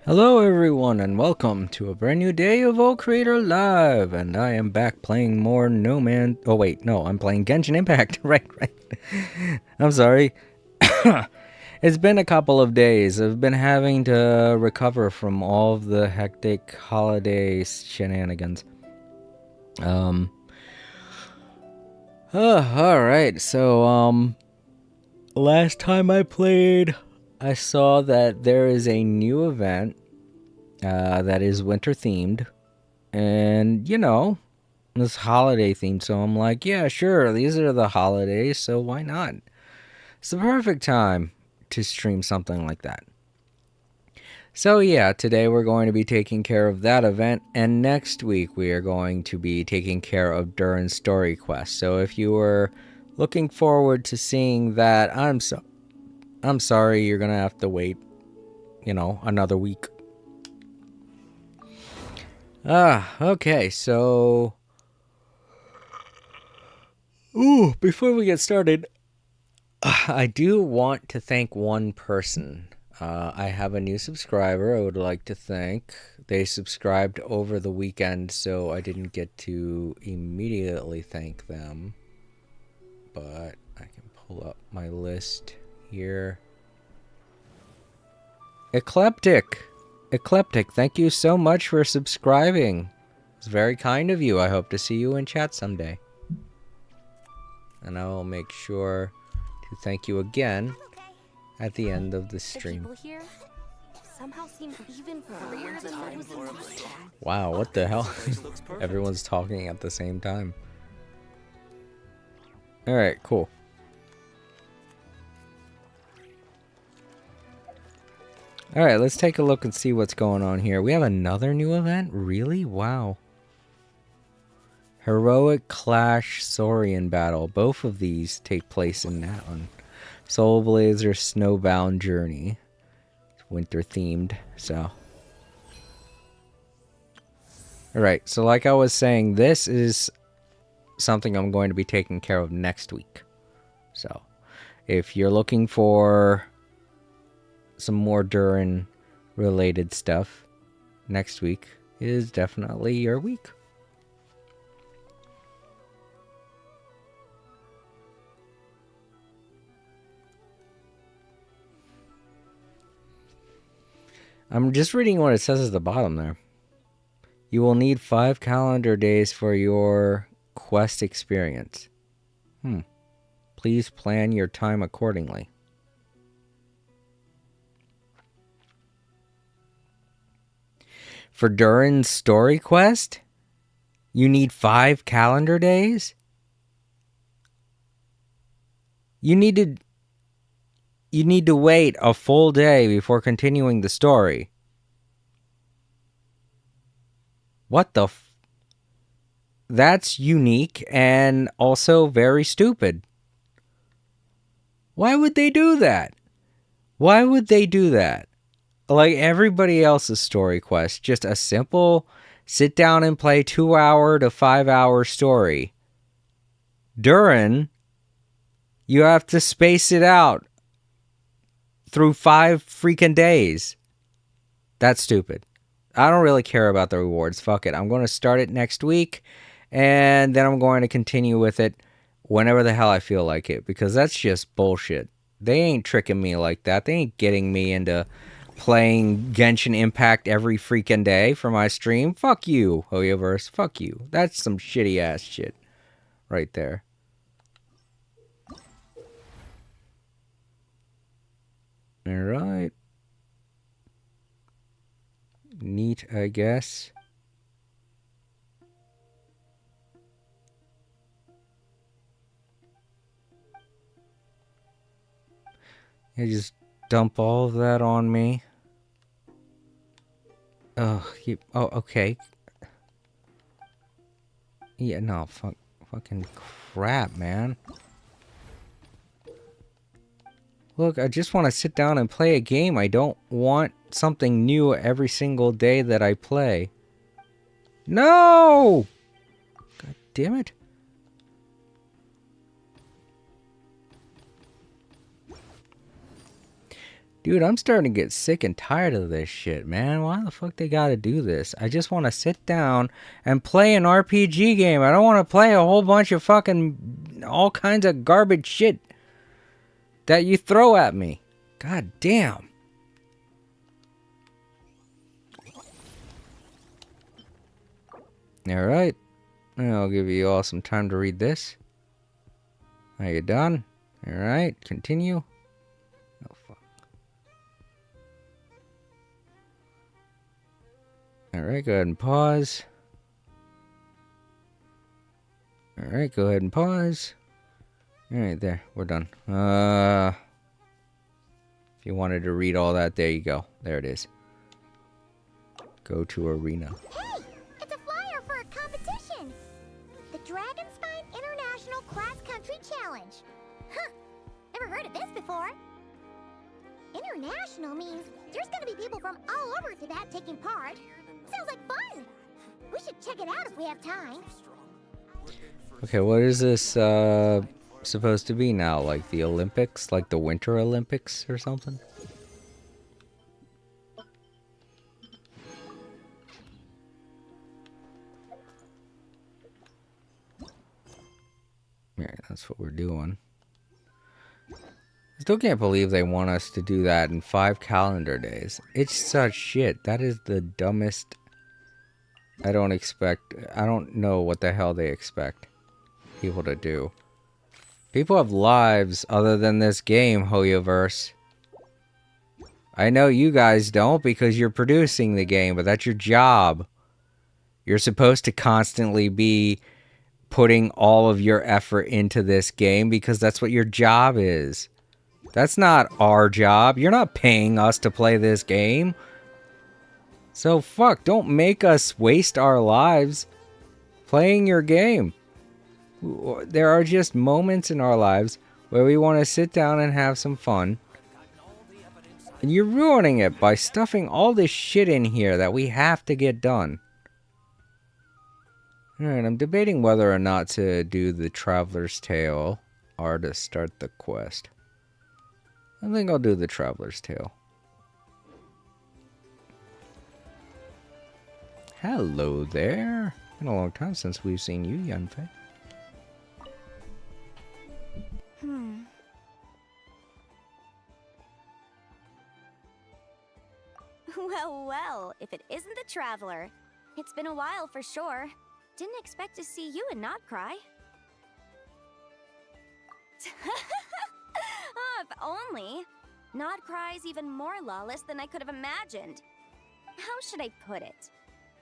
Hello everyone and welcome to a brand new day of O Creator Live, and I am back playing more No Man. Oh wait, no, I'm playing Genshin Impact. right. I'm sorry. It's been a couple of days. I've been having to recover from all of the hectic holiday shenanigans. Alright, so last time I played, I saw that there is a new event that is winter themed, and this holiday themed. So I'm like, yeah, sure, these are the holidays, so why not? It's the perfect time to stream something like that. So yeah, today we're going to be taking care of that event, and next week we are going to be taking care of Durin's story quest. So if you were looking forward to seeing that, I'm sorry, you're gonna have to wait, another week. Okay, so before we get started, I do want to thank one person. I have a new subscriber I would like to thank. They subscribed over the weekend, so I didn't get to immediately thank them. But I can pull up my list here. Eclectic, thank you so much for subscribing. It's very kind of you. I hope to see you in chat someday. And I will make sure to thank you again at the end of the stream. The people here somehow seem even freer than I was imagining. Wow, what the hell? Everyone's talking at the same time. Alright, cool. Alright, let's take a look and see what's going on here. We have another new event? Really? Wow. Heroic Clash Saurian Battle. Both of these take place in that one. Soul Blazer Snowbound Journey. It's winter themed, so. Alright, so like I was saying, this is something I'm going to be taking care of next week. So, if you're looking for some more Durin related stuff, next week is definitely your week. I'm just reading what it says at the bottom there. You will need 5 calendar days for your quest experience. Please plan your time accordingly. For Durin's story quest, you need 5 calendar days? You need to wait a full day before continuing the story. What the That's unique and also very stupid. Why would they do that? Why would they do that? Like everybody else's story quest, just a simple sit down and play 2-hour to 5-hour story. Durin, you have to space it out through 5 freaking days. That's stupid. I don't really care about the rewards. Fuck it. I'm going to start it next week, and then I'm going to continue with it whenever the hell I feel like it, because that's just bullshit. They ain't tricking me like that. They ain't getting me into playing Genshin Impact every freaking day for my stream. Fuck you, Hoyoverse. Fuck you. That's some shitty ass shit right there. Alright. Neat, I guess. You just dump all of that on me. Oh, okay. Yeah, no, fucking crap, man. Look, I just want to sit down and play a game. I don't want something new every single day that I play. No! God damn it. Dude, I'm starting to get sick and tired of this shit, man. Why the fuck they gotta do this? I just want to sit down and play an RPG game. I don't want to play a whole bunch of fucking all kinds of garbage shit that you throw at me. God damn. Alright. I'll give you all some time to read this. Are you done? Alright, continue. Oh, fuck. Alright, go ahead and pause. Alright, go ahead and pause. Alright, there. We're done. If you wanted to read all that, there you go. There it is. Go to arena. Hey! It's a flyer for a competition! The Dragonspine International Cross Country Challenge. Huh! Never heard of this before. International means there's gonna be people from all over Tibet taking part. Sounds like fun! We should check it out if we have time. Okay, what is this supposed to be now? Like the Olympics? Like the Winter Olympics or something? Yeah, that's what we're doing. I still can't believe they want us to do that in 5 calendar days. It's such shit. That is the dumbest. I don't know what the hell they expect people to do. People have lives other than this game, Hoyoverse. I know you guys don't because you're producing the game, but that's your job. You're supposed to constantly be putting all of your effort into this game because that's what your job is. That's not our job. You're not paying us to play this game. So fuck, don't make us waste our lives playing your game. There are just moments in our lives where we want to sit down and have some fun. And you're ruining it by stuffing all this shit in here that we have to get done. Alright, I'm debating whether or not to do the Traveler's Tale or to start the quest. I think I'll do the Traveler's Tale. Hello there. Been a long time since we've seen you, Yanfei. Well, if it isn't the Traveler. It's been a while for sure. Didn't expect to see you and not cry. Oh, if only. Nod Cry's even more lawless than I could have imagined. How should I put it?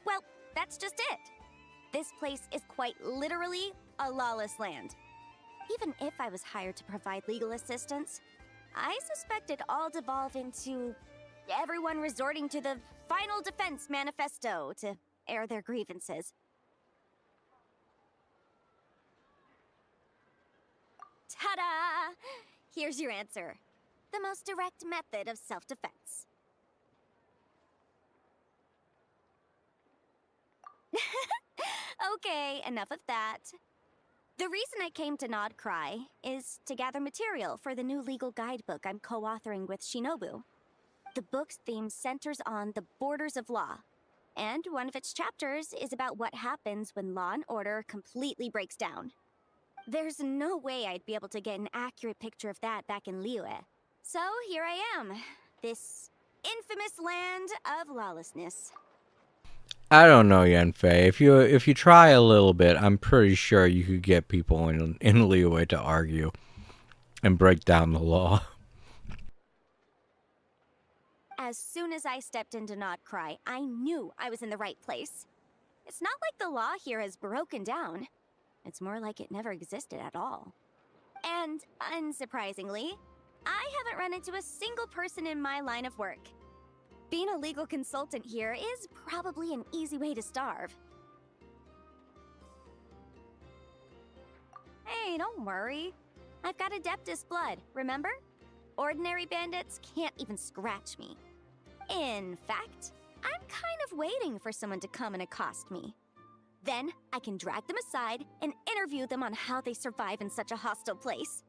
Well, that's just it. This place is quite literally a lawless land. Even if I was hired to provide legal assistance, I suspect it'd all devolve into everyone resorting to the Final Defense Manifesto to air their grievances. Ta-da! Here's your answer. The most direct method of self-defense. Okay, enough of that. The reason I came to Nod Cry is to gather material for the new legal guidebook I'm co-authoring with Shinobu. The book's theme centers on the borders of law, and one of its chapters is about what happens when law and order completely breaks down. There's no way I'd be able to get an accurate picture of that back in Liyue. So here I am, this infamous land of lawlessness. I don't know, Yanfei. If you try a little bit, I'm pretty sure you could get people in Liyue to argue and break down the law. As soon as I stepped into Nod Cry, I knew I was in the right place. It's not like the law here has broken down. It's more like it never existed at all. And, unsurprisingly, I haven't run into a single person in my line of work. Being a legal consultant here is probably an easy way to starve. Hey, don't worry. I've got Adeptus blood, remember? Ordinary bandits can't even scratch me. In fact, I'm kind of waiting for someone to come and accost me. Then I can drag them aside and interview them on how they survive in such a hostile place.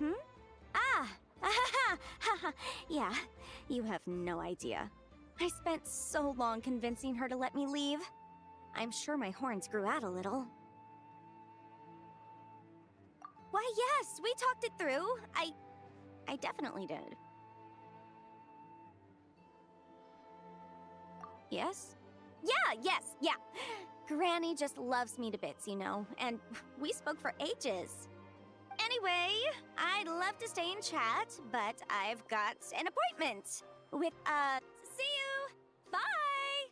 Hmm? Ah! Yeah, you have no idea. I spent so long convincing her to let me leave. I'm sure my horns grew out a little. Why, yes, we talked it through. I definitely did. Yes? Yeah, yes, yeah. Granny just loves me to bits, you know, and we spoke for ages. Anyway, I'd love to stay and chat, but I've got an appointment with, see you! Bye!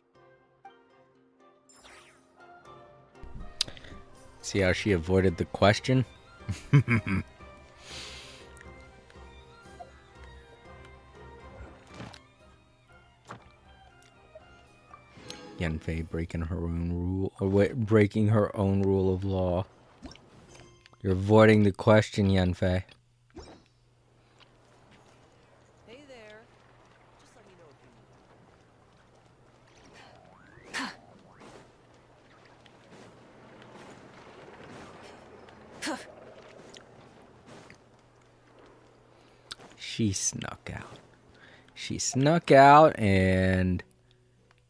See how she avoided the question? Yenfei breaking her own rule, or breaking her own rule of law. You're avoiding the question, Yenfei. Hey there. Just let me know if you She snuck out. She snuck out and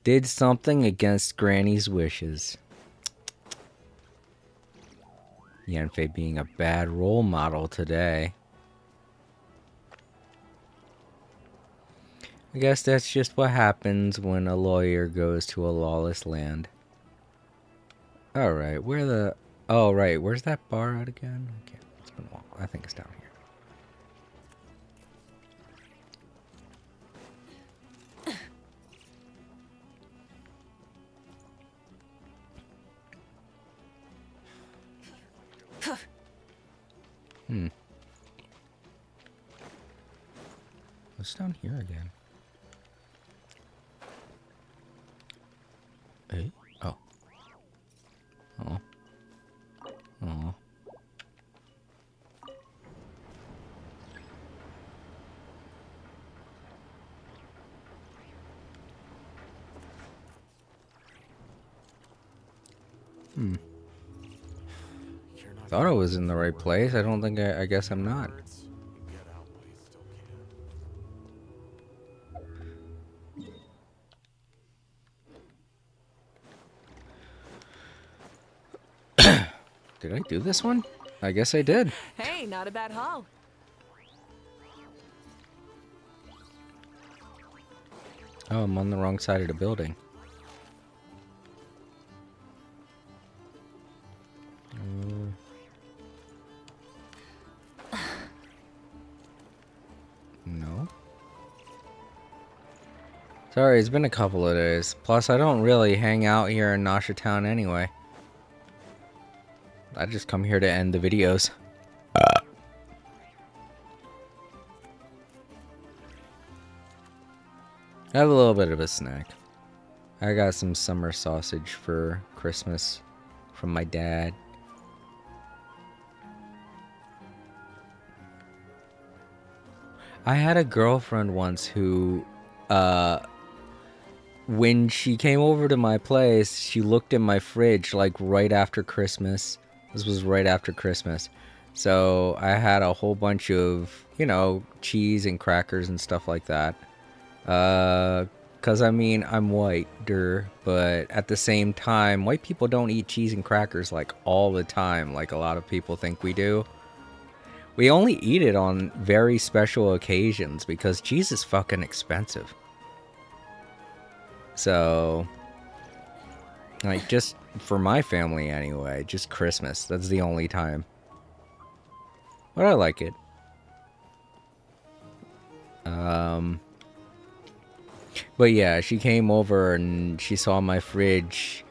did something against Granny's wishes. Yanfei being a bad role model today. I guess that's just what happens when a lawyer goes to a lawless land. Alright, where the... Oh, right, where's that bar at again? Okay, it's been a while. I think it's down here. What's down here again? Hey? Oh. Oh. Oh. Thought I was in the right place. I don't think I guess I'm not. Did I do this one? I guess I did. Hey, not a bad haul. Oh, I'm on the wrong side of the building. No. Sorry, it's been a couple of days. Plus, I don't really hang out here in Nasha Town anyway. I just come here to end the videos. I have a little bit of a snack. I got some summer sausage for Christmas from my dad. I had a girlfriend once who, when she came over to my place, she looked in my fridge like right after Christmas. This was right after Christmas. So I had a whole bunch of, you know, cheese and crackers and stuff like that. Cause I mean, I'm white, but at the same time, white people don't eat cheese and crackers like all the time, like a lot of people think we do. We only eat it on very special occasions because cheese is fucking expensive. So, like, just for my family anyway, just Christmas, that's the only time. But I like it. But yeah, she came over and she saw my fridge.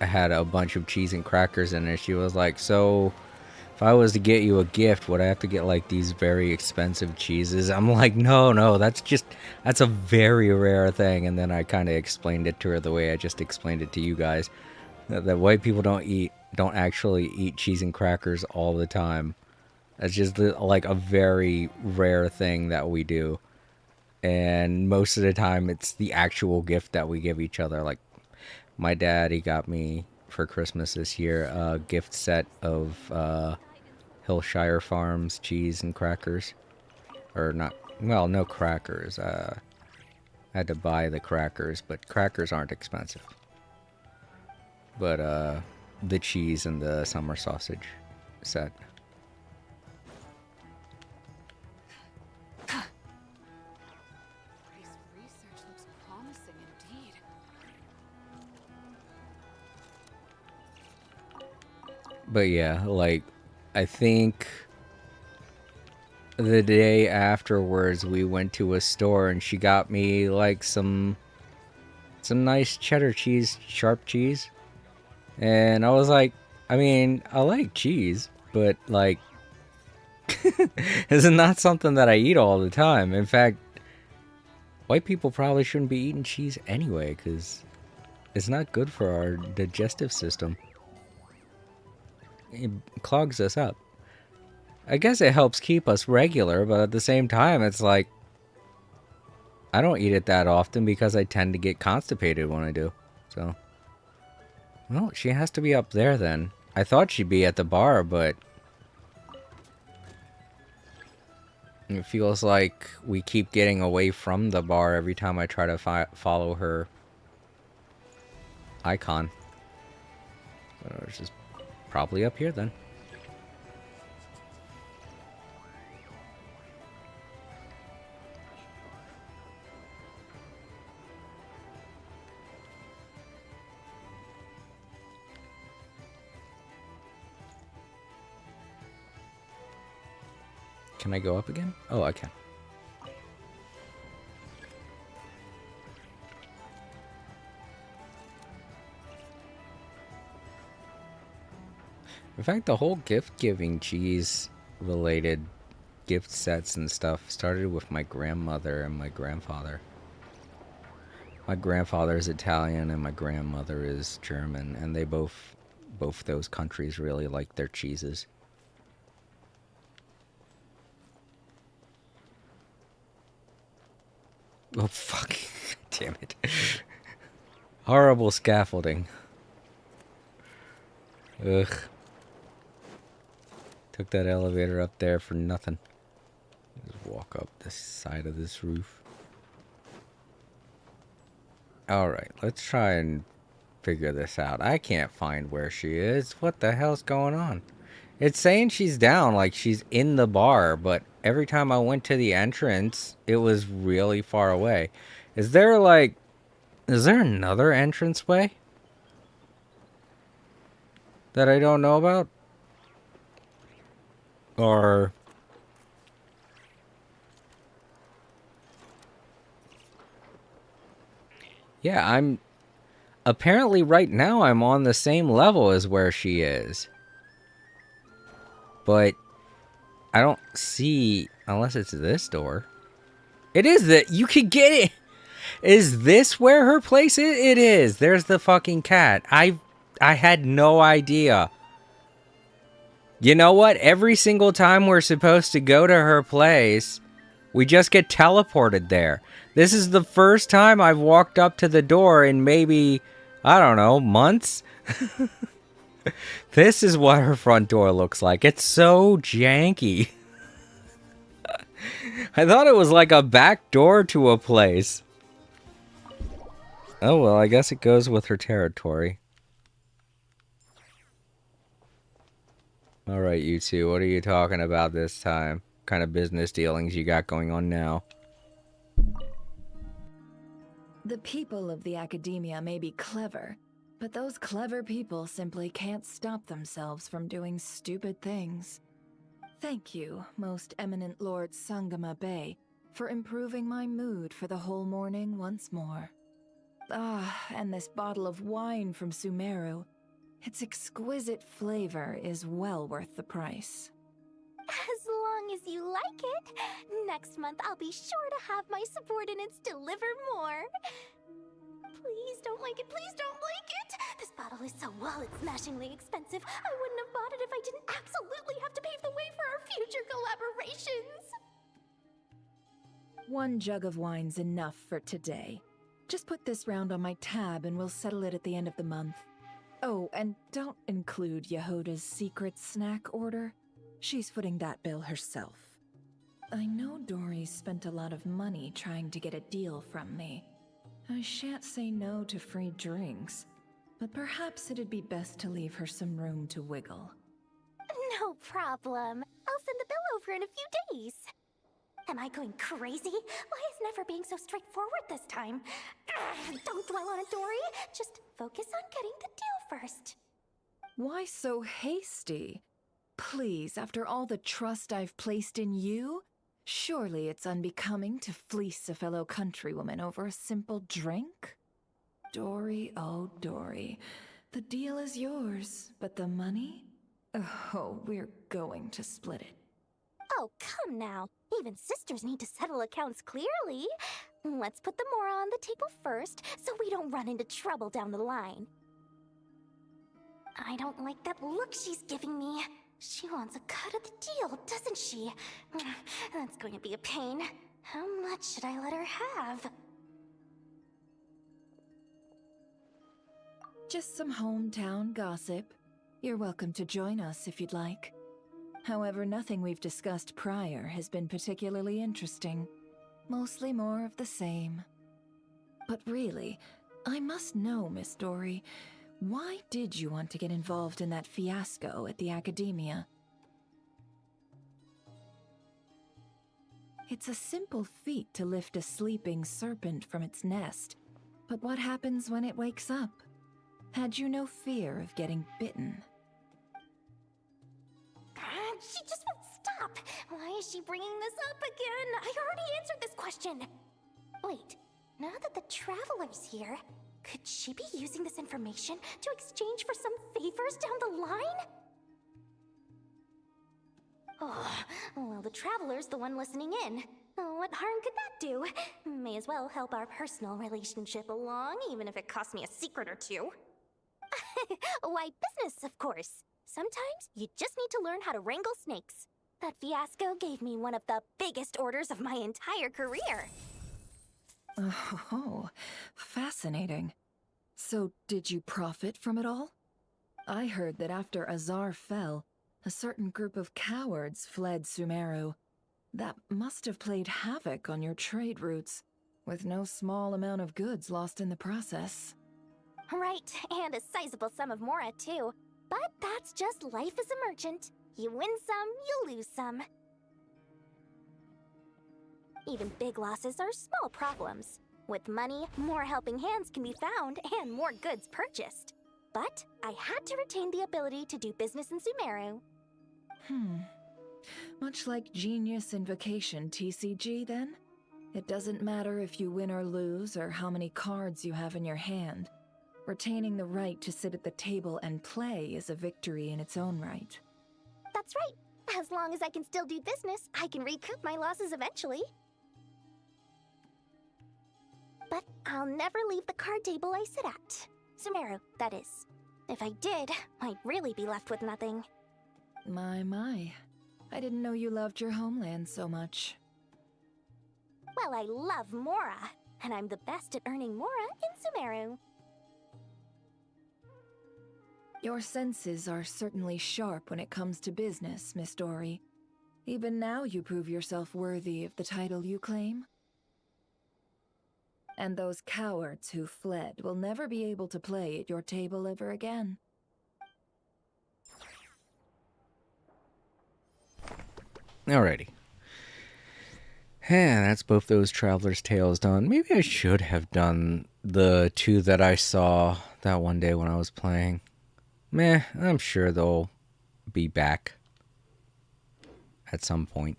I had a bunch of cheese and crackers in it. She was like, so if I was to get you a gift, would I have to get like these very expensive cheeses? I'm like, no, that's a very rare thing. And then I kind of explained it to her the way I just explained it to you guys. That white people don't actually eat cheese and crackers all the time. That's just like a very rare thing that we do. And most of the time, it's the actual gift that we give each other. Like, my dad, he got me for Christmas this year a gift set of Hillshire Farms cheese and crackers. Or not, well, no crackers. I had to buy the crackers, but crackers aren't expensive. But the cheese and the summer sausage set. This research looks promising indeed. But yeah, like, I think the day afterwards we went to a store and she got me like some nice cheddar cheese, sharp cheese. And I was like, I mean, I like cheese, but like it's not something that I eat all the time. In fact, white people probably shouldn't be eating cheese anyway, because it's not good for our digestive system. It clogs us up. I guess it helps keep us regular, but at the same time, it's like, I don't eat it that often because I tend to get constipated when I do. So, well, she has to be up there then. I thought she'd be at the bar, but it feels like we keep getting away from the bar every time I try to follow her icon. So it's just probably up here then. Can I go up again? Oh, I can. In fact, the whole gift-giving cheese-related gift sets and stuff started with my grandmother and my grandfather. My grandfather is Italian and my grandmother is German, and they both those countries really like their cheeses. Oh, fuck. Damn it. Horrible scaffolding. Ugh. Took that elevator up there for nothing. Just walk up this side of this roof. Alright, let's try and figure this out. I can't find where she is. What the hell's going on? It's saying she's down, like she's in the bar, but every time I went to the entrance, it was really far away. Is there another entranceway that I don't know about? Or yeah, I'm apparently right now I'm on the same level as where she is. But I don't see, unless it's this door. It is that you can get it. Is this where her place is? It is. There's the fucking cat. I had no idea. You know what? Every single time we're supposed to go to her place, we just get teleported there. This is the first time I've walked up to the door in maybe, I don't know, months? This is what her front door looks like. It's so janky. I thought it was like a back door to a place. Oh well, I guess it goes with her territory. Alright, you two, what are you talking about this time? What kind of business dealings you got going on now? The people of the academia may be clever, but those clever people simply can't stop themselves from doing stupid things. Thank you, most eminent Lord Sangama Bey, for improving my mood for the whole morning once more. Ah, and this bottle of wine from Sumeru. Its exquisite flavor is well worth the price. As long as you like it. Next month, I'll be sure to have my subordinates deliver more. Please don't like it. Please don't like it. This bottle is so wallet-smashingly expensive. I wouldn't have bought it if I didn't absolutely have to pave the way for our future collaborations. One jug of wine's enough for today. Just put this round on my tab and we'll settle it at the end of the month. Oh, and don't include Yehoda's secret snack order. She's footing that bill herself. I know Dory spent a lot of money trying to get a deal from me. I shan't say no to free drinks, but perhaps it'd be best to leave her some room to wiggle. No problem. I'll send the bill over in a few days. Am I going crazy? Why is Never being so straightforward this time? Don't dwell on it, Dory. Just focus on getting the deal first. Why so hasty? Please, after all the trust I've placed in you, surely it's unbecoming to fleece a fellow countrywoman over a simple drink? Dory, oh Dory, the deal is yours, but the money? Oh, we're going to split it. Oh, come now. Even sisters need to settle accounts clearly. Let's put the Mora on the table first, so we don't run into trouble down the line. I don't like that look she's giving me. She wants a cut of the deal, doesn't she? That's going to be a pain. How much should I let her have? Just some hometown gossip. You're welcome to join us if you'd like. However, nothing we've discussed prior has been particularly interesting. Mostly more of the same. But really, I must know, Miss Dory, why did you want to get involved in that fiasco at the Academia? It's a simple feat to lift a sleeping serpent from its nest, but what happens when it wakes up? Had you no fear of getting bitten? She just won't stop. Why is she bringing this up again? I already answered this question. Wait, now that the Traveler's here, could she be using this information to exchange for some favors down the line? Oh, well, the Traveler's the one listening in. What harm could that do? May as well help our personal relationship along, even if it costs me a secret or two. Why, business, of course. Sometimes you just need to learn how to wrangle snakes. That fiasco gave me one of the biggest orders of my entire career. Oh, fascinating. So, did you profit from it all? I heard that after Azar fell, a certain group of cowards fled Sumeru. That must have played havoc on your trade routes, with no small amount of goods lost in the process. Right, and a sizable sum of Mora, too. But that's just life as a merchant. You win some, you lose some. Even big losses are small problems. With money, more helping hands can be found and more goods purchased. But I had to retain the ability to do business in Sumeru. Much like Genius Invocation TCG, then? It doesn't matter if you win or lose or how many cards you have in your hand. Retaining the right to sit at the table and play is a victory in its own right. That's right. As long as I can still do business, I can recoup my losses eventually. But I'll never leave the card table I sit at. Sumeru, that is. If I did, I'd really be left with nothing. My. I didn't know you loved your homeland so much. Well, I love Mora, and I'm the best at earning Mora in Sumeru. Your senses are certainly sharp when it comes to business, Miss Dory. Even now you prove yourself worthy of the title you claim. And those cowards who fled will never be able to play at your table ever again. Alrighty. Yeah, that's both those Traveler's Tales done. Maybe I should have done the two that I saw that one day when I was playing. Meh, I'm sure they'll be back at some point.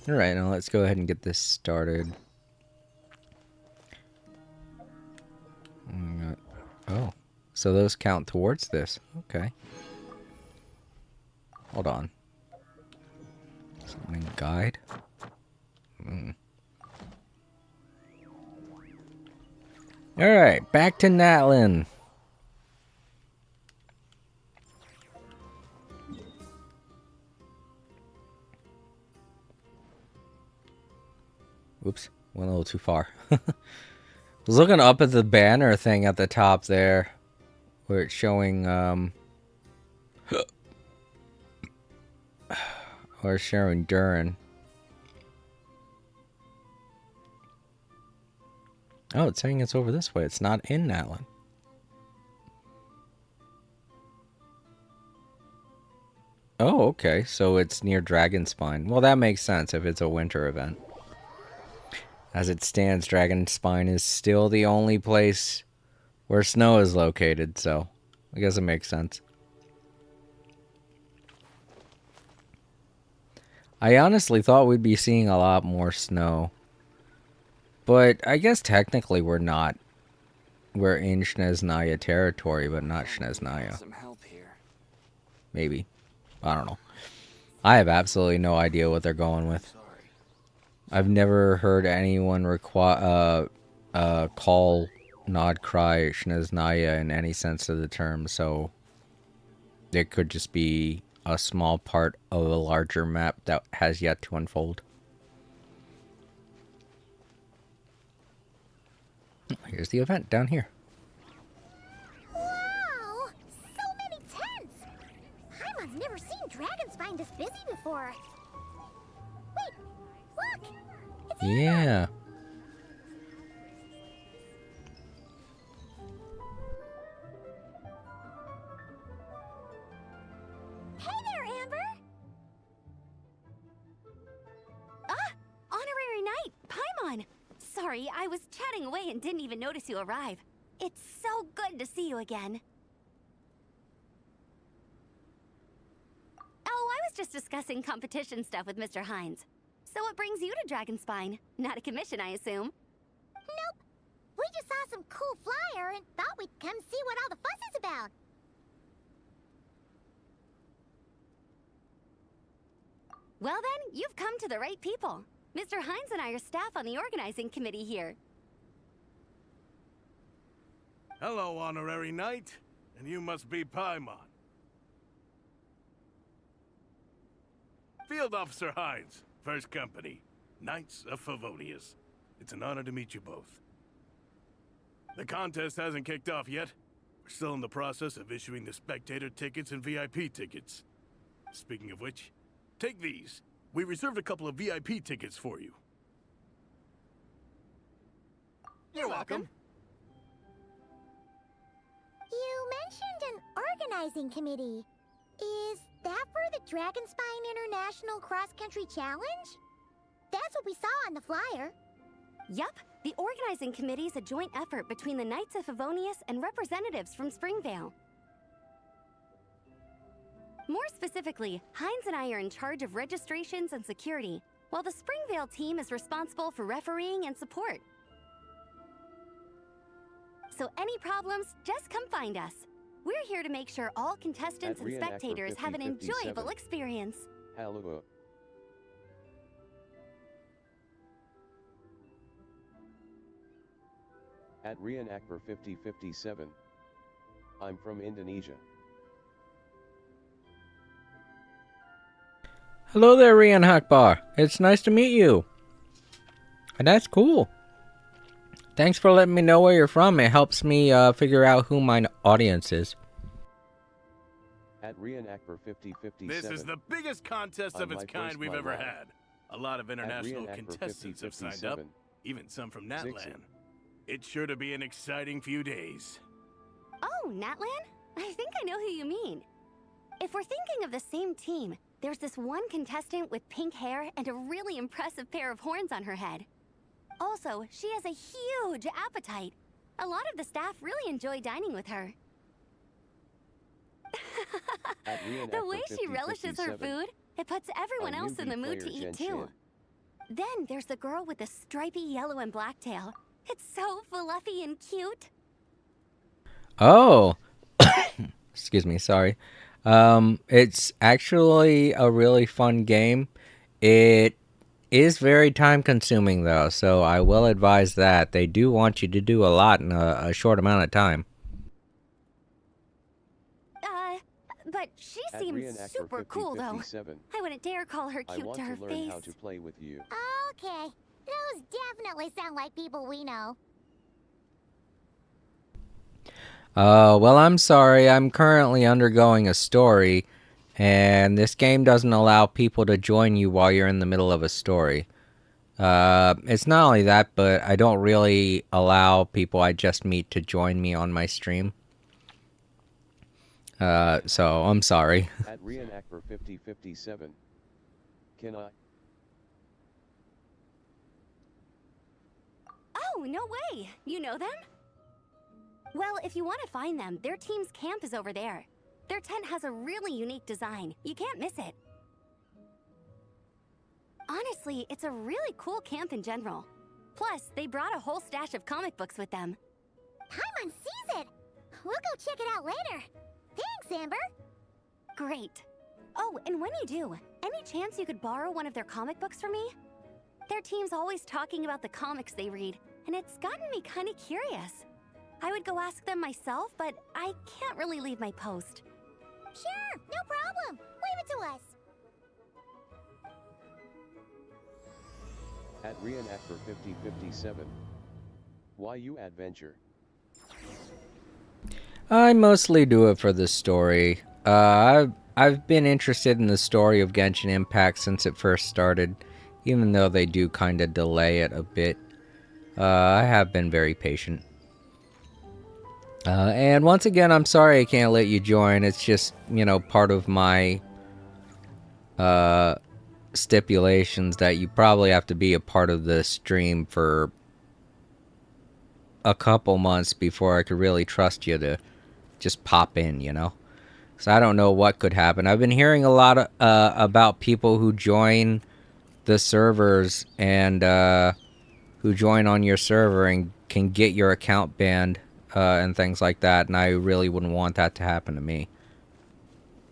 Alright, now let's go ahead and get this started. Oh, so those count towards this. Okay. Hold on. Something guide? Alright, back to Natlin. Whoops, went a little too far. I was looking up at the banner thing at the top there, where it's showing Or Sharon Duran. Oh, it's saying it's over this way. It's not in Natlan. Oh, okay. So it's near Dragonspine. Well, that makes sense if it's a winter event. As it stands, Dragonspine is still the only place where snow is located, so I guess it makes sense. I honestly thought we'd be seeing a lot more snow. But I guess technically we're not. We're in Snezhnaya territory, but not Snezhnaya. Some help here. Maybe. I don't know. I have absolutely no idea what they're going with. Sorry. I've never heard anyone call Nod Cry Snezhnaya in any sense of the term, so it could just be a small part of a larger map that has yet to unfold. Here's the event down here. Wow! So many tents! Paimon's never seen Dragonspine this busy before. Wait, look! It's Yeah. Hey there, Amber! Ah! Honorary Knight, Paimon! Sorry, I was chatting away and didn't even notice you arrive. It's so good to see you again. Oh, I was just discussing competition stuff with Mr. Hines. So what brings you to Dragonspine? Not a commission, I assume? Nope. We just saw some cool flyer and thought we'd come see what all the fuss is about. Well then, you've come to the right people. Mr. Hines and I are staff on the organizing committee here. Hello, Honorary Knight. And you must be Paimon. Field Officer Hines, First Company, Knights of Favonius. It's an honor to meet you both. The contest hasn't kicked off yet. We're still in the process of issuing the spectator tickets and VIP tickets. Speaking of which, take these. We reserved a couple of VIP tickets for you. You're welcome. You mentioned an organizing committee. Is that for the Dragonspine International Cross Country Challenge? That's what we saw on the flyer. Yup. The organizing committee is a joint effort between the Knights of Favonius and representatives from Springvale. More specifically, Hines and I are in charge of registrations and security, while the Springvale team is responsible for refereeing and support. So any problems, just come find us. We're here to make sure all contestants and spectators have an enjoyable experience. Hello. At Reenactor 5057. I'm from Indonesia. Hello there, Rian Hakbar. It's nice to meet you. And that's cool. Thanks for letting me know where you're from. It helps me figure out who my audience is. At Reenactor 5057. This is the biggest contest of its kind we've ever had. A lot of international Reenactor contestants have signed up, 5057. even some from Zixi. Natlan. It's sure to be an exciting few days. Oh, Natlan? I think I know who you mean. If we're thinking of the same team, there's this one contestant with pink hair and a really impressive pair of horns on her head. Also, she has a huge appetite. A lot of the staff really enjoy dining with her. At The way she 5057. relishes her food, it puts everyone A else in the newbie mood to player, eat too. Genshin. Then there's the girl with the stripy yellow and black tail. It's so fluffy and cute. Oh. Excuse me, sorry. It's actually a really fun game. It is very time consuming though, so I will advise that. They do want you to do a lot in a short amount of time. But she At seems Reenactor super cool though. 5057. I wouldn't dare call her I cute want to her to learn face. how to play with you. Okay, those definitely sound like people we know. Well, I'm sorry. I'm currently undergoing a story, and this game doesn't allow people to join you while you're in the middle of a story. It's not only that, but I don't really allow people I just meet to join me on my stream. So I'm sorry. At Reenactor 5057. Can I? Oh, no way! You know them? Well, if you want to find them, their team's camp is over there. Their tent has a really unique design. You can't miss it. Honestly, it's a really cool camp in general. Plus, they brought a whole stash of comic books with them. Paimon sees it! We'll go check it out later. Thanks, Amber. Great. Oh, and when you do, any chance you could borrow one of their comic books from me? Their team's always talking about the comics they read, and it's gotten me kind of curious. I would go ask them myself, but I can't really leave my post. Sure, no problem. Leave it to us. At Reenactor 5057. Why you adventure? I mostly do it for the story. I've been interested in the story of Genshin Impact since it first started, even though they do kind of delay it a bit. I have been very patient. And once again, I'm sorry I can't let you join. It's just, part of my stipulations that you probably have to be a part of the stream for a couple months before I could really trust you to just pop in, So I don't know what could happen. I've been hearing a lot about people who join the servers and who join on your server and can get your account banned and things like that, and I really wouldn't want that to happen to me.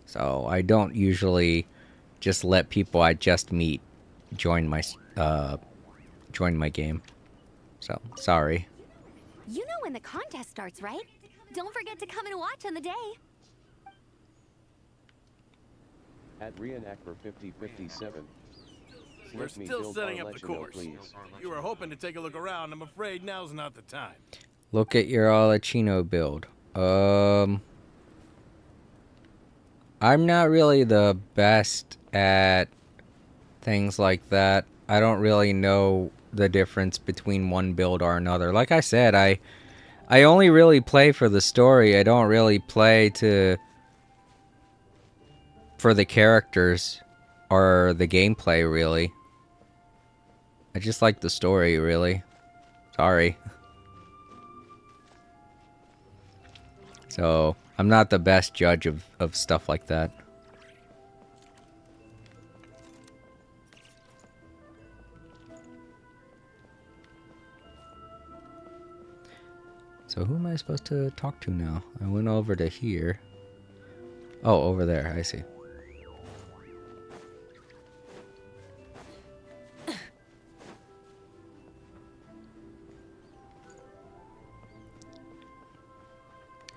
So I don't usually just let people I just meet join my game. So sorry. You know when the contest starts, right? Don't forget to come and watch on the day. At Reenactor 5057. We're Let me still build setting our up the Legend, course. please. You were hoping to take a look around. I'm afraid now's not the time. Look at your Alachino build. I'm not really the best at things like that. I don't really know the difference between one build or another. Like I said, I only really play for the story. I don't really play for the characters or the gameplay, really. I just like the story, really. Sorry. So, I'm not the best judge of stuff like that. So who am I supposed to talk to now? I went over to here. Oh, over there. I see.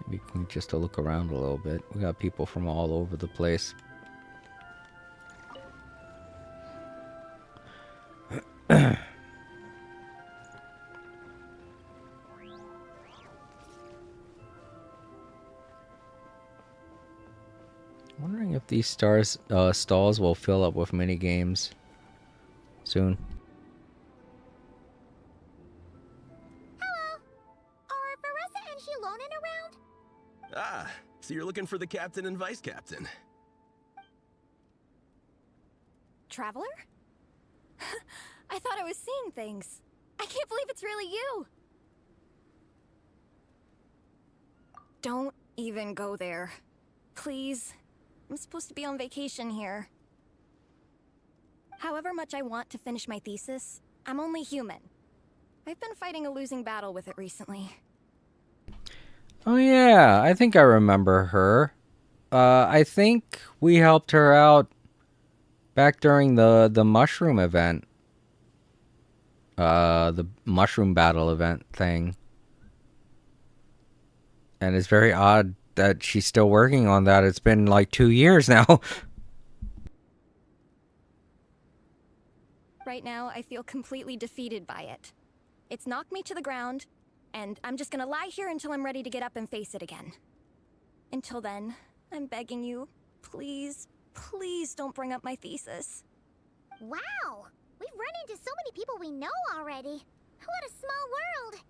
Maybe we can just to look around a little bit. We got people from all over the place. Wondering if these stalls will fill up with mini games soon. Hello. Are Baressa and Shilonen around? Ah, so you're looking for the captain and vice captain. Traveler? I thought I was seeing things. I can't believe it's really you. Don't even go there. Please. I'm supposed to be on vacation here. However much I want to finish my thesis, I'm only human. I've been fighting a losing battle with it recently. Oh yeah, I think I remember her. I think we helped her out back during the mushroom event. The mushroom battle event thing. And it's very odd that she's still working on that. It's been like 2 years now. Right now, I feel completely defeated by it. It's knocked me to the ground, And I'm just gonna lie here until I'm ready to get up and face it again. Until then, I'm begging you, please, please don't bring up my thesis. Wow! We've run into so many people we know already. What a small world!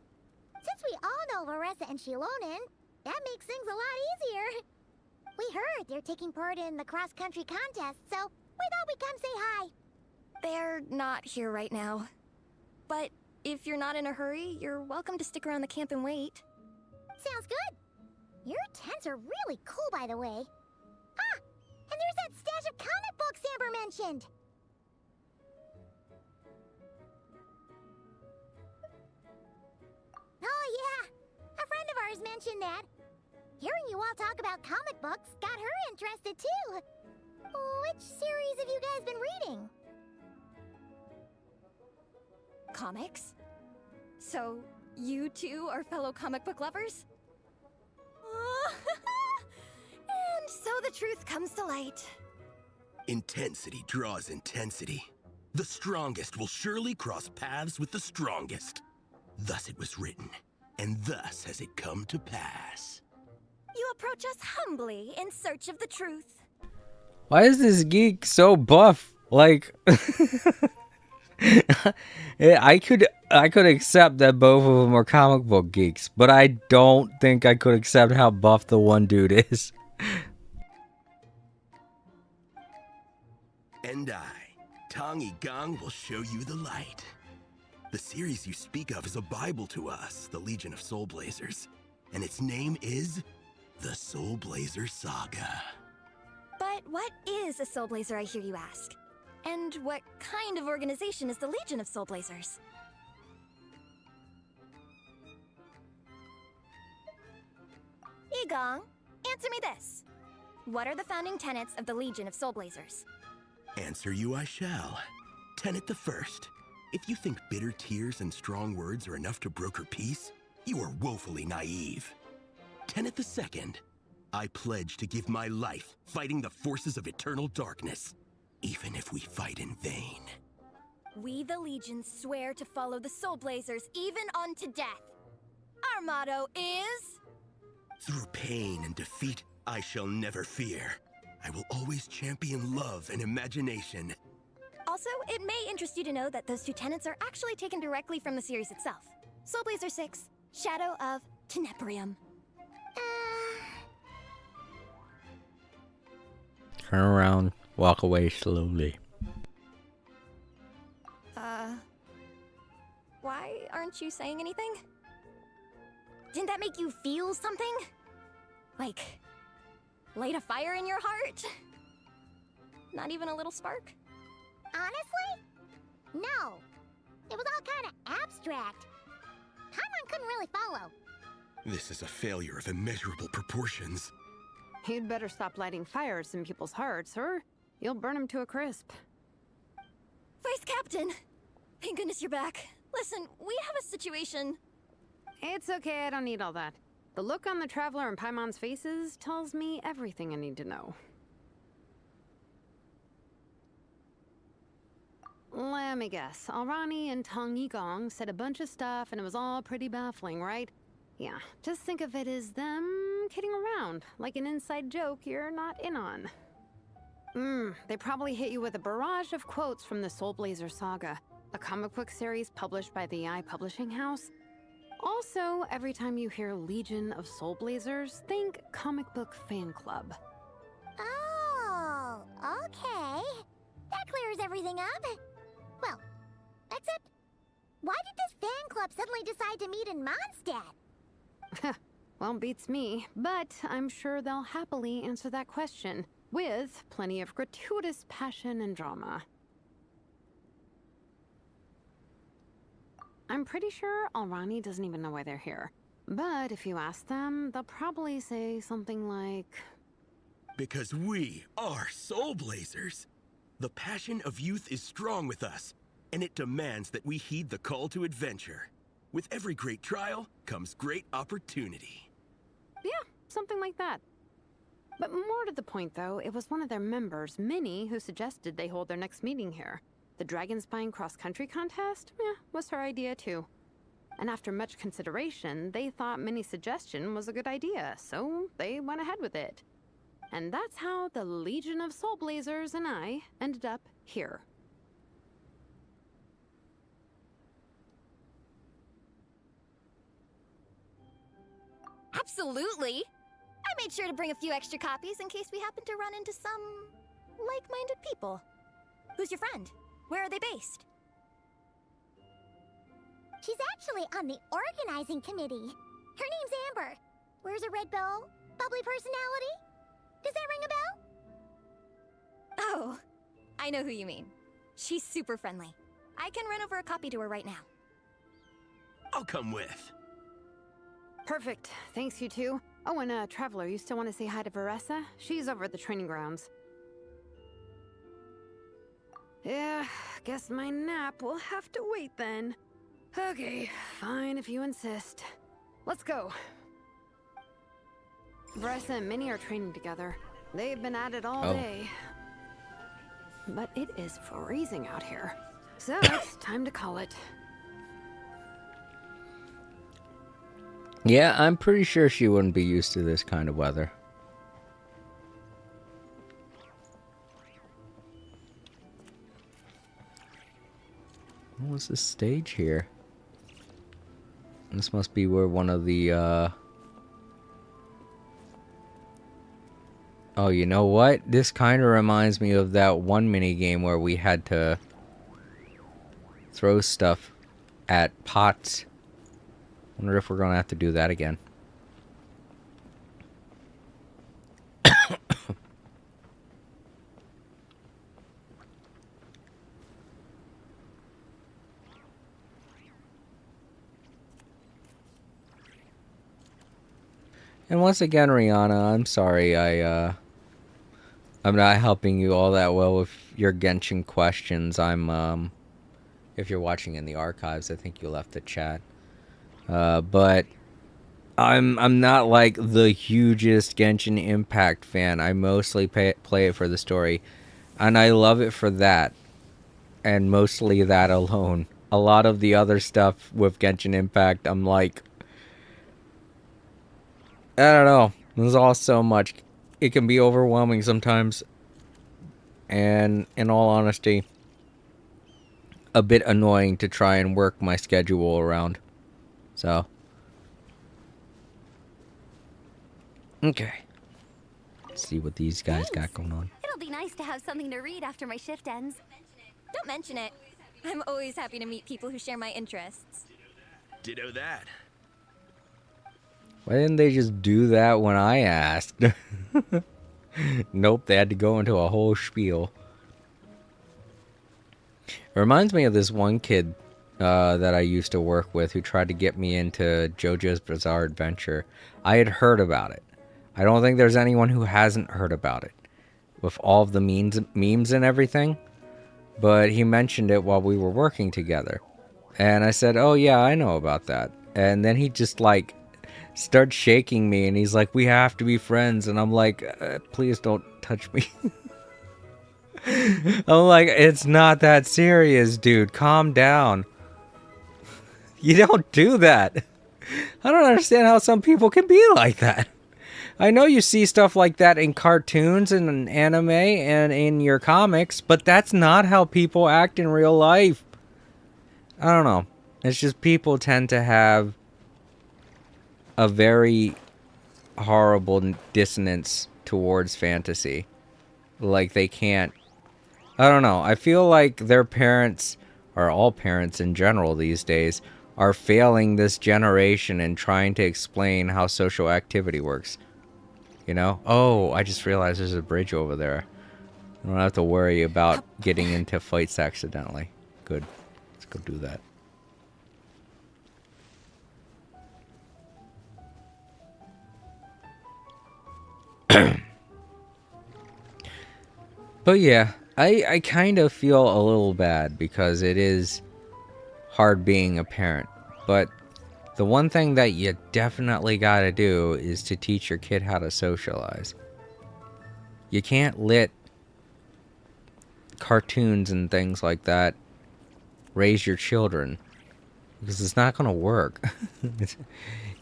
Since we all know Larissa and Shilonen, that makes things a lot easier. We heard they're taking part in the cross-country contest, so we thought we'd come say hi. They're not here right now. But if you're not in a hurry, you're welcome to stick around the camp and wait. Sounds good. Your tents are really cool, by the way. Ah! And there's that stash of comic books Amber mentioned! Oh yeah! A friend of ours mentioned that. Hearing you all talk about comic books got her interested too. Which series have you guys been reading? Comics? So, you two are fellow comic book lovers? And so the truth comes to light. Intensity draws intensity. The strongest will surely cross paths with the strongest. Thus it was written, and thus has it come to pass. You approach us humbly in search of the truth. Why is this geek so buff? Like, I could accept that both of them are comic book geeks, but I don't think I could accept how buff the one dude is. And I, Tong Yigang, will show you the light. The series you speak of is a Bible to us, the Legion of Soul Blazers, and its name is the Soul Blazer Saga. But what is a Soul Blazer, I hear you ask? And what kind of organization is the Legion of Soul Blazers? Yigong, answer me this. What are the founding tenets of the Legion of Soul Blazers? Answer you I shall. Tenet the first. If you think bitter tears and strong words are enough to broker peace, you are woefully naive. Tenet the second. I pledge to give my life fighting the forces of eternal darkness, even if we fight in vain. We, the Legion, swear to follow the Soul Blazers even unto death. Our motto is... Through pain and defeat, I shall never fear. I will always champion love and imagination. Also, it may interest you to know that those two tenets are actually taken directly from the series itself. Soul Blazer 6, Shadow of Tenebrium. Turn around, walk away slowly. Why aren't you saying anything? Didn't that make you feel something? Like, light a fire in your heart? Not even a little spark? Honestly? No. It was all kind of abstract. Paimon couldn't really follow. This is a failure of immeasurable proportions. You'd better stop lighting fires in people's hearts, or you'll burn them to a crisp. Vice Captain! Thank goodness you're back. Listen, we have a situation. It's okay, I don't need all that. The look on the Traveler and Paimon's faces tells me everything I need to know. Let me guess. Alrani and Tong Yigong said a bunch of stuff and it was all pretty baffling, right? Yeah, just think of it as them kidding around, like an inside joke you're not in on. They probably hit you with a barrage of quotes from the Soul Blazer Saga, a comic book series published by the I Publishing House. Also, every time you hear Legion of Soul Blazers, think comic book fan club. Oh, okay. That clears everything up. Well, except, why did this fan club suddenly decide to meet in Mondstadt? Well, beats me, but I'm sure they'll happily answer that question, with plenty of gratuitous passion and drama. I'm pretty sure Alrani doesn't even know why they're here. But if you ask them, they'll probably say something like... Because we are Soul Blazers. The passion of youth is strong with us, and it demands that we heed the call to adventure. With every great trial comes great opportunity. Yeah, something like that. But more to the point, though, it was one of their members, Minnie, who suggested they hold their next meeting here. The Dragon Spine cross-country contest? Yeah, was her idea, too. And after much consideration, they thought Minnie's suggestion was a good idea, so they went ahead with it. And that's how the Legion of Soul Blazers and I ended up here. Absolutely! I made sure to bring a few extra copies in case we happen to run into some like-minded people. Who's your friend? Where are they based? She's actually on the organizing committee. Her name's Amber. Wears a red bow. Bubbly personality. Does that ring a bell? Oh, I know who you mean. She's super friendly. I can run over a copy to her right now. I'll come with. Perfect. Thanks, you two. Oh, and Traveler, you still want to say hi to Varessa? She's over at the training grounds. Yeah, guess my nap will have to wait then. Okay, fine if you insist. Let's go. Varessa and Minnie are training together. They've been at it all day. But it is freezing out here. So it's time to call it. Yeah, I'm pretty sure she wouldn't be used to this kind of weather. What was this stage here? This must be where one of the, Oh, you know what? This kind of reminds me of that one mini game where we had to throw stuff at pots. Wonder if we're gonna have to do that again. And once again, Rihanna, I'm sorry I'm not helping you all that well with your Genshin questions. If you're watching in the archives, I think you left the chat. But I'm not like the hugest Genshin Impact fan. I mostly play it for the story, and I love it for that, and mostly that alone. A lot of the other stuff with Genshin Impact, I'm like, I don't know. There's all so much. It can be overwhelming sometimes, and in all honesty, a bit annoying to try and work my schedule around. So, okay. Let's see what these guys got going on. It'll be nice to have something to read after my shift ends. Don't mention it. I'm always happy to meet people who share my interests. Ditto that. Why didn't they just do that when I asked? Nope, they had to go into a whole spiel. It reminds me of this one kid that I used to work with who tried to get me into JoJo's Bizarre Adventure. I had heard about it. I don't think there's anyone who hasn't heard about it, with all of the memes and everything. But he mentioned it while we were working together. And I said, oh yeah, I know about that. And then he just like starts shaking me and he's like, we have to be friends. And I'm like, please don't touch me. I'm like, it's not that serious, dude. Calm down. You don't do that. I don't understand how some people can be like that. I know you see stuff like that in cartoons and in anime and in your comics, but that's not how people act in real life. I don't know. It's just people tend to have a very horrible dissonance towards fantasy. Like they can't... I don't know. I feel like their parents, or all parents in general these days, are failing this generation in trying to explain how social activity works. You know? Oh, I just realized there's a bridge over there. I don't have to worry about getting into fights accidentally. Good. Let's go do that. But yeah, I kind of feel a little bad because it is hard being a parent. But the one thing that you definitely gotta do is to teach your kid how to socialize. You can't let cartoons and things like that raise your children. because it's not gonna work.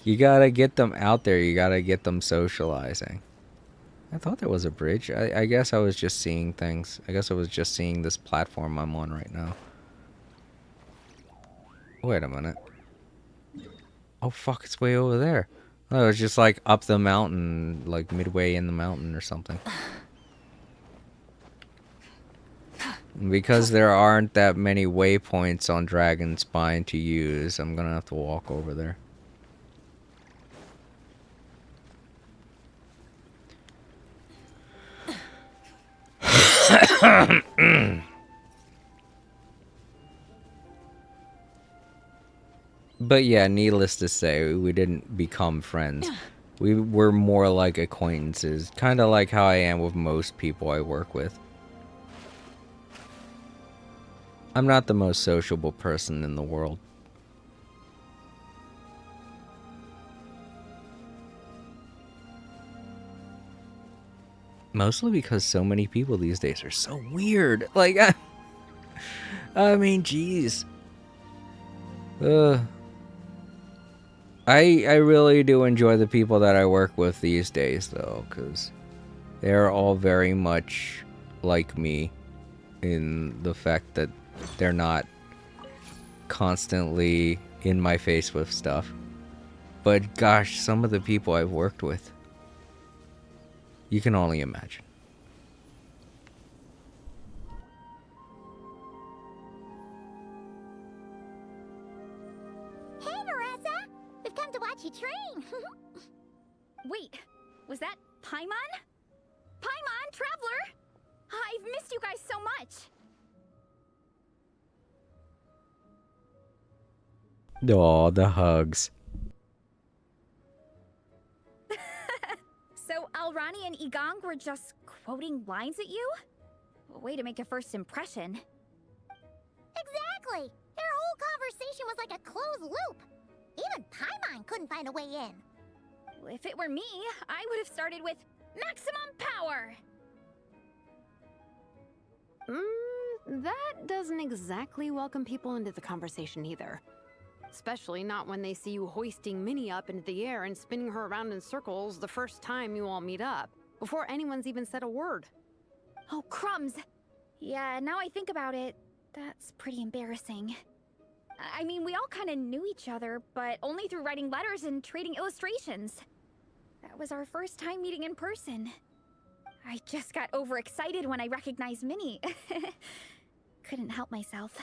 You gotta get them out there. You gotta get them socializing. I thought there was a bridge. I guess I was just seeing things. I guess I was just seeing this platform I'm on right now. Wait a minute. Oh fuck, it's way over there. Oh, it's just like up the mountain, like midway in the mountain or something. Because there aren't that many waypoints on Dragon Spine to use, I'm gonna have to walk over there. But yeah, needless to say, we didn't become friends. We were more like acquaintances, kind of like how I am with most people I work with. I'm not the most sociable person in the world. Mostly because so many people these days are so weird. Like, I mean, jeez. I really do enjoy the people that I work with these days, though, because they're all very much like me in the fact that they're not constantly in my face with stuff. But gosh, some of the people I've worked with, you can only imagine. Hey, Marissa! We've come to watch you train. Wait, was that Paimon? Paimon, Traveler! I've missed you guys so much. Aw, the hugs. So Alrani and Igong were just quoting lines at you? Way to make a first impression. Exactly! Their whole conversation was like a closed loop. Even Paimon couldn't find a way in. If it were me, I would have started with maximum power. That doesn't exactly welcome people into the conversation either. Especially not when they see you hoisting Minnie up into the air and spinning her around in circles the first time you all meet up, before anyone's even said a word. Oh, crumbs. Yeah, now I think about it, that's pretty embarrassing. I mean, we all kind of knew each other, but only through writing letters and trading illustrations. That was our first time meeting in person. I just got overexcited when I recognized Minnie. Couldn't help myself.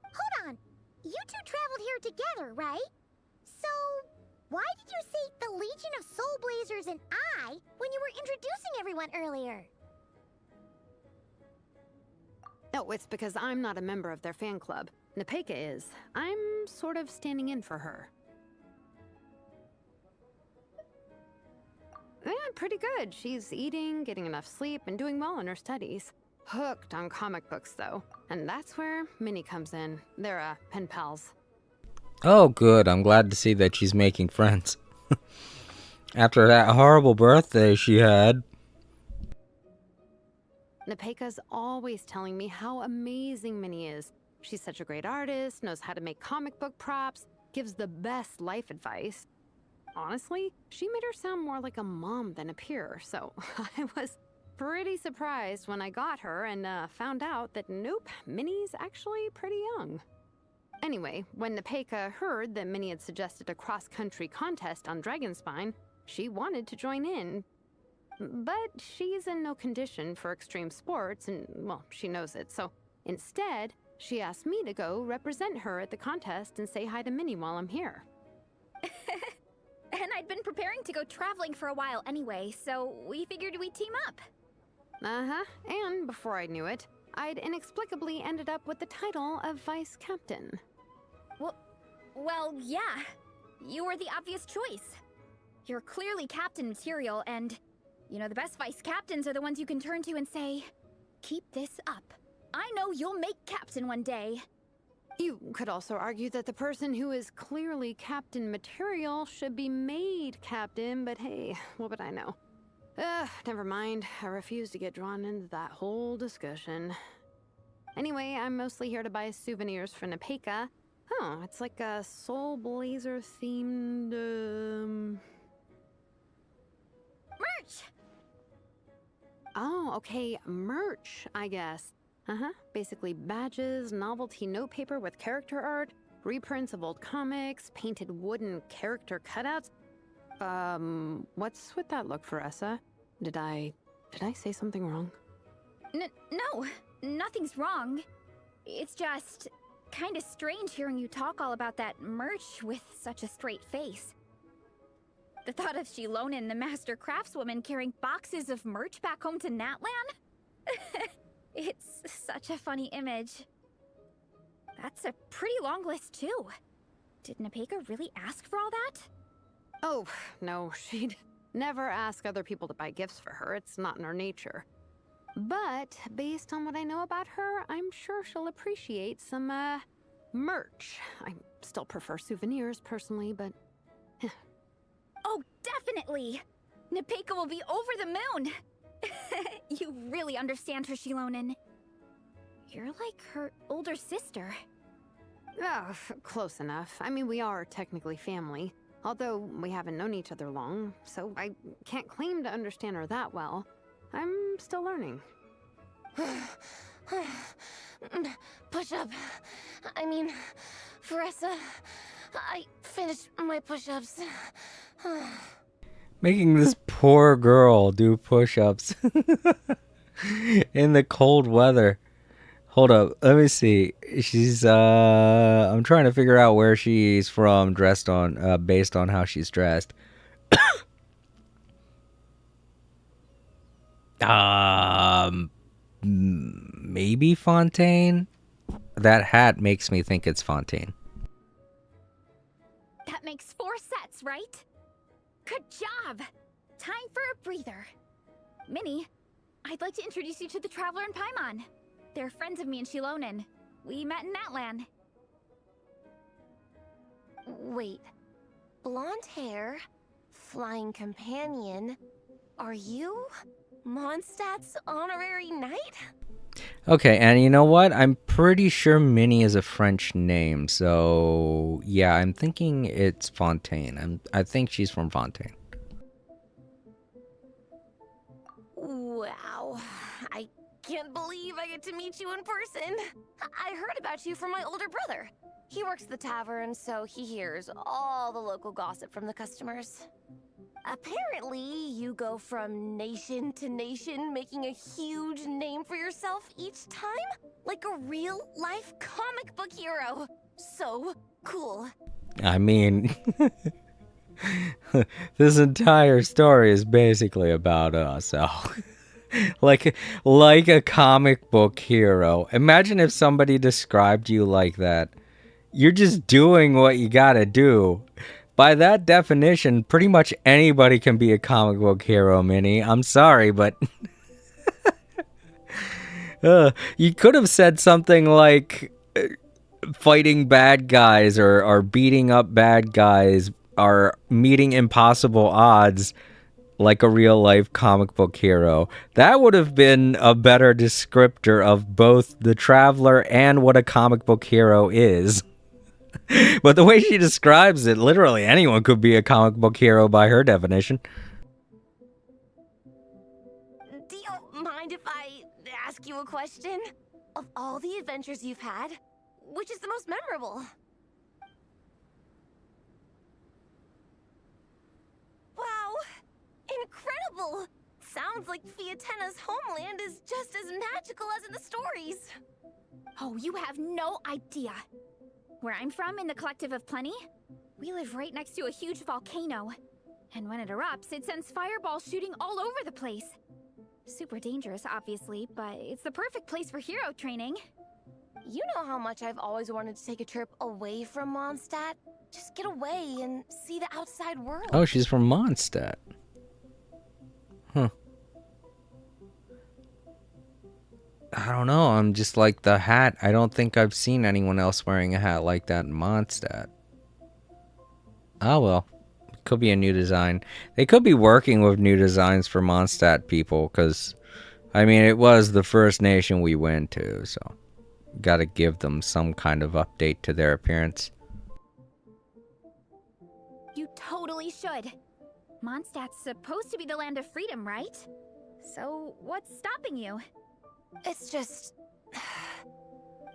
Hold on. You two traveled here together, right? So, why did you say the Legion of Soul Blazers and I when you were introducing everyone earlier? No, it's because I'm not a member of their fan club. Nepeka is. I'm sort of standing in for her. Yeah, pretty good. She's eating, getting enough sleep, and doing well in her studies. Hooked on comic books, though. And that's where Minnie comes in. They're, pen pals. Oh, good. I'm glad to see that she's making friends. After that horrible birthday she had. Nepeka's always telling me how amazing Minnie is. She's such a great artist, knows how to make comic book props, gives the best life advice. Honestly, she made her sound more like a mom than a peer, so I was pretty surprised when I got her and found out that nope, Minnie's actually pretty young. Anyway, when Nepeka heard that Minnie had suggested a cross-country contest on Dragonspine, she wanted to join in. But she's in no condition for extreme sports, and, well, she knows it, so instead, she asked me to go represent her at the contest and say hi to Minnie while I'm here. And I'd been preparing to go traveling for a while anyway, so we figured we'd team up. Uh-huh, and before I knew it, I'd inexplicably ended up with the title of Vice Captain. Well, yeah. You were the obvious choice. You're clearly captain material, and, you know, the best vice captains are the ones you can turn to and say, keep this up. I know you'll make captain one day. You could also argue that the person who is clearly captain material should be made captain, but hey, what would I know? Never mind. I refuse to get drawn into that whole discussion. Anyway, I'm mostly here to buy souvenirs for Nepeka. Oh, it's like a Soul Blazer themed, Merch! Oh, okay, merch, I guess. Basically badges, novelty notepaper with character art, reprints of old comics, painted wooden character cutouts. What's with that look, Faressa? Did I say something wrong? No, nothing's wrong. It's just kind of strange hearing you talk all about that merch with such a straight face. The thought of Shilonen, the master craftswoman, carrying boxes of merch back home to Natlan? It's such a funny image. That's a pretty long list, too. Did Nepeka really ask for all that? Oh, no, she'd never ask other people to buy gifts for her. It's not in her nature. But based on what I know about her, I'm sure she'll appreciate some, merch. I still prefer souvenirs, personally, but... Oh, definitely! Nepeka will be over the moon! You really understand her, Shilonen. You're like her older sister. Oh, close enough. I mean, we are technically family. Although we haven't known each other long, so I can't claim to understand her that well. I'm still learning. Push-up. I mean, Faressa, I finished my push-ups. Making this poor girl do push-ups in the cold weather. Hold up, let me see. She's I'm trying to figure out where she's from, dressed on based on how she's dressed. Maybe Fontaine. That hat makes me think it's Fontaine. That makes 4 sets, right? Good job! Time for a breather. Minnie, I'd like to introduce you to the Traveler and Paimon. They're friends of me and Shilonen. We met in Natlan. Wait. Blonde hair, flying companion. Are you Mondstadt's honorary knight? Okay, and you know what? I'm pretty sure Minnie is a French name, so yeah, I'm thinking it's Fontaine. I think she's from Fontaine. Wow. I can't believe I get to meet you in person. I heard about you from my older brother. He works at the tavern, so he hears all the local gossip from the customers. Apparently, you go from nation to nation, making a huge name for yourself each time? Like a real-life comic book hero. So cool. I mean, this entire story is basically about us. So, like a comic book hero. Imagine if somebody described you like that. You're just doing what you gotta do. By that definition, pretty much anybody can be a comic book hero, Minnie. I'm sorry, but you could have said something like fighting bad guys or beating up bad guys or meeting impossible odds like a real-life comic book hero. That would have been a better descriptor of both the Traveler and what a comic book hero is. But the way she describes it, literally anyone could be a comic book hero by her definition. Do you mind if I ask you a question? Of all the adventures you've had, which is the most memorable? Wow! Incredible! Sounds like Fiatena's homeland is just as magical as in the stories. Oh, you have no idea. Where I'm from, in the Collective of Plenty, we live right next to a huge volcano. And when it erupts, it sends fireballs shooting all over the place. Super dangerous, obviously, but it's the perfect place for hero training. You know how much I've always wanted to take a trip away from Mondstadt? Just get away and see the outside world. Oh, she's from Mondstadt. Huh. I don't know. I'm just like the hat. I don't think I've seen anyone else wearing a hat like that in Mondstadt. Oh, well. Could be a new design. They could be working with new designs for Mondstadt people, because, I mean, it was the first nation we went to, so. gotta give them some kind of update to their appearance. You totally should. Mondstadt's supposed to be the land of freedom, right? So, what's stopping you? It's just...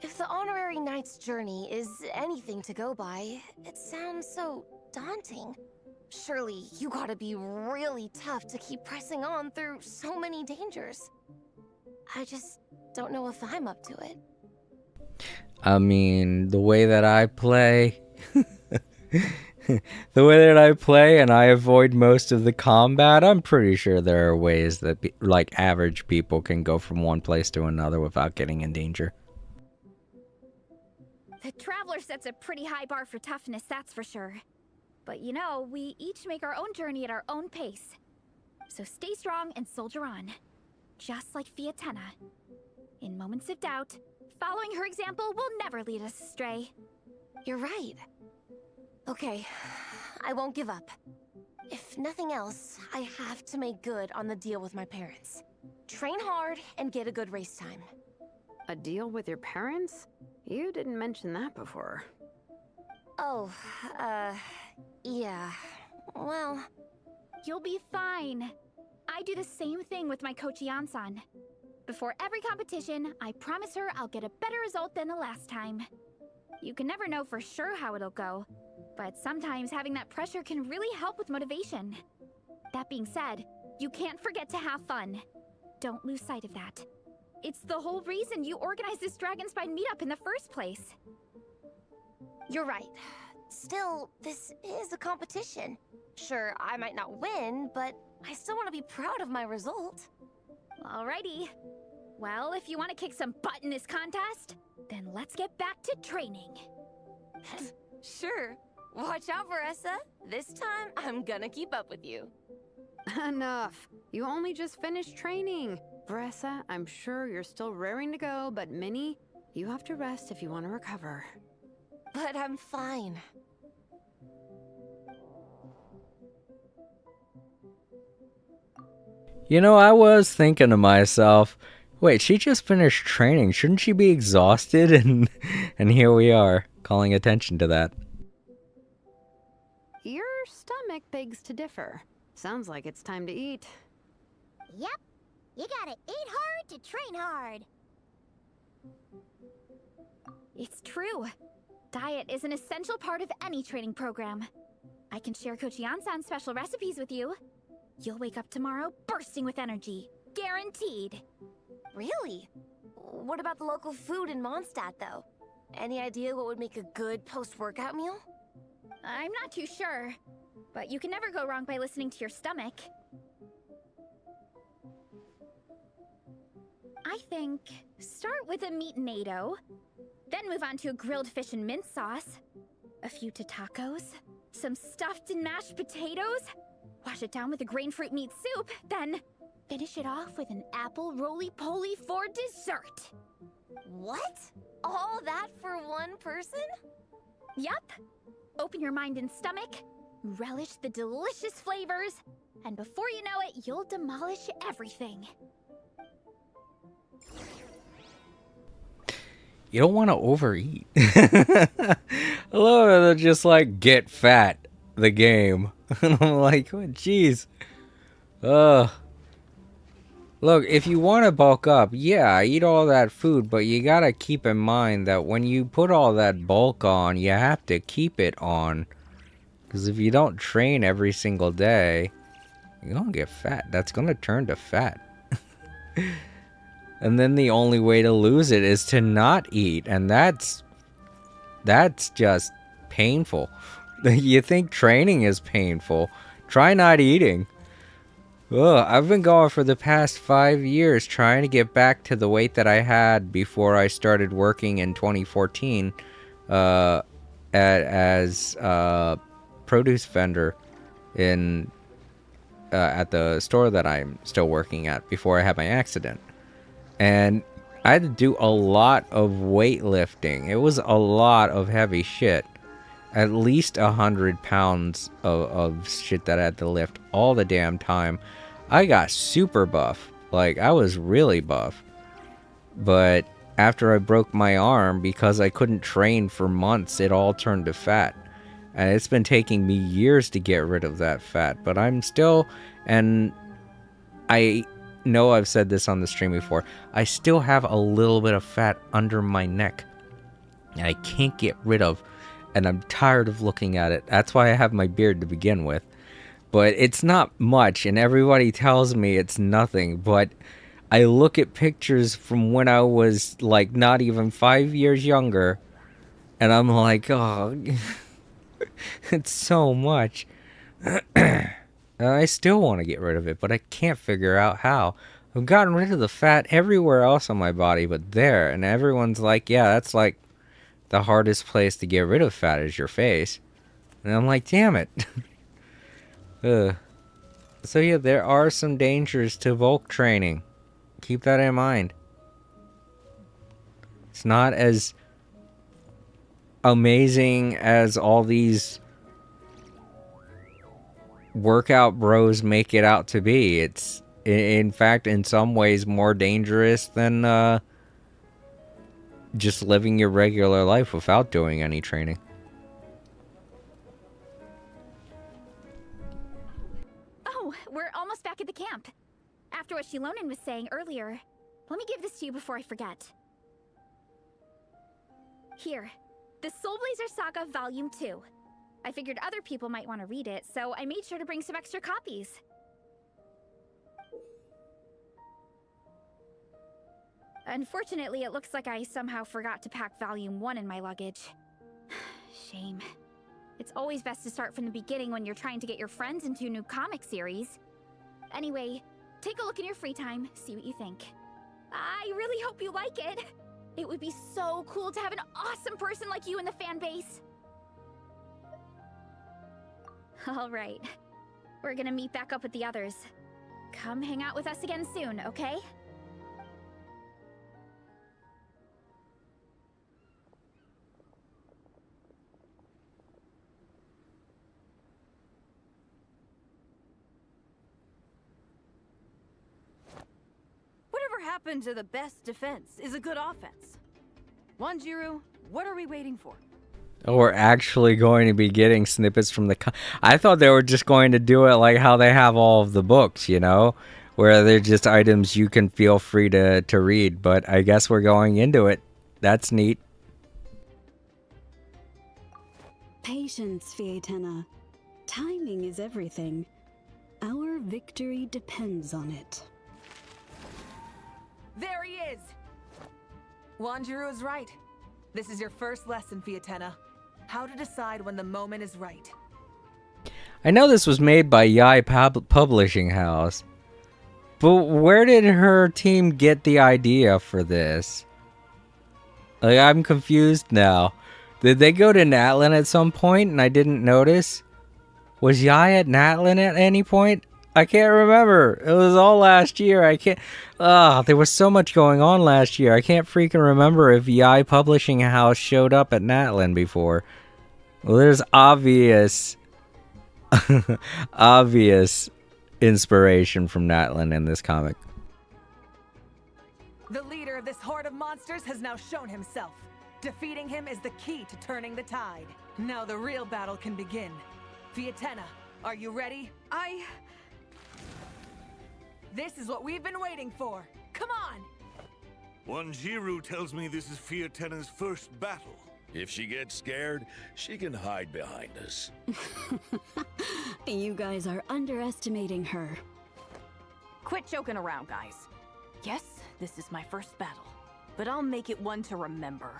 If the honorary knight's journey is anything to go by, it sounds so daunting. Surely you gotta be really tough to keep pressing on through so many dangers. I just don't know if I'm up to it. I mean, the way that I play... the way that I play and I avoid most of the combat, I'm pretty sure there are ways that, like, average people can go from one place to another without getting in danger. The Traveler sets a pretty high bar for toughness, that's for sure. But you know, we each make our own journey at our own pace. So stay strong and soldier on. Just like Fiatenna. In moments of doubt, following her example will never lead us astray. You're right. Okay, I won't give up. If nothing else, I have to make good on the deal with my parents. Train hard and get a good race time. A deal with your parents? You didn't mention that before. Oh, yeah. Well... You'll be fine. I do the same thing with my coach Yan-san. Before every competition, I promise her I'll get a better result than the last time. You can never know for sure how it'll go, but sometimes having that pressure can really help with motivation. That being said, you can't forget to have fun. Don't lose sight of that. It's the whole reason you organized this Dragonspine meetup in the first place. You're right. Still, this is a competition. Sure, I might not win, but I still want to be proud of my result. Alrighty. Well, if you want to kick some butt in this contest, then let's get back to training. Sure. Watch out, Veressa. This time, I'm gonna keep up with you. Enough. You only just finished training. Veressa, I'm sure you're still raring to go, but Minnie, you have to rest if you want to recover. But I'm fine. You know, I was thinking to myself, wait, she just finished training. Shouldn't she be exhausted? And here we are, calling attention to that. Your stomach begs to differ. Sounds like it's time to eat. Yep. You gotta eat hard to train hard. It's true. Diet is an essential part of any training program. I can share Coach Yan-san's special recipes with you. You'll wake up tomorrow bursting with energy. Guaranteed. Really? What about the local food in Mondstadt, though? Any idea what would make a good post-workout meal? I'm not too sure, but you can never go wrong by listening to your stomach. I think start with a meat natto, then move on to a grilled fish and mint sauce, a few tacos, some stuffed and mashed potatoes, wash it down with a grain fruit meat soup, then finish it off with an apple roly-poly for dessert. What? All that for one person? Yup. Open your mind and stomach, relish the delicious flavors, and before you know it, you'll demolish everything. You don't want to overeat. I love it. They're just like, get fat, the game. And I'm like, oh, jeez. Look, if you want to bulk up, yeah, eat all that food, but you gotta keep in mind that when you put all that bulk on, you have to keep it on. Because if you don't train every single day, you're gonna get fat. That's gonna turn to fat. And then the only way to lose it is to not eat, and that's just painful. You think training is painful. Try not eating. Ugh, I've been going for the past 5 years trying to get back to the weight that I had before I started working in 2014 as a produce vendor in at the store that I'm still working at before I had my accident. And I had to do a lot of weightlifting. It was a lot of heavy shit. At least 100 pounds of shit that I had to lift all the damn time. I got super buff. Like, I was really buff. But after I broke my arm, because I couldn't train for months, it all turned to fat. And it's been taking me years to get rid of that fat, but I'm still, and I know I've said this on the stream before, I still have a little bit of fat under my neck. And I can't get rid of, and I'm tired of looking at it. That's why I have my beard to begin with. But it's not much, and everybody tells me it's nothing, but I look at pictures from when I was like not even 5 years younger, and I'm like, oh, it's so much. I still want to get rid of it, but I can't figure out how. I've gotten rid of the fat everywhere else on my body but there, and everyone's like, yeah, that's like the hardest place to get rid of fat is your face. And I'm like, damn it. Ugh. So yeah, there are some dangers to Volk training. Keep that in mind. It's not as amazing as all these workout bros make it out to be. It's, in fact, in some ways more dangerous than just living your regular life without doing any training. Oh, we're almost back at the camp. After what Shilonen was saying earlier, let me give this to you before I forget. Here, the Soul Blazer Saga Volume 2. I figured other people might want to read it, so I made sure to bring some extra copies. Unfortunately, it looks like I somehow forgot to pack Volume 1 in my luggage. Shame. It's always best to start from the beginning when you're trying to get your friends into a new comic series. Anyway, take a look in your free time, see what you think. I really hope you like it. It would be so cool to have an awesome person like you in the fan base. Alright, we're gonna meet back up with the others. Come hang out with us again soon, okay? Whatever happened to the best defense is a good offense? Wanjiru, what are we waiting for? Oh, we're actually going to be getting snippets from the... I thought they were just going to do it like how they have all of the books, you know? Where they're just items you can feel free to read. But I guess we're going into it. That's neat. Patience, Fietena. Timing is everything. Our victory depends on it. There he is! Wanjiru is right. This is your first lesson, Fietena. How to decide when the moment is right. I know this was made by Yai Publishing House. But where did her team get the idea for this? Like, I'm confused now. Did they go to Natlin at some point and I didn't notice? Was Yai at Natlin at any point? I can't remember. It was all last year. I can't... there was so much going on last year. I can't freaking remember if Yai Publishing House showed up at Natlin before. Well, there's obvious... obvious inspiration from Natlin in this comic. The leader of this horde of monsters has now shown himself. Defeating him is the key to turning the tide. Now the real battle can begin. Fietena, are you ready? This is what we've been waiting for. Come on! Wanjiru tells me this is Fietena's first battle. If she gets scared, she can hide behind us. You guys are underestimating her. Quit joking around, guys. Yes, this is my first battle, but I'll make it one to remember.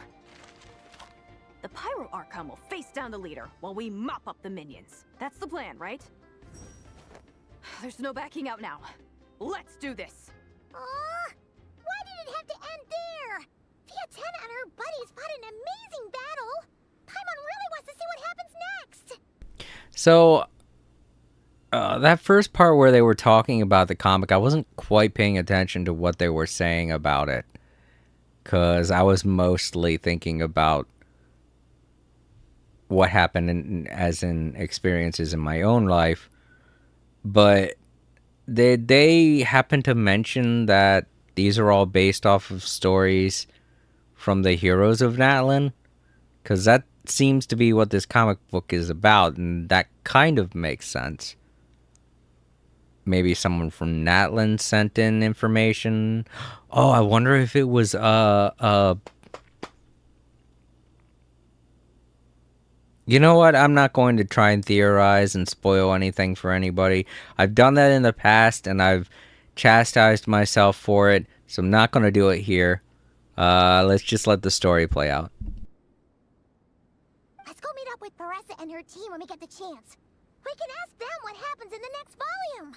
The Pyro Archon will face down the leader while we mop up the minions. That's the plan, right? There's no backing out now. Let's do this! Why did it have to end there? Fietena and her buddies fought an amazing battle! Paimon really wants to see what happens next! So, that first part where they were talking about the comic, I wasn't quite paying attention to what they were saying about it. Because I was mostly thinking about what happened as in experiences in my own life. But they happen to mention that these are all based off of stories from the heroes of Natlan, because that seems to be what this comic book is about, and that kind of makes sense. Maybe someone from Natlan sent in information. Oh, I wonder if it was you know what? I'm not going to try and theorize and spoil anything for anybody. I've done that in the past, and I've chastised myself for it, so I'm not going to do it here. Let's just let the story play out. Let's go meet up with Paressa and her team when we get the chance. We can ask them what happens in the next volume.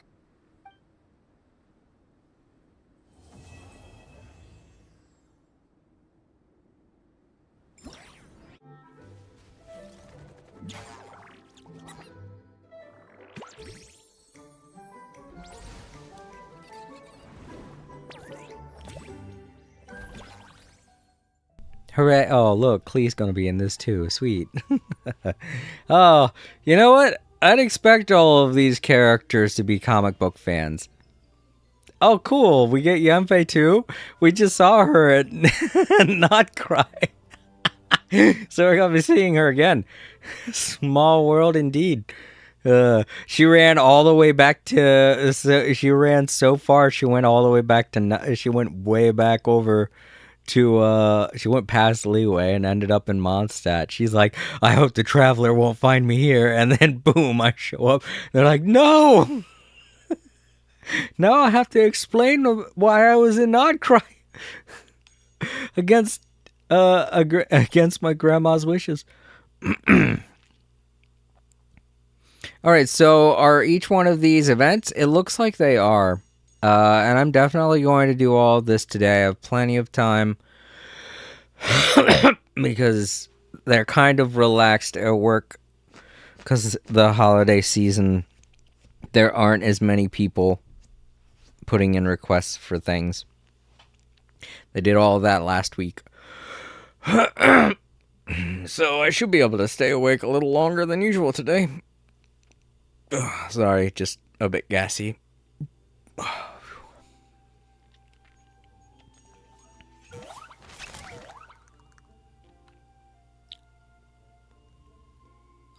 Hooray. Oh, look, Klee's gonna be in this too. Sweet. Oh, you know what? I'd expect all of these characters to be comic book fans. Oh, cool. We get Yunfei too? We just saw her at Not Cry. So we're gonna be seeing her again. Small world indeed. She ran all the way back to... she ran so far, she went all the way back to... She went way back over... she went past Leeway and ended up in Mondstadt. She's like, I hope the Traveler won't find me here. And then boom, I show up. They're like, no! Now I have to explain why I was in Nodcry against my grandma's wishes. Alright, so are each one of these events? It looks like they are. And I'm definitely going to do all this today. I have plenty of time because they're kind of relaxed at work because the holiday season, there aren't as many people putting in requests for things. They did all of that last week. So I should be able to stay awake a little longer than usual today. Sorry, just a bit gassy.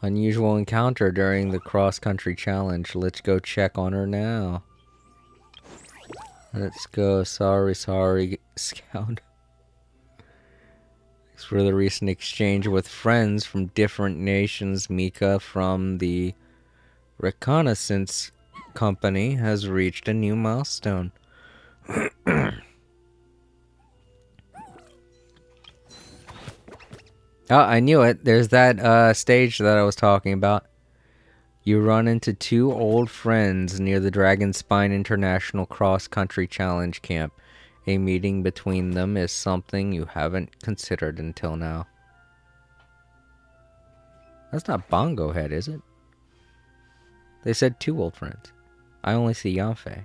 Unusual encounter during the cross-country challenge. Let's go check on her now. Let's go. Sorry, Scout. Thanks for the recent exchange with friends from different nations. Mika from the Reconnaissance Company has reached a new milestone. Oh, I knew it. There's that stage that I was talking about. You run into two old friends near the Dragon Spine International Cross Country Challenge Camp. A meeting between them is something you haven't considered until now. That's not Bongo Head, is it? They said two old friends. I only see Yanfei.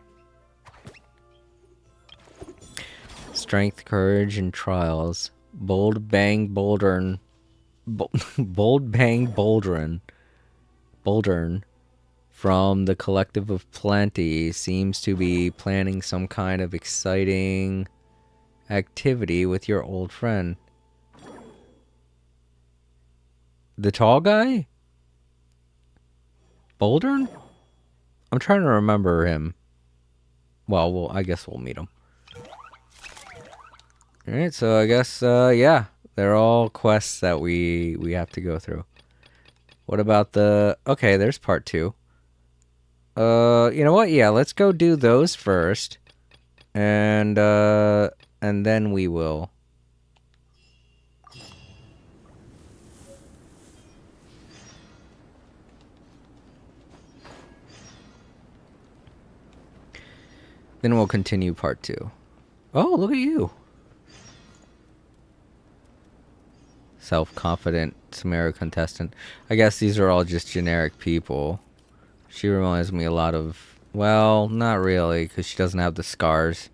Strength, courage, and trials. Bold Bang Bouldern. Bold Bang Bouldern from the Collective of Plenty seems to be planning some kind of exciting activity with your old friend. The tall guy? Bouldern? I'm trying to remember him. Well, I guess we'll meet him. Alright, so I guess, yeah. They're all quests that we have to go through. What about the... Okay, there's part 2. You know what? Yeah, let's go do those first. And then we will... Then we'll continue part 2. Oh, look at you. Self-confident Samara contestant. I guess these are all just generic people. She reminds me a lot of... Well, not really, because she doesn't have the scars.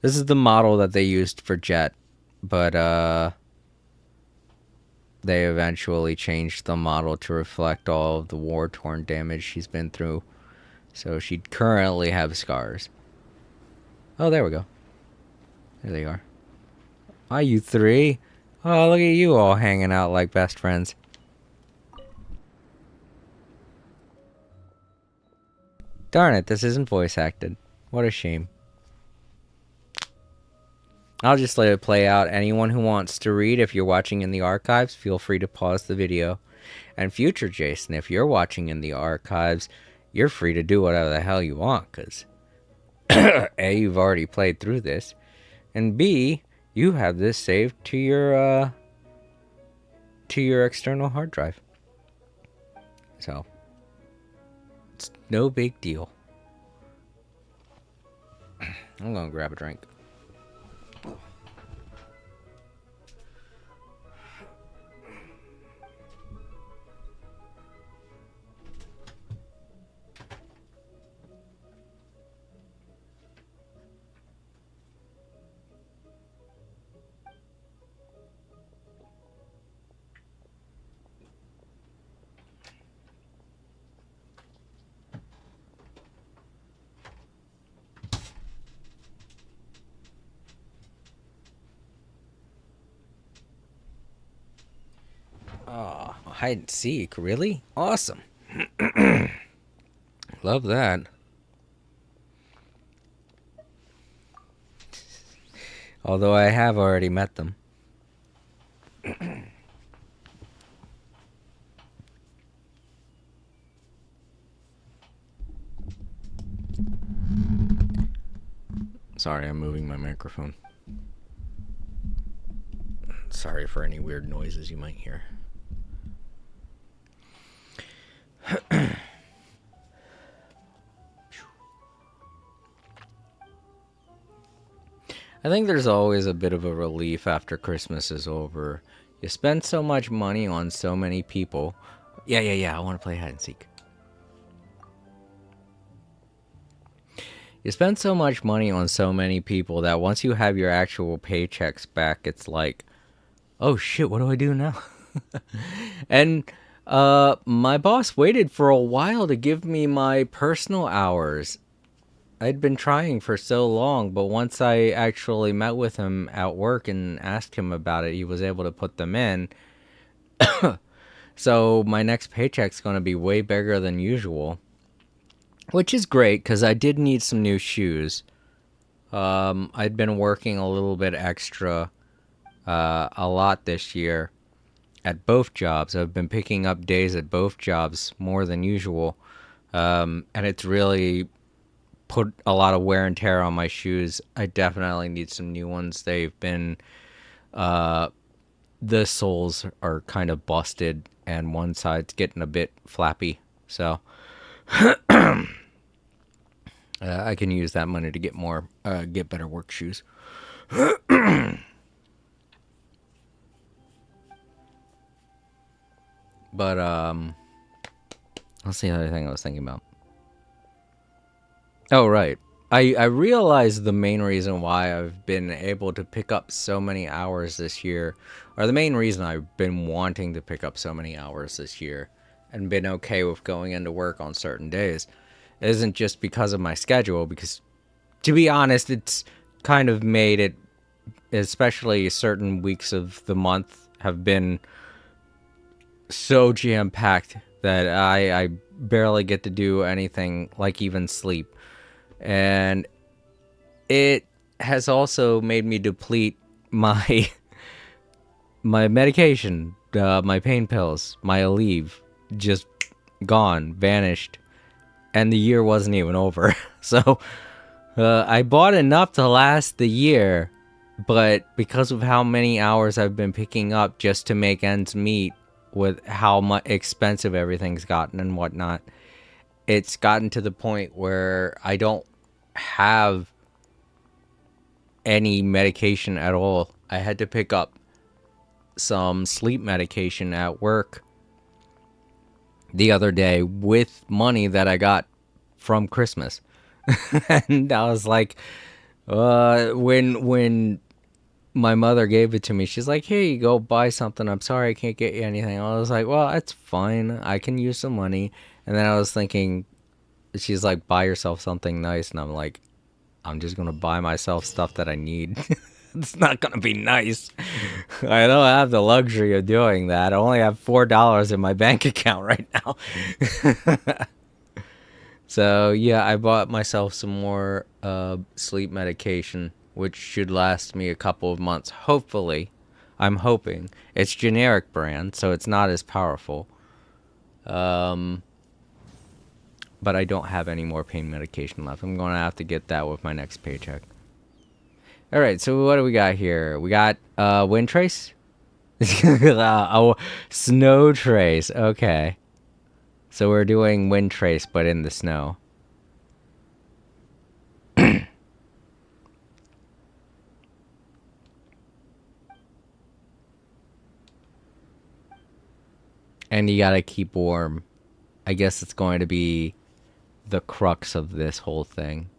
This is the model that they used for Jet, but they eventually changed the model to reflect all of the war-torn damage she's been through. So she'd currently have scars. Oh, there we go. There they are. Hi, you three. Oh, look at you all hanging out like best friends. Darn it, this isn't voice acted. What a shame. I'll just let it play out. Anyone who wants to read, if you're watching in the archives, feel free to pause the video. And future Jason, if you're watching in the archives, you're free to do whatever the hell you want, because A, you've already played through this, and B, you have this saved to your external hard drive. So, it's no big deal. I'm gonna grab a drink. Oh, hide and seek, really? Awesome. Love that. Although I have already met them. Sorry, I'm moving my microphone. Sorry for any weird noises you might hear. I think there's always a bit of a relief after Christmas is over. You spend so much money on so many people. Yeah, I want to play hide and seek. You spend so much money on so many people that once you have your actual paychecks back, it's like, oh shit, what do I do now? And my boss waited for a while to give me my personal hours. I'd been trying for so long, but once I actually met with him at work and asked him about it, he was able to put them in. So my next paycheck's going to be way bigger than usual, which is great because I did need some new shoes. I'd been working a little bit extra, a lot this year at both jobs. I've been picking up days at both jobs more than usual, and it's really put a lot of wear and tear on my shoes. I definitely need some new ones. They've been, the soles are kind of busted and one side's getting a bit flappy. So, I can use that money to get get better work shoes. But, what's the other thing I was thinking about? Oh, right. I realized the main reason why I've been able to pick up so many hours this year, or the main reason I've been wanting to pick up so many hours this year and been okay with going into work on certain days, isn't just because of my schedule, because, to be honest, it's kind of made it, especially certain weeks of the month have been so jam-packed that I barely get to do anything like even sleep. And it has also made me deplete my medication, my pain pills, my Aleve, just gone, vanished, and the year wasn't even over. So I bought enough to last the year, but because of how many hours I've been picking up just to make ends meet with how much expensive everything's gotten and whatnot, it's gotten to the point where I don't have any medication at all. I had to pick up some sleep medication at work the other day with money that I got from Christmas. And I was like, when my mother gave it to me, she's like, "Here you go, buy something. I'm sorry I can't get you anything." I was like, "Well, that's fine. I can use some money." And then I was thinking, she's like, "Buy yourself something nice." And I'm like, I'm just going to buy myself stuff that I need. It's not gonna be nice. I don't have the luxury of doing that. I only have $4 in my bank account right now. So yeah, I bought myself some more sleep medication, which should last me a couple of months. Hopefully, I'm hoping. It's generic brand, so it's not as powerful. But I don't have any more pain medication left. I'm gonna have to get that with my next paycheck. All right, so what do we got here? We got wind trace. Oh, snow trace. Okay. So we're doing wind trace, but in the snow. And you gotta keep warm. I guess it's going to be the crux of this whole thing.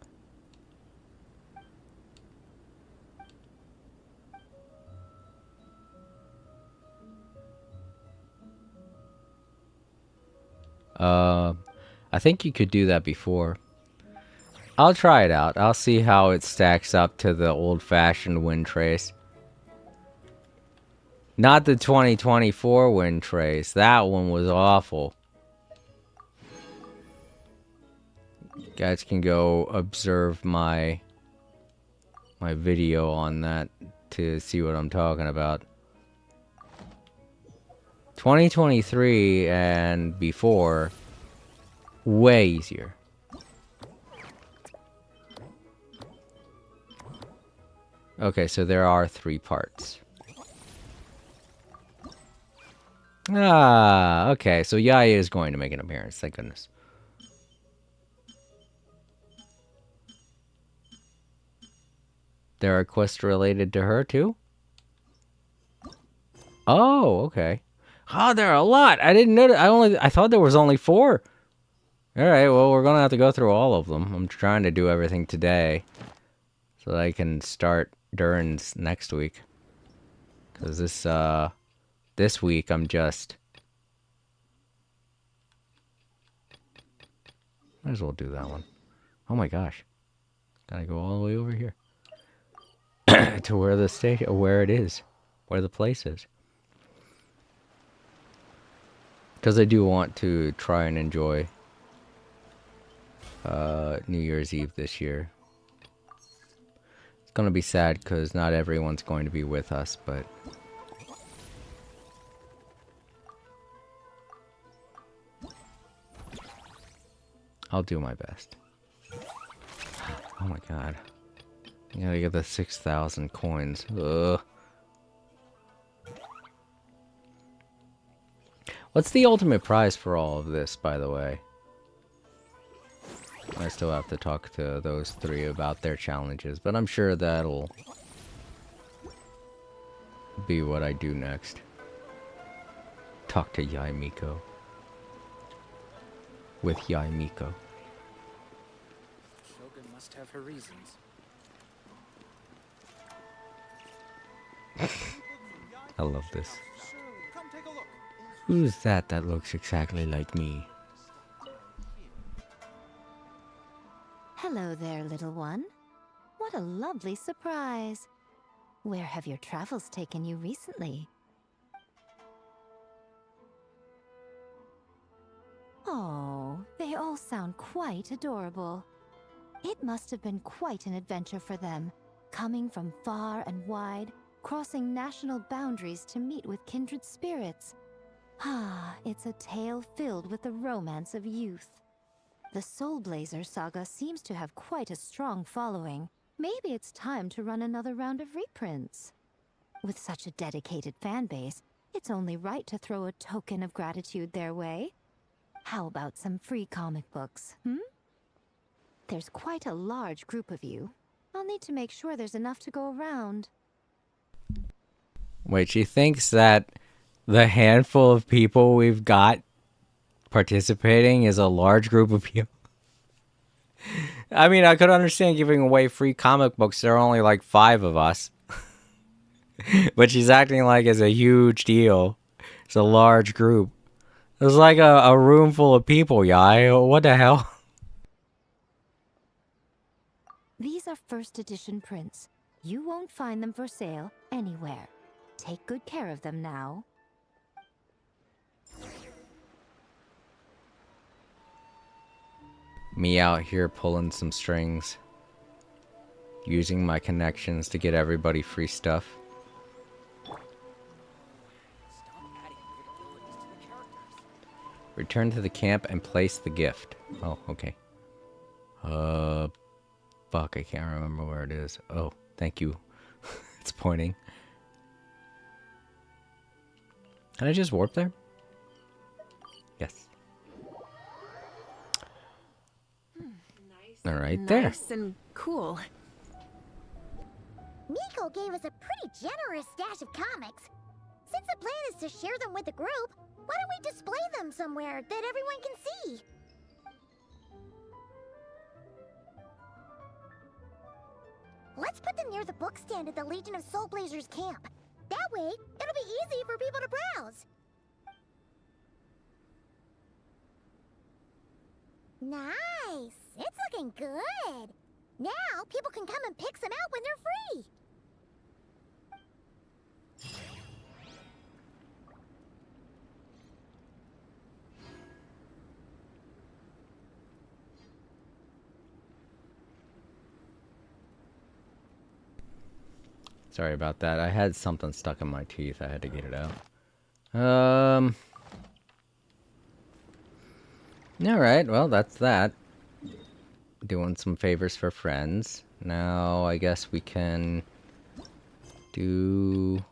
I think you could do that before. I'll try it out. I'll see how it stacks up to the old-fashioned wind trace. Not the 2024 wind trace. That one was awful. You guys can go observe my video on that to see what I'm talking about. 2023 and before, way easier. Okay, so there are 3 parts. Ah, okay, so Yaya is going to make an appearance, thank goodness. There are quests related to her too? Oh, okay. Oh, there are a lot. I didn't know that. I thought there was only 4. All right, well, we're gonna have to go through all of them. I'm trying to do everything today so that I can start during next week. Cause this week I'm just might as well do that one. Oh my gosh, gotta go all the way over here to where the station, where it is, where the place is. Because I do want to try and enjoy New Year's Eve this year. It's gonna be sad because not everyone's going to be with us, but I'll do my best. Oh my god. I gotta get the 6,000 coins. Ugh. What's the ultimate prize for all of this, by the way? I still have to talk to those 3 about their challenges, but I'm sure that'll be what I do next. Talk to Yai Miko. With Yai Miko. Shogun must have her reasons. I love this. Who's that looks exactly like me? Hello there, little one. What a lovely surprise. Where have your travels taken you recently? Oh, they all sound quite adorable. It must have been quite an adventure for them, coming from far and wide, crossing national boundaries to meet with kindred spirits. Ah, it's a tale filled with the romance of youth. The Soul Blazer saga seems to have quite a strong following. Maybe it's time to run another round of reprints. With such a dedicated fan base, it's only right to throw a token of gratitude their way. How about some free comic books, There's quite a large group of you. I'll need to make sure there's enough to go around. Wait, she thinks that the handful of people we've got participating is a large group of people. I mean, I could understand giving away free comic books. There are only like 5 of us. But she's acting like it's a huge deal. It's a large group. It's like a room full of people, yeah. What the hell? These are first edition prints. You won't find them for sale anywhere. Take good care of them now. Me out here pulling some strings. Using my connections to get everybody free stuff. Return to the camp and place the gift. Oh, okay. Fuck, I can't remember where it is. Oh, thank you. It's pointing. Can I just warp there? Yes. All right, there. Nice and cool. Miko gave us a pretty generous stash of comics. Since the plan is to share them with the group, why don't we display them somewhere that everyone can see? Let's put them near the book stand at the Legion of Soul Blazers camp. That way, it'll be easy for people to browse. Nice! It's looking good! Now, people can come and pick some out when they're free! Sorry about that. I had something stuck in my teeth. I had to get it out. Alright, well, that's that. Doing some favors for friends. Now, I guess we can do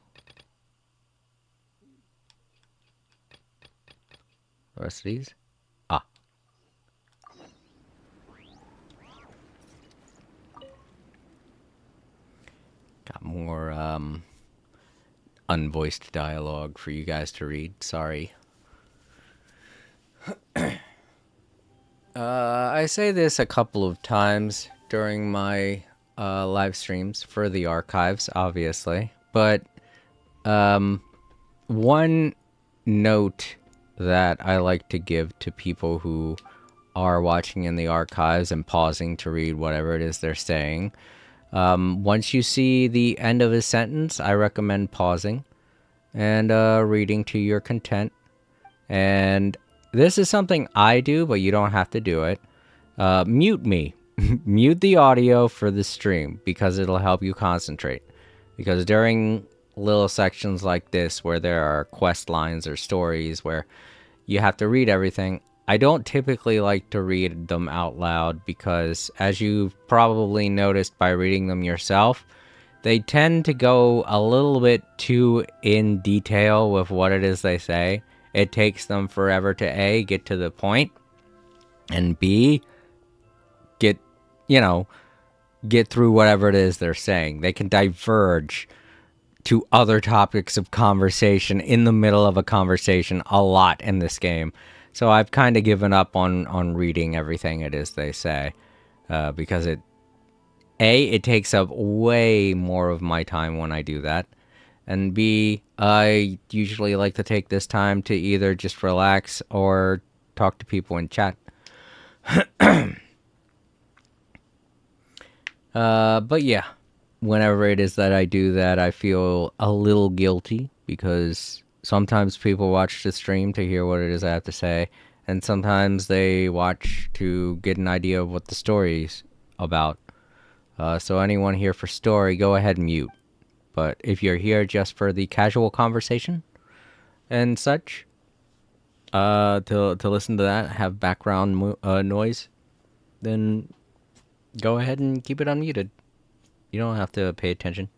the rest of these. Ah. Got more, unvoiced dialogue for you guys to read. Sorry. I say this a couple of times during my live streams for the archives, obviously. But one note that I like to give to people who are watching in the archives and pausing to read whatever it is they're saying. Once you see the end of a sentence, I recommend pausing and reading to your content. And this is something I do, but you don't have to do it. Mute me. Mute the audio for the stream because it'll help you concentrate. Because during little sections like this where there are quest lines or stories where you have to read everything, I don't typically like to read them out loud because, as you've probably noticed by reading them yourself, they tend to go a little bit too in detail with what it is they say. It takes them forever to A, get to the point, and B, get through whatever it is they're saying. They can diverge to other topics of conversation in the middle of a conversation a lot in this game. So I've kind of given up on reading everything it is they say, because it takes up way more of my time when I do that. And B, I usually like to take this time to either just relax or talk to people in chat. But yeah, whenever it is that I do that, I feel a little guilty because sometimes people watch the stream to hear what it is I have to say, and sometimes they watch to get an idea of what the story's about. So anyone here for story, go ahead and mute. But if you're here just for the casual conversation and such, to listen to that, have background noise, then go ahead and keep it unmuted. You don't have to pay attention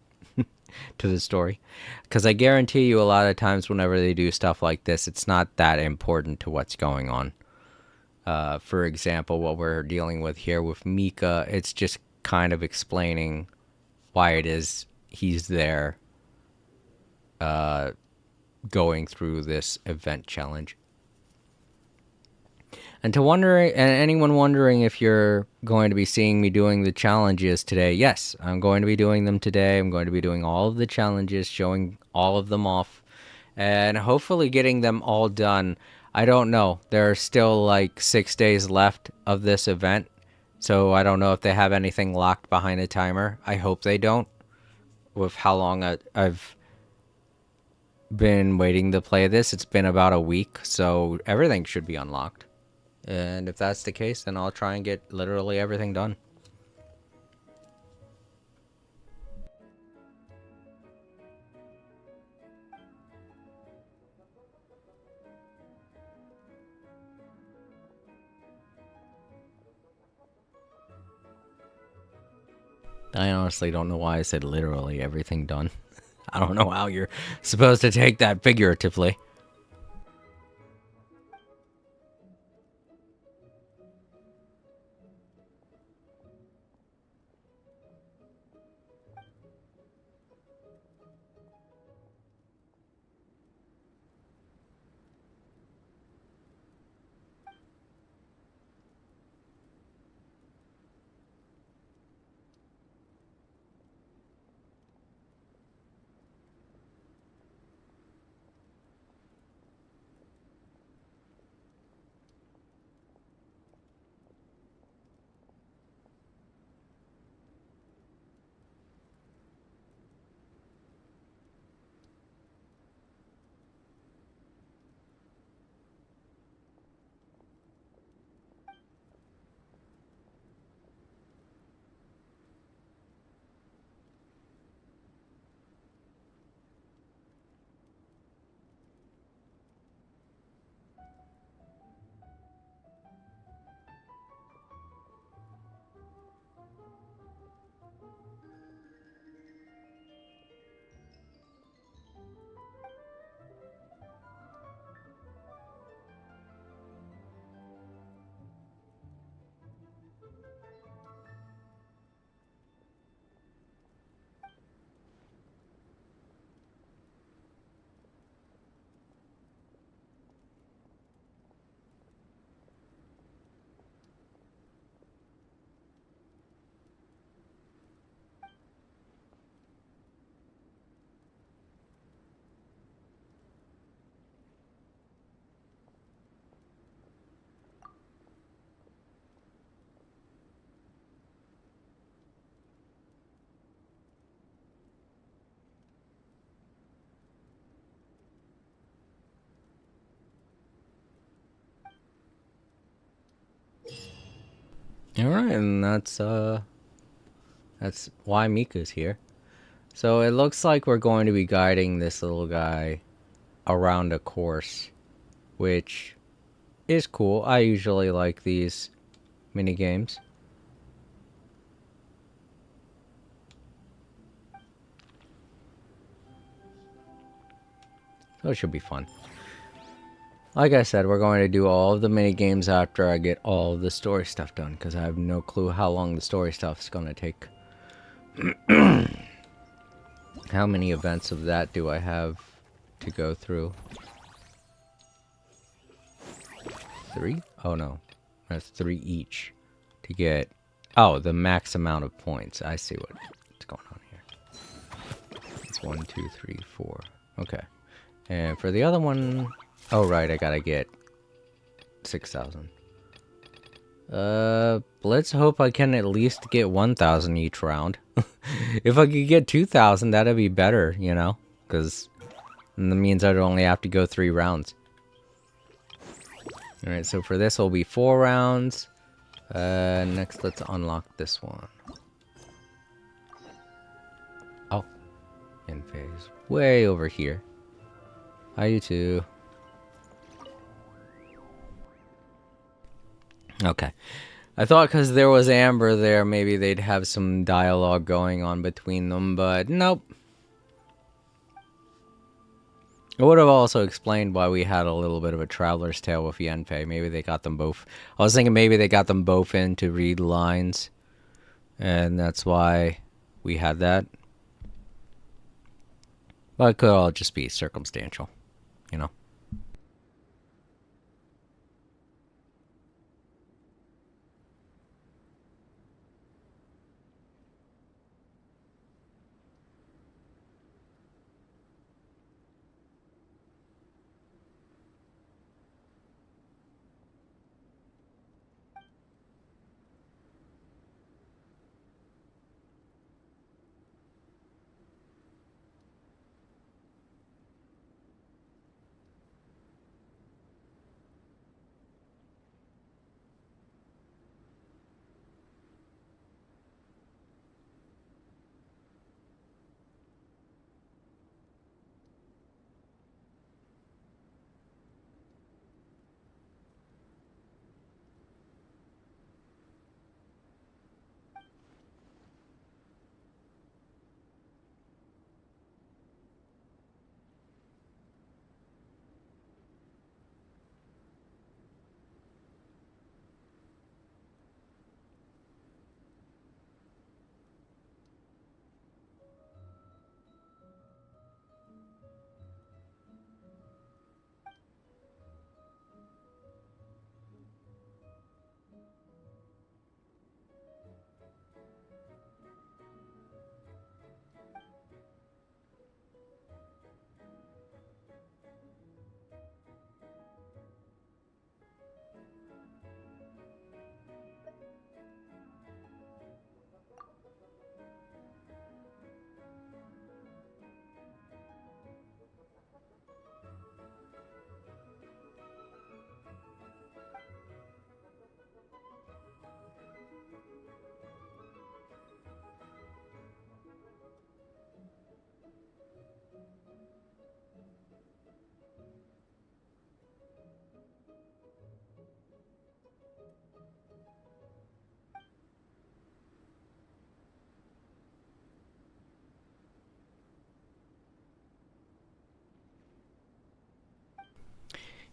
to the story. Because I guarantee you a lot of times whenever they do stuff like this, it's not that important to what's going on. For example, what we're dealing with here with Mika, it's just kind of explaining why it is he's there going through this event challenge. And anyone wondering if you're going to be seeing me doing the challenges today, yes, I'm going to be doing them today. I'm going to be doing all of the challenges, showing all of them off, and hopefully getting them all done. I don't know. There are still like 6 days left of this event, so I don't know if they have anything locked behind a timer. I hope they don't, with how long I've been waiting to play this. It's been about a week, so everything should be unlocked. And if that's the case, then I'll try and get literally everything done. I honestly don't know why I said literally everything done. I don't know how you're supposed to take that figuratively. Alright, and that's why Mika's here. So it looks like we're going to be guiding this little guy around a course, which is cool. I usually like these mini games. So it should be fun. Like I said, we're going to do all of the mini games after I get all of the story stuff done, because I have no clue how long the story stuff is going to take. How many events of that do I have to go through? 3? Oh no, that's 3 each to get. Oh, the max amount of points. I see what's going on here. It's 1, 2, 3, 4. Okay, and for the other one, oh right, I gotta get 6,000. Let's hope I can at least get 1,000 each round. If I could get 2,000, that'd be better, you know? Because that means I'd only have to go 3 rounds. Alright, so for this will be 4 rounds. Next, let's unlock this one. Oh. In phase. Way over here. Hi, you two. Okay. I thought because there was Amber there, maybe they'd have some dialogue going on between them, but nope. It would have also explained why we had a little bit of a traveler's tale with Yenpei. Maybe they got them both. I was thinking maybe they got them both in to read lines, and that's why we had that. But it could all just be circumstantial, you know?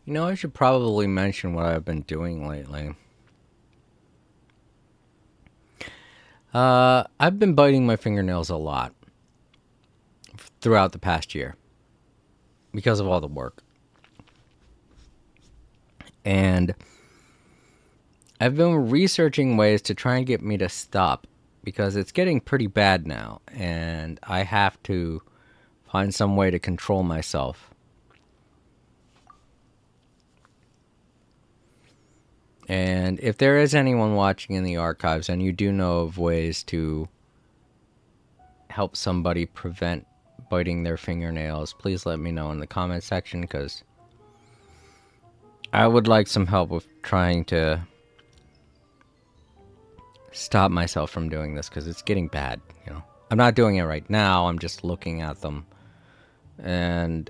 You know, I should probably mention what I've been doing lately. I've been biting my fingernails a lot throughout the past year because of all the work. And I've been researching ways to try and get me to stop because it's getting pretty bad now, and I have to find some way to control myself. And if there is anyone watching in the archives and you do know of ways to help somebody prevent biting their fingernails, please let me know in the comment section, because I would like some help with trying to stop myself from doing this, because it's getting bad, you know. I'm not doing it right now, I'm just looking at them, and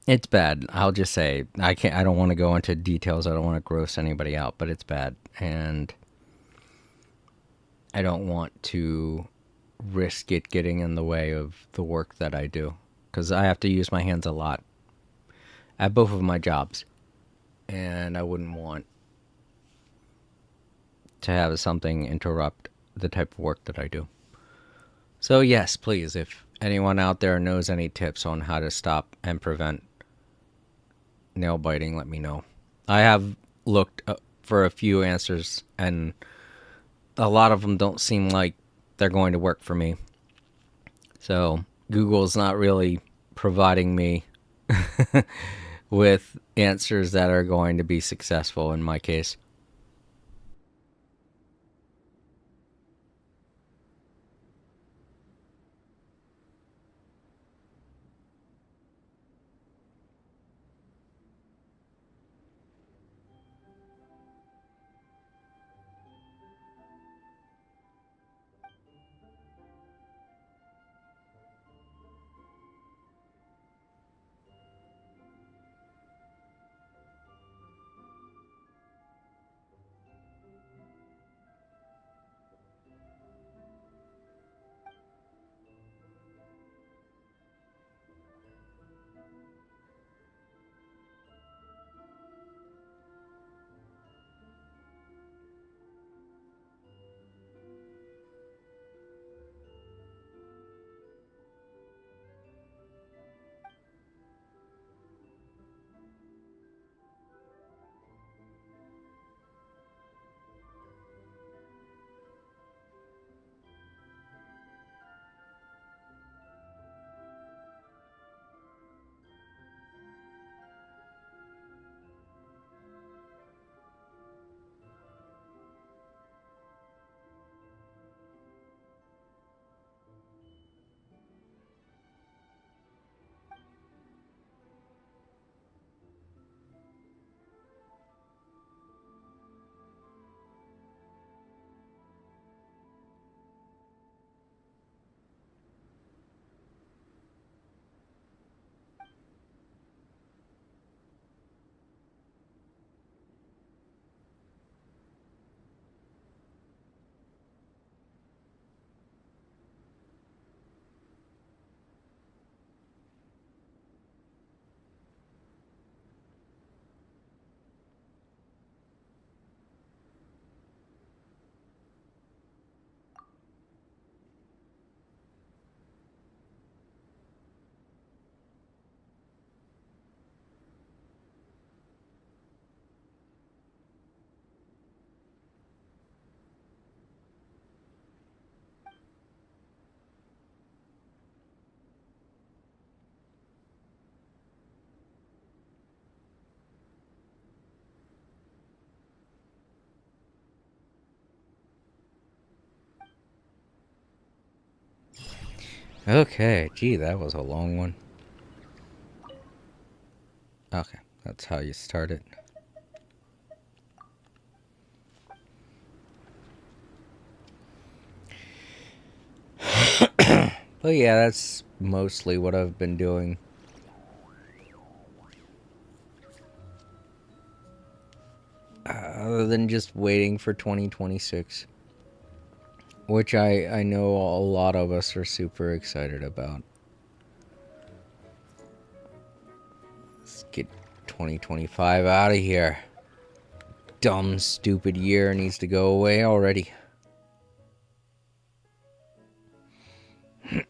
it's bad. I'll just say, I don't want to go into details, I don't want to gross anybody out, but it's bad, and I don't want to risk it getting in the way of the work that I do, because I have to use my hands a lot at both of my jobs, and I wouldn't want to have something interrupt the type of work that I do. So yes, please, if anyone out there knows any tips on how to stop and prevent nail biting, let me know. I have looked for a few answers, and a lot of them don't seem like they're going to work for me. So Google's not really providing me with answers that are going to be successful in my case. Okay, gee, that was a long one. Okay, that's how you start it. But yeah, that's mostly what I've been doing. Other than just waiting for 2026. Which I know a lot of us are super excited about. Get 2025 out of here. Dumb, stupid year needs to go away already.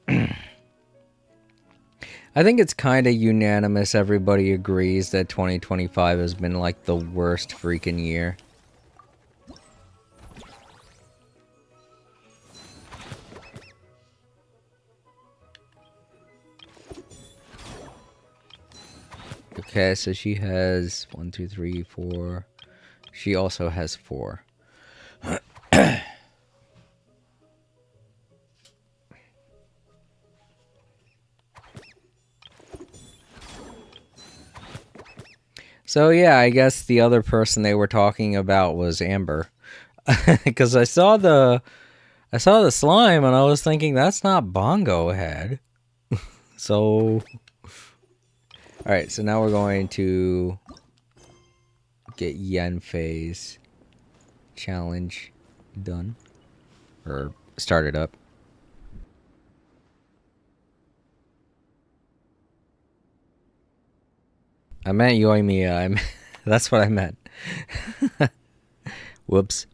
I think it's kind of unanimous. Everybody agrees that 2025 has been like the worst freaking year. Okay, so she has 1, 2, 3, 4. She also has 4. So yeah, I guess the other person they were talking about was Amber. Because I saw the slime and I was thinking that's not Bongo Head. So alright, so now we're going to get Yenfei's challenge done. Or started up. I meant Yoimiya. That's what I meant. Whoops.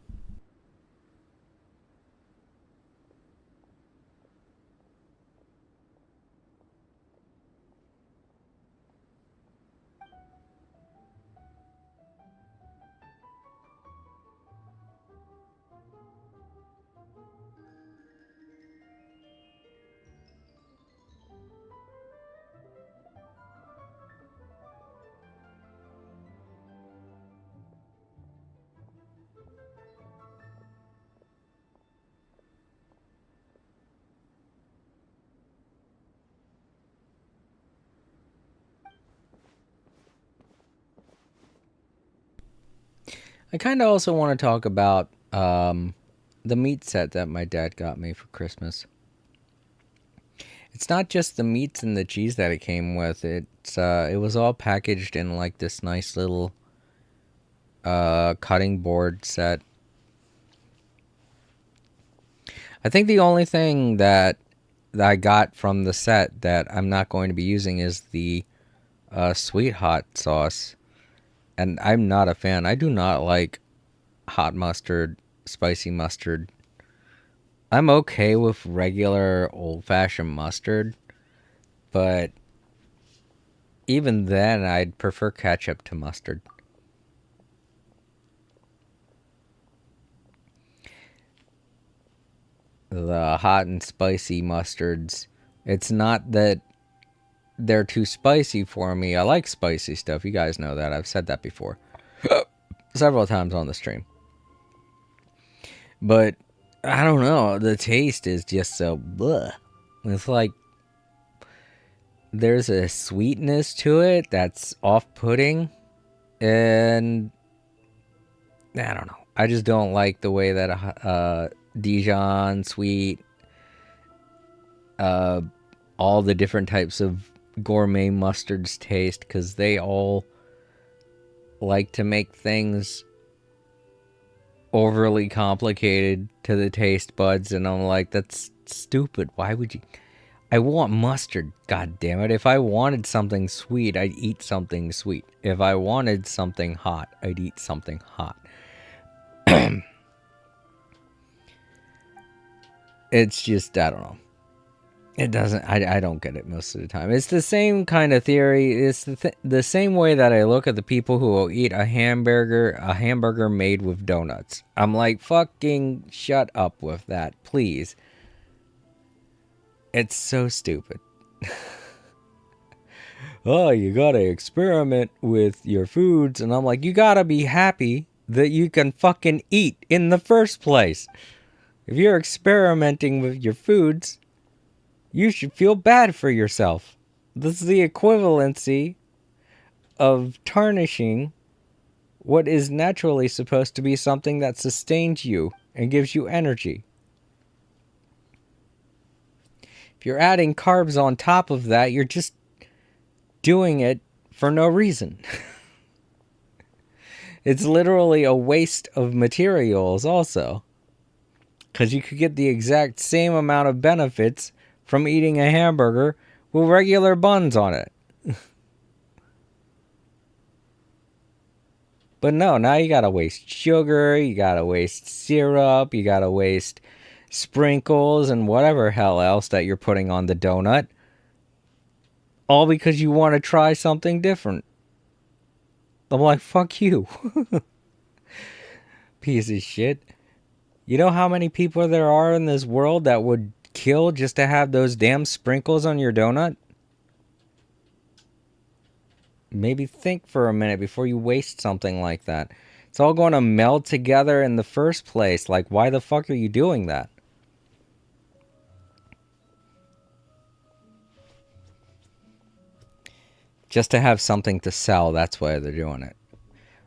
I kind of also want to talk about the meat set that my dad got me for Christmas. It's not just the meats and the cheese that it came with. It was all packaged in like this nice little cutting board set. I think the only thing that I got from the set that I'm not going to be using is the sweet hot sauce. And I'm not a fan. I do not like hot mustard, spicy mustard. I'm okay with regular old-fashioned mustard, but even then, I'd prefer ketchup to mustard. The hot and spicy mustards, it's not that they're too spicy for me. I like spicy stuff. You guys know that. I've said that before. Several times on the stream. But, I don't know. The taste is just so bleh. It's like there's a sweetness to it that's off-putting. And I don't know. I just don't like the way that Dijon, sweet, all the different types of gourmet mustards taste, because they all like to make things overly complicated to the taste buds, and I'm like, that's stupid. Why would you? I want mustard, god damn it. If I wanted something sweet, I'd eat something sweet. If I wanted something hot, I'd eat something hot. It's just, I don't know. It doesn't, I don't get it most of the time. It's the same kind of theory. It's the same way that I look at the people who will eat a hamburger made with donuts. I'm like, fucking shut up with that, please. It's so stupid. Oh, you gotta experiment with your foods. And I'm like, you gotta be happy that you can fucking eat in the first place. If you're experimenting with your foods, you should feel bad for yourself. This is the equivalency of tarnishing what is naturally supposed to be something that sustains you and gives you energy. If you're adding carbs on top of that, you're just doing it for no reason. It's literally a waste of materials also. Because you could get the exact same amount of benefits from eating a hamburger with regular buns on it. But no, now you gotta waste sugar, you gotta waste syrup, you gotta waste sprinkles and whatever hell else that you're putting on the donut. All because you want to try something different. I'm like, fuck you. Piece of shit. You know how many people there are in this world that would kill just to have those damn sprinkles on your donut? Maybe think for a minute before you waste something like that. It's all going to meld together in the first place. Like, why the fuck are you doing that? Just to have something to sell, that's why they're doing it.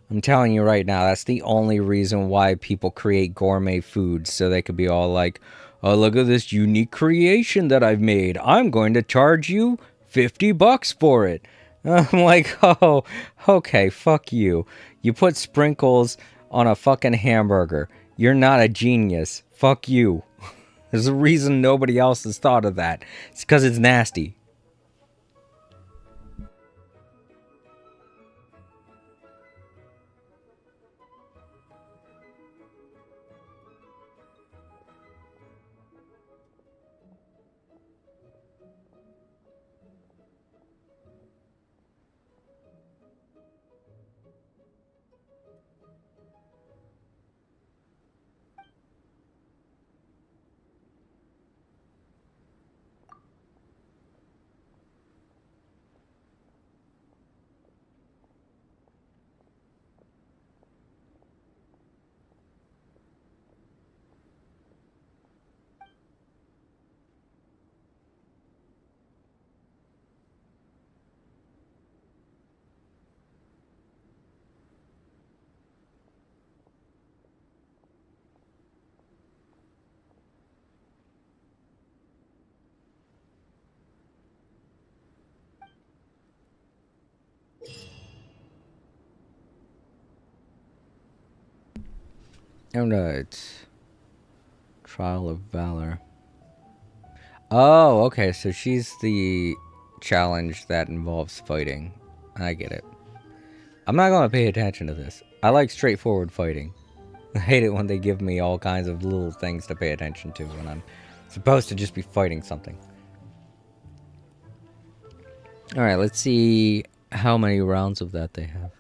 I'm telling you right now, that's the only reason why people create gourmet foods, so they could be all like, oh, look at this unique creation that I've made. I'm going to charge you $50 for it. I'm like, oh, okay, fuck you. You put sprinkles on a fucking hamburger. You're not a genius. Fuck you. There's a reason nobody else has thought of that. It's because it's nasty. Oh no, it's Trial of Valor. Oh, okay, so she's the challenge that involves fighting. I get it. I'm not gonna pay attention to this. I like straightforward fighting. I hate it when they give me all kinds of little things to pay attention to when I'm supposed to just be fighting something. Alright, let's see how many rounds of that they have.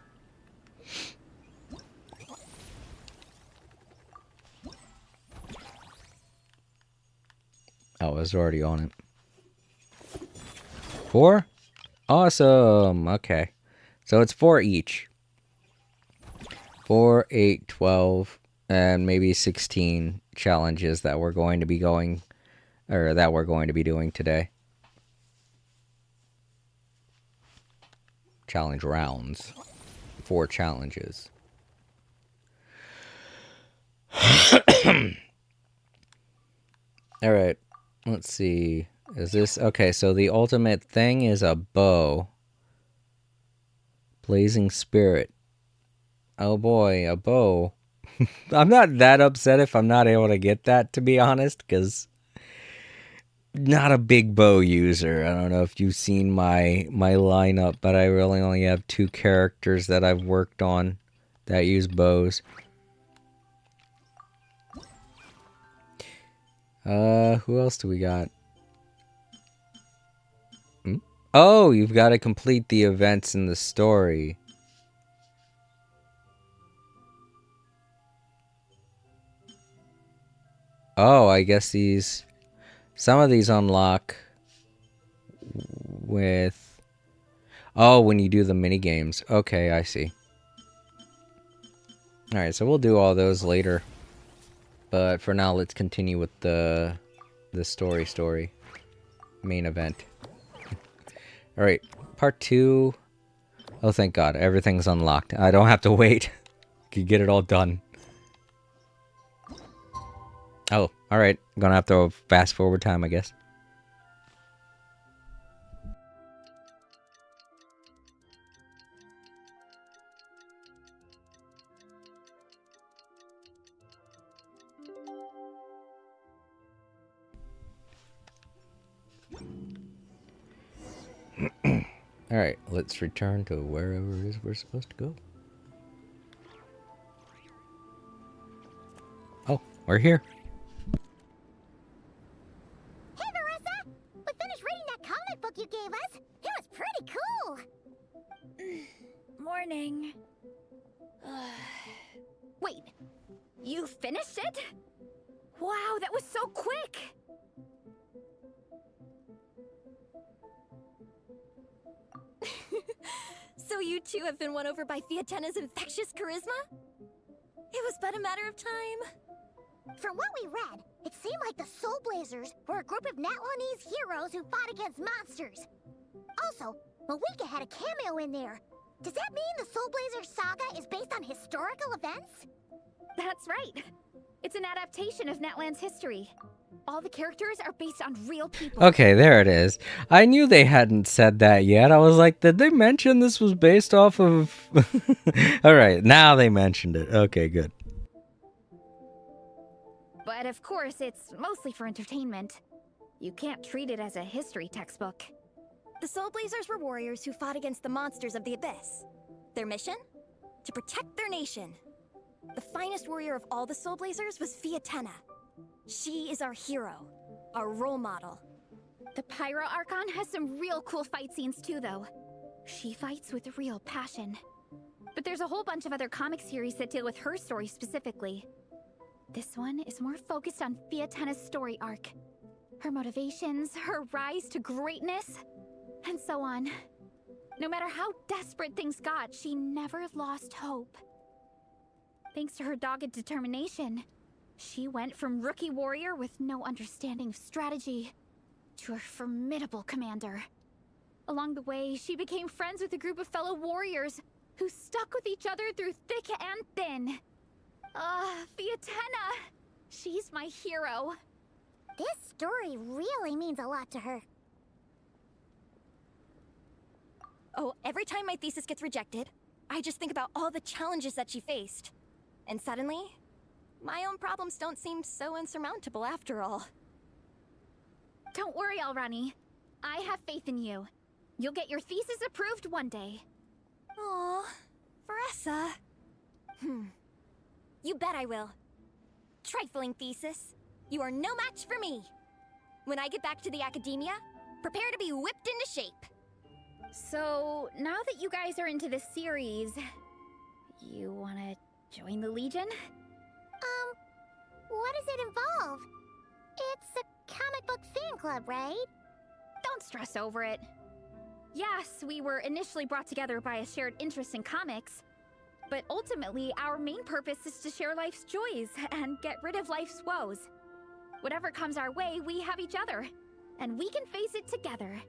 Oh, I was already on it. 4? Awesome! Okay. So it's 4 each. 4, 8, 12, and maybe 16 challenges that we're going to be doing today. Challenge rounds. 4 challenges. Alright. Let's see. Is this... Okay, so the ultimate thing is a bow. Blazing Spirit. Oh boy, a bow. I'm not that upset if I'm not able to get that, to be honest, because... Not a big bow user. I don't know if you've seen my lineup, but I really only have 2 characters that I've worked on that use bows. Who else do we got? Oh, you've got to complete the events in the story. Oh, I guess some of these unlock with... Oh, when you do the mini games. Okay, I see. Alright, so we'll do all those later. But for now, let's continue with the story. Main event. Alright, part 2. Oh, thank God. Everything's unlocked. I don't have to wait. Can get it all done. Oh, alright. Gonna have to fast forward time, I guess. Alright, let's return to wherever it is we're supposed to go. we're here. Hey, Marissa! We finished reading that comic book you gave us. It was pretty cool. Morning. Wait, you finished it? Wow, that was so quick! So you two have been won over by Fiatena's infectious charisma? It was but a matter of time. From what we read, it seemed like the Soul Blazers were a group of Natlanese heroes who fought against monsters. Also, Mawika had a cameo in there. Does that mean the Soul Blazers saga is based on historical events? That's right. It's an adaptation of Natlan's history. All the characters are based on real people. Okay, there it is. I knew they hadn't said that yet. I was like, did they mention this was based off of... Alright, now they mentioned it. Okay, good. But of course, it's mostly for entertainment. You can't treat it as a history textbook. The Soul Blazers were warriors who fought against the monsters of the Abyss. Their mission? To protect their nation. The finest warrior of all the Soul Blazers was Fiatena. She is our hero, our role model. The Pyro Archon has some real cool fight scenes too, though. She fights with real passion. But there's a whole bunch of other comic series that deal with her story specifically. This one is more focused on Fiatena's story arc. Her motivations, her rise to greatness, and so on. No matter how desperate things got, she never lost hope. Thanks to her dogged determination, she went from rookie warrior with no understanding of strategy to a formidable commander. Along the way, she became friends with a group of fellow warriors who stuck with each other through thick and thin. Fiatena! She's my hero. This story really means a lot to her. Oh, every time my thesis gets rejected, I just think about all the challenges that she faced. And suddenly, my own problems don't seem so insurmountable after all. Don't worry, Alrani. I have faith in you. You'll get your thesis approved one day. Aw, Veressa. You bet I will. Trifling thesis. You are no match for me. When I get back to the academia, prepare to be whipped into shape. So, now that you guys are into this series, you wanna join the Legion? What does it involve? It's a comic book fan club, right? Don't stress over it. Yes, we were initially brought together by a shared interest in comics, but ultimately our main purpose is to share life's joys and get rid of life's woes. Whatever comes our way, we have each other, and we can face it together.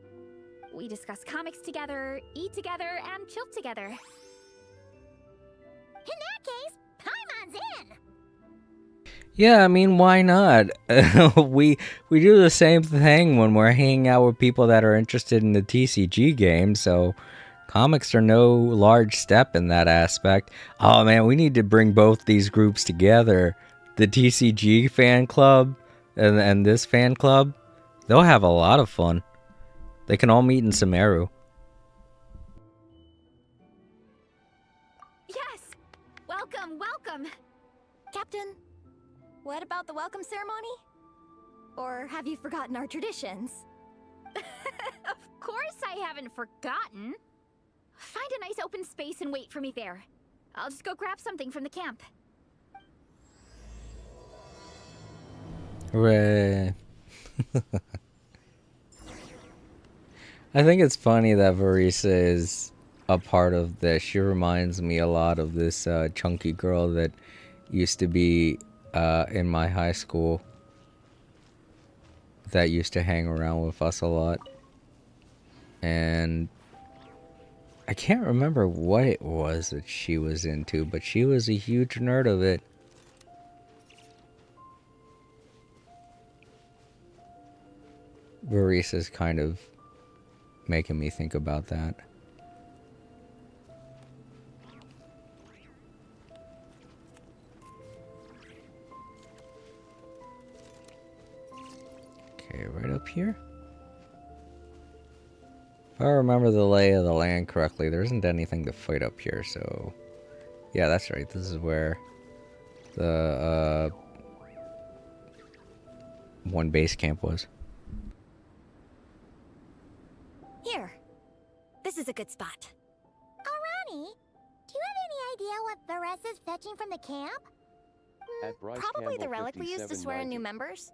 We discuss comics together, eat together, and chill together. In that case, Paimon's in! Yeah, I mean, why not? We do the same thing when we're hanging out with people that are interested in the TCG game, so comics are no large step in that aspect. Oh man, we need to bring both these groups together. The TCG fan club and this fan club, they'll have a lot of fun. They can all meet in Sumeru. Yes! Welcome, welcome! Captain, what about the welcome ceremony? Or have you forgotten our traditions? Of course I haven't forgotten. Find a nice open space and wait for me there. I'll just go grab something from the camp. Hooray. I think it's funny that Verissa is a part of this. She reminds me a lot of this chunky girl that used to be in my high school that used to hang around with us a lot. And I can't remember what it was that she was into, but she was a huge nerd of it. Verissa's kind of making me think about that. Okay, right up here. If I remember the lay of the land correctly, there isn't anything to fight up here, so... Yeah, that's right. This is where the one base camp was. Here. This is a good spot. Arani, do you have any idea what Varesa's fetching from the camp? At Bryce Probably the Campbell relic we used to swear in new 5790. members.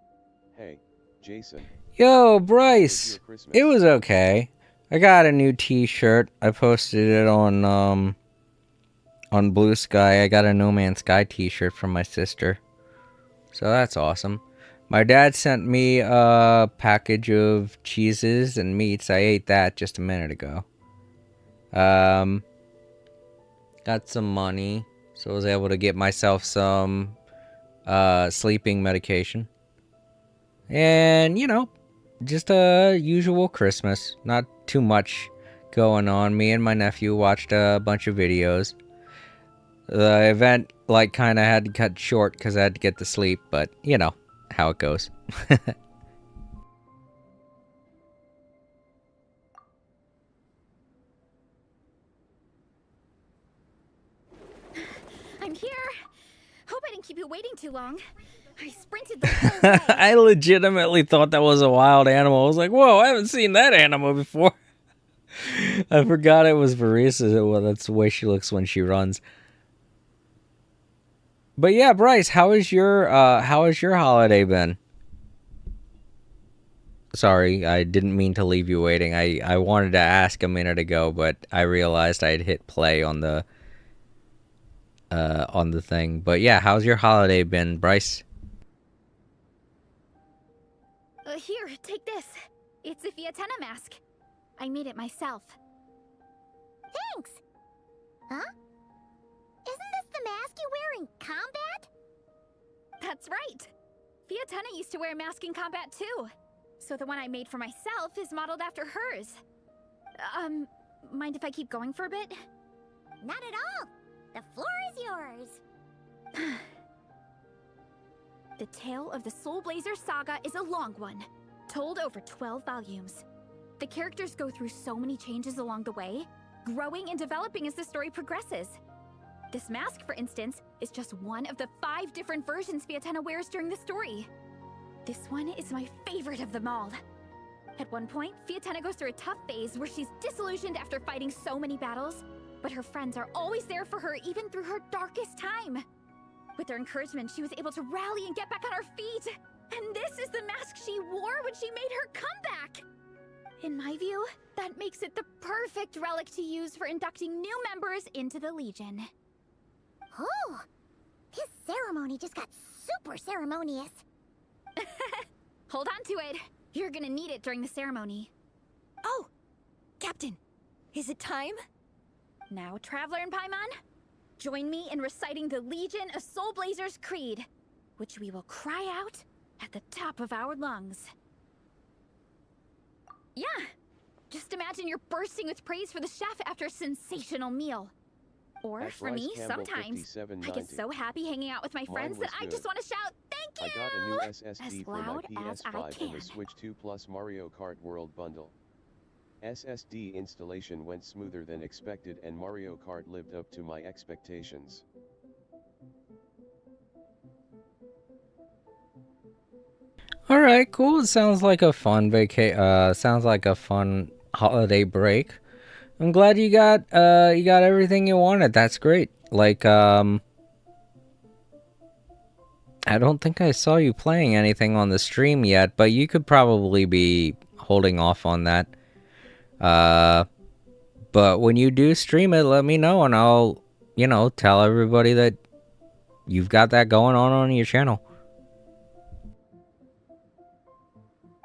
Hey, Jason. Yo, Bryce! It was okay. I got a new t-shirt. I posted it on Blue Sky. I got a No Man's Sky t-shirt from my sister. So that's awesome. My dad sent me a package of cheeses and meats. I ate that just a minute ago. Got some money, so I was able to get myself some sleeping medication. And, you know, just a usual Christmas. Not too much going on. Me and my nephew watched a bunch of videos. The event, like, kind of had to cut short because I had to get to sleep, but, you know, how it goes. I'm here. Hope I didn't keep you waiting too long. I sprinted the whole way. I legitimately thought that was a wild animal. I was like, whoa, I haven't seen that animal before. I forgot it was Varisa. Well, that's the way she looks when she runs. But yeah, Bryce, how has your holiday been? Sorry, I didn't mean to leave you waiting. I wanted to ask a minute ago, but I realized I had hit play on the thing. But yeah, how's your holiday been, Bryce? Here, take this. It's a Fiatenna mask. I made it myself. Thanks! Huh? Isn't this the mask you wear in combat? That's right. Fiatenna used to wear a mask in combat too. So the one I made for myself is modeled after hers. Mind if I keep going for a bit? Not at all! The floor is yours! The tale of the Soul Blazer saga is a long one, told over 12 volumes. The characters go through so many changes along the way, growing and developing as the story progresses. This mask, for instance, is just one of the 5 different versions Fiatenna wears during the story. This one is my favorite of them all. At one point, Fiatenna goes through a tough phase where she's disillusioned after fighting so many battles, but her friends are always there for her even through her darkest time. With their encouragement, she was able to rally and get back on her feet. And this is the mask she wore when she made her comeback. In my view, that makes it the perfect relic to use for inducting new members into the Legion. Oh! This ceremony just got super ceremonious. Hold on to it. You're gonna need it during the ceremony. Oh! Captain, is it time? Now, Traveler and Paimon, join me in reciting the Legion of Soul Blazers Creed, which we will cry out at the top of our lungs. Yeah, just imagine you're bursting with praise for the chef after a sensational meal. Or At for Bryce me, Campbell sometimes, I get 5790. so happy hanging out with my friends that was I just good. want to shout, thank I you! got a new SSD as for my loud as I PS5 and can. the Switch 2 Plus Mario Kart World Bundle. SSD installation went smoother than expected and Mario Kart lived up to my expectations. All right, cool. It sounds like a fun sounds like a fun holiday break. I'm glad you got everything you wanted. That's great. Like I don't think I saw you playing anything on the stream yet, but you could probably be holding off on that. But when you do stream it, let me know and I'll, tell everybody that you've got that going on your channel.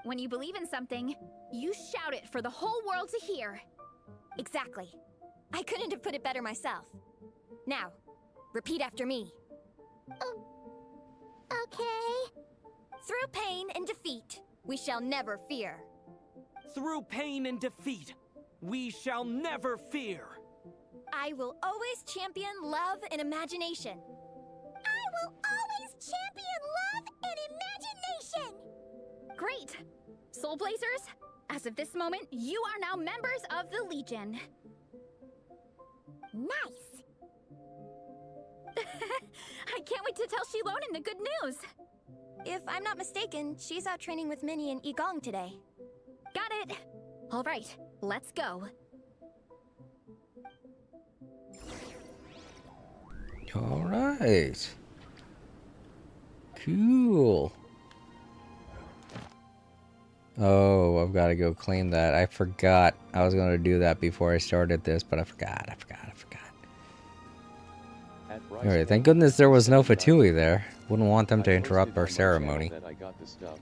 When you believe in something, you shout it for the whole world to hear. Exactly. I couldn't have put it better myself. Now, repeat after me. Okay. Through pain and defeat, we shall never fear. Through pain and defeat, we shall never fear. I will always champion love and imagination. I will always champion love and imagination! Great! Soul Blazers, as of this moment, you are now members of the Legion. Nice! I can't wait to tell Shilonen the good news. If I'm not mistaken, she's out training with Minnie and Igong today. Got it! Alright, let's go. Alright. Cool. Oh, I've got to go clean that. I forgot. I was going to do that before I started this, but I forgot. Alright, thank goodness there was no Fatui there. Wouldn't want them to interrupt our ceremony. That I got the stuff,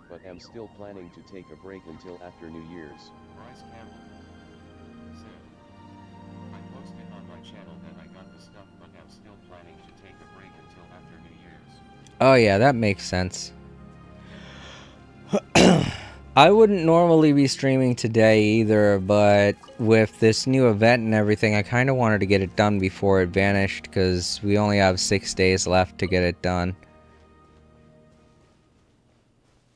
but am still planning to take a break until after New Year's. Bryce Campbell said, I posted on my channel that I got the stuff, but am still planning to take a break until after New Year's. Oh yeah, that makes sense. I wouldn't normally be streaming today either, but with this new event and everything, I kind of wanted to get it done before it vanished, because we only have 6 days left to get it done.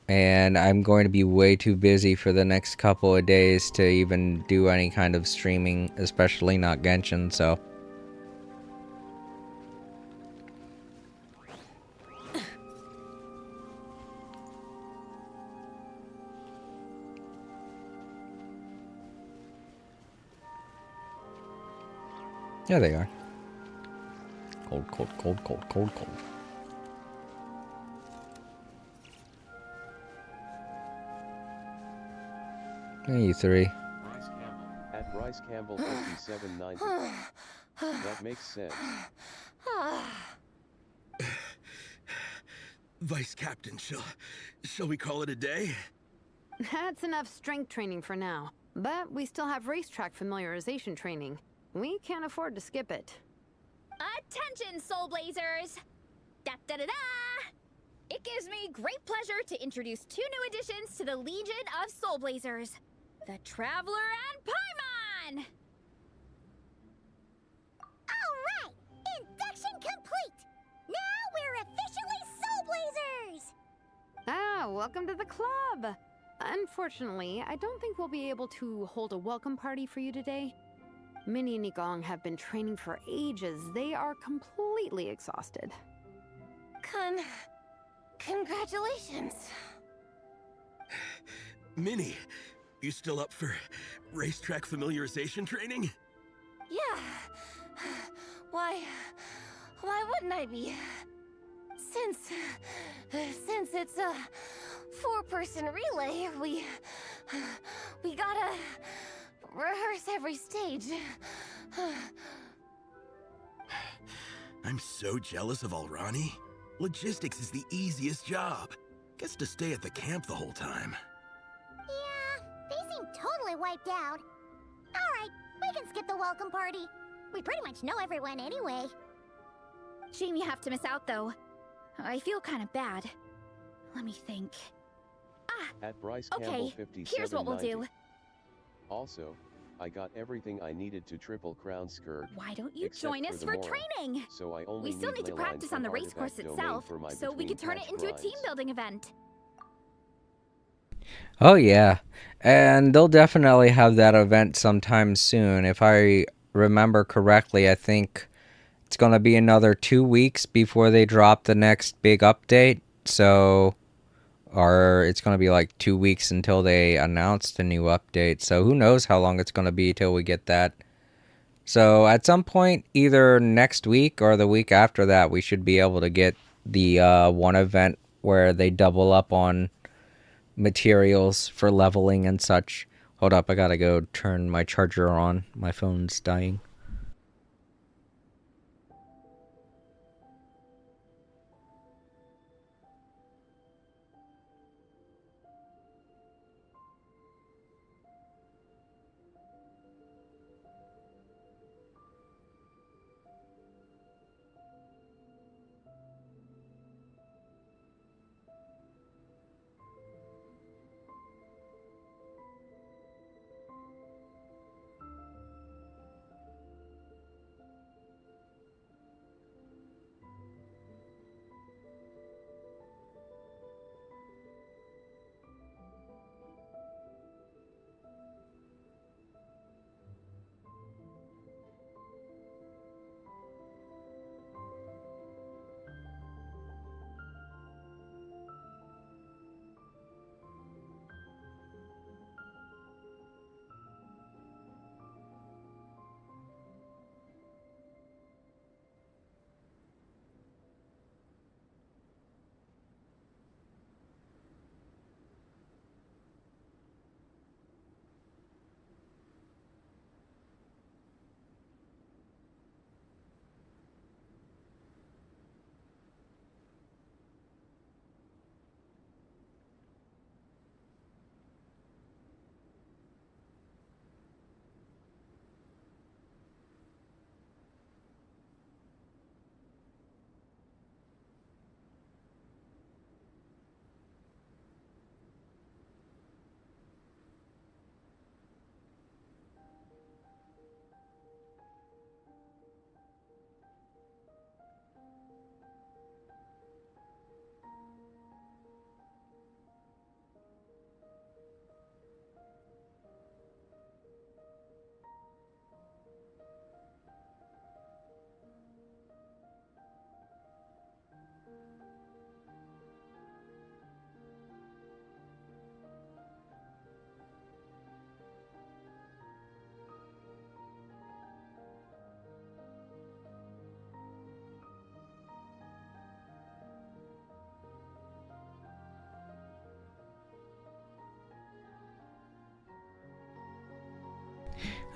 And I'm going to be way too busy for the next couple of days to even do any kind of streaming, especially not Genshin, so... There they are. Cold, cold, cold, cold, cold, cold. Hey, you three. Bryce Campbell. At Bryce Campbell 5790. That makes sense. Vice Captain, shall we call it a day? That's enough strength training for now. But we still have racetrack familiarization training. We can't afford to skip it. Attention, Soul Blazers! Da-da-da-da! It gives me great pleasure to introduce 2 new additions to the Legion of Soul Blazers. The Traveler and Paimon! Alright! Induction complete! Now we're officially Soul Blazers! Ah, welcome to the club! Unfortunately, I don't think we'll be able to hold a welcome party for you today. Minnie and Igong have been training for ages. They are completely exhausted. Congratulations. Minnie, you still up for racetrack familiarization training? Yeah. Why wouldn't I be? Since it's a 4-person relay, we gotta rehearse every stage. I'm so jealous of Alrani. Logistics is the easiest job. Gets to stay at the camp the whole time. Yeah, they seem totally wiped out. Alright, we can skip the welcome party. We pretty much know everyone anyway. Shame you have to miss out, though. I feel kind of bad. Let me think. At Bryce Campbell Okay, 5790. here's what we'll do. Also, I got everything I needed to triple crown skirt. Why don't you except join us for the Mora. training? So I only We still need to ley practice lines on the from race course Artifact Domain itself, for my so we could turn it between into a patch team grinds. building event. Oh yeah, and they'll definitely have that event sometime soon. If I remember correctly, I think it's going to be another 2 weeks before they drop the next big update. So, or it's going to be like 2 weeks until they announce the new update. So who knows how long it's going to be till we get that. So at some point, either next week or the week after that, we should be able to get the one event where they double up on materials for leveling and such. Hold up, I gotta go turn my charger on. My phone's dying.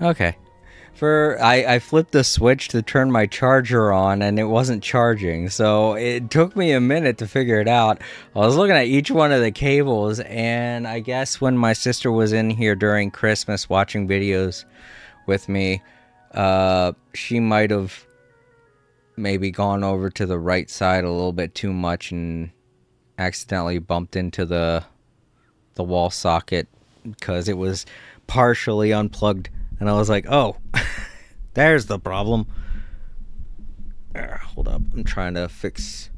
Okay. I flipped the switch to turn my charger on and it wasn't charging, so it took me a minute to figure it out. I was looking at each one of the cables, and I guess when my sister was in here during Christmas watching videos with me, she might have maybe gone over to the right side a little bit too much and accidentally bumped into the wall socket because it was partially unplugged. And I was like, oh, there's the problem. Hold up. I'm trying to fix.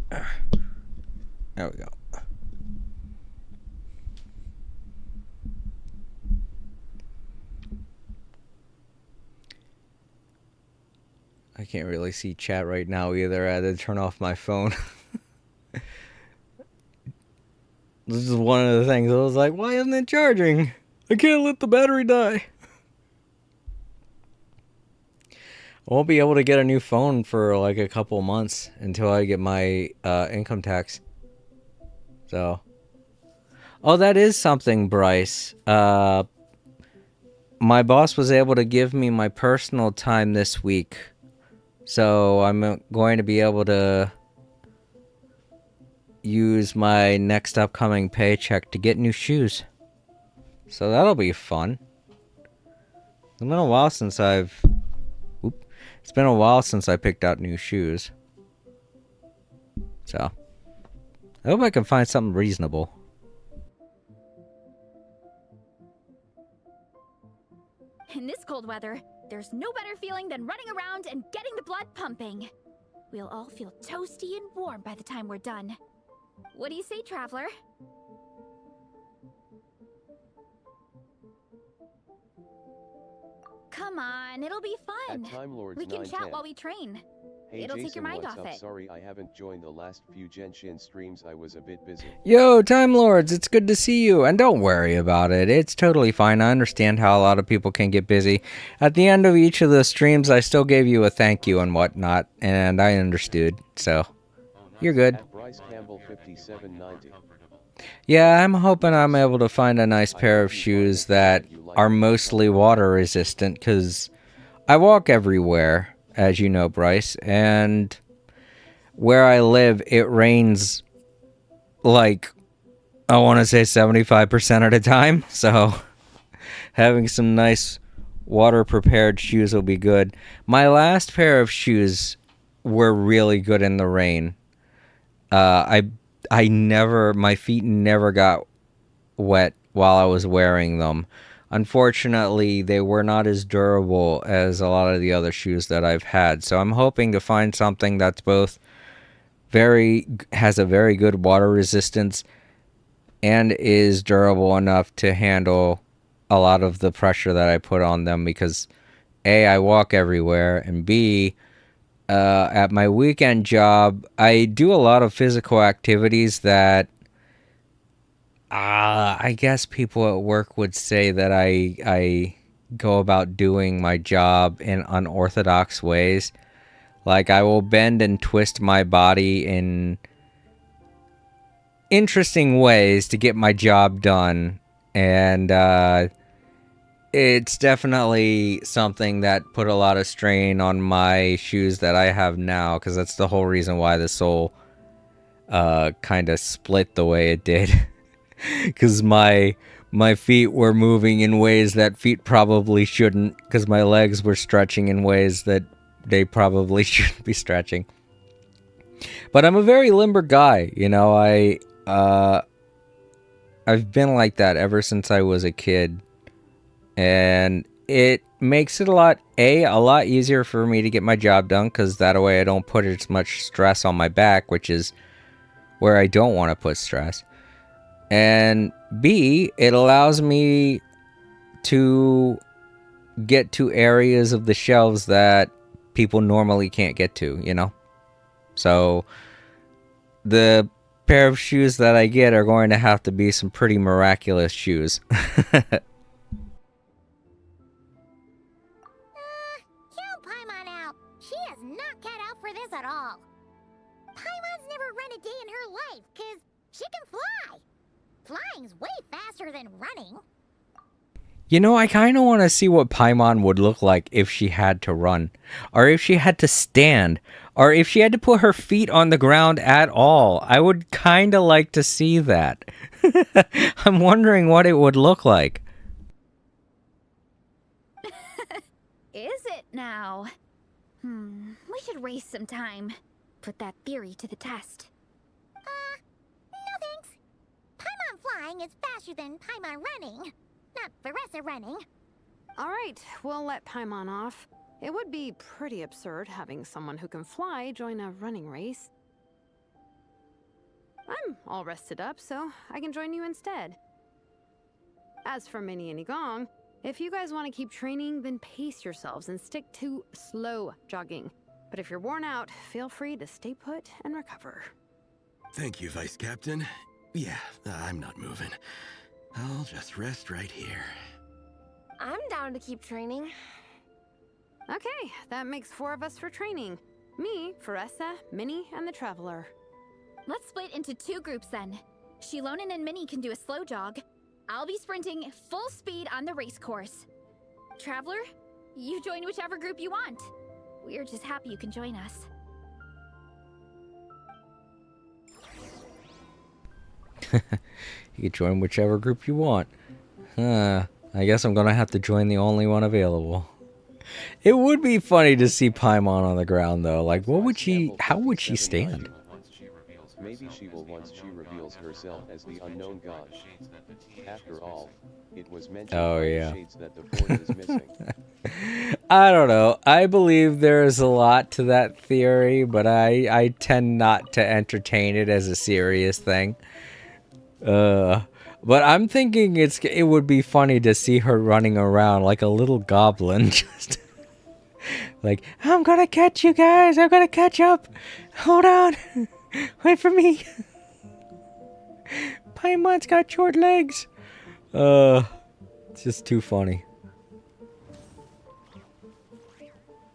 There we go. I can't really see chat right now either. I had to turn off my phone. This is one of the things. I was like, why isn't it charging? I can't let the battery die. I won't be able to get a new phone for like a couple months until I get my income tax. So. Oh, that is something, Bryce. My boss was able to give me my personal time this week. So I'm going to be able to use my next upcoming paycheck to get new shoes. So that'll be fun. It's been a while since It's been a while since I picked out new shoes. So I hope I can find something reasonable. In this cold weather, there's no better feeling than running around and getting the blood pumping. We'll all feel toasty and warm by the time we're done. What do you say, Traveler? Come on, it'll be fun. We can chat while we train. Hey, It'll Jason, take your mind what's off up? it. Sorry I haven't joined the last few Genshin streams. I was a bit busy. Yo, Time Lords, it's good to see you. And don't worry about it. It's totally fine. I understand how a lot of people can get busy. At the end of each of the streams, I still gave you a thank you and whatnot. And I understood. So, you're good. At Bryce Campbell 5790. Yeah, I'm hoping I'm able to find a nice pair of shoes that are mostly water resistant. Because I walk everywhere, as you know, Bryce. And where I live, it rains like, I want to say 75% of the time. So having some nice water prepared shoes will be good. My last pair of shoes were really good in the rain. My feet never got wet while I was wearing them. Unfortunately, they were not as durable as a lot of the other shoes that I've had. So I'm hoping to find something that's both has a very good water resistance and is durable enough to handle a lot of the pressure that I put on them, because A, I walk everywhere, and B, at my weekend job, I do a lot of physical activities that I guess people at work would say that I go about doing my job in unorthodox ways. Like, I will bend and twist my body in interesting ways to get my job done. And it's definitely something that put a lot of strain on my shoes that I have now, because that's the whole reason why the sole kind of split the way it did. Because my feet were moving in ways that feet probably shouldn't, because my legs were stretching in ways that they probably shouldn't be stretching. But I'm a very limber guy, you know. I've been like that ever since I was a kid, and it makes it a lot easier for me to get my job done, because that way I don't put as much stress on my back, which is where I don't want to put stress. And B, it allows me to get to areas of the shelves that people normally can't get to, you know? So the pair of shoes that I get are going to have to be some pretty miraculous shoes. Kill Paimon out. She is not cut out for this at all. Paimon's never run a day in her life, because she can fly. Flying's way faster than running. You know, I kind of want to see what Paimon would look like if she had to run, or if she had to stand, or if she had to put her feet on the ground at all. I would kind of like to see that. I'm wondering what it would look like. Is it now? We should race sometime. Put that theory to the test. No thanks. Paimon flying is faster than Paimon running. Not Veressa running. Alright, we'll let Paimon off. It would be pretty absurd having someone who can fly join a running race. I'm all rested up, so I can join you instead. As for Minnie and Igong, if you guys want to keep training, then pace yourselves and stick to slow jogging. But if you're worn out, feel free to stay put and recover. Thank you, Vice Captain. Yeah, I'm not moving. I'll just rest right here. I'm down to keep training. Okay, that makes 4 of us for training. Me, Veressa, Minnie, and the Traveler. Let's split into 2 groups then. Shilonen and Minnie can do a slow jog. I'll be sprinting full speed on the race course. Traveler, you join whichever group you want. We're just happy you can join us. You can join whichever group you want. I guess I'm gonna have to join the only one available. It would be funny to see Paimon on the ground, though. Like, what would she... How would she stand? Maybe she will once she reveals herself as the unknown god. After all, it was mentioned Oh, by the yeah. shades that the fort is missing. I don't know. I believe there's a lot to that theory, but I tend not to entertain it as a serious thing. But I'm thinking it would be funny to see her running around like a little goblin, just like, I'm gonna catch you guys. I'm gonna catch up. Hold on. Wait for me. Paimon's got short legs. It's just too funny.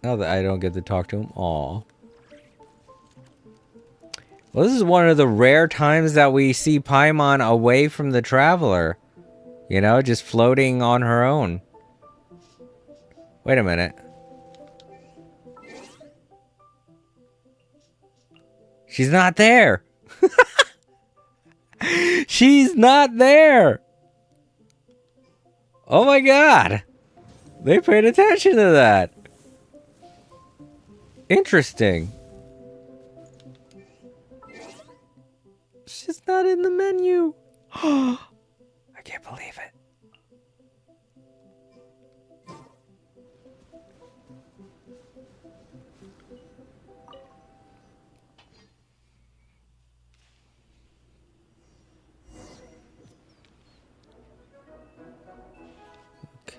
Now that I don't get to talk to him. Aw. Well, this is one of the rare times that we see Paimon away from the Traveler. You know, just floating on her own. Wait a minute. She's not there. She's not there. Oh my god. They paid attention to that. Interesting. She's not in the menu. I can't believe it.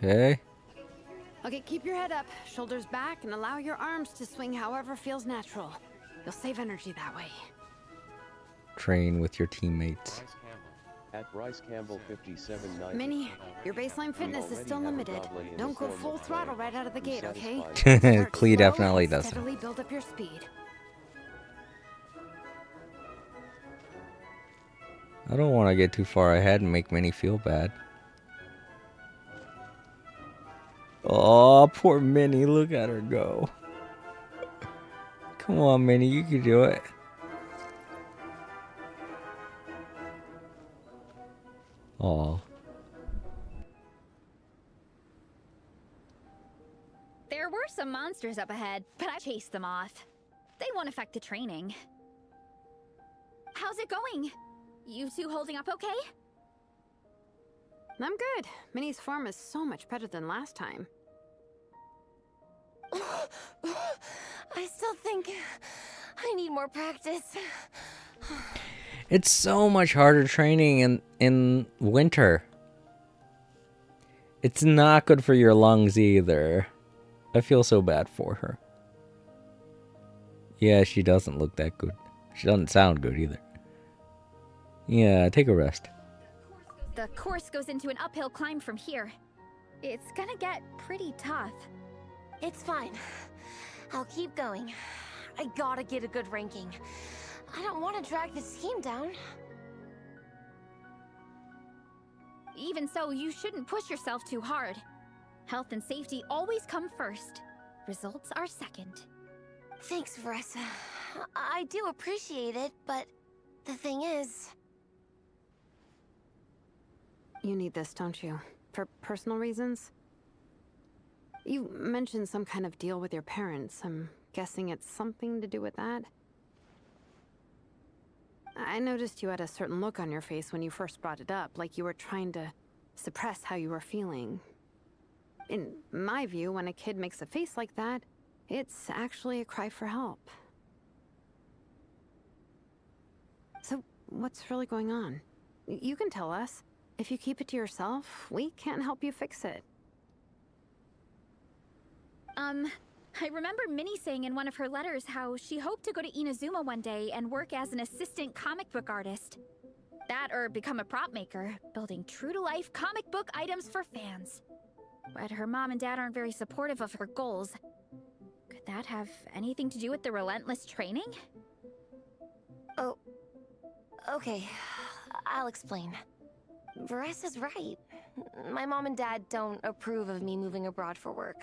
Okay. Okay, keep your head up, shoulders back, and allow your arms to swing however feels natural. You'll save energy that way. Train with your teammates. At Bryce Campbell 5790. Minnie, your baseline fitness is still limited. Don't go full throttle right out of the gate, okay? Klee definitely doesn't. Steadily build up your speed. I don't want to get too far ahead and make Minnie feel bad. Oh, poor Minnie. Look at her go. Come on, Minnie. You can do it. Aw. There were some monsters up ahead, but I chased them off. They won't affect the training. How's it going? You two holding up okay? I'm good. Minnie's form is so much better than last time. I still think I need more practice. It's so much harder training in winter. It's not good for your lungs either. I feel so bad for her. Yeah, she doesn't look that good. She doesn't sound good either. Yeah, take a rest. The course goes into an uphill climb from here. It's gonna get pretty tough. It's fine. I'll keep going. I gotta get a good ranking. I don't want to drag this team down. Even so, you shouldn't push yourself too hard. Health and safety always come first. Results are second. Thanks, Veressa. I do appreciate it, but the thing is... You need this, don't you? For personal reasons? You mentioned some kind of deal with your parents. I'm guessing it's something to do with that? I noticed you had a certain look on your face when you first brought it up, like you were trying to suppress how you were feeling. In my view, when a kid makes a face like that, it's actually a cry for help. So, what's really going on? You can tell us. If you keep it to yourself, we can't help you fix it. I remember Minnie saying in one of her letters how she hoped to go to Inazuma one day and work as an assistant comic book artist. That or become a prop maker, building true-to-life comic book items for fans. But her mom and dad aren't very supportive of her goals. Could that have anything to do with the relentless training? Oh, okay. I'll explain. Veressa's right. My mom and dad don't approve of me moving abroad for work.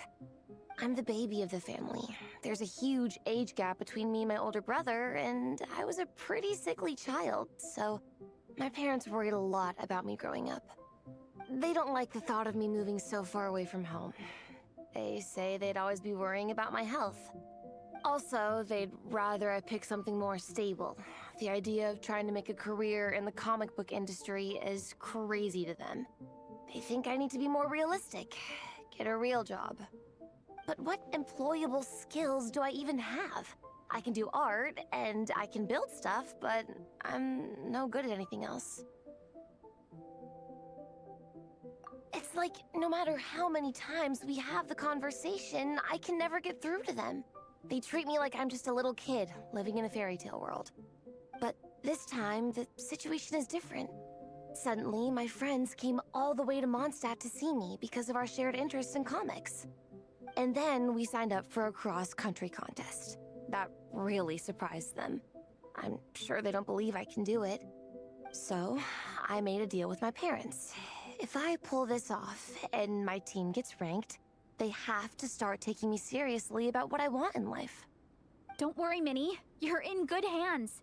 I'm the baby of the family. There's a huge age gap between me and my older brother, and I was a pretty sickly child, so my parents worried a lot about me growing up. They don't like the thought of me moving so far away from home. They say they'd always be worrying about my health. Also, they'd rather I pick something more stable. The idea of trying to make a career in the comic book industry is crazy to them. They think I need to be more realistic, get a real job. But what employable skills do I even have? I can do art, and I can build stuff, but I'm no good at anything else. It's like, no matter how many times we have the conversation, I can never get through to them. They treat me like I'm just a little kid, living in a fairy tale world. But this time, the situation is different. Suddenly, my friends came all the way to Mondstadt to see me because of our shared interest in comics. And then we signed up for a cross-country contest. That really surprised them. I'm sure they don't believe I can do it. So, I made a deal with my parents. If I pull this off and my team gets ranked, they have to start taking me seriously about what I want in life. Don't worry, Minnie. You're in good hands.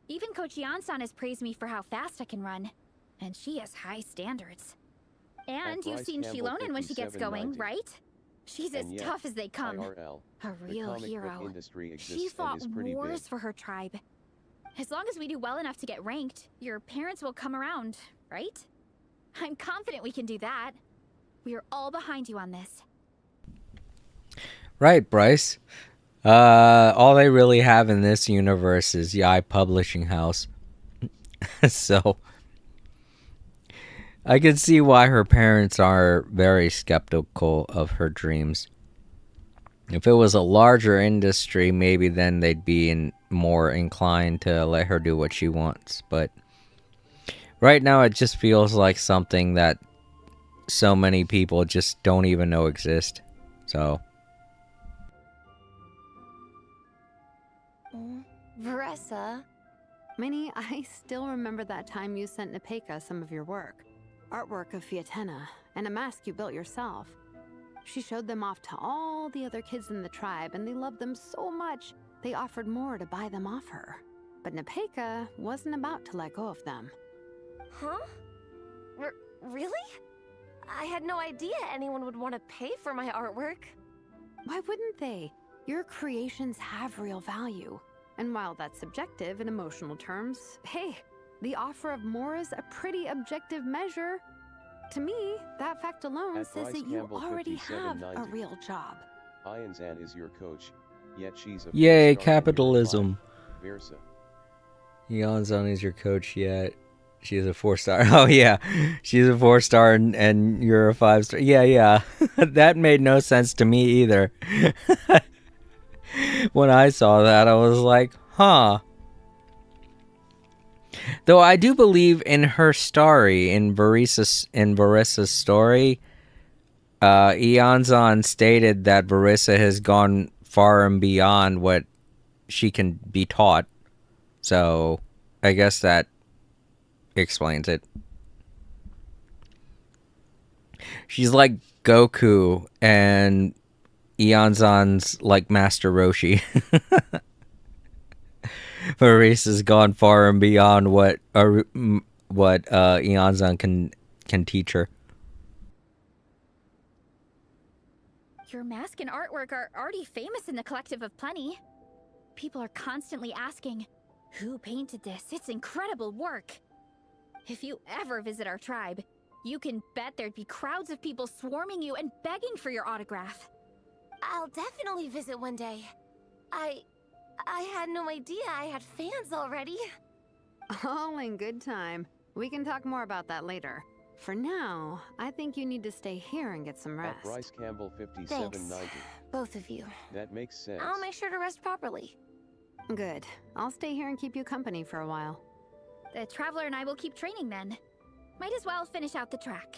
Even Coach Yansan has praised me for how fast I can run. And she has high standards. And you've seen Shilonen when she gets going, right? She's as tough as they come. IRL, a real hero. She fought wars for her tribe. As long as we do well enough to get ranked, your parents will come around, right? I'm confident we can do that. We are all behind you on this. Right, Bryce. All they really have in this universe is Yai Publishing House. So I can see why her parents are very skeptical of her dreams. If it was a larger industry, maybe then they'd be more inclined to let her do what she wants. But right now it just feels like something that so many people just don't even know exist. So... Veressa? Minnie, I still remember that time you sent Nepeka some of your work. Artwork of Fiatenna, and a mask you built yourself. She showed them off to all the other kids in the tribe, and they loved them so much, they offered more to buy them off her. But Nepeka wasn't about to let go of them. Huh? Really? I had no idea anyone would want to pay for my artwork. Why wouldn't they? Your creations have real value. And while that's subjective in emotional terms, hey, the offer of more is a pretty objective measure. To me, that fact alone says that you already have a real job. Ianzan is your coach, yet she's a yay, capitalism. Versa. Yanzan is your coach, yet she's a 4-star. Oh yeah, she's a 4-star and you're a 5-star. Yeah. That made no sense to me either. When I saw that, I was like, huh. Though I do believe in her story, in Verissa's story, Ianzan stated that Verissa has gone far and beyond what she can be taught. So, I guess that explains it. She's like Goku, and Eonzon's like Master Roshi. Maurice has gone far and beyond what Eonzon can teach her. Your mask and artwork are already famous in the Collective of Plenty. People are constantly asking, who painted this? It's incredible work. If you ever visit our tribe, you can bet there'd be crowds of people swarming you and begging for your autograph. I'll definitely visit one day. I had no idea I had fans already. All in good time. We can talk more about that later. For now, I think you need to stay here and get some At rest. Bryce Campbell 5790. Both of you. That makes sense. I'll make sure to rest properly. Good. I'll stay here and keep you company for a while. The Traveler and I will keep training then. Might as well finish out the track.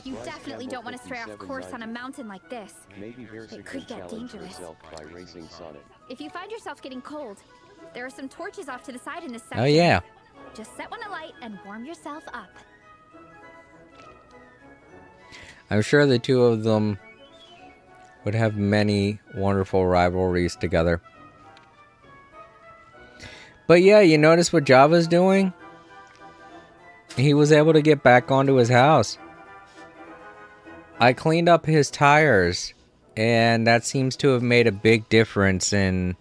You definitely don't want to stray off course on a mountain like this. Maybe Versa It could get challenge dangerous. herself by racing Sonic. If you find yourself getting cold, there are some torches off to the side in this section. Oh yeah. Just set one alight and warm yourself up. I'm sure the two of them would have many wonderful rivalries together. But yeah, you notice what Java's doing? He was able to get back onto his house. I cleaned up his tires, and that seems to have made a big difference in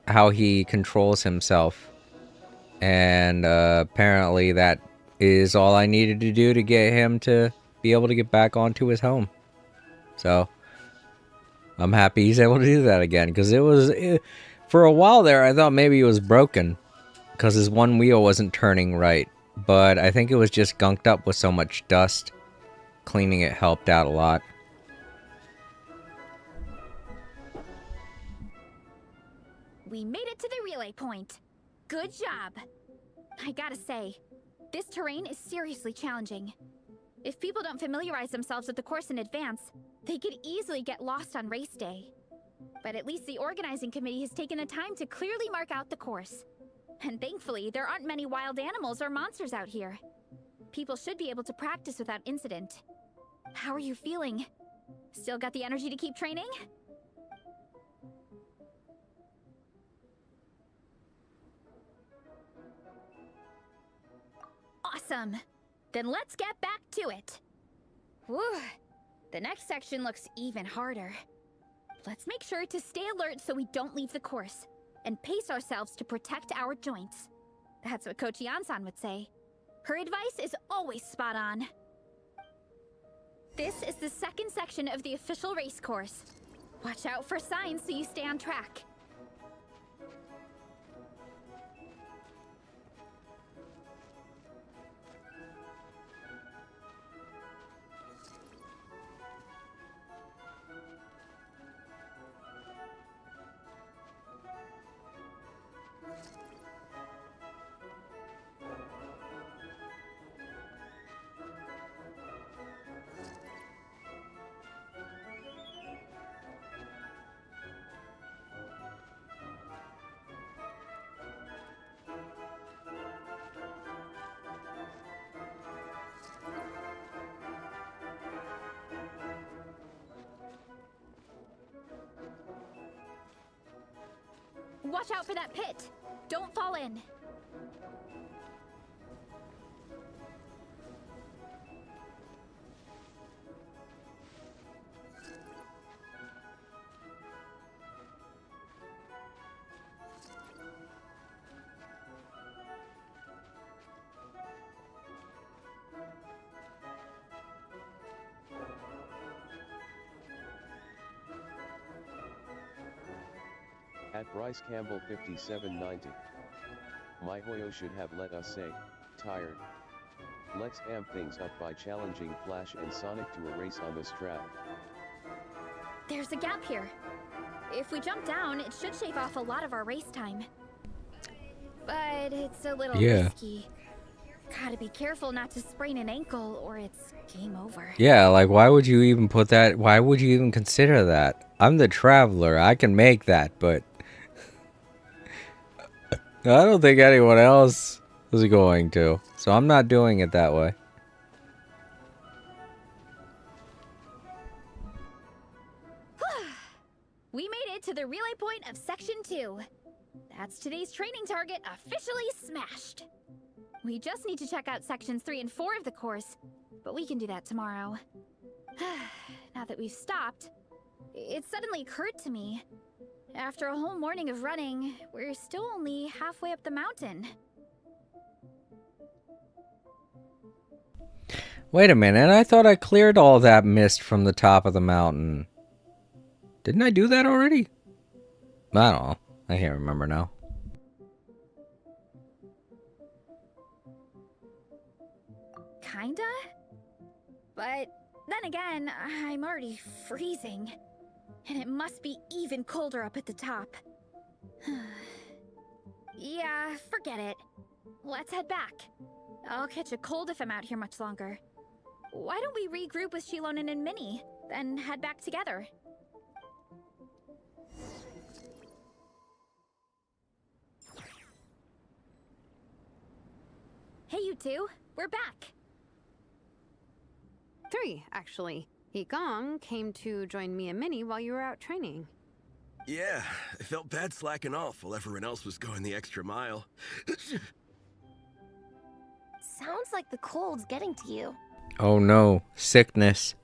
how he controls himself. And apparently that is all I needed to do to get him to be able to get back onto his home. So I'm happy he's able to do that again, because for a while there I thought maybe it was broken because his one wheel wasn't turning right, but I think it was just gunked up with so much dust. Cleaning it helped out a lot. We made it to the relay point. Good job. I gotta say, this terrain is seriously challenging. If people don't familiarize themselves with the course in advance, they could easily get lost on race day. But at least the organizing committee has taken the time to clearly mark out the course. And thankfully, there aren't many wild animals or monsters out here. People should be able to practice without incident. How are you feeling? Still got the energy to keep training? Awesome! Then let's get back to it. Whew. The next section looks even harder. Let's make sure to stay alert so we don't leave the course, and pace ourselves to protect our joints. That's what Coach Yansan would say. Her advice is always spot on. This is the second section of the official race course. Watch out for signs so you stay on track. Watch out for that pit! Don't fall in! At Bryce Campbell 5790. My Hoyo should have let us say, tired. Let's amp things up by challenging Flash and Sonic to a race on this track. There's a gap here. If we jump down, it should shave off a lot of our race time. But it's a little risky. Gotta be careful not to sprain an ankle or it's game over. Yeah, like why would you even put that? Why would you even consider that? I'm the traveler. I can make that, but I don't think anyone else is going to. So I'm not doing it that way. We made it to the relay point of Section 2. That's today's training target officially smashed. We just need to check out Sections 3 and 4 of the course, but we can do that tomorrow. Now that we've stopped, it suddenly occurred to me. After a whole morning of running, we're still only halfway up the mountain. Wait a minute, I thought I cleared all that mist from the top of the mountain. Didn't I do that already? I don't know. I can't remember now. Kinda? But then again, I'm already freezing. And it must be even colder up at the top. Yeah, forget it. Let's head back. I'll catch a cold if I'm out here much longer. Why don't we regroup with Shilonen and Minnie, then head back together? Hey, you two. We're back. 3, actually. Yigong came to join me and Minnie while you were out training. Yeah, I felt bad slacking off while everyone else was going the extra mile. Sounds like the cold's getting to you. Oh no, sickness.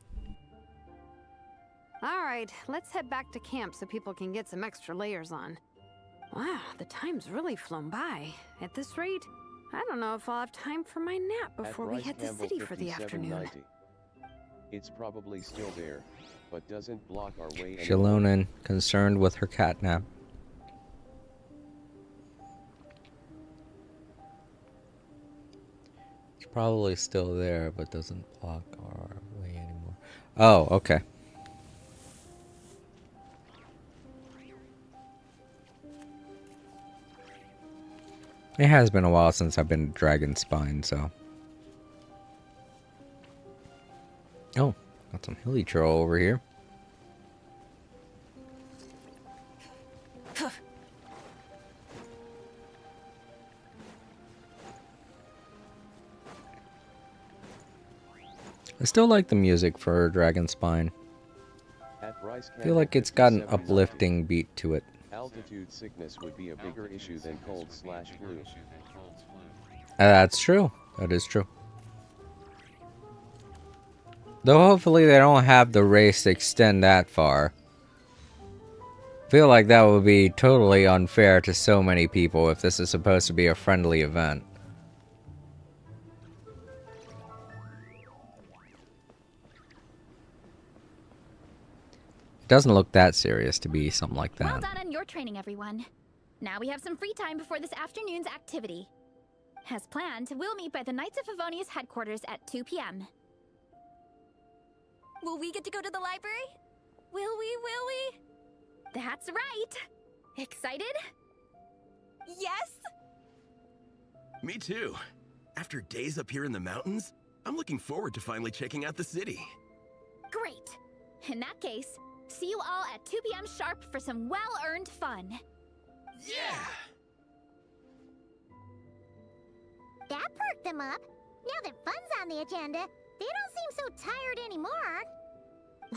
Alright, let's head back to camp so people can get some extra layers on. Wow, the time's really flown by. At this rate, I don't know if I'll have time for my nap before we hit the city for the afternoon. It's probably still there, but doesn't block our way. Shilonen, concerned with her catnap. It's probably still there, but doesn't block our way anymore. Oh, okay. It has been a while since I've been Dragon Spine, so. Oh, got some hilly troll over here. I still like the music for Dragon Spine. I feel like it's got an uplifting beat to it. Altitude sickness would be a bigger issue than cold/flu. That's true. That is true. Though hopefully they don't have the race extend that far. I feel like that would be totally unfair to so many people if this is supposed to be a friendly event. It doesn't look that serious to be something like that. Well done on your training, everyone. Now we have some free time before this afternoon's activity. As planned, we'll meet by the Knights of Favonius headquarters at 2 p.m. Will we get to go to the library? Will we? That's right! Excited? Yes! Me too. After days up here in the mountains, I'm looking forward to finally checking out the city. Great! In that case, see you all at 2 p.m. sharp for some well-earned fun. Yeah! That perked them up. Now that fun's on the agenda, they don't seem so tired anymore.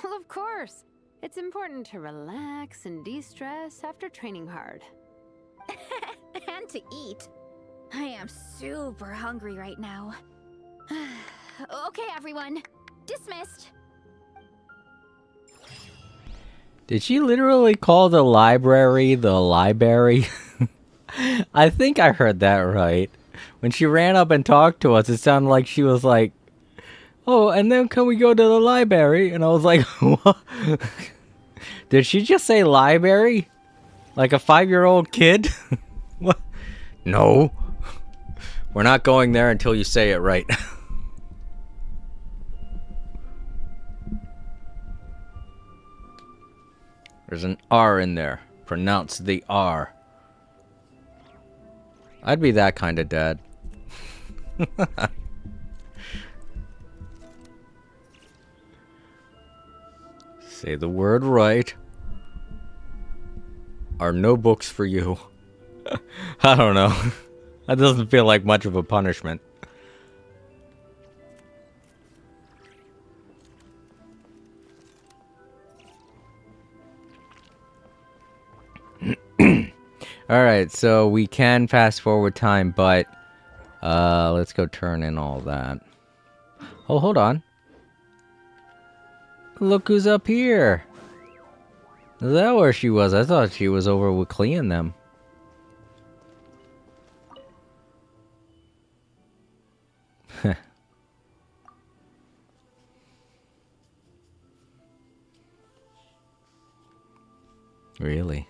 Well, of course. It's important to relax and de-stress after training hard. And to eat. I am super hungry right now. Okay, everyone. Dismissed. Did she literally call the library the library? I think I heard that right. When she ran up and talked to us, it sounded like she was like, oh, and then can we go to the library? And I was like, what? Did she just say library? Like a 5-year-old kid? What? No. We're not going there until you say it right. There's an R in there. Pronounce the R. I'd be that kind of dad. Say the word right. Are no books for you. I don't know. That doesn't feel like much of a punishment. Alright, so we can fast forward time, but let's go turn in all that. Oh, hold on. Look who's up here. Is that where she was? I thought she was over with Clea and them. Really?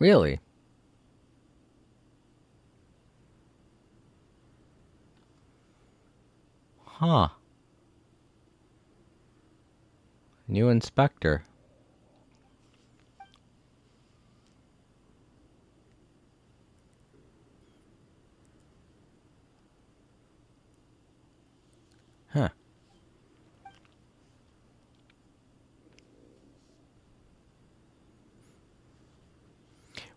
Really? Huh. New inspector. Huh.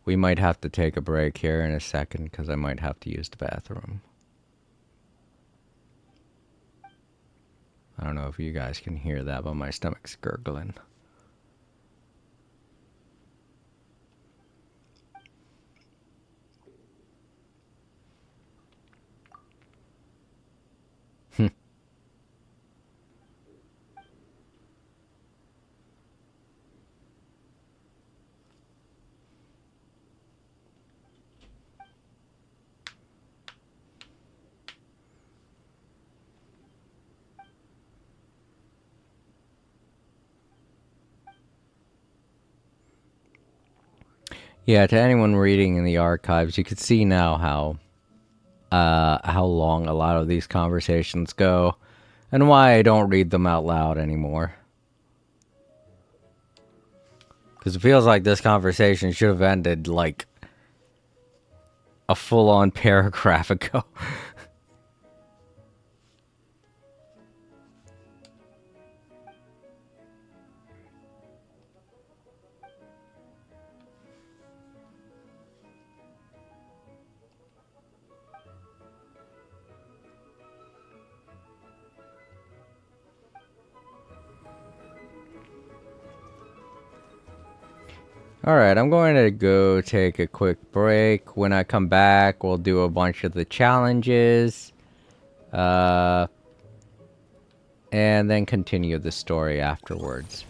We might have to take a break here in a second because I might have to use the bathroom. I don't know if you guys can hear that, but my stomach's gurgling. Yeah, to anyone reading in the archives, you can see now how long a lot of these conversations go, and why I don't read them out loud anymore. Because it feels like this conversation should have ended like a full-on paragraph ago. Alright, I'm going to go take a quick break. When I come back, we'll do a bunch of the challenges. And then continue the story afterwards.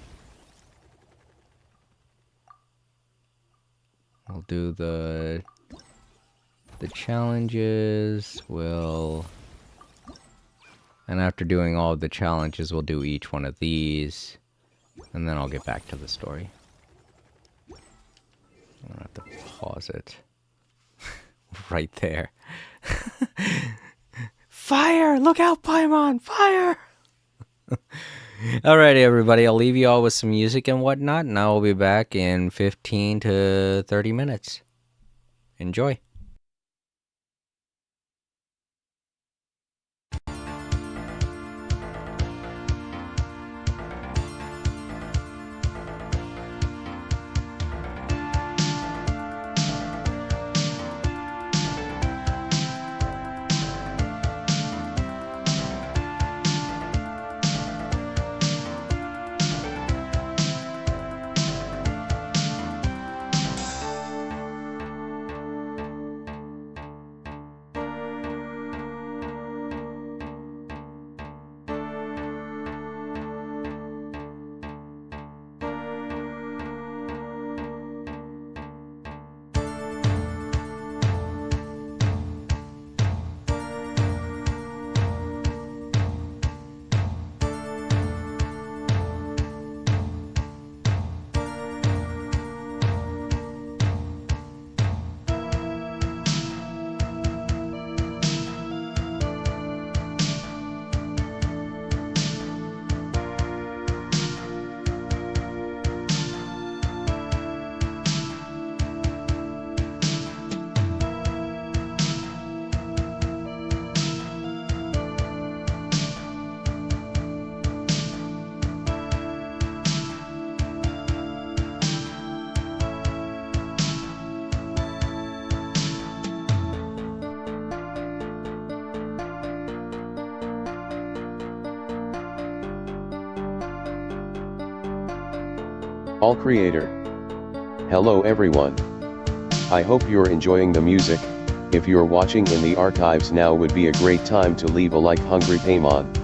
We'll do the challenges. And after doing all of the challenges, we'll do each one of these. And then I'll get back to the story. I'm gonna have to pause it. Right there. Fire! Look out, Paimon! Fire! Alrighty, everybody. I'll leave you all with some music and whatnot, and I will be back in 15 to 30 minutes. Enjoy. All creator. Hello everyone. I hope you're enjoying the music. If you're watching in the archives now would be a great time to leave a like Hungry Paimon.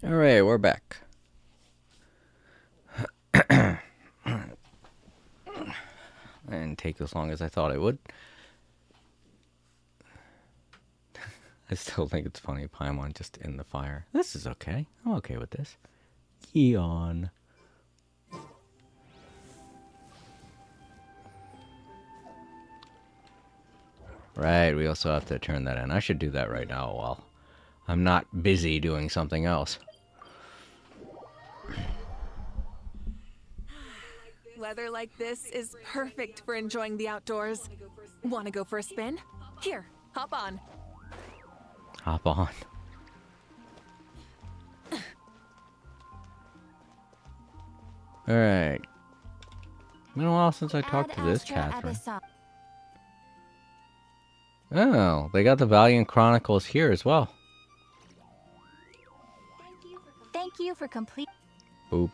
All right, we're back. And take as long as I thought it would. I still think it's funny, Paimon just in the fire. This is okay. I'm okay with this. Yawn. Right, we also have to turn that in. I should do that right now while I'm not busy doing something else. Weather like this is perfect for enjoying the outdoors. Want to go for a spin? Here, hop on. Hop on. Alright. Been a while since I talked to this Catherine. Oh, they got the Valiant Chronicles here as well. Thank you for complete. Boop.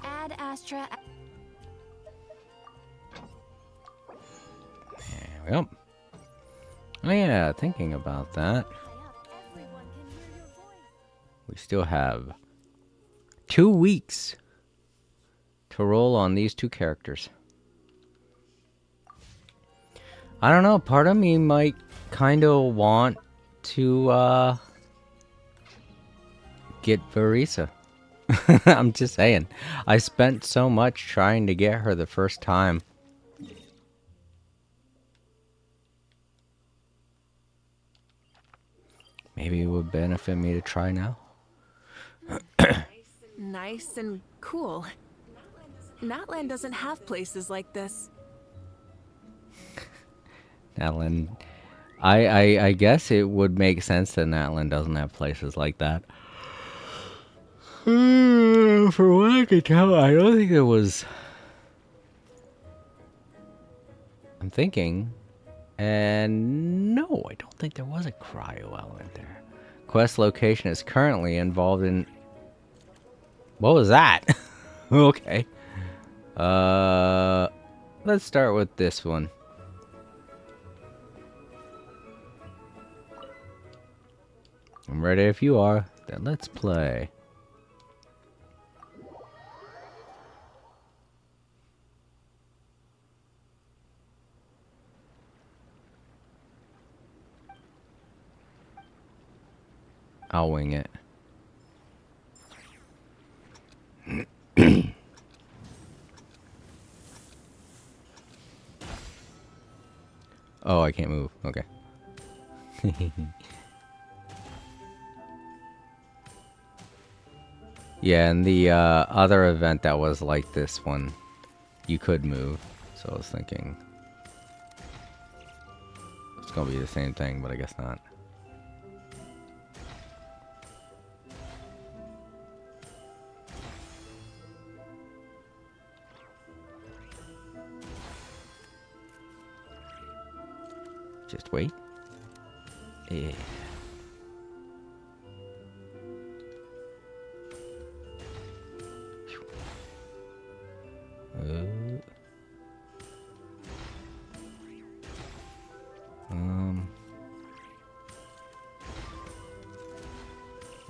Ad Astra. There we go. Oh yeah, thinking about that. We still have 2 weeks to roll on these 2 characters. I don't know, part of me might kind of want to get Verisa. I'm just saying. I spent so much trying to get her the first time. Maybe it would benefit me to try now. Nice and cool. Natlan doesn't have places like this. Natlan, I guess it would make sense that Natlan doesn't have places like that. For what I could tell, I don't think there was... I'm thinking... And no, I don't think there was a cryo element there. Quest location is currently involved in... What was that? Okay. Let's start with this one. I'm ready if you are. Then let's play. I'll wing it. Oh, I can't move. Okay. Yeah, and the other event that was like this one, you could move. So I was thinking it's gonna be the same thing, but I guess not. Just wait. Yeah.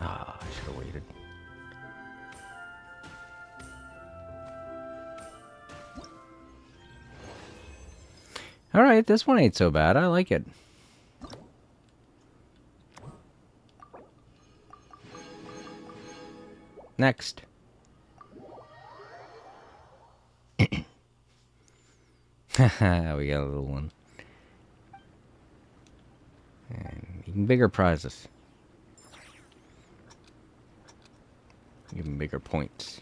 I should have waited. All right, this one ain't so bad. I like it. Next. Haha, we got a little one. And even bigger prizes. Even bigger points.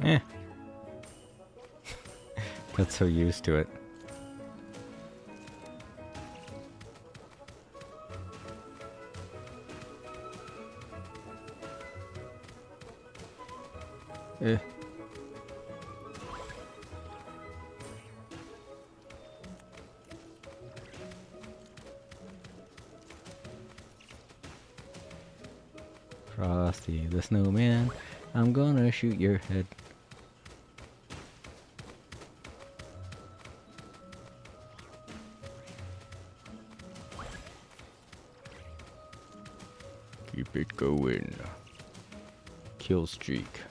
Eh. Got so used to it. Frosty the Snowman, I'm gonna shoot your head. Keep it going. Kill streak.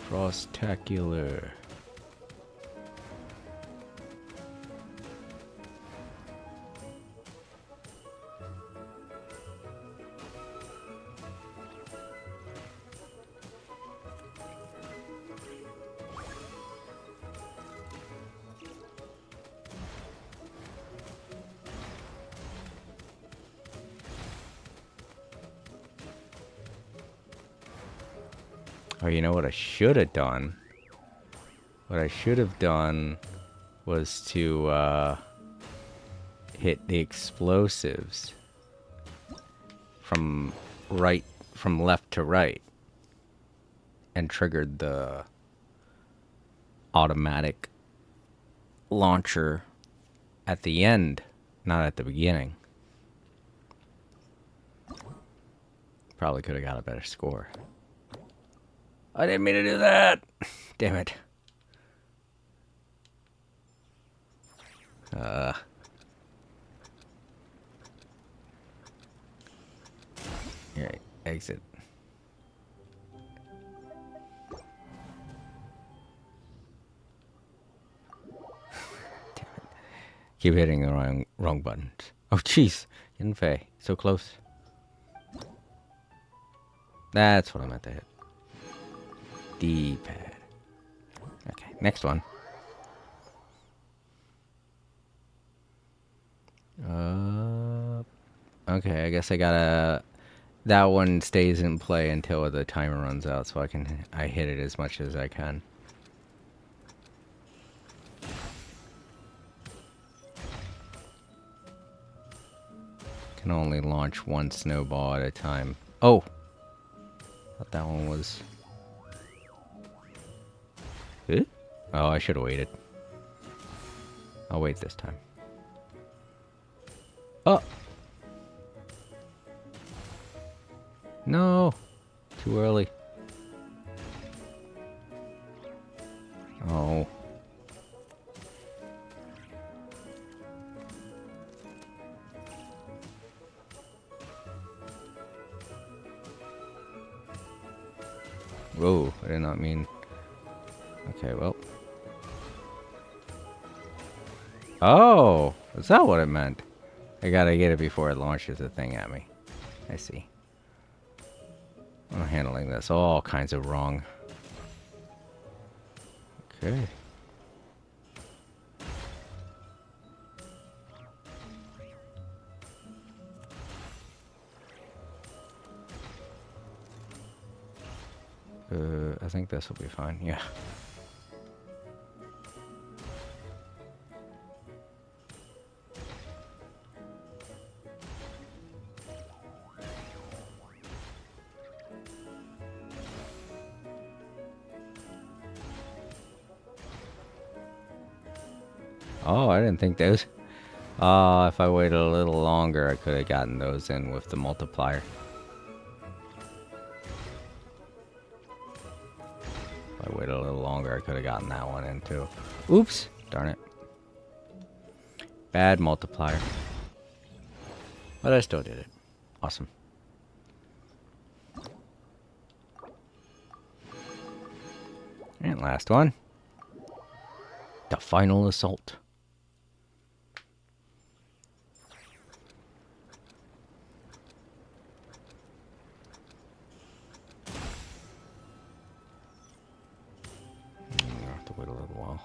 Frostacular. Oh, you know what I should have done? What I should have done was to hit the explosives from left to right and triggered the automatic launcher at the end, not at the beginning. Probably could have got a better score. I didn't mean to do that. Damn it. Alright, exit. Damn it. Keep hitting the wrong buttons. Oh jeez. Yinfei. So close. That's what I meant to hit. D-pad. Okay, next one. Okay, I guess I gotta... That one stays in play until the timer runs out, so I hit it as much as I can. Can only launch one snowball at a time. Oh! Thought that one was... Huh? Oh, I should have waited. I'll wait this time. Oh! No! Too early. Oh. Whoa, I did not mean... Okay, well. Oh! Is that what it meant? I gotta get it before it launches the thing at me. I see. I'm handling this all kinds of wrong. Okay. I think this will be fine, yeah. Oh, I didn't think those. If I waited a little longer, I could have gotten those in with the multiplier. If I waited a little longer, I could have gotten that one in too. Oops! Darn it. Bad multiplier. But I still did it. Awesome. And last one. The final assault. I have to wait a little while.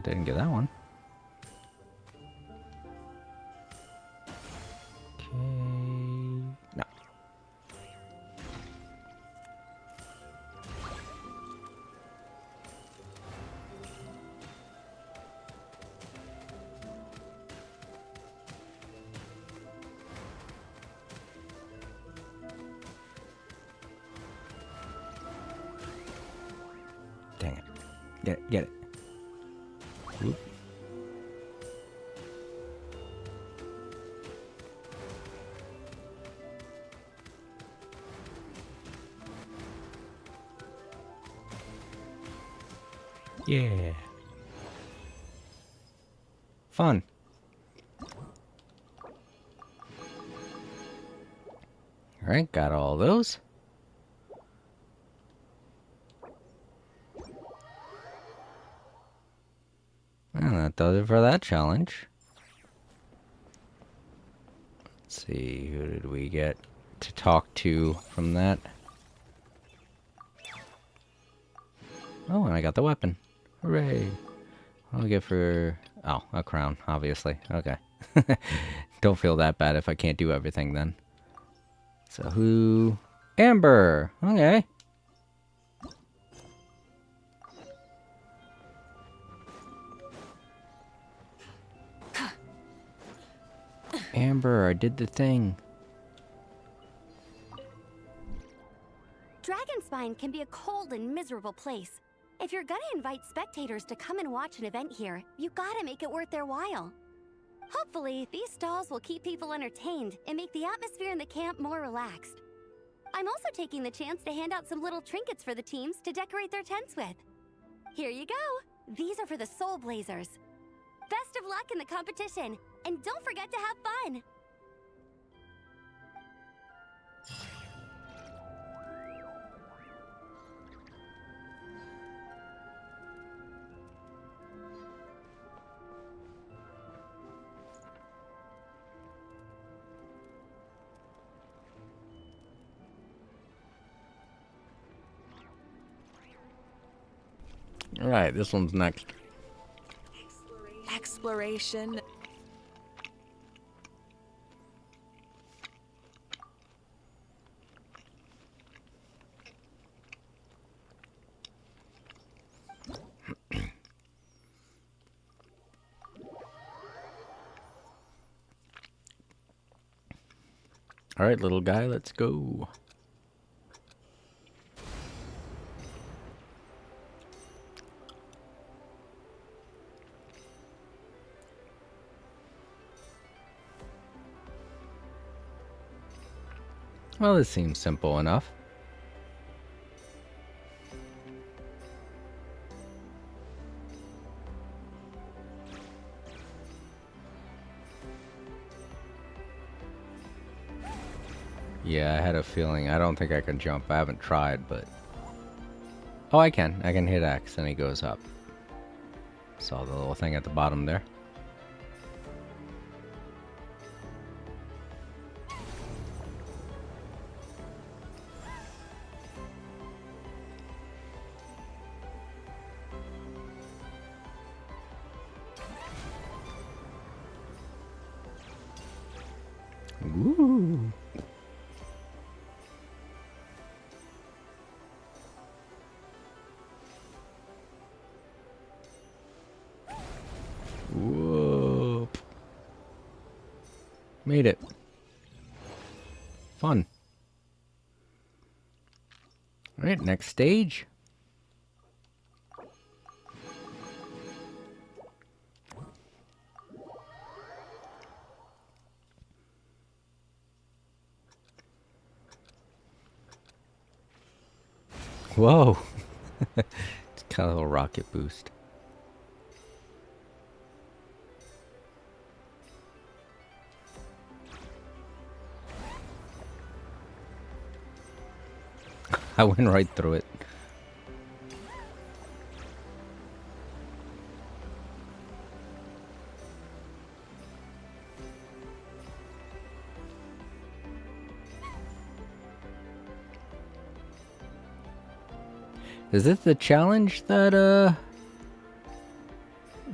didn't get that one. Okay. No. Dang it. Get it. Whoop. Yeah. Fun. Alright, got all those. And that does it for that challenge. Let's see, who did we get to talk to from that? Oh, and I got the weapon. Hooray! I'll get for... Oh, a crown, obviously. Okay. Don't feel that bad if I can't do everything then. So who... Amber! Okay. Amber, I did the thing. Dragonspine can be a cold and miserable place. If you're gonna invite spectators to come and watch an event here, you gotta make it worth their while. Hopefully, these stalls will keep people entertained and make the atmosphere in the camp more relaxed. I'm also taking the chance to hand out some little trinkets for the teams to decorate their tents with. Here you go! These are for the Soul Blazers. Best of luck in the competition, and don't forget to have fun! Alright, this one's next. Exploration. Alright, little guy, let's go. Well, this seems simple enough. Yeah, I had a feeling. I don't think I can jump. I haven't tried, but... Oh, I can. I can hit X and he goes up. Saw the little thing at the bottom there. Woo! Whoop. Made it. Fun. Alright, next stage. Whoa. It's kind of a little rocket boost. I went right through it. Is this the challenge that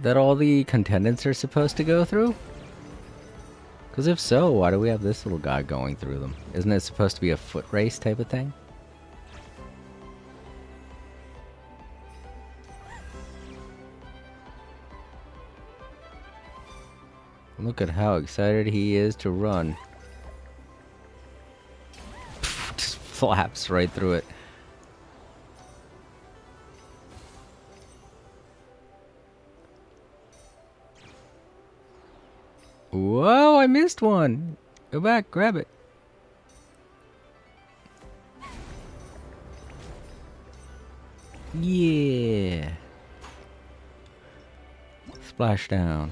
that all the contendants are supposed to go through? Because if so, why do we have this little guy going through them? Isn't it supposed to be a foot race type of thing? Look at how excited he is to run. Just flaps right through it. Whoa, I missed one. Go back, grab it. Yeah. Splash down.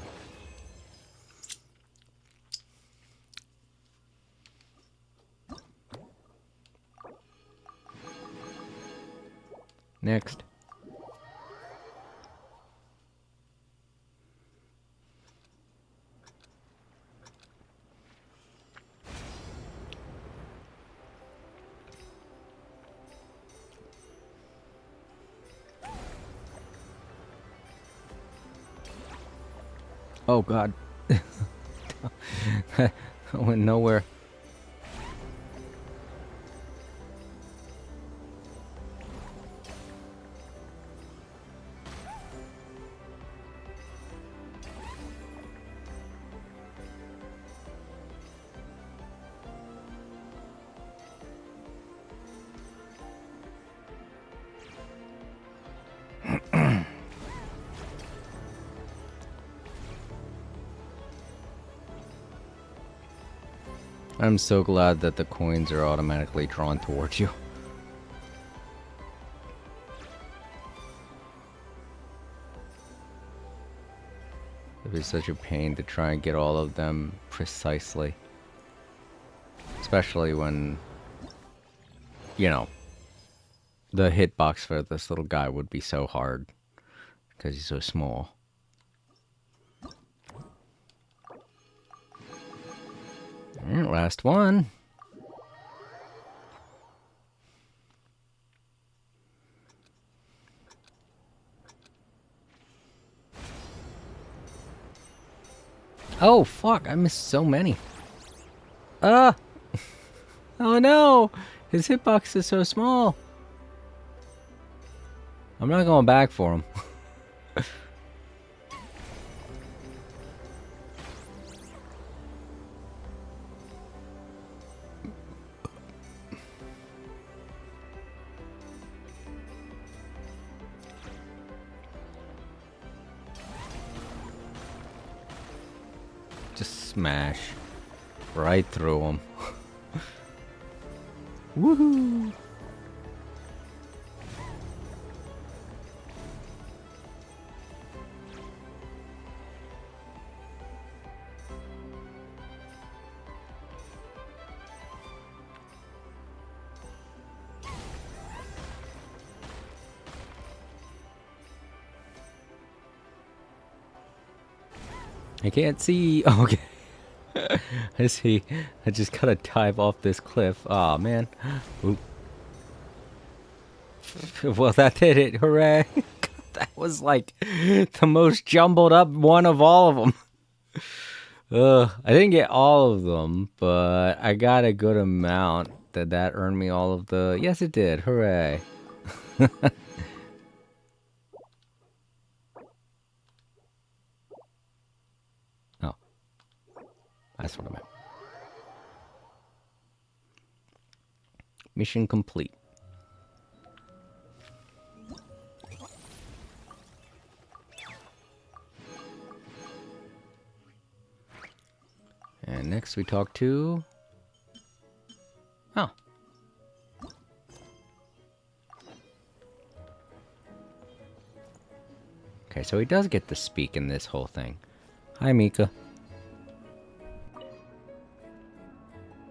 Next. Oh god. I went nowhere. I'm so glad that the coins are automatically drawn towards you. It was such a pain to try and get all of them precisely. Especially when, you know, the hitbox for this little guy would be so hard because he's so small. Alright, last one. Oh, fuck, I missed so many. Oh no! His hitbox is so small. I'm not going back for him. Just smash right through him. Woohoo! I can't see. Oh, okay. I see. I just gotta dive off this cliff. Aw, man. Oop. Well, that did it. Hooray. That was like the most jumbled up one of all of them. I didn't get all of them, but I got a good amount. Did that earn me all of the... Yes, it did. Hooray. Oh. That's what I meant. Mission complete. And next we talk to... Oh. Okay, so he does get to speak in this whole thing. Hi, Mika.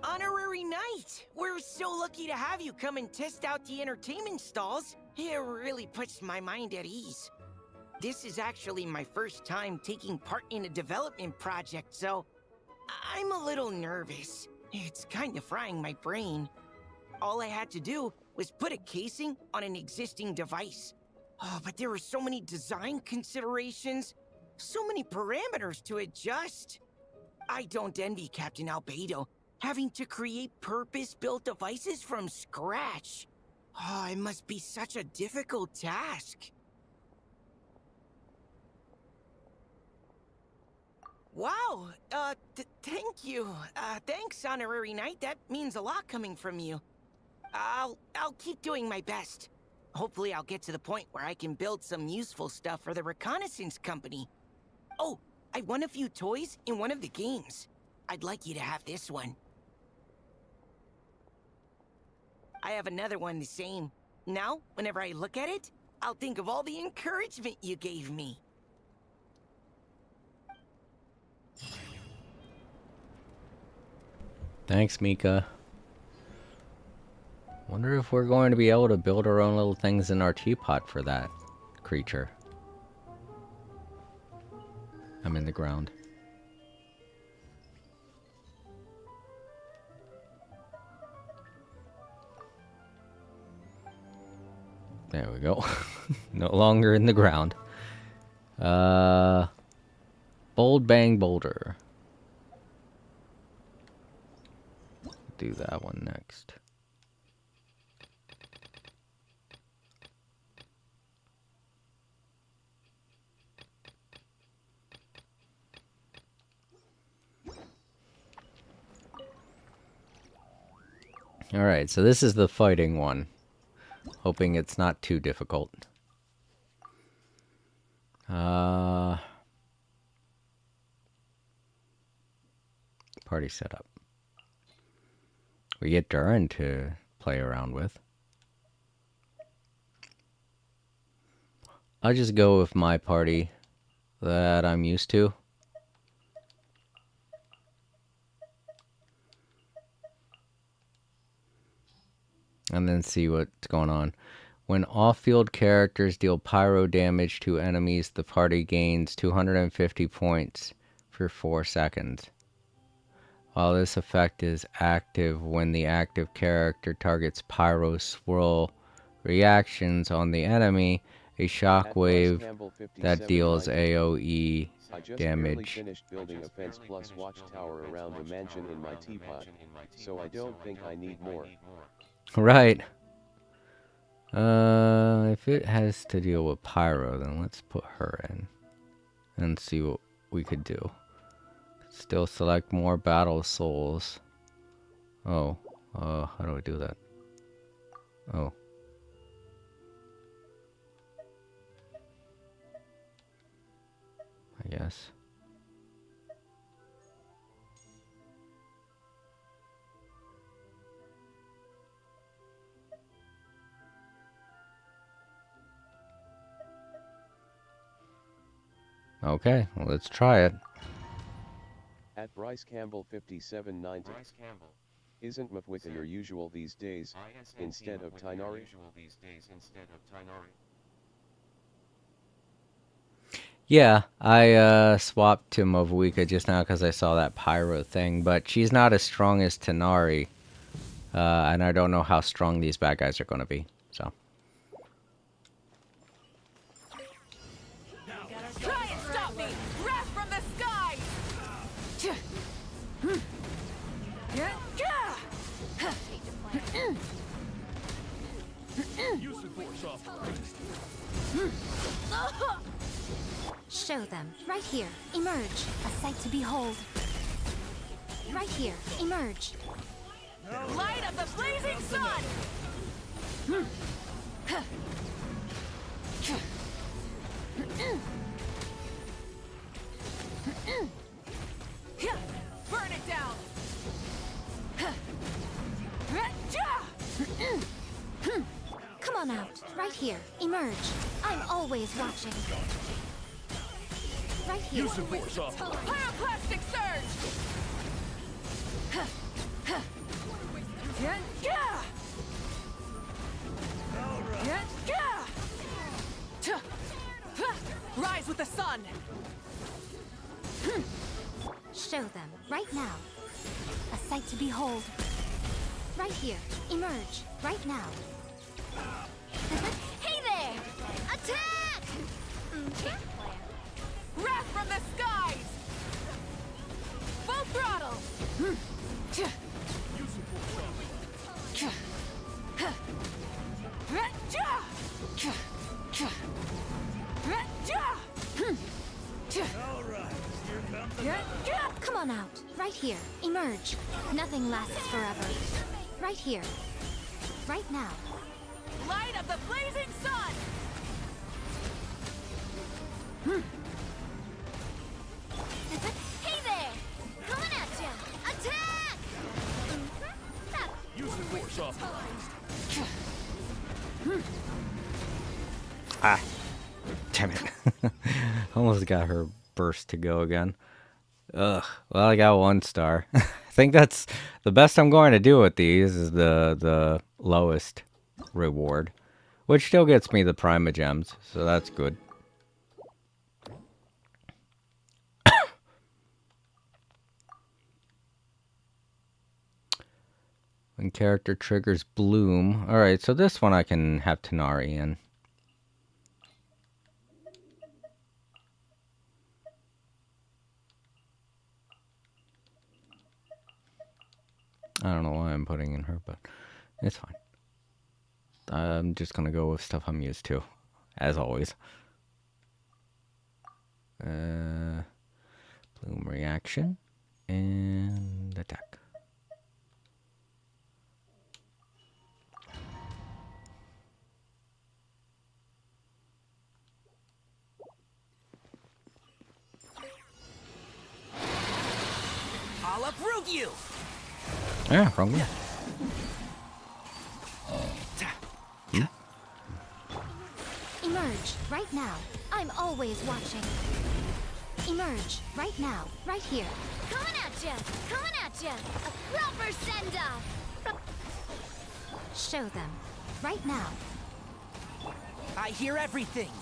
Honorary Knight! We're so lucky to have you come and test out the entertainment stalls. It really puts my mind at ease. This is actually my first time taking part in a development project, so I'm a little nervous. It's kind of frying my brain. All I had to do was put a casing on an existing device. Oh, but there were so many design considerations. So many parameters to adjust. I don't envy Captain Albedo having to create purpose-built devices from scratch. Oh, it must be such a difficult task. Wow, thank you. Thanks, Honorary Knight. That means a lot coming from you. I'll keep doing my best. Hopefully I'll get to the point where I can build some useful stuff for the reconnaissance company. Oh, I won a few toys in one of the games. I'd like you to have this one. I have another one the same. Now, whenever I look at it, I'll think of all the encouragement you gave me. Thanks, Mika. Wonder if we're going to be able to build our own little things in our teapot for that creature. I'm in the ground. There we go. No longer in the ground. Bold Bang Boulder. Do that one next. Alright, so this is the fighting one. Hoping it's not too difficult. Party setup. We get Durin to play around with. I'll just go with my party that I'm used to. And then see what's going on. When off-field characters deal pyro damage to enemies, the party gains 250 points for 4 seconds. While this effect is active when the active character targets pyro swirl reactions on the enemy, a shockwave that deals AoE damage. I just finished building a fence plus watchtower around the mansion in my teapot, so I don't think I need more. Right. If it has to deal with pyro, then let's put her in and see what we could do. Still select more battle souls. Oh, how do I do that? Oh. I guess. Okay, well, let's try it. At Bryce Campbell 5790. Isn't Mafwicca your usual these days, instead of Tainari? Yeah, I swapped to Mavwika just now because I saw that pyro thing, but she's not as strong as Tanari, and I don't know how strong these bad guys are going to be, so. Try and stop me! Wrath from the sky! Show them. Right here. Emerge. A sight to behold. Right here. Emerge. Light of the blazing sun! Burn it down! Come on out. Right here. Emerge. I'm always watching. Right here. Use the force off. Pyroclastic surge! Rise with the sun! Show them. Right now. A sight to behold. Right here. Emerge. Right now. Hey there! Attack! Wrath from the skies! Full throttle! Come on out. Right here. Emerge. Nothing lasts forever. Right here. Right now. Light of the blazing sun! Hey there! Coming at ya! Attack! Use the force authorized. Ah. Damn it. Almost got her burst to go again. Ugh. Well, I got 1 star. I think that's the best I'm going to do with these is the lowest reward, which still gets me the Prima Gems, so that's good. When character triggers bloom. Alright, so this one I can have Tanari in. I don't know why I'm putting in her, but it's fine. I'm just gonna go with stuff I'm used to, as always. Bloom reaction and attack. I'll uproot you! Yeah, wrong one. Emerge. Right now. I'm always watching. Emerge. Right now. Right here. Coming at ya! Coming at ya! A proper send-off! Show them. Right now. I hear everything!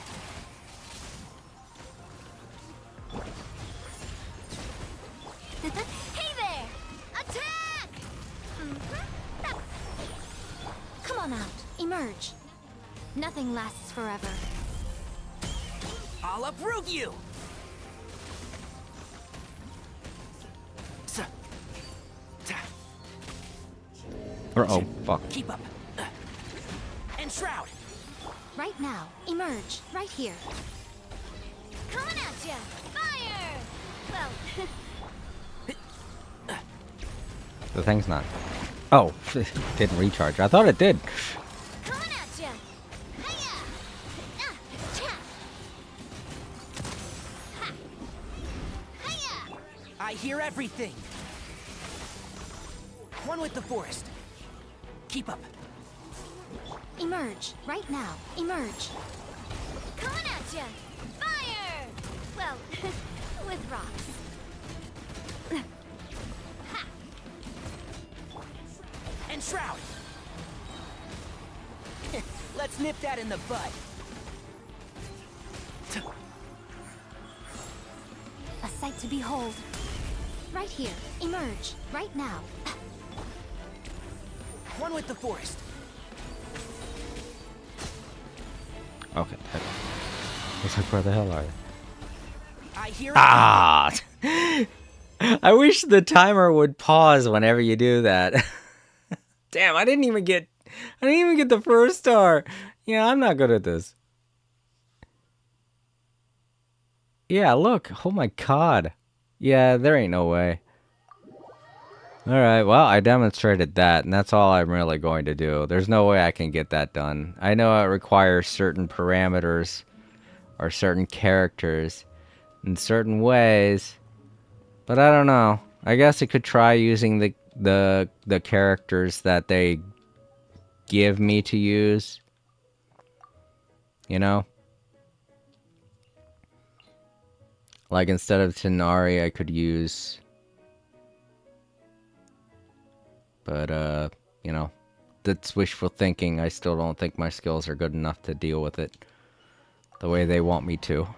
Hey there! Attack! Come on out. Emerge. Nothing lasts forever. I'll uproot you! Oh, fuck. Keep up. Enshroud! Right now. Emerge. Right here. Coming at ya! Fire! Well, The thing's not. Oh, it didn't recharge. I thought it did. coming at ya! Hiya! Cha! Ha! Hiya! I hear everything! One with the forest. Keep up. Emerge. Right now. Emerge. Coming at ya! Fire! Well, with rocks. Enshroud! Let's nip that in the bud. A sight to behold. Right here. Emerge. Right now. One with the forest. Okay. It's like, where the hell are they? I hear Ah! I wish the timer would pause whenever you do that. Damn, I didn't even get the first star. Yeah, I'm not good at this. Yeah, look. Oh my god. Yeah, there ain't no way. Alright, well, I demonstrated that, and that's all I'm really going to do. There's no way I can get that done. I know it requires certain parameters, or certain characters, in certain ways, but I don't know. I guess I could try using the characters that they give me to use. You know? Like, instead of Tanari, I could use... But, you know, that's wishful thinking. I still don't think my skills are good enough to deal with it the way they want me to.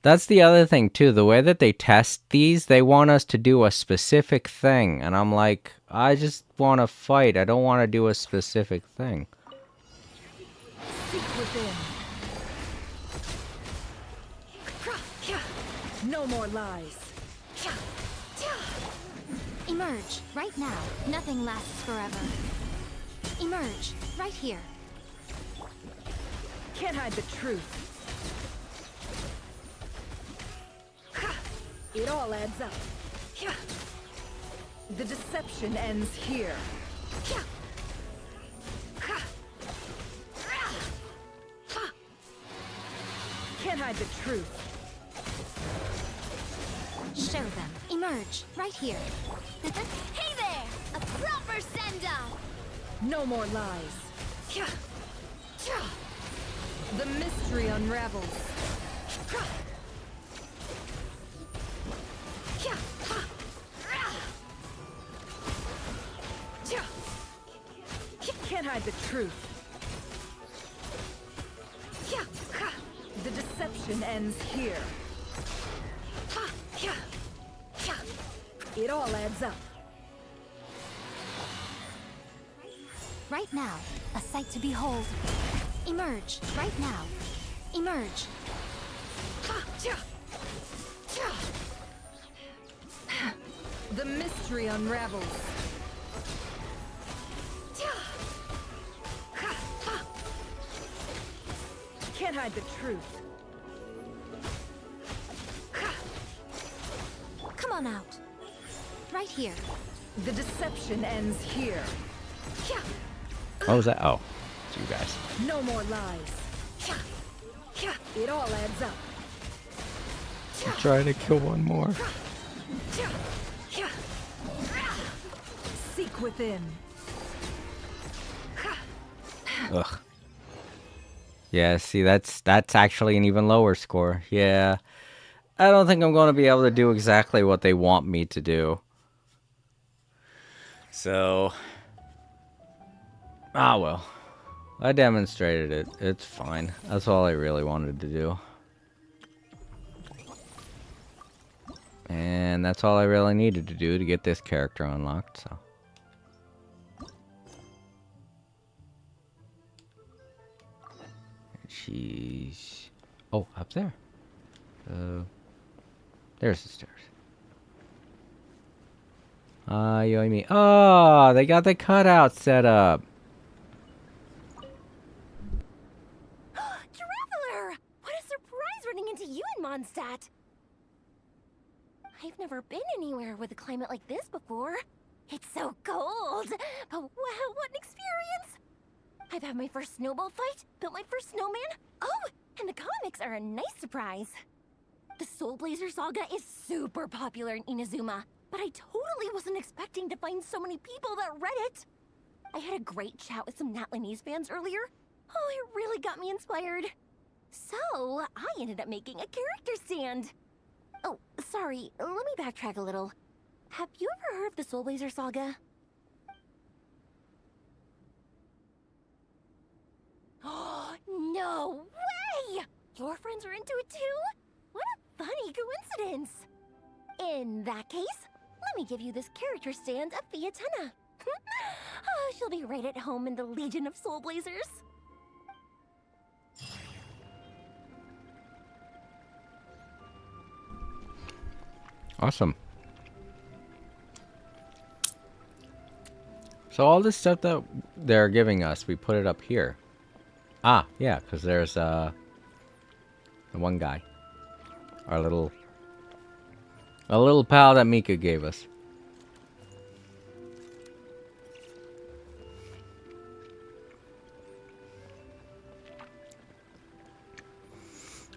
That's the other thing, too. The way that they test these, they want us to do a specific thing. And I'm like, I just want to fight. I don't want to do a specific thing. Seek within. more lies. Emerge, right now. Nothing lasts forever. Emerge, right here. Can't hide the truth. It all adds up. The deception ends here. Can't hide the truth. Show them. Emerge, right here. Hey there! A proper send-off! No more lies. The mystery unravels. Can't hide the truth. The deception ends here. It all adds up. Right now, a sight to behold. Emerge, right now. Emerge. The mystery unravels. Can't hide the truth. Come on out. Right here. The deception ends here. What was that? Oh, it's you guys. No more lies. It all adds up. I'm trying to kill one more. Seek within. Ugh. Yeah, see, that's actually an even lower score. Yeah. I don't think I'm going to be able to do exactly what they want me to do. So, well. I demonstrated it. It's fine. That's all I really wanted to do. And that's all I really needed to do to get this character unlocked, so. She's... Oh, up there. There's the stairs. Yoimi. Oh, they got the cutout set up. Traveler! What a surprise running into you in Mondstadt! I've never been anywhere with a climate like this before. It's so cold! But wow, what an experience! I've had my first snowball fight, built my first snowman. Oh, and the comics are a nice surprise. The Soul Blazer saga is super popular in Inazuma, but I totally wasn't expecting to find so many people that read it. I had a great chat with some Natlanese fans earlier. Oh, it really got me inspired. So, I ended up making a character stand. Oh, sorry, let me backtrack a little. Have you ever heard of the Soul Blazer saga? Oh, no way! Your friends are into it too? What a funny coincidence! In that case, let me give you this character stand of Fiatenna. Oh, she'll be right at home in the Legion of Soul Blazers. Awesome. So all this stuff that they're giving us, we put it up here. Ah, yeah, because there's the one guy. Our little pal that Mika gave us.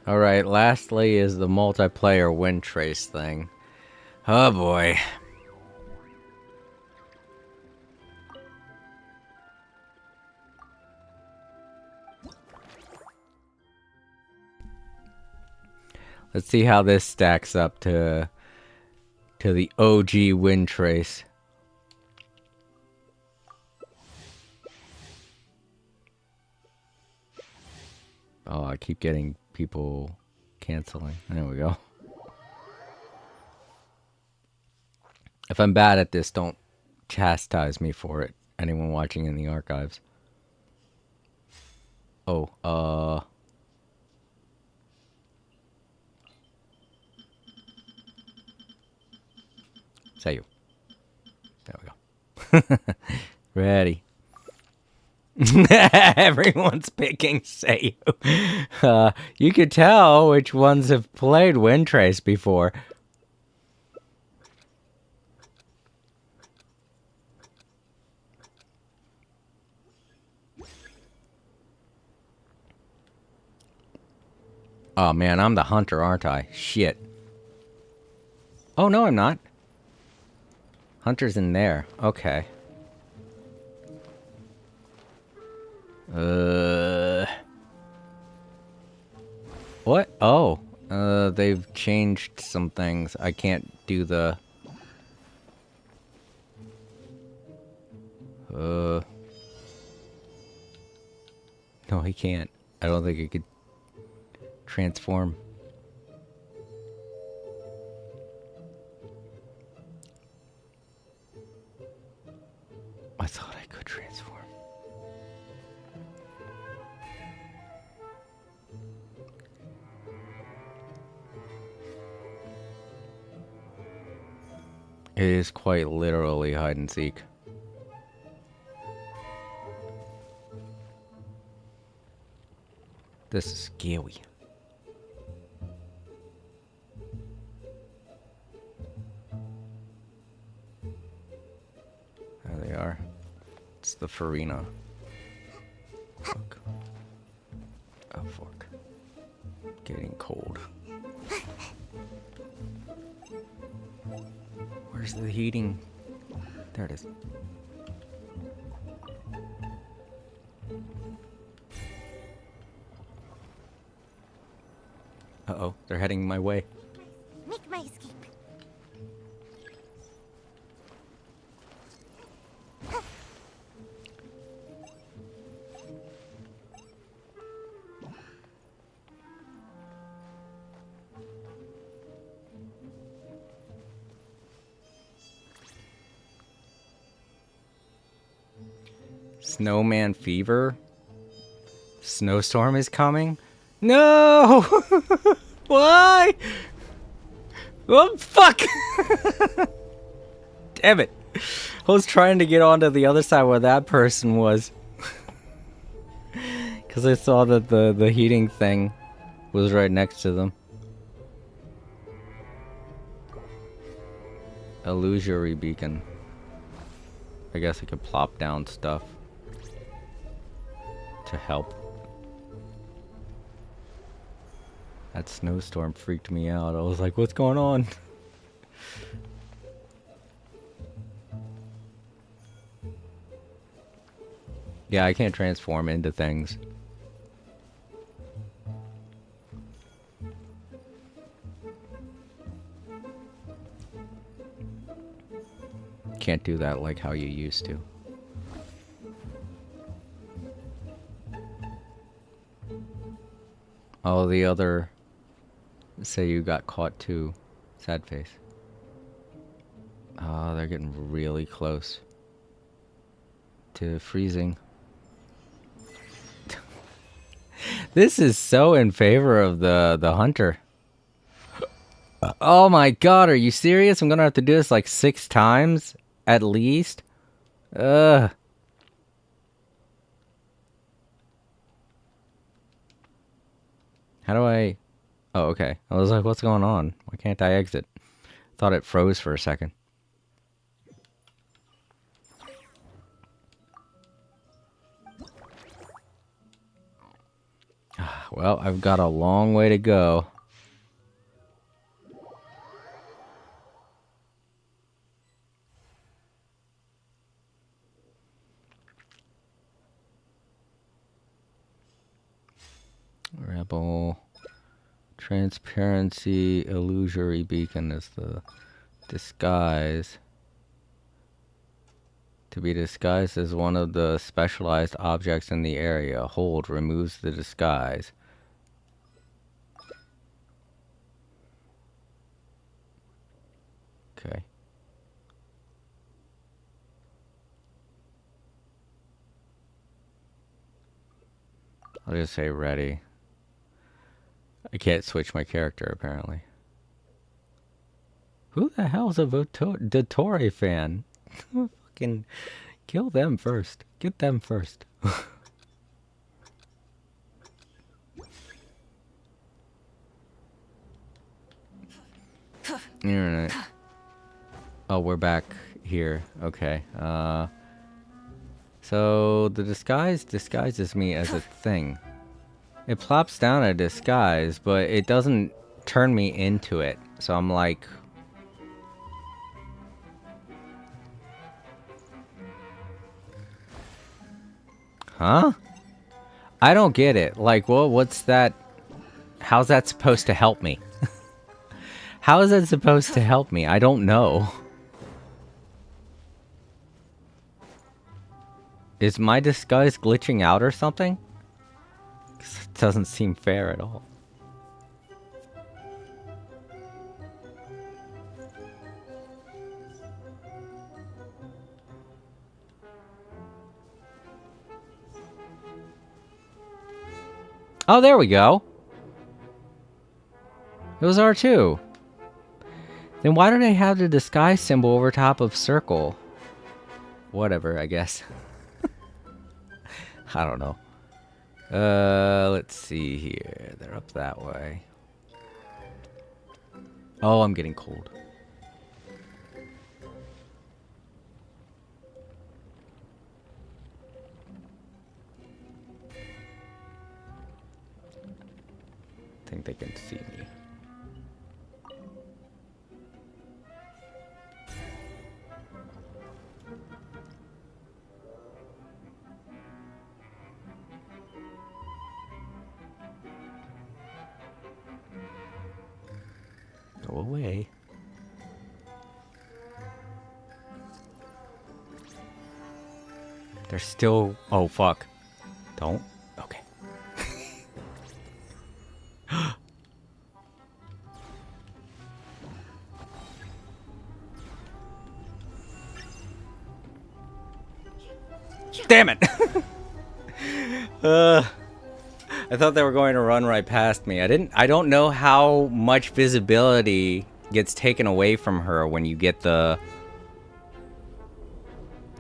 Alright, lastly is the multiplayer wind trace thing. Oh boy. Let's see how this stacks up to the OG wind trace. Oh, I keep getting people canceling. There we go. If I'm bad at this, don't chastise me for it. Anyone watching in the archives. Oh, Sayu. There we go. Ready. Everyone's picking Sayu. You could tell which ones have played Windtrace before. Oh man, I'm the hunter, aren't I? Shit. Oh no, I'm not. Hunter's in there. Okay. What? Oh. They've changed some things. I can't do the... No, he can't. I don't think he could transform. I thought I could transform. It is quite literally hide and seek. This is scary. There they are. It's the Farina. Fuck. Oh, fuck. Getting cold. Where's the heating? There it is. Uh-oh, they're heading my way. Make my escape. Snowman fever? Snowstorm is coming? No! Why? Oh, fuck! Damn it. I was trying to get onto the other side where that person was. Because I saw that the heating thing was right next to them. Illusory beacon. I guess I could plop down stuff to help. That snowstorm freaked me out. I was like, what's going on? Yeah, I can't transform into things. Can't do that like how you used to. Oh, the other... Say you got caught too. Sad face. Oh, they're getting really close to freezing. This is so in favor of the hunter. Oh my god, are you serious? I'm gonna have to do this like 6 times at least? Ugh. How do I... Oh, okay. I was like, what's going on? Why can't I exit? Thought it froze for a second. Well, I've got a long way to go. Rebel. Transparency illusory beacon is the disguise. To be disguised as one of the specialized objects in the area. Hold removes the disguise. Okay. I'll just say ready. I can't switch my character apparently. Who the hell's a Dottore fan? Fucking kill them first. Get them first. Alright. Oh, we're back here. Okay. So the disguise disguises me as a thing. It plops down a disguise, but it doesn't turn me into it. So I'm like... Huh? I don't get it. Like, well, what's that? How's that supposed to help me? How is that supposed to help me? I don't know. Is my disguise glitching out or something? 'Cause it doesn't seem fair at all. Oh, there we go. It was R2. Then why don't I have the disguise symbol over top of circle? Whatever, I guess. I don't know. Let's see here. They're up that way. Oh, I'm getting cold. I think they can see me. Go away. They're still... Oh, fuck. Don't. Okay. Damn it! I thought they were going to run right past me. I don't know how much visibility gets taken away from her when you get the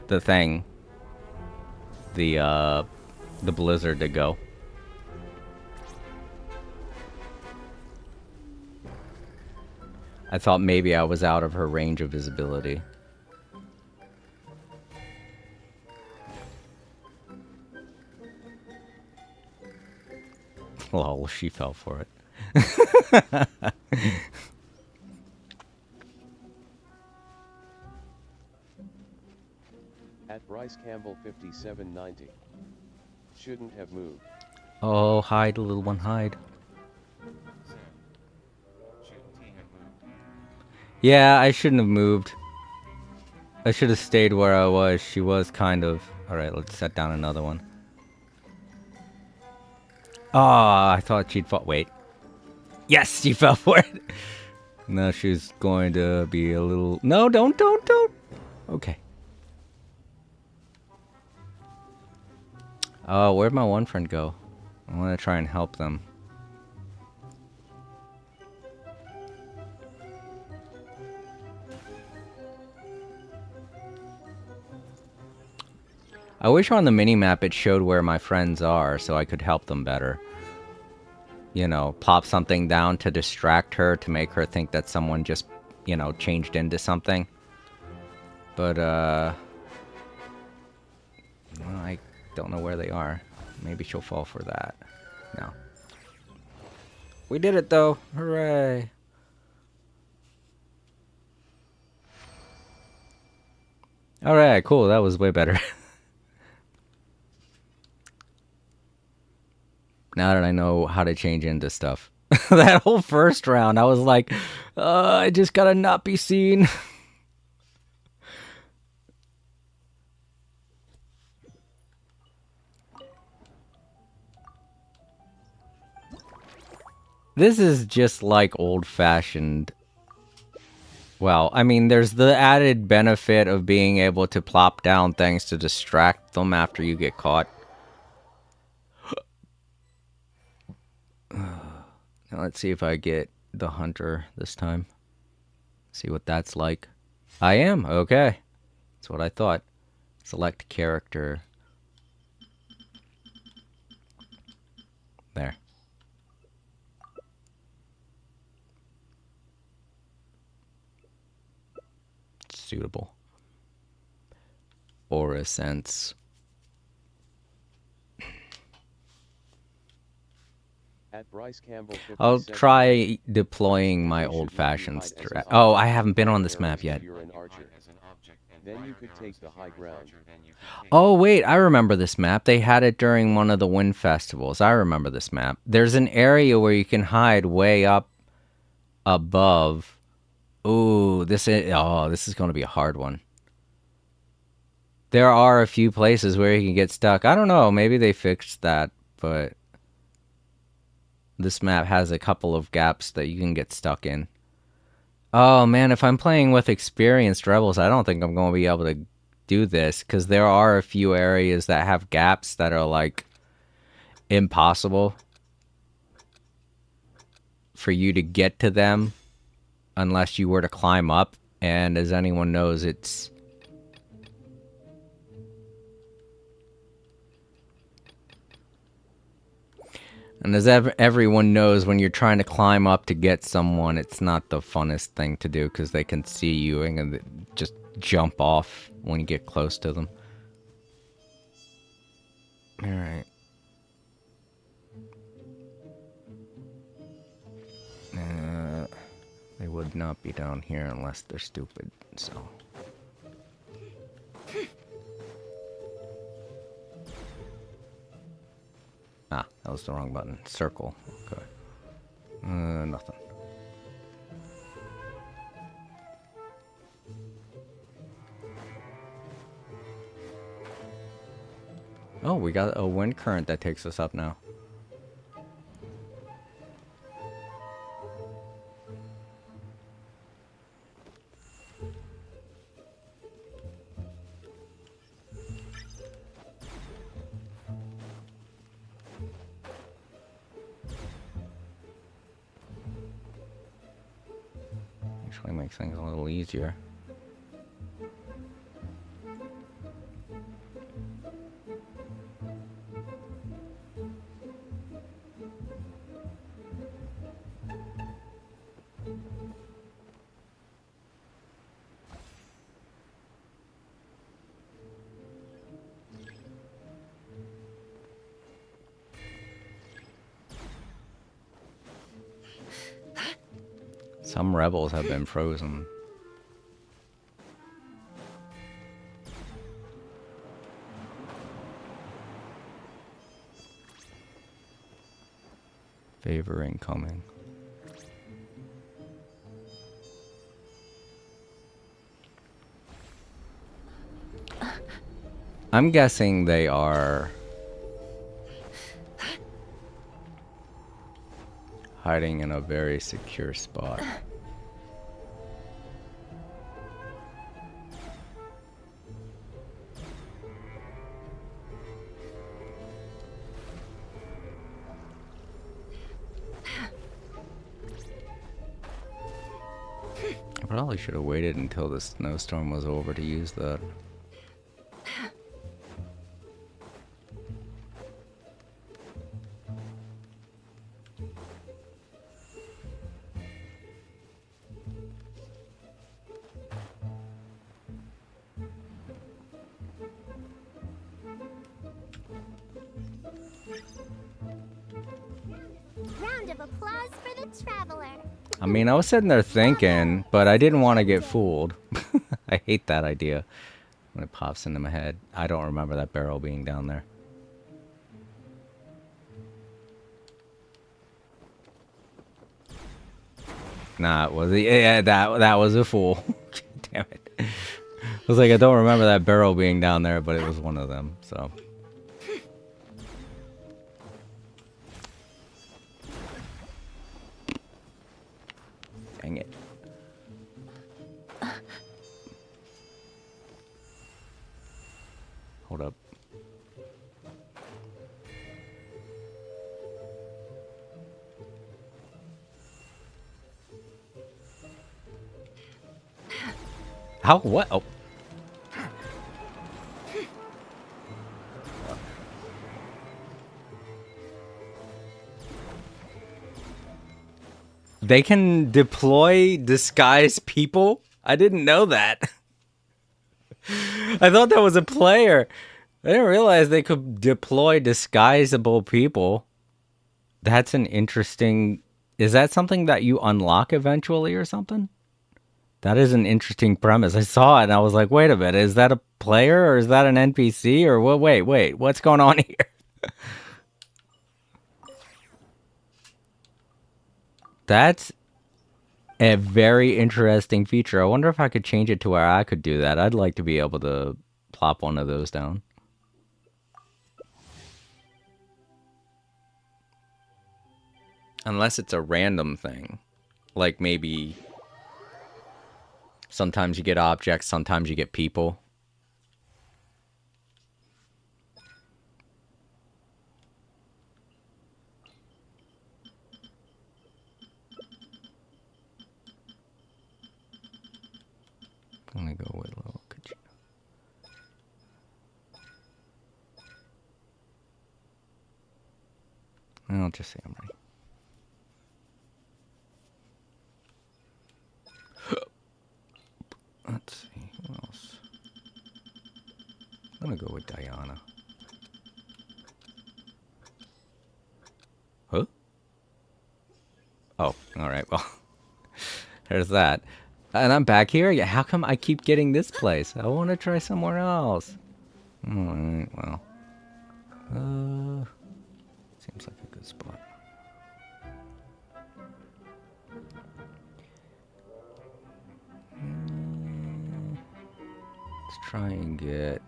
thing. The blizzard to go. I thought maybe I was out of her range of visibility. Lol, she fell for it. At Bryce Campbell 5790. Shouldn't have moved. Oh, hide, little one, hide. Yeah, I shouldn't have moved. I should have stayed where I was. She was kind of... Alright, let's set down another one. Oh, I thought she'd fall. Wait. Yes, she fell for it. Now she's going to be a little... No, don't. Okay. Oh, where'd my one friend go? I want to try and help them. I wish on the minimap it showed where my friends are so I could help them better. You know, pop something down to distract her, to make her think that someone just, you know, changed into something. But, well, I don't know where they are. Maybe she'll fall for that. No. We did it, though. Hooray. Alright, cool. That was way better. Now that I know how to change into stuff. That whole first round, I was like, I just gotta not be seen. This is just like old-fashioned. Well, I mean, there's the added benefit of being able to plop down things to distract them after you get caught. Now let's see if I get the hunter this time. See what that's like. I am, okay. That's what I thought. Select character. There. Suitable. Aura sense. At Bryce Campbell I'll 57, try deploying my old-fashioned strat. Oh, I haven't been on this map yet. Then you could take the high ground. Oh, wait, I remember this map. They had it during one of the Wind Festivals. I remember this map. There's an area where you can hide way up above. Ooh, this is going to be a hard one. There are a few places where you can get stuck. I don't know, maybe they fixed that, but this map has a couple of gaps that you can get stuck in. Oh man, if I'm playing with experienced rebels, I don't think I'm going to be able to do this, because there are a few areas that have gaps that are like impossible for you to get to them unless you were to climb up, and as anyone knows, it's and as everyone knows, when you're trying to climb up to get someone, it's not the funnest thing to do because they can see you and just jump off when you get close to them. Alright. They would not be down here unless they're stupid, so... Ah, that was the wrong button. Circle. Okay. Nothing. Oh, we got a wind current that takes us up now. Actually makes things a little easier. Some rebels have been frozen. Favor incoming. I'm guessing they are hiding in a very secure spot. I probably should have waited until the snowstorm was over to use that. Round of applause for the traveler. I mean, I was sitting there thinking, but I didn't want to get fooled. I hate that idea when it pops into my head. I don't remember that barrel being down there. Nah, it was that was a fool. Damn it. I was like, I don't remember that barrel being down there, but it was one of them, so. Dang it. Hold up. How? What? Oh. They can deploy disguised people? I didn't know that. I thought that was a player. I didn't realize they could deploy disguisable people. That's an interesting... Is that something that you unlock eventually or something? That is an interesting premise. I saw it and I was like, wait a minute, is that a player or is that an NPC or what? Wait, what's going on here? That's a very interesting feature. I wonder if I could change it to where I could do that. I'd like to be able to plop one of those down. Unless it's a random thing. Like maybe sometimes you get objects, sometimes you get people. I'm gonna go with little Kachina. I'll just say I'm ready. Let's see, who else? I'm gonna go with Diana. Huh? Oh, alright, well. There's that. And I'm back here? Yeah, how come I keep getting this place? I want to try somewhere else. Alright, well. Seems like a good spot. Let's try and get...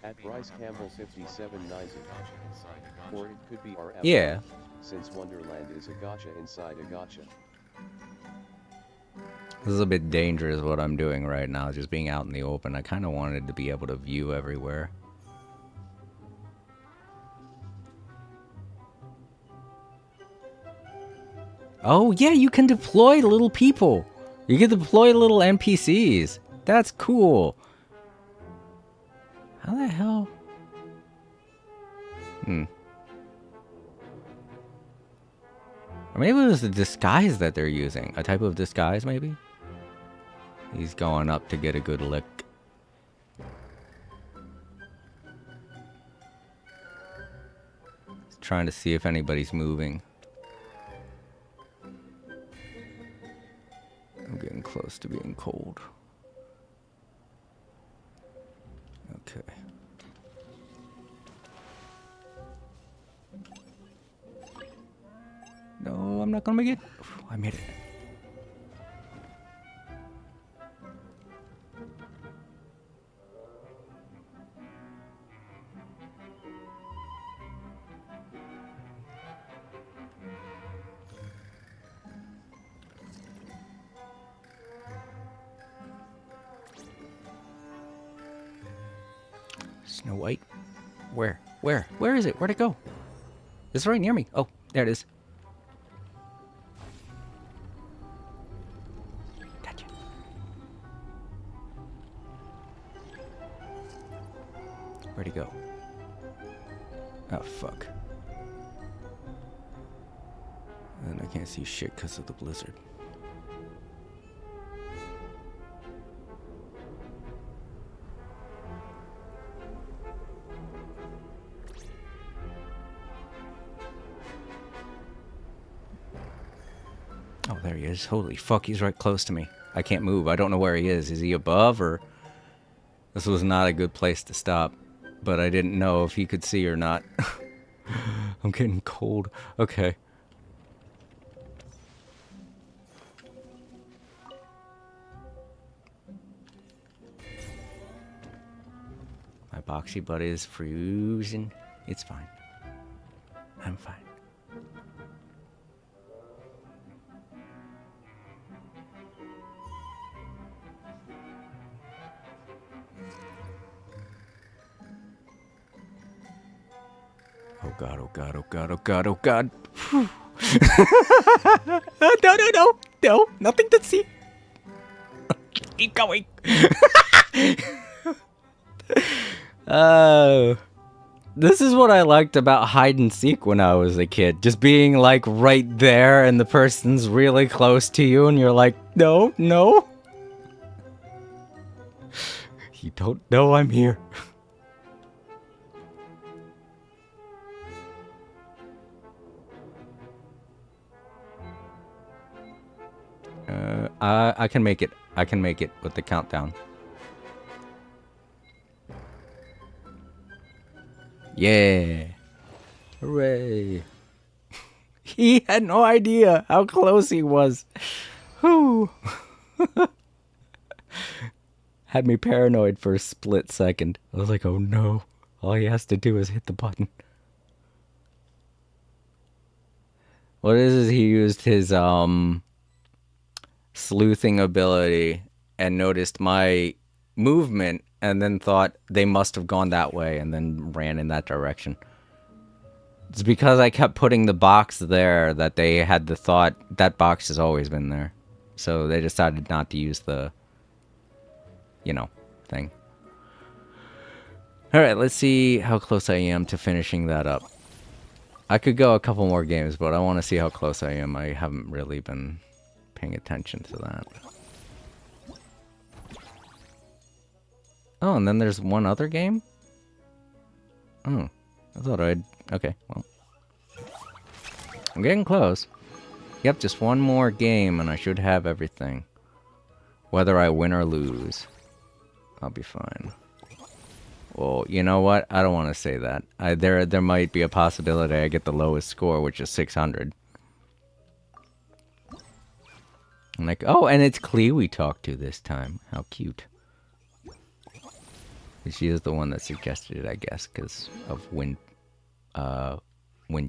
At Bryce Campbell 5790. Or it could be our Yeah. Since Wonderland is a gacha inside a gacha. This is a bit dangerous what I'm doing right now, just being out in the open. I kind of wanted to be able to view everywhere. Oh, yeah, you can deploy little people. You can deploy little NPCs. That's cool. How the hell? Or maybe it was the disguise that they're using. A type of disguise, maybe? He's going up to get a good lick. He's trying to see if anybody's moving. I'm getting close to being cold. Okay. No, I'm not gonna make it. I made it. Snow White? Where? Where is it? Where'd it go? It's right near me. Oh, there it is. Gotcha. Where'd he go? Oh, fuck. And I can't see shit because of the blizzard. Oh, there he is. Holy fuck, he's right close to me. I can't move. I don't know where he is. Is he above or... This was not a good place to stop. But I didn't know if he could see or not. I'm getting cold. Okay. My boxy butt is freezing. It's fine. I'm fine. Oh god, oh god, oh god, oh god, oh god. No, no, no. no, nothing to see. Keep going. This is what I liked about hide and seek when I was a kid. Just being like right there and the person's really close to you and you're like, no, no. You don't know I'm here. I can make it. I can make it with the countdown. Yeah. Hooray. He had no idea how close he was. Whew. Had me paranoid for a split second. I was like, oh no. All he has to do is hit the button. What is he used his sleuthing ability and noticed my movement and then thought they must have gone that way and then ran in that direction. It's because I kept putting the box there that they had the thought that box has always been there. So they decided not to use the, you know, thing. Alright, let's see how close I am to finishing that up. I could go a couple more games, but I want to see how close I am. I haven't really been paying attention to that. Oh, and then there's one other game? Oh, I thought I'd... Okay, well. I'm getting close. Yep, just one more game and I should have everything. Whether I win or lose, I'll be fine. Well, you know what? I don't want to say that. There might be a possibility I get the lowest score, which is 600. I'm like, oh, and it's Klee we talked to this time. How cute. She is the one that suggested it, I guess, because of wind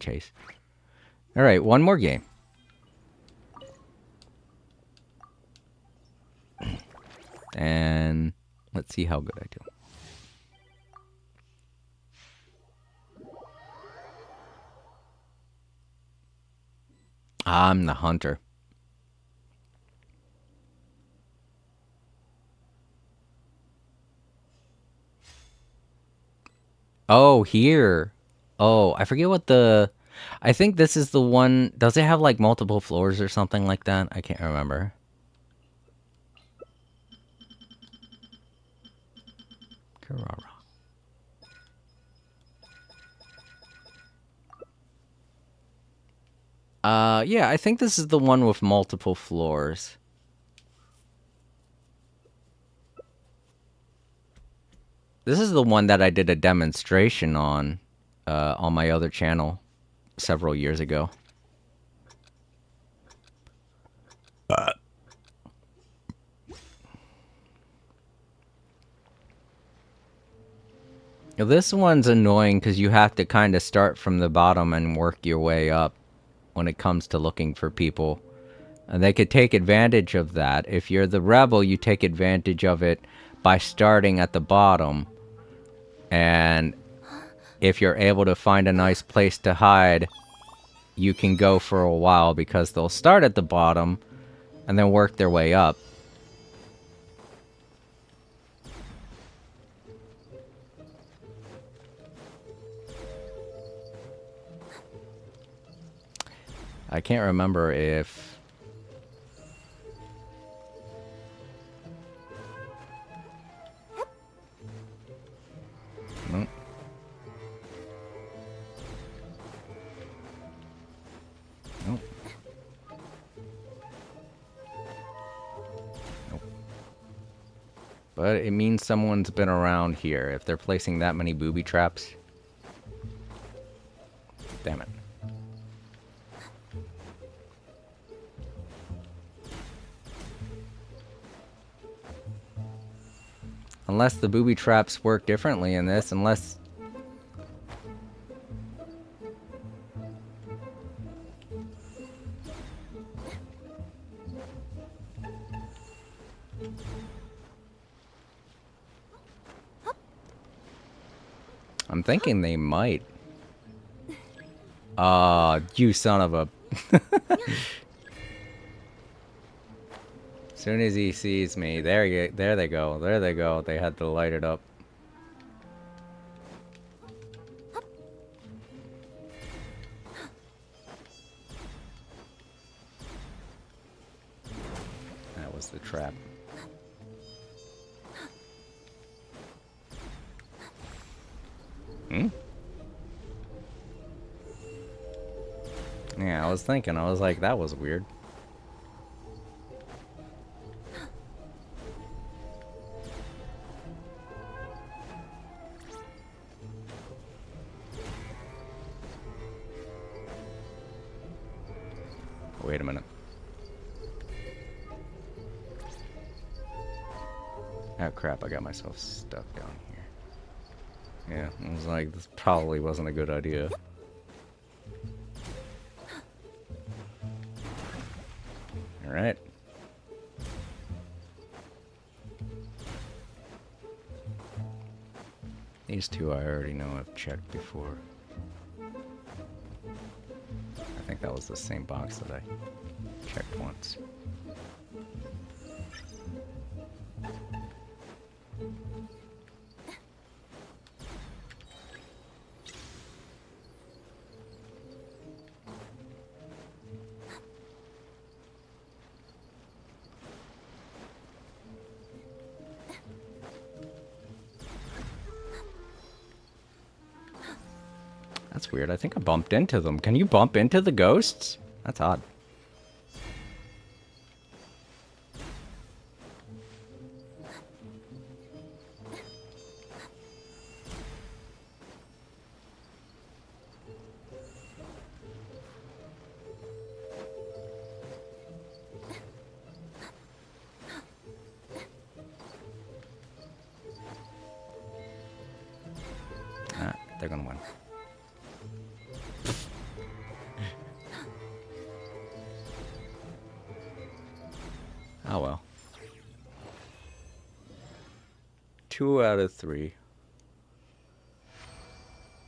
chase. All right, one more game. And let's see how good I do. I'm the hunter. Oh, here. Oh, I forget what the... I think this is the one... Does it have, like, multiple floors or something like that? I can't remember. Carrara. Yeah, I think this is the one with multiple floors. This is the one that I did a demonstration on my other channel several years ago. This one's annoying because you have to kind of start from the bottom and work your way up when it comes to looking for people. And they could take advantage of that. If you're the rebel, you take advantage of it by starting at the bottom. And if you're able to find a nice place to hide, you can go for a while because they'll start at the bottom and then work their way up. I can't remember if... Nope. Nope. Nope. But it means someone's been around here if they're placing that many booby traps. Damn it. Unless the booby traps work differently in this, unless... I'm thinking they might. You son of a... soon as he sees me, there they go. There they go. They had to light it up. That was the trap. Hmm? Yeah, I was thinking. I was like, that was weird. Wait a minute. Oh crap, I got myself stuck down here. Yeah, I was like, this probably wasn't a good idea. Alright. These two I already know I've checked before. I think that was the same box that I checked once. That's weird. I think I bumped into them. Can you bump into the ghosts? That's odd. Ah, they're gonna win. Oh well. 2 out of 3.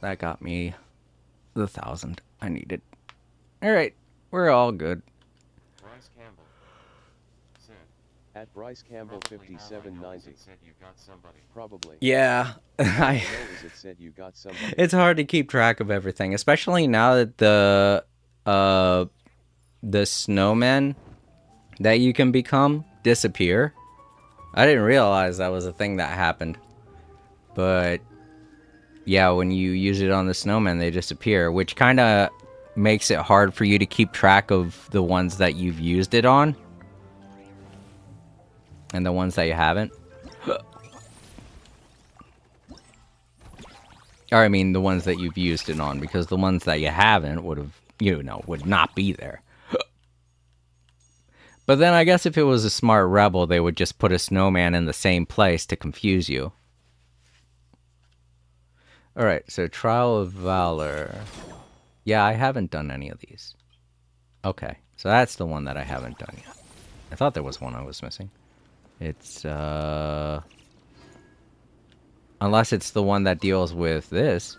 That got me the 1,000 I needed. Alright, we're all good. Bryce Campbell said. At Bryce Campbell 5790. Said you got somebody. Probably. Yeah, It said you got somebody. It's hard to keep track of everything, especially now that the snowmen that you can become disappear. I didn't realize that was a thing that happened. But yeah, when you use it on the snowmen, they disappear, which kind of makes it hard for you to keep track of the ones that you've used it on and the ones that you haven't. Or I mean the ones that you've used it on, because the ones that you haven't would have, would not be there. But then I guess if it was a smart rebel, they would just put a snowman in the same place to confuse you. Alright, so Trial of Valor. Yeah, I haven't done any of these. Okay, so that's the one that I haven't done yet. I thought there was one I was missing. It's, unless it's the one that deals with this.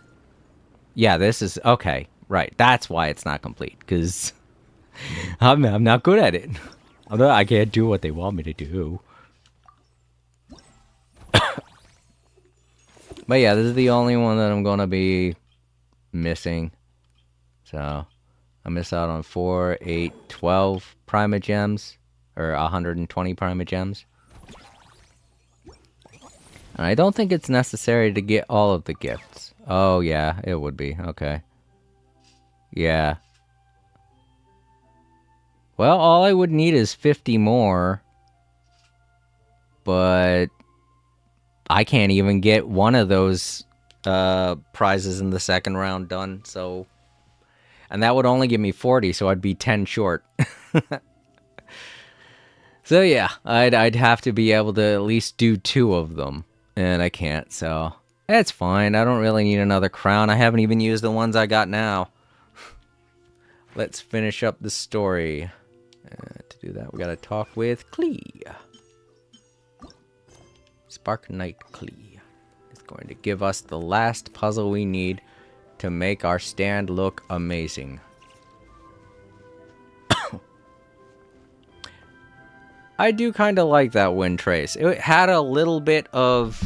Yeah, this is... Okay, right. That's why it's not complete, because I'm not good at it. I can't do what they want me to do. But yeah, this is the only one that I'm going to be missing. So, I miss out on 4, 8, 12 Primogems. Or 120 Primogems. And I don't think it's necessary to get all of the gifts. Oh, yeah, it would be. Okay. Yeah. Well, all I would need is 50 more. But I can't even get one of those prizes in the second round done, so... And that would only give me 40, so I'd be 10 short. So yeah, I'd have to be able to at least do 2 of them. And I can't, so... It's fine, I don't really need another crown. I haven't even used the ones I got now. Let's finish up the story. To do that, we gotta talk with Klee. Spark Knight Klee is going to give us the last puzzle we need to make our stand look amazing. I do kind of like that wind trace. It had a little bit of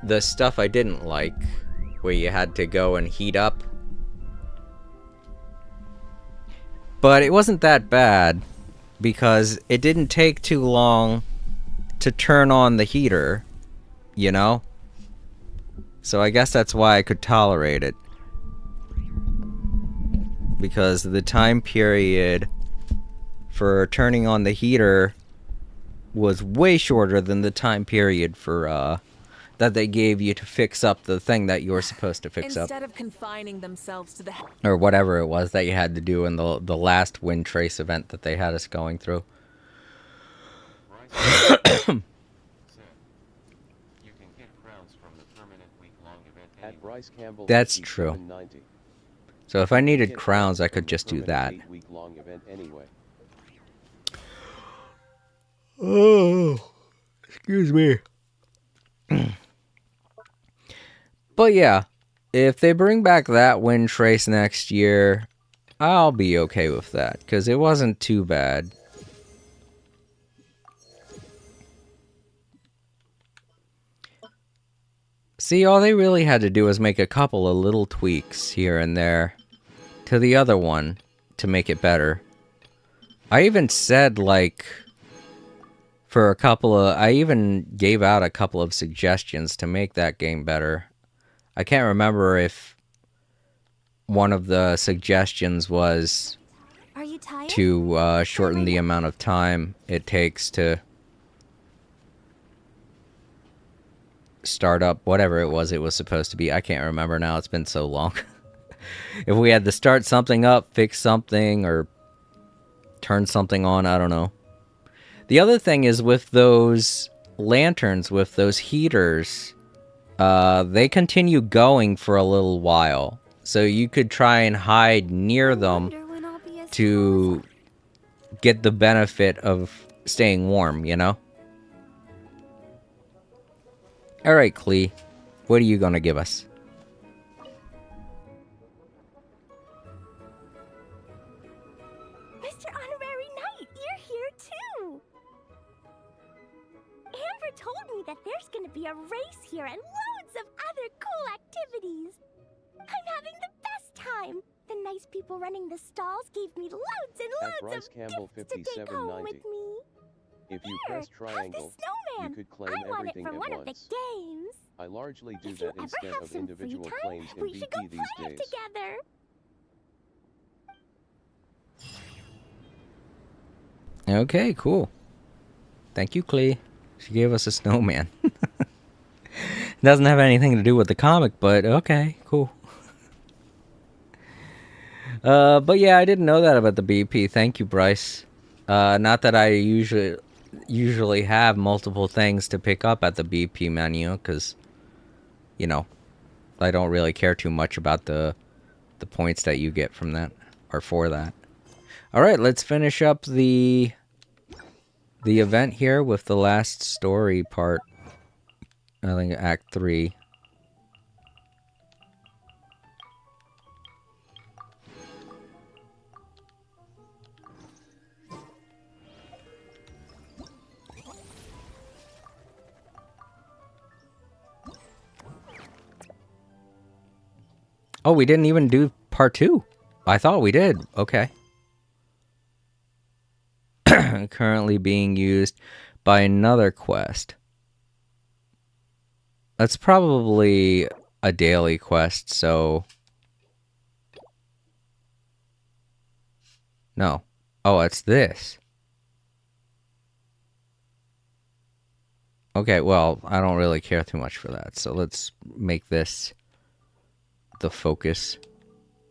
the stuff I didn't like, where you had to go and heat up. But it wasn't that bad, because it didn't take too long to turn on the heater, you know? So I guess that's why I could tolerate it. Because the time period for turning on the heater was way shorter than the time period for, that they gave you to fix up the thing that you were supposed to fix up. Instead of confining themselves to the Or whatever it was that you had to do in the last wind trace event that they had us going through. That's true. So if I needed crowns, I could just do that. Oh, excuse me. But yeah, if they bring back that wind trace next year, I'll be okay with that, because it wasn't too bad. See, all they really had to do was make a couple of little tweaks here and there to the other one to make it better. I even said, like, I even gave out a couple of suggestions to make that game better. I can't remember if one of the suggestions was to shorten the amount of time it takes to start up whatever it was supposed to be. I can't remember now. It's been so long. If we had to start something up, fix something, or turn something on, I don't know. The other thing is with those lanterns, with those heaters, they continue going for a little while. So you could try and hide near them to get the benefit of staying warm, you know? Alright, Klee. What are you gonna give us? Mr. Honorary Knight, you're here too! Amber told me that there's gonna be a race here and loads of other cool activities. I'm having the best time. The nice people running the stalls gave me loads and loads of gifts to take home with me. If you press triangle, you could claim everything at one once. of the games. I largely do If you that ever instead have of some free individual time, claims in we should go BP these play it days. together. Okay, cool. Thank you, Klee. She gave us a snowman. Doesn't have anything to do with the comic, but okay, cool. But yeah, I didn't know that about the BP. Thank you, Bryce. Not that I usually have multiple things to pick up at the BP menu, because, you know, I don't really care too much about the points that you get from that, or for that. Alright, let's finish up the event here with the last story part. I think Act 3. Oh, we didn't even do part 2. I thought we did. Okay. Currently being used by another quest. That's probably a daily quest, so... No. Oh, it's this. Okay, well, I don't really care too much for that, so let's make this the focus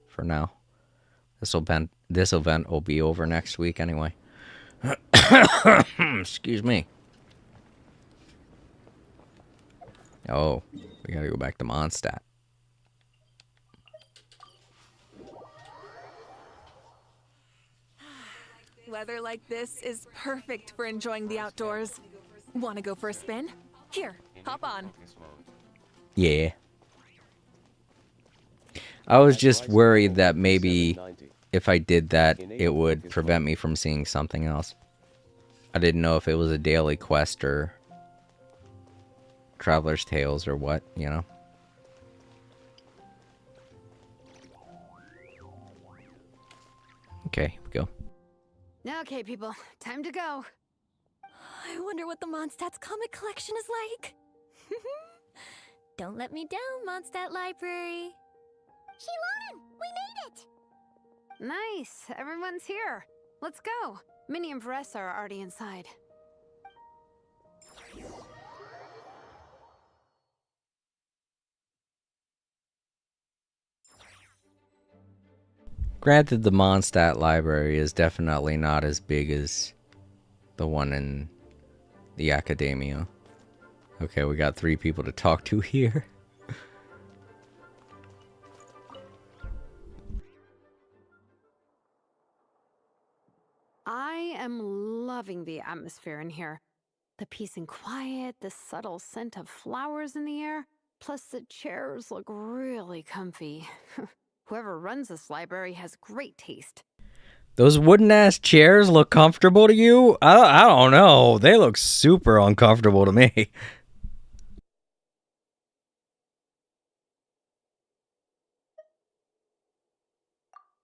for now. This event will be over next week anyway. Excuse me. Oh, we gotta go back to Mondstadt. Weather like this is perfect for enjoying the outdoors. Want to go for a spin? Here, hop on. Yeah. I was just worried that maybe if I did that, it would prevent me from seeing something else. I didn't know if it was a daily quest or Traveler's Tales or what, you know? Okay, here we go. Okay, people, time to go. I wonder what the Mondstadt's comic collection is like. Don't let me down, Mondstadt Library. Shilonen, we made it! Nice, everyone's here. Let's go. Minnie and Varessa are already inside. Granted, the Mondstadt library is definitely not as big as the one in the Academia. Okay, we got 3 people to talk to here. I am loving the atmosphere in here. The peace and quiet, the subtle scent of flowers in the air, plus the chairs look really comfy. Whoever runs this library has great taste. Those wooden ass chairs look comfortable to you? I don't know. They look super uncomfortable to me.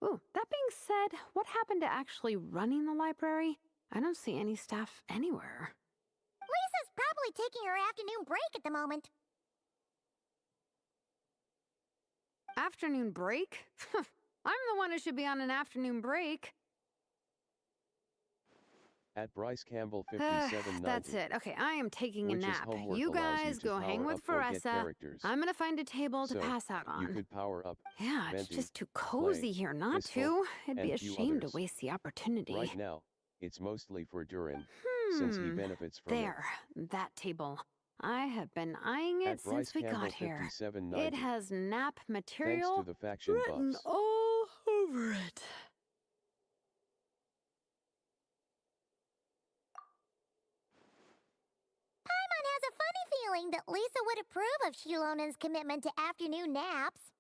Ooh, that being said, what happened to actually running the library? I don't see any staff anywhere. Lisa's probably taking her afternoon break at the moment. Afternoon break? I'm the one who should be on an afternoon break. At Bryce Campbell 5790. That's it. Okay, I am taking a Which is nap. homework You allows guys you to go hang power with up or get Varessa. characters. I'm gonna find a table to So, pass out on. you could power up, Yeah, it's Venti, just too cozy Play, here not Mistful, to. It'd be and a few shame to others. waste the opportunity. Right now, it's mostly for Durin, since he benefits from There, that table. I have been eyeing it. it At Bryce since we Campbell got here. 5790. It has nap Thanks material to the faction written buffs. all over it. Paimon has a funny feeling that Lisa would approve of Shilonen's commitment to afternoon naps.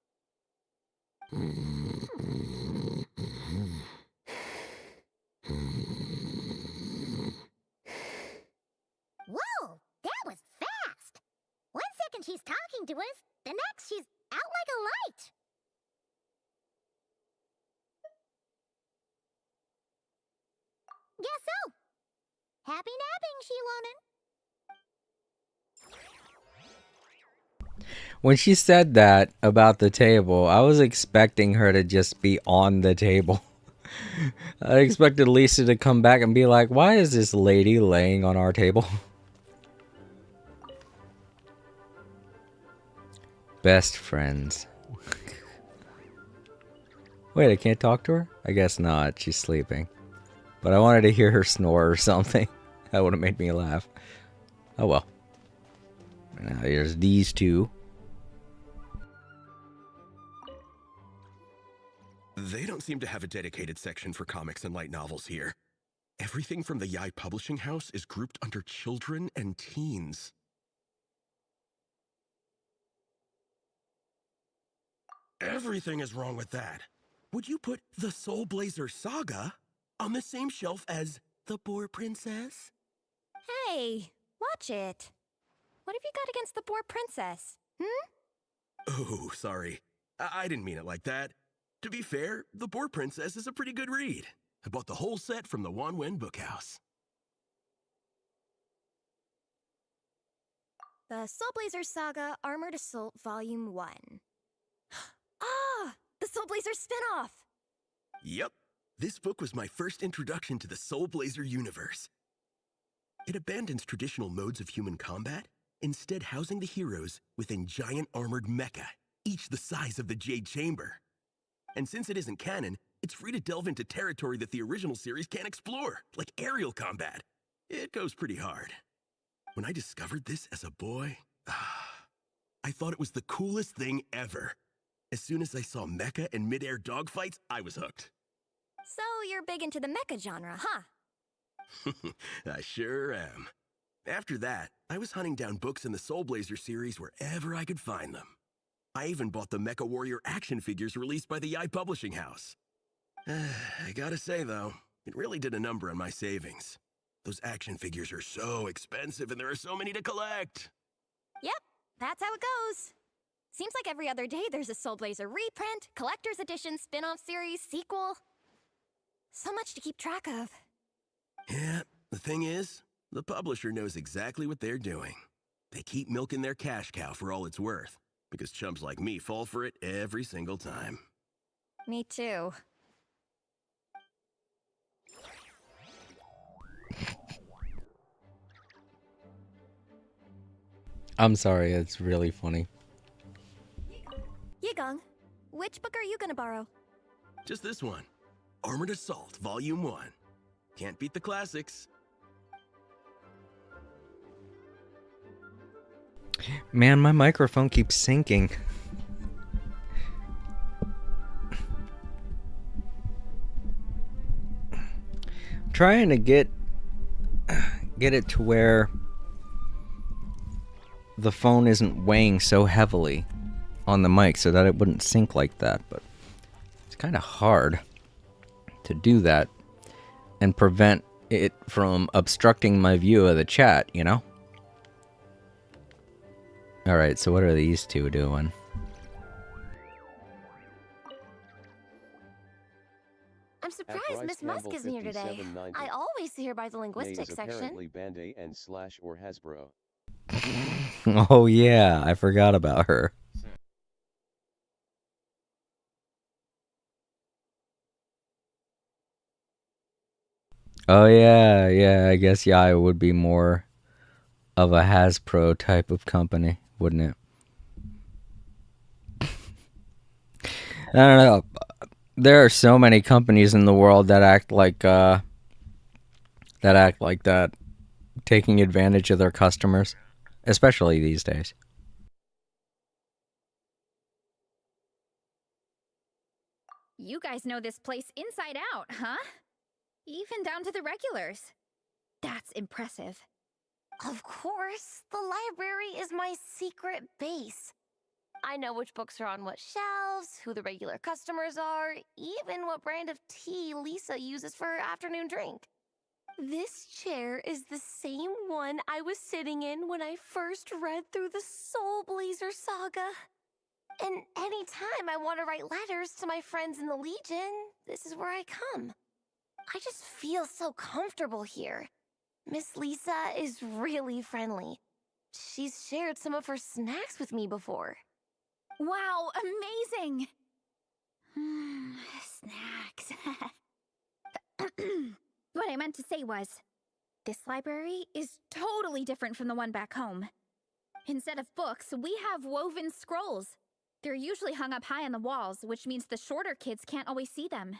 Whoa, that was fast! 1 second she's talking to us, the next she's out like a light. Guess so. Happy napping, Shilonen. When she said that about the table, I was expecting her to just be on the table. I expected Lisa to come back and be like, why is this lady laying on our table? Best friends. Wait, I can't talk to her? I guess not. She's sleeping. But I wanted to hear her snore or something. That would have made me laugh. Oh well. Now there's these 2. They don't seem to have a dedicated section for comics and light novels here. Everything from the Yai Publishing House is grouped under children and teens. Everything is wrong with that. Would you put the Soul Blazer Saga on the same shelf as The Boar Princess? Hey, watch it. What have you got against the Boar Princess? Oh, sorry. I didn't mean it like that. To be fair, The Boar Princess is a pretty good read. I bought the whole set from the Wanwen Bookhouse. The Soul Blazer Saga Armored Assault Volume 1. Ah! The Soul Blazer spinoff! Yep. This book was my first introduction to the Soul Blazer universe. It abandons traditional modes of human combat, instead housing the heroes within giant armored mecha, each the size of the Jade Chamber. And since it isn't canon, it's free to delve into territory that the original series can't explore, like aerial combat. It goes pretty hard. When I discovered this as a boy, I thought it was the coolest thing ever. As soon as I saw mecha and mid-air dogfights, I was hooked. So you're big into the mecha genre, huh? I sure am. After that, I was hunting down books in the Soul Blazer series wherever I could find them. I even bought the Mecha Warrior action figures released by the Yai Publishing House. I gotta say, though, it really did a number on my savings. Those action figures are so expensive and there are so many to collect. Yep, that's how it goes. Seems like every other day there's a Soul Blazer reprint, collector's edition, spin-off series, sequel. So much to keep track of. Yeah, the thing is, the publisher knows exactly what they're doing. They keep milking their cash cow for all it's worth, because chumps like me fall for it every single time. Me too. I'm sorry, it's really funny. Yigong, which book are you gonna borrow? Just this one. Armored Assault, Volume 1. Can't beat the classics. Man, my microphone keeps sinking. Trying to get it to where the phone isn't weighing so heavily on the mic so that it wouldn't sink like that, but it's kind of hard to do that and prevent it from obstructing my view of the chat, you know? Alright, so what are these two doing? I'm surprised Miss Musk isn't here today. I always see her by the linguistics section. Apparently Bandai and / or Hasbro. Oh yeah, I forgot about her. Oh yeah, I guess it would be more of a Hasbro type of company, wouldn't it? I don't know. There are so many companies in the world that act like that, taking advantage of their customers, especially these days. You guys know this place inside out, huh? Even down to the regulars. That's impressive. Of course, the library is my secret base. I know which books are on what shelves, who the regular customers are, even what brand of tea Lisa uses for her afternoon drink. This chair is the same one I was sitting in when I first read through the Soul Blazer saga. And anytime I want to write letters to my friends in the Legion, this is where I come. I just feel so comfortable here. Miss Lisa is really friendly. She's shared some of her snacks with me before. Wow, amazing! Snacks. What I meant to say was, this library is totally different from the one back home. Instead of books, we have woven scrolls. They're usually hung up high on the walls, which means the shorter kids can't always see them.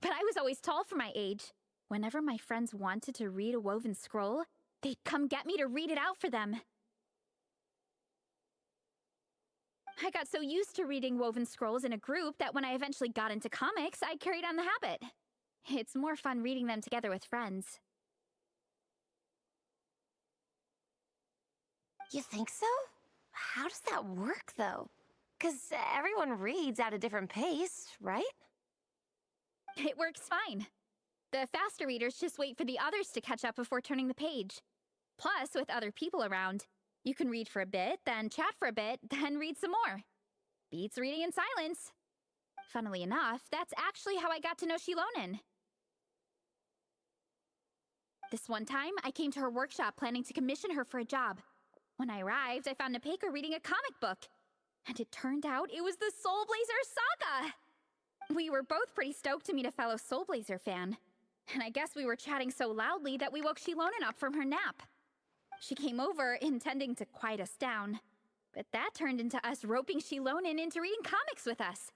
But I was always tall for my age. Whenever my friends wanted to read a woven scroll, they'd come get me to read it out for them. I got so used to reading woven scrolls in a group that when I eventually got into comics, I carried on the habit. It's more fun reading them together with friends. You think so? How does that work, though? 'Cause everyone reads at a different pace, right? It works fine. The faster readers just wait for the others to catch up before turning the page. Plus, with other people around, you can read for a bit, then chat for a bit, then read some more. Beats reading in silence. Funnily enough, that's actually how I got to know Shilonen. This one time, I came to her workshop planning to commission her for a job. When I arrived, I found Nepeka reading a comic book. And it turned out it was the Soul Blazer saga! We were both pretty stoked to meet a fellow Soul Blazer fan. And I guess we were chatting so loudly that we woke Shilonen up from her nap. She came over, intending to quiet us down. But that turned into us roping Shilonen into reading comics with us.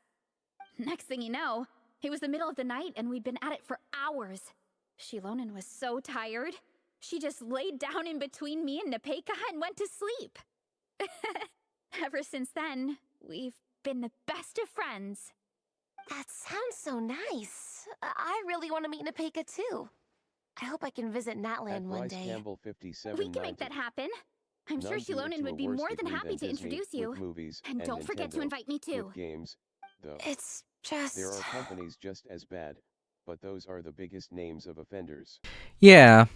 Next thing you know, it was the middle of the night and we'd been at it for hours. Shilonen was so tired. She just laid down in between me and Nepeka and went to sleep. Ever since then, we've been the best of friends. That sounds so nice. I really want to meet Nepeka too. I hope I can visit Natland one day. Campbell 57 We can make that happen. I'm sure Shilonen would be more than happy to introduce you. And don't forget to invite me too. Games, though. It's just... There are companies just as bad. but those are the biggest names of offenders. Yeah,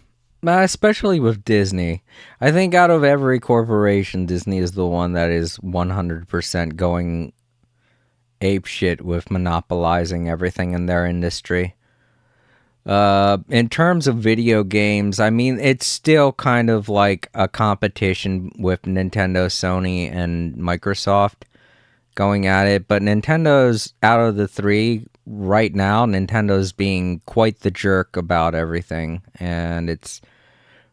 especially with Disney. I think out of every corporation, Disney is the one that is 100% going ape shit with monopolizing everything in their industry. In terms of video games, I mean, it's still kind of like a competition with Nintendo, Sony, and Microsoft going at it. But Nintendo's out of the three right now. Nintendo's being quite the jerk about everything, and it's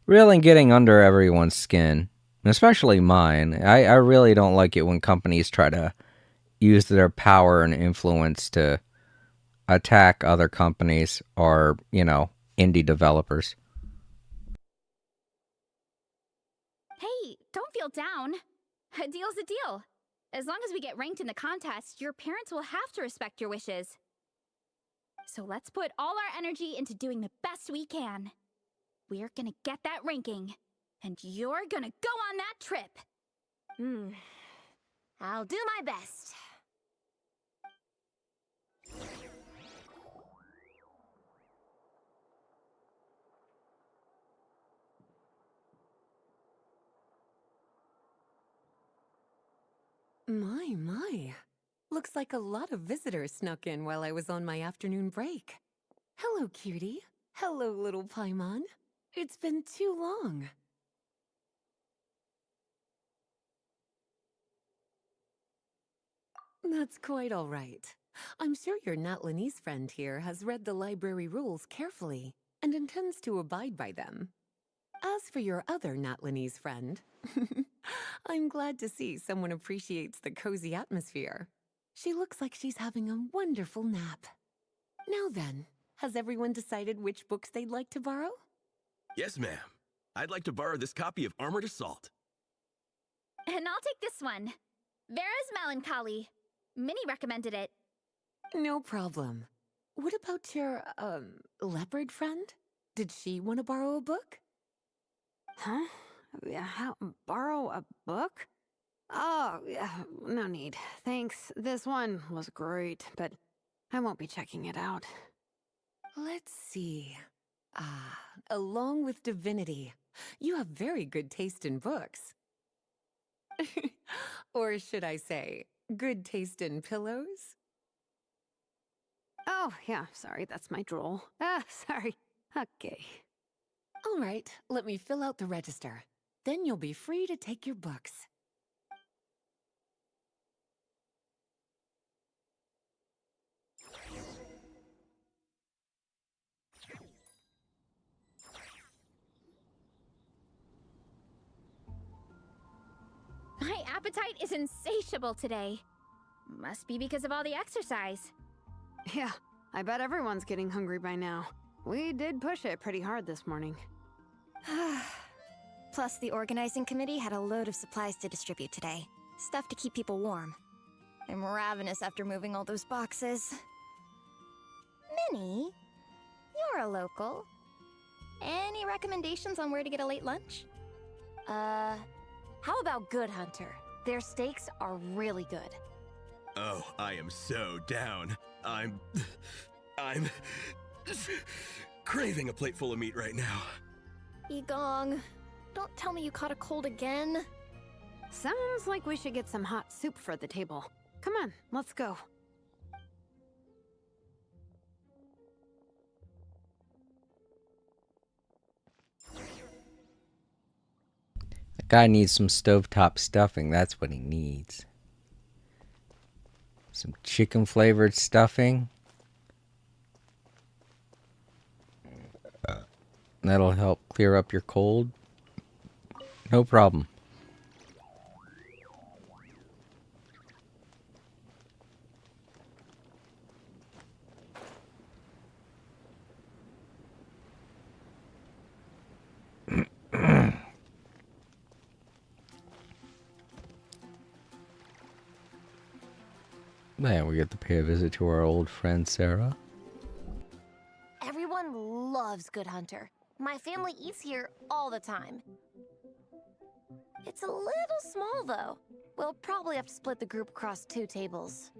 really getting under everyone's skin, especially mine. I really don't like it when companies try to use their power and influence to attack other companies or, indie developers. Hey, don't feel down. A deal's a deal. As long as we get ranked in the contest, your parents will have to respect your wishes. So let's put all our energy into doing the best we can. We're gonna get that ranking, and you're gonna go on that trip. I'll do my best. My. Looks like a lot of visitors snuck in while I was on my afternoon break. Hello, cutie. Hello, little Paimon. It's been too long. That's quite all right. I'm sure your Natlanese friend here has read the library rules carefully and intends to abide by them. As for your other Natlanese friend, I'm glad to see someone appreciates the cozy atmosphere. She looks like she's having a wonderful nap. Now then, has everyone decided which books they'd like to borrow? Yes, ma'am. I'd like to borrow this copy of Armored Assault. And I'll take this one. Vera's Melancholy. Minnie recommended it. No problem. What about your, leopard friend? Did she want to borrow a book? Huh? Borrow a book? Oh, yeah, no need. Thanks. This one was great, but I won't be checking it out. Let's see. Along with Divinity, you have very good taste in books. Or should I say, good taste in pillows? Oh, yeah, sorry, that's my drool. Sorry. Okay. All right, let me fill out the register. Then you'll be free to take your books. My appetite is insatiable today. Must be because of all the exercise. Yeah, I bet everyone's getting hungry by now. We did push it pretty hard this morning. Plus, the organizing committee had a load of supplies to distribute today. Stuff to keep people warm. I'm ravenous after moving all those boxes. Minnie, you're a local. Any recommendations on where to get a late lunch? How about Good Hunter? Their steaks are really good. Oh, I am so down. I'm craving a plate full of meat right now. Egong, don't tell me you caught a cold again. Sounds like we should get some hot soup for the table. Come on, let's go. The guy needs some stovetop stuffing. That's what he needs. Some chicken flavored stuffing. That'll help clear up your cold. No problem. Man, we get to pay a visit to our old friend Sarah. Everyone loves Good Hunter. My family eats here all the time. It's a little small, though. We'll probably have to split the group across 2 tables.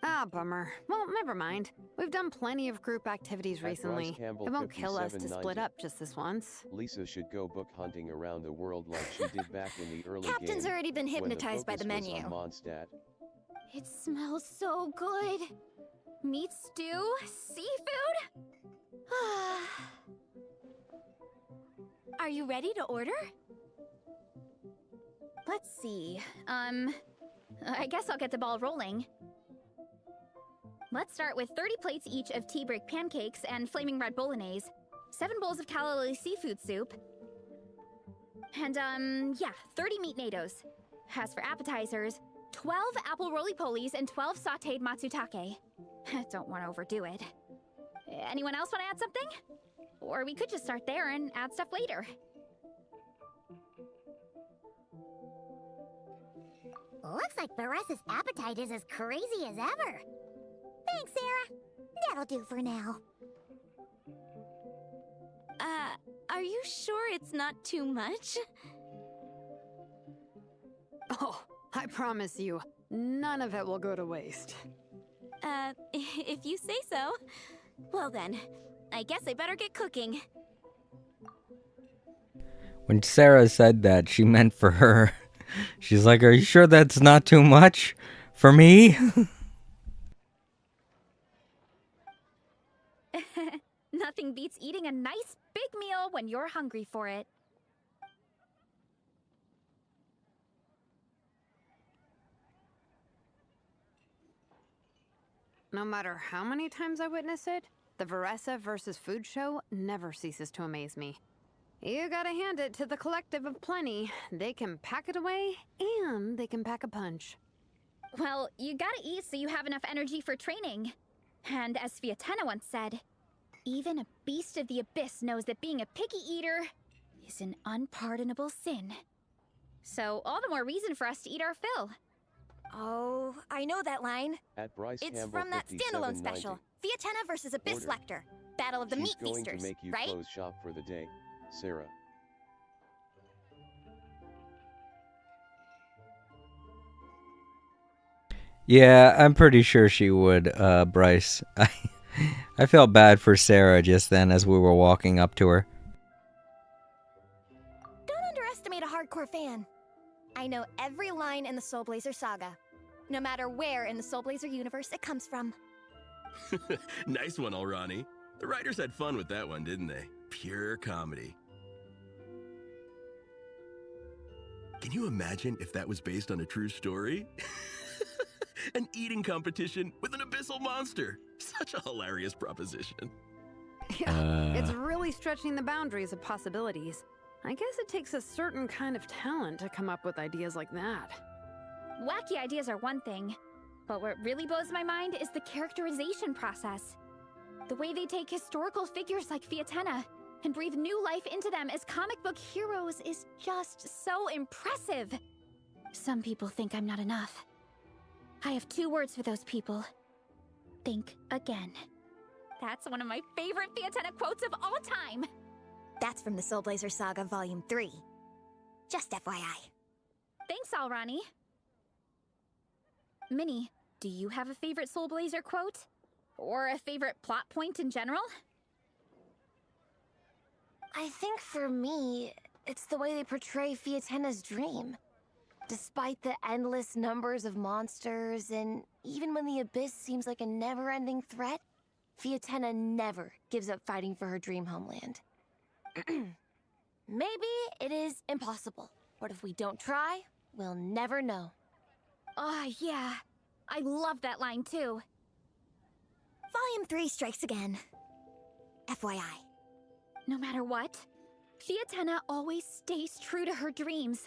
Ah, bummer. Well, never mind. We've done plenty of group activities recently. It won't kill us to split up just this once. Lisa should go book hunting around the world like she did back in the early Captain's game, already been when hypnotized by the focus was menu. on Mondstadt. It smells so good. Meat stew? Seafood? Are you ready to order? Let's see. I guess I'll get the ball rolling. Let's start with 30 plates each of tea break pancakes and flaming red bolognese, 7 bowls of calorie seafood soup, and, 30 meat natos. As for appetizers, 12 apple roly-polies and 12 sauteed matsutake. Don't want to overdo it. Anyone else want to add something? Or we could just start there and add stuff later. Looks like Baressa's appetite is as crazy as ever. Thanks, Sarah. That'll do for now. Are you sure it's not too much? Oh, I promise you, none of it will go to waste. If you say so. Well then, I guess I better get cooking. When Sarah said that, she meant for her. She's like, are you sure that's not too much for me? Nothing beats eating a nice big meal when you're hungry for it. No matter how many times I witness it, the Veressa versus Food show never ceases to amaze me. You gotta hand it to the collective of plenty. They can pack it away, and they can pack a punch. Well, you gotta eat so you have enough energy for training. And as Fiatena once said, even a beast of the abyss knows that being a picky eater is an unpardonable sin. So all the more reason for us to eat our fill. Oh, I know that line. At Bryce It's Campbell from that standalone 5790. special. Fiatena versus Abyss Order. Lecter. Battle of the She's Meat going Feasters, to make you right? close shop for the day, Sarah. Yeah, I'm pretty sure she would, Bryce. I felt bad for Sarah just then as we were walking up to her. Don't underestimate a hardcore fan. I know every line in the Soul Blazer saga. No matter where in the Soul Blazer universe it comes from. Nice one, Alrani. The writers had fun with that one, didn't they? Pure comedy. Can you imagine if that was based on a true story? An eating competition with an abyssal monster. Such a hilarious proposition. Yeah, it's really stretching the boundaries of possibilities. I guess it takes a certain kind of talent to come up with ideas like that. Wacky ideas are one thing, but what really blows my mind is the characterization process. The way they take historical figures like Fiatena and breathe new life into them as comic book heroes is just so impressive. Some people think I'm not enough. I have 2 words for those people. Think again. That's one of my favorite Fiatena quotes of all time. That's from the Soul Blazer saga Volume 3. Just FYI. Thanks, Alrani. Minnie, do you have a favorite Soul Blazer quote? Or a favorite plot point in general? I think for me, it's the way they portray Fiatena's dream. Despite the endless numbers of monsters, and even when the Abyss seems like a never-ending threat, Fiatena never gives up fighting for her dream homeland. Maybe it is impossible, but if we don't try, we'll never know. Yeah. I love that line too. Volume 3 strikes again. FYI. No matter what, Fiatena always stays true to her dreams.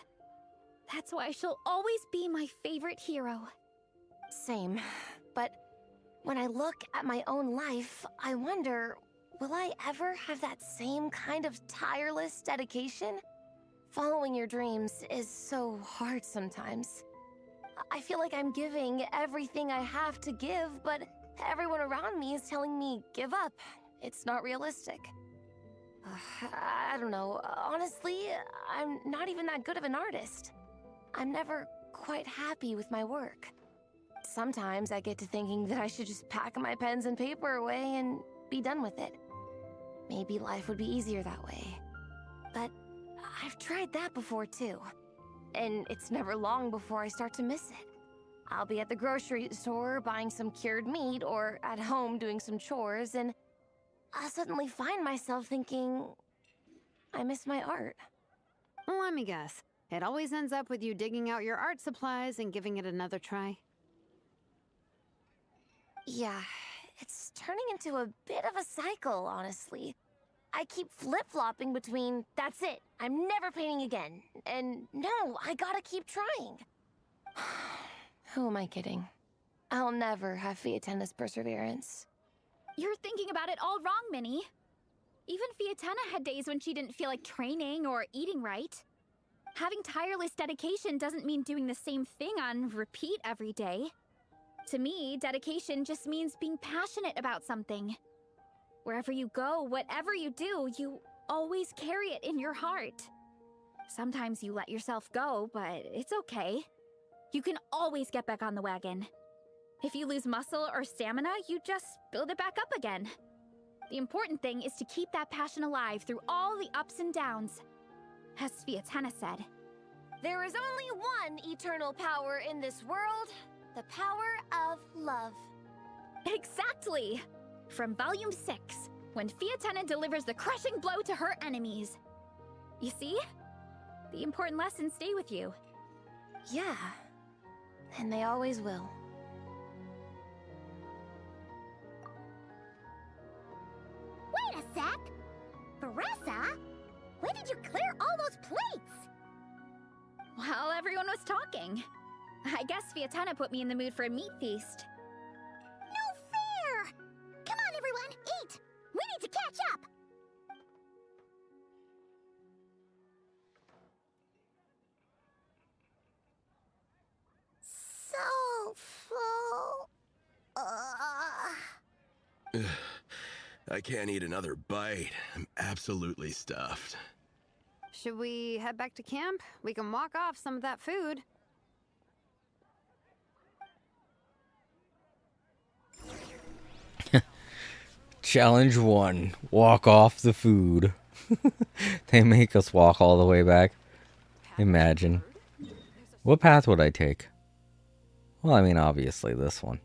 That's why she'll always be my favorite hero. Same. But when I look at my own life, I wonder, will I ever have that same kind of tireless dedication? Following your dreams is so hard sometimes. I feel like I'm giving everything I have to give, but everyone around me is telling me, give up. It's not realistic. I don't know. Honestly, I'm not even that good of an artist. I'm never quite happy with my work. sometimes I get to thinking that I should just pack my pens and paper away and be done with it. Maybe life would be easier that way. But I've tried that before too. And it's never long before I start to miss it. I'll be at the grocery store buying some cured meat or at home doing some chores, and I'll suddenly find myself thinking, I miss my art. Let me guess. It always ends up with you digging out your art supplies and giving it another try. Yeah, it's turning into a bit of a cycle, honestly. I keep flip-flopping between, that's it, I'm never painting again, and no, I gotta keep trying. Who am I kidding? I'll never have Fiatenna's perseverance. You're thinking about it all wrong, Minnie. Even Fiatenna had days when she didn't feel like training or eating right. Having tireless dedication doesn't mean doing the same thing on repeat every day. To me, dedication just means being passionate about something. Wherever you go, whatever you do, you always carry it in your heart. Sometimes you let yourself go, but it's okay. You can always get back on the wagon. If you lose muscle or stamina, you just build it back up again. The important thing is to keep that passion alive through all the ups and downs. As Fiatenna said, there is only one eternal power in this world, the power of love. Exactly! From Volume 6, when Fiatenna delivers the crushing blow to her enemies. You see? The important lessons stay with you. Yeah, and they always will. Wait a sec! Beressa? When did you clear all those plates? While everyone was talking. I guess Fiatenna put me in the mood for a meat feast. No fair! Come on, everyone, eat! We need to catch up! So full. I can't eat another bite. I'm absolutely stuffed. Should we head back to camp? We can walk off some of that food. Challenge 1. Walk off the food. They make us walk all the way back. Imagine. What path would I take? Well, I mean, obviously this one.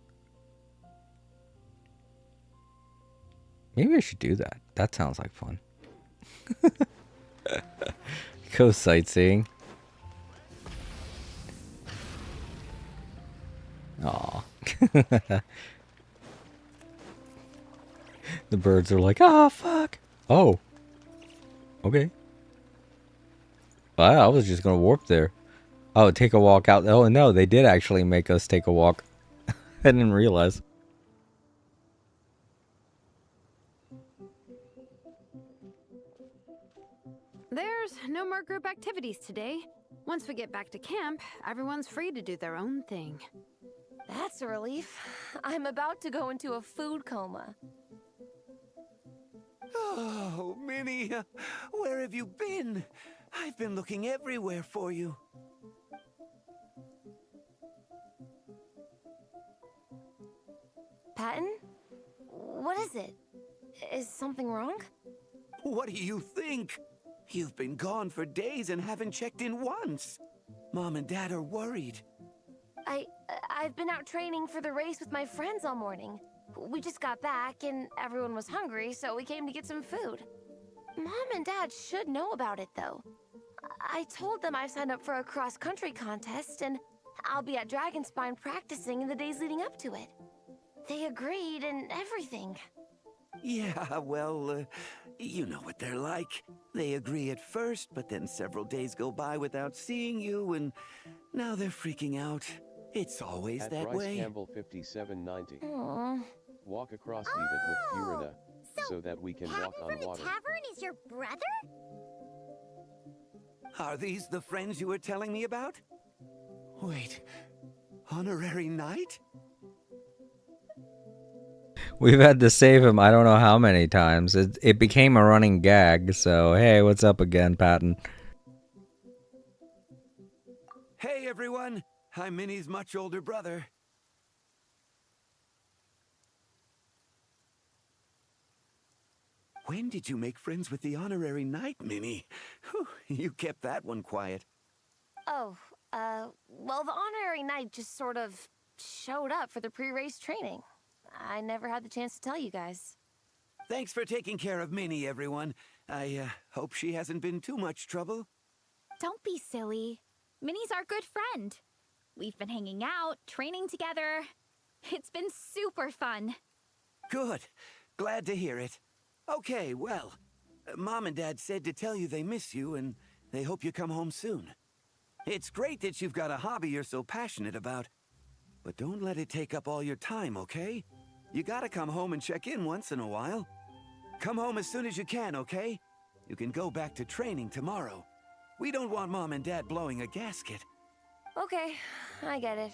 Maybe I should do that. That sounds like fun. Go sightseeing. Aw. The birds are like, ah, fuck. Oh. Okay. I was just gonna warp there. Oh, take a walk out. Oh, no, they did actually make us take a walk. I didn't realize. There's no more group activities today. Once we get back to camp, everyone's free to do their own thing. That's a relief. I'm about to go into a food coma. Oh, Minnie, where have you been? I've been looking everywhere for you. Patton? What is it? Is something wrong? What do you think? You've been gone for days and haven't checked in once. Mom and Dad are worried. I've been out training for the race with my friends all morning. We just got back and everyone was hungry, so we came to get some food. Mom and Dad should know about it, though. I told them I've signed up for a cross-country contest and I'll be at Dragonspine practicing in the days leading up to it. They agreed and everything. Yeah, well, you know what they're like. They agree at first, but then several days go by without seeing you, and now they're freaking out. It's always At that Bryce way. Campbell 5790. Aww. Walk across even with Purina, so that we can walk on From the water. tavern is your brother? Are these the friends you were telling me about? Wait, honorary knight? We've had to save him I don't know how many times. It became a running gag, so hey, what's up again, Patton? Hey, everyone. I'm Minnie's much older brother. When did you make friends with the honorary knight, Minnie? Whew, you kept that one quiet. Oh, well, the honorary knight just sort of showed up for the pre-race training. I never had the chance to tell you guys. Thanks for taking care of Minnie, everyone. I hope she hasn't been too much trouble. Don't be silly. Minnie's our good friend. We've been hanging out, training together. It's been super fun. Good. Glad to hear it. Okay, well, Mom and Dad said to tell you they miss you and they hope you come home soon. It's great that you've got a hobby you're so passionate about, but don't let it take up all your time, okay? You gotta come home and check in once in a while. Come home as soon as you can, okay? You can go back to training tomorrow. We don't want Mom and Dad blowing a gasket. Okay, I get it.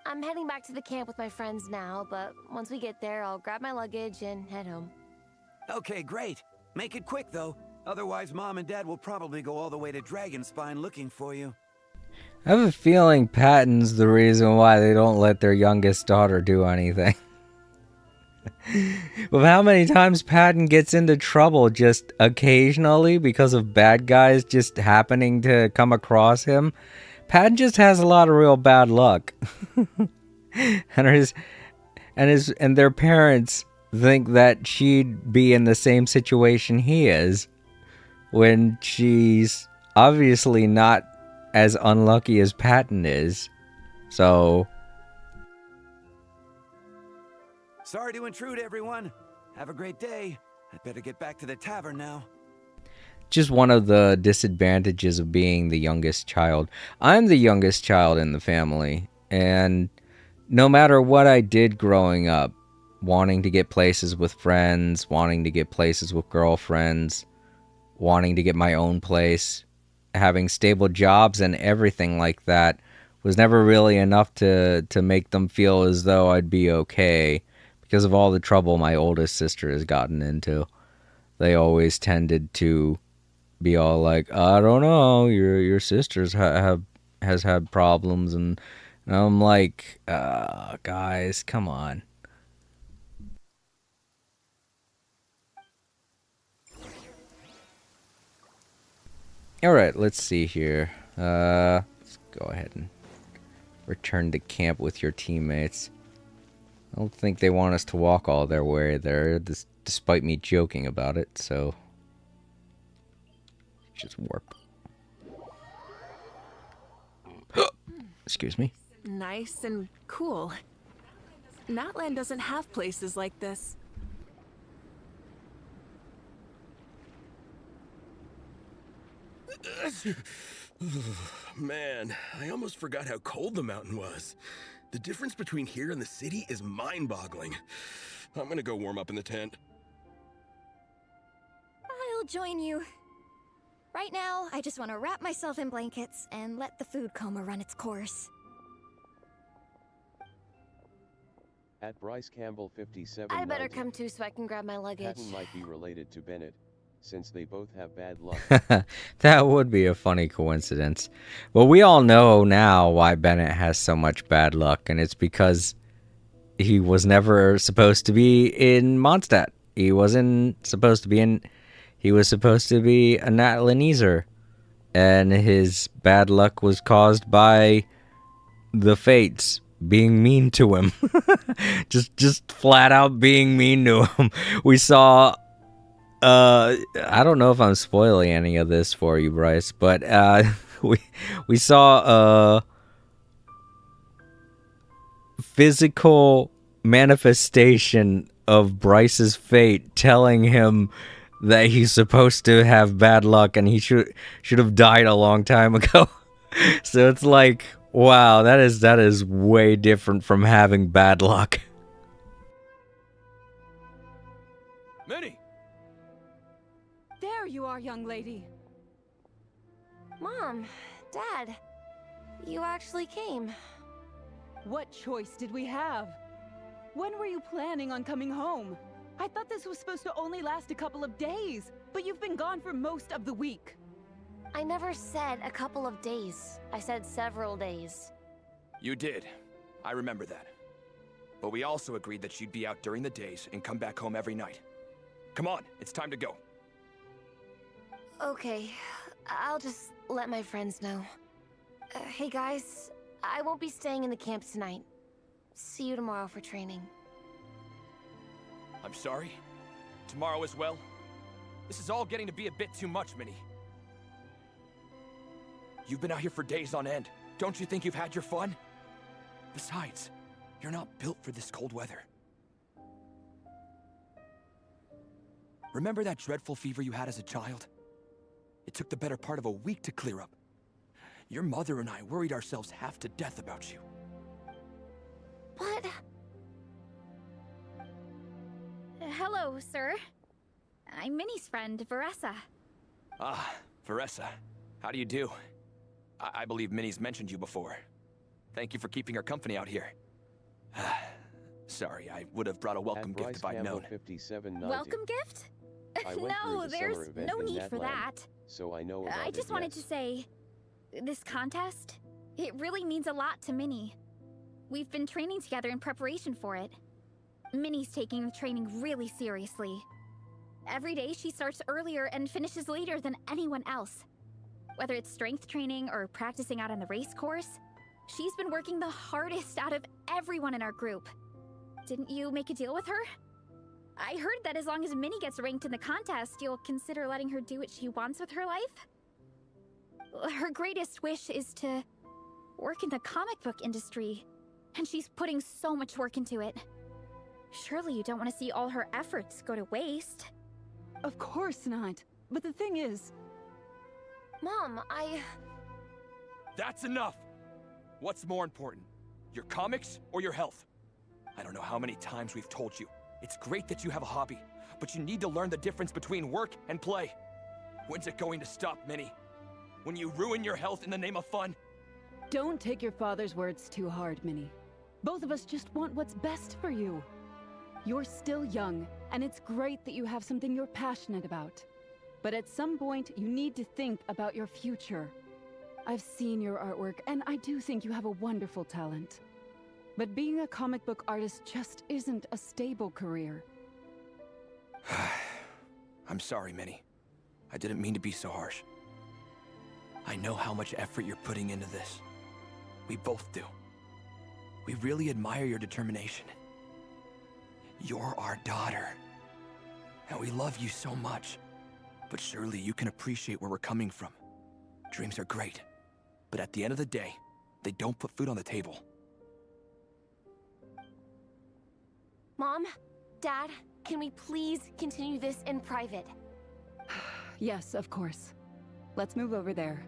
I'm heading back to the camp with my friends now, but once we get there, I'll grab my luggage and head home. Okay, great. Make it quick, though. Otherwise, Mom and Dad will probably go all the way to Dragonspine looking for you. I have a feeling Patton's the reason why they don't let their youngest daughter do anything. With how many times Patton gets into trouble just occasionally because of bad guys just happening to come across him, Patton just has a lot of real bad luck. and their parents think that she'd be in the same situation he is, when she's obviously not as unlucky as Patton is. So, sorry to intrude, everyone. Have a great day. I'd better get back to the tavern now. just one of the disadvantages of being the youngest child. I'm the youngest child in the family, and no matter what I did growing up, wanting to get places with friends, wanting to get places with girlfriends, wanting to get my own place, having stable jobs and everything like that was never really enough to make them feel as though I'd be okay because of all the trouble my oldest sister has gotten into. They always tended to be all like, I don't know, your sister's has had problems, and I'm like, guys, come on. Alright, let's see here. Let's go ahead and return to camp with your teammates. I don't think they want us to walk all their way there, despite me joking about it, so just warp. Excuse me. Nice and cool. Natland doesn't have places like this. Man, I almost forgot how cold the mountain was. The difference between here and the city is mind-boggling. I'm gonna go warm up in the tent. I'll join you. Right now, I just want to wrap myself in blankets and let the food coma run its course. At Bryce Campbell 57. I better come too so I can grab my luggage. Patton might be related to Bennett, since they both have bad luck. That would be a funny coincidence. Well, we all know now why Bennett has so much bad luck, and it's because he was never supposed to be in Mondstadt. He wasn't supposed to be in... He was supposed to be a Natlaneser, and his bad luck was caused by the fates being mean to him. just flat out being mean to him. We saw... I don't know if I'm spoiling any of this for you, Bryce, but we saw a physical manifestation of Bryce's fate telling him that he's supposed to have bad luck and he should have died a long time ago. So it's like, wow, that is way different from having bad luck. Minnie! There you are, young lady. Mom, Dad, you actually came. What choice did we have? When were you planning on coming home? I thought this was supposed to only last a couple of days, but you've been gone for most of the week. I never said a couple of days. I said several days. You did. I remember that. But we also agreed that she'd be out during the days and come back home every night. Come on, it's time to go. Okay, I'll just let my friends know. Hey guys, I won't be staying in the camp tonight. See you tomorrow for training. I'm sorry. Tomorrow as well. This is all getting to be a bit too much, Minnie. You've been out here for days on end. Don't you think you've had your fun? Besides, you're not built for this cold weather. Remember that dreadful fever you had as a child? It took the better part of a week to clear up. Your mother and I worried ourselves half to death about you. What? Hello, sir. I'm Minnie's friend, Veressa. Ah, Veressa. How do you do? I believe Minnie's mentioned you before. Thank you for keeping her company out here. Sorry, I would have brought a welcome gift if I'd known. 5790. Welcome gift? I went No, through the there's summer event no in need that for land, that. So I know about I just it, wanted to yes. say, this contest, it really means a lot to Minnie. We've been training together in preparation for it. Minnie's taking the training really seriously. Every day she starts earlier and finishes later than anyone else. Whether it's strength training or practicing out on the race course, she's been working the hardest out of everyone in our group. Didn't you make a deal with her? I heard that as long as Minnie gets ranked in the contest, you'll consider letting her do what she wants with her life? Her greatest wish is to work in the comic book industry, and she's putting so much work into it. Surely you don't want to see all her efforts go to waste. Of course not. But the thing is... Mom, That's enough! What's more important? Your comics or your health? I don't know how many times we've told you. It's great that you have a hobby, but you need to learn the difference between work and play. When's it going to stop, Minnie? When you ruin your health in the name of fun? Don't take your father's words too hard, Minnie. Both of us just want what's best for you. You're still young, and it's great that you have something you're passionate about. But at some point, you need to think about your future. I've seen your artwork, and I do think you have a wonderful talent. But being a comic book artist just isn't a stable career. I'm sorry, Minnie. I didn't mean to be so harsh. I know how much effort you're putting into this. We both do. We really admire your determination. You're our daughter. And we love you so much. But surely you can appreciate where we're coming from. Dreams are great. But at the end of the day, they don't put food on the table. Mom, Dad, can we please continue this in private? Yes, of course. Let's move over there.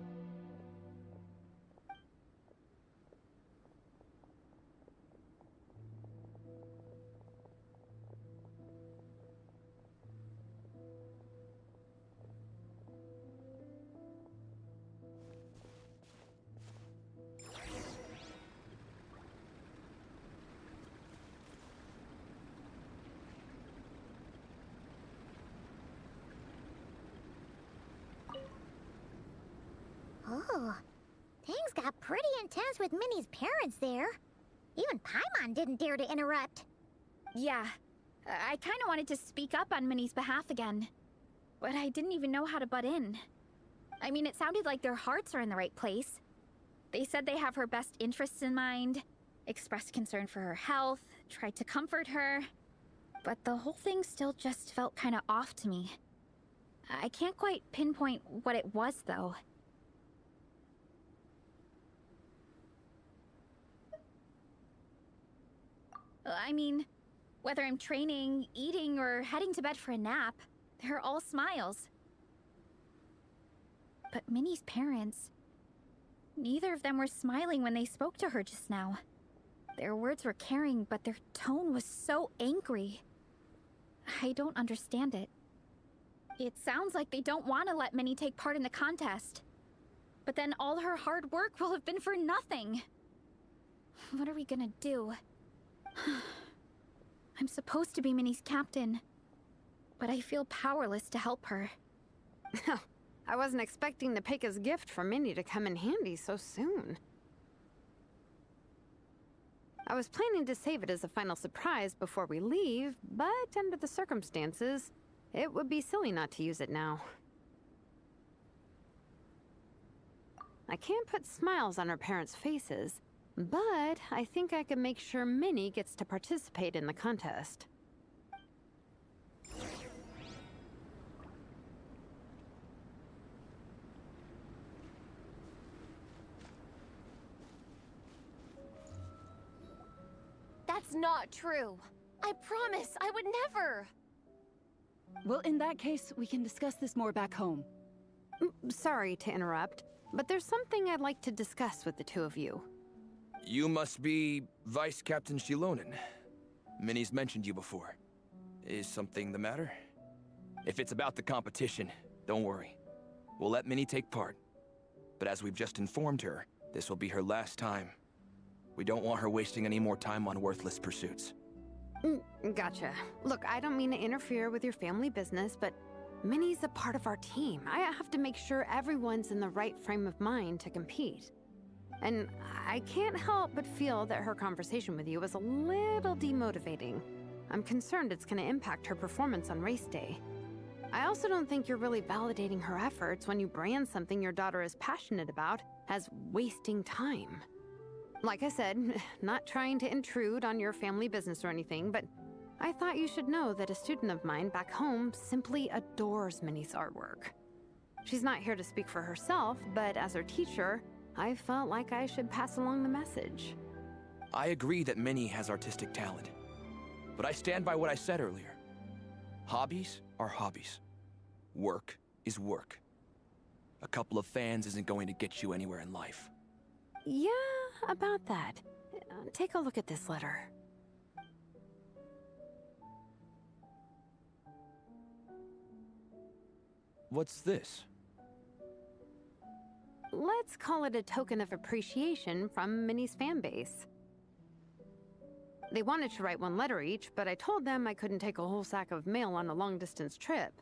Oh, things got pretty intense with Minnie's parents there. Even Paimon didn't dare to interrupt. Yeah, I kind of wanted to speak up on Minnie's behalf again. But I didn't even know how to butt in. I mean, it sounded like their hearts are in the right place. They said they have her best interests in mind, expressed concern for her health, tried to comfort her. But the whole thing still just felt kind of off to me. I can't quite pinpoint what it was, though. I mean, whether I'm training, eating, or heading to bed for a nap, they're all smiles. But Minnie's parents, neither of them were smiling when they spoke to her just now. Their words were caring, but their tone was so angry. I don't understand it. It sounds like they don't want to let Minnie take part in the contest. But then all her hard work will have been for nothing. What are we gonna do? I'm supposed to be Minnie's captain, but I feel powerless to help her. I wasn't expecting the Peka's gift for Minnie to come in handy so soon. I was planning to save it as a final surprise before we leave, but under the circumstances, It would be silly not to use it now. I can't put smiles on her parents' faces, but I think I can make sure Minnie gets to participate in the contest. That's not true. I promise, I would never. Well, in that case, we can discuss this more back home. Sorry to interrupt, but there's something I'd like to discuss with the two of you. You must be Vice Captain Shilonen. Minnie's mentioned you before. Is something the matter? If it's about the competition, don't worry. We'll let Minnie take part. But as we've just informed her, this will be her last time. We don't want her wasting any more time on worthless pursuits. Gotcha. Look, I don't mean to interfere with your family business, but Minnie's a part of our team. I have to make sure everyone's in the right frame of mind to compete. And I can't help but feel that her conversation with you was a little demotivating. I'm concerned it's going to impact her performance on race day. I also don't think you're really validating her efforts when you brand something your daughter is passionate about as wasting time. Like I said, not trying to intrude on your family business or anything, but I thought you should know that a student of mine back home simply adores Minnie's artwork. She's not here to speak for herself, but as her teacher, I felt like I should pass along the message. I agree that Minnie has artistic talent. But I stand by what I said earlier. Hobbies are hobbies. Work is work. A couple of fans isn't going to get you anywhere in life. Yeah, about that. Take a look at this letter. What's this? Let's call it a token of appreciation from Minnie's fan base. They wanted to write one letter each, but I told them I couldn't take a whole sack of mail on a long-distance trip.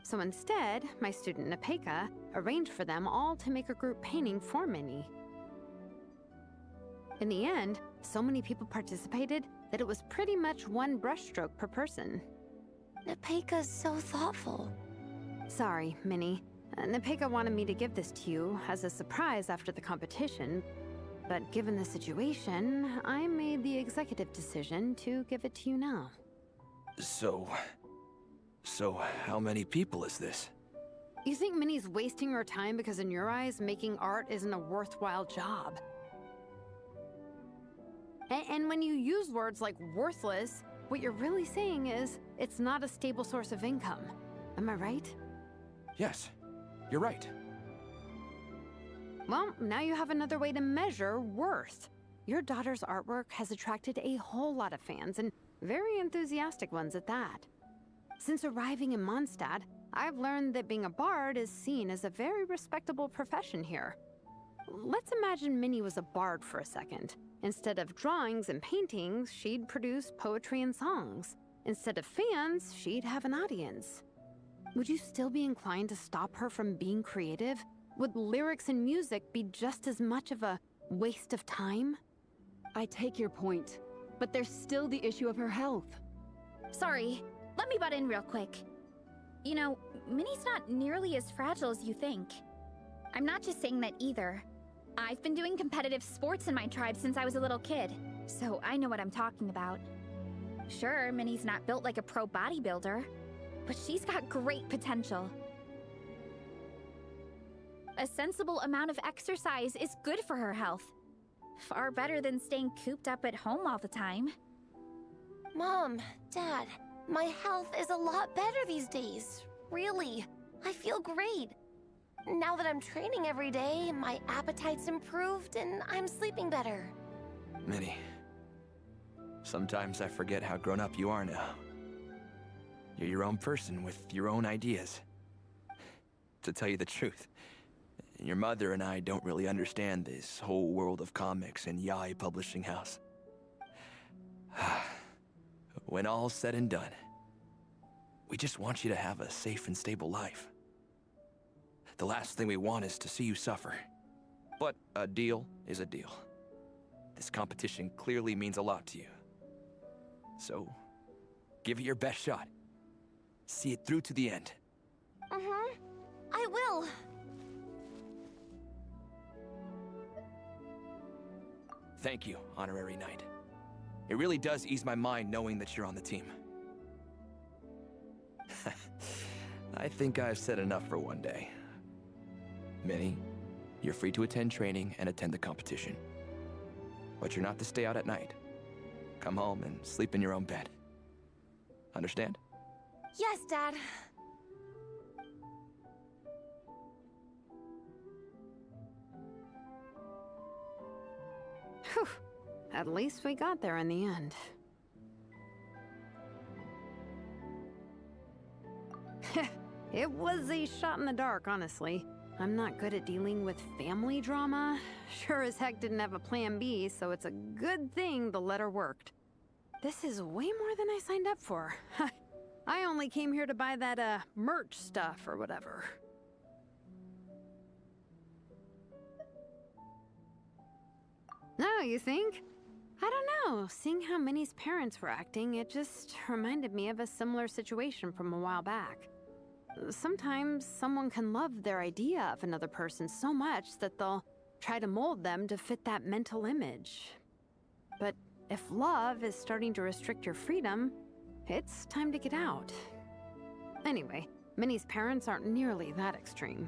So instead, my student Napeka arranged for them all to make a group painting for Minnie. In the end, so many people participated that it was pretty much one brushstroke per person. Napeka's so thoughtful. Sorry, Minnie. Napeka wanted me to give this to you as a surprise after the competition, but given the situation, I made the executive decision to give it to you now. So how many people is this? You think Minnie's wasting her time because in your eyes, making art isn't a worthwhile job? And when you use words like worthless, what you're really saying is it's not a stable source of income. Am I right? Yes, you're right. Well, now you have another way to measure worth. Your daughter's artwork has attracted a whole lot of fans, and very enthusiastic ones at that. Since arriving in Mondstadt, I've learned that being a bard is seen as a very respectable profession here. Let's imagine Minnie was a bard for a second. Instead of drawings and paintings, she'd produce poetry and songs. Instead of fans, she'd have an audience. Would you still be inclined to stop her from being creative? Would lyrics and music be just as much of a waste of time? I take your point, but there's still the issue of her health. Sorry, let me butt in real quick. You know, Minnie's not nearly as fragile as you think. I'm not just saying that either. I've been doing competitive sports in my tribe since I was a little kid, so I know what I'm talking about. Sure, Minnie's not built like a pro bodybuilder, but she's got great potential. A sensible amount of exercise is good for her health. Far better than staying cooped up at home all the time. Mom, Dad, my health is a lot better these days. Really, I feel great. Now that I'm training every day, my appetite's improved and I'm sleeping better. Minnie, sometimes I forget how grown up you are now. You're your own person with your own ideas. To tell you the truth, your mother and I don't really understand this whole world of comics and Yaoi Publishing House. When all's said and done, we just want you to have a safe and stable life. The last thing we want is to see you suffer. But a deal is a deal. This competition clearly means a lot to you. So, give it your best shot. See it through to the end. Mm-hmm. I will. Thank you, Honorary Knight. It really does ease my mind knowing that you're on the team. I think I've said enough for one day. Minnie, you're free to attend training and attend the competition. But you're not to stay out at night. Come home and sleep in your own bed. Understand? Yes, Dad. Whew. At least we got there in the end. It was a shot in the dark, honestly. I'm not good at dealing with family drama. Sure as heck didn't have a plan B, so it's a good thing the letter worked. This is way more than I signed up for. I only came here to buy that, merch stuff or whatever. No, you think? I don't know. Seeing how Minnie's parents were acting, it just reminded me of a similar situation from a while back. Sometimes someone can love their idea of another person so much that they'll try to mold them to fit that mental image. But if love is starting to restrict your freedom, it's time to get out. Anyway, Minnie's parents aren't nearly that extreme.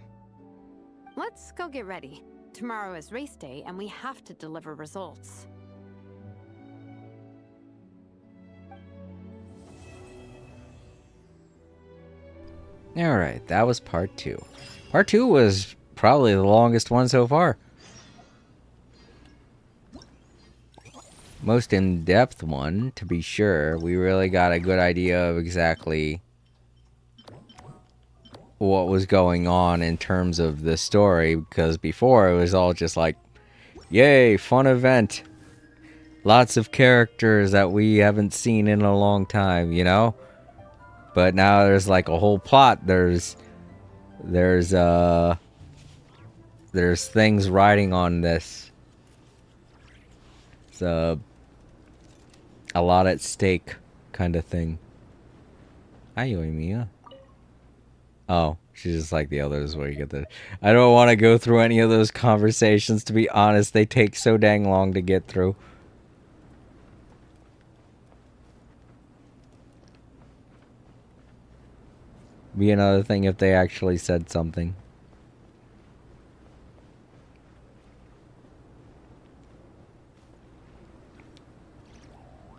Let's go get ready. Tomorrow is race day and we have to deliver results. Alright, that was part 2. Part 2 was probably the longest one so far. Most in-depth one, to be sure. We really got a good idea of exactly what was going on in terms of the story, because before it was all just like, yay, fun event. Lots of characters that we haven't seen in a long time, you know? But now there's like a whole plot. There's things riding on this. It's a lot at stake kind of thing. Hi, Yoimiya. Oh, she's just like the others where you get the... I don't want to go through any of those conversations, to be honest. They take so dang long to get through. Be another thing if they actually said something.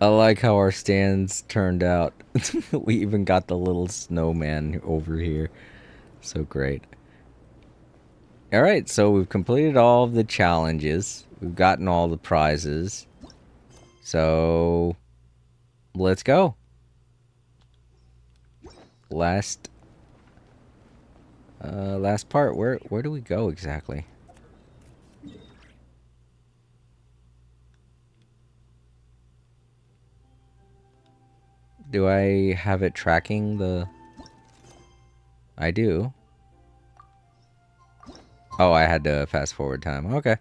I like how our stands turned out. We even got the little snowman over here. So great. Alright, so we've completed all of the challenges. We've gotten all the prizes. So let's go. Last part. Where do we go exactly? Do I have it tracking the... I do. Oh, I had to fast forward time. Okay.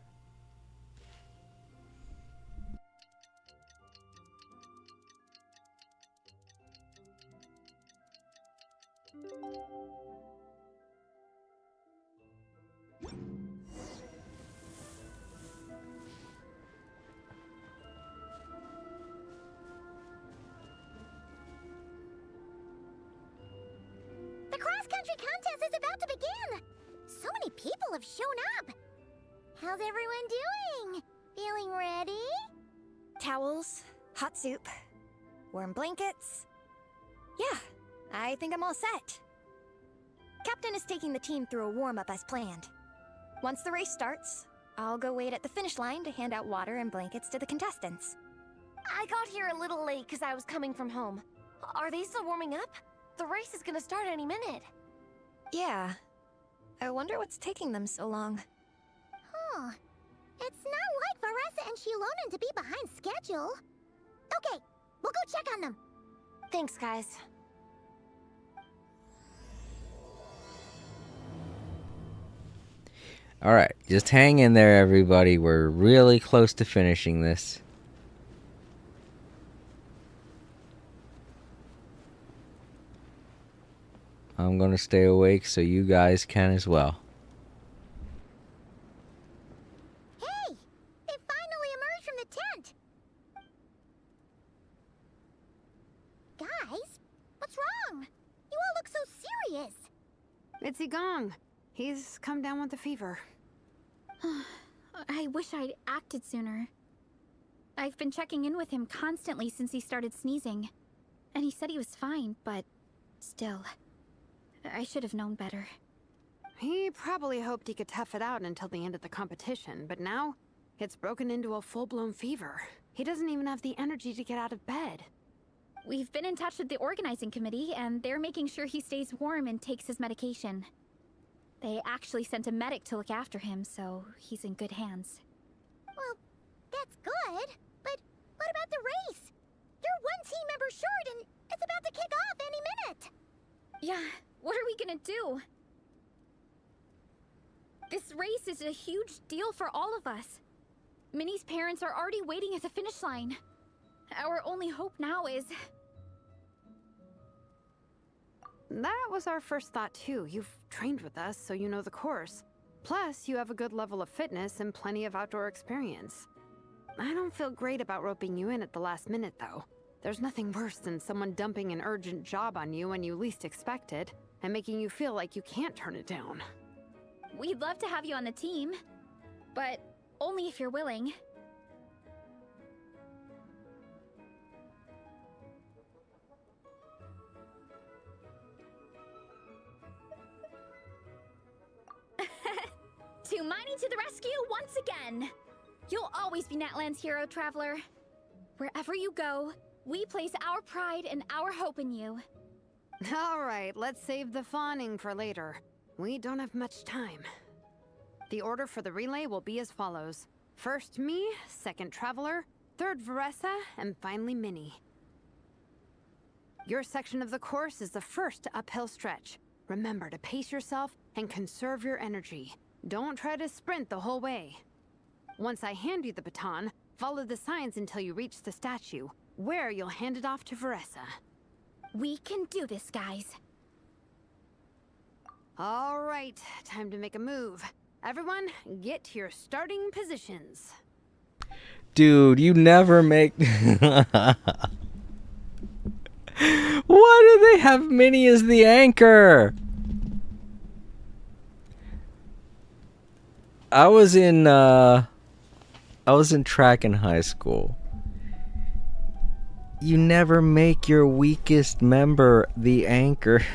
The cross-country contest is about to begin! So many people have shown up! How's everyone doing? Feeling ready? Towels, hot soup, warm blankets. Yeah, I think I'm all set. Captain is taking the team through a warm-up as planned. Once the race starts, I'll go wait at the finish line to hand out water and blankets to the contestants. I got here a little late because I was coming from home. Are they still warming up? The race is gonna start any minute. Yeah. I wonder what's taking them so long. Huh. It's not like Varessa and Shilonen to be behind schedule. Okay, we'll go check on them. Thanks, guys. Alright, just hang in there, everybody. We're really close to finishing this. I'm gonna stay awake so you guys can as well. Hey! They finally emerged from the tent! Guys, what's wrong? You all look so serious. It's Gong. He's come down with a fever. I wish I'd acted sooner. I've been checking in with him constantly since he started sneezing. And he said he was fine, but still, I should have known better. He probably hoped he could tough it out until the end of the competition, but now it's broken into a full-blown fever. He doesn't even have the energy to get out of bed. We've been in touch with the organizing committee, and they're making sure he stays warm and takes his medication. They actually sent a medic to look after him, so he's in good hands. Well, that's good, but what about the race? You're one team member short, and it's about to kick off any minute. Yeah, what are we gonna do? This race is a huge deal for all of us. Minnie's parents are already waiting at the finish line. Our only hope now is... That was our first thought too. You've trained with us, so you know the course. Plus, you have a good level of fitness and plenty of outdoor experience. I don't feel great about roping you in at the last minute, though. There's nothing worse than someone dumping an urgent job on you when you least expect it, and making you feel like you can't turn it down. We'd love to have you on the team, but only if you're willing. Tumani to the rescue once again! You'll always be Natlan's hero, Traveler. Wherever you go, we place our pride and our hope in you. All right, let's save the fawning for later. We don't have much time. The order for the relay will be as follows. First me, second Traveler, third Veressa, and finally Minnie. Your section of the course is the first uphill stretch. Remember to pace yourself and conserve your energy. Don't try to sprint the whole way. Once I hand you the baton, follow the signs until you reach the statue, where you'll hand it off to Veressa. We can do this, guys. All right, time to make a move. Everyone, get to your starting positions. Dude, you never make... Why do they have Minnie as the anchor? I was in track in high school. You never make your weakest member the anchor.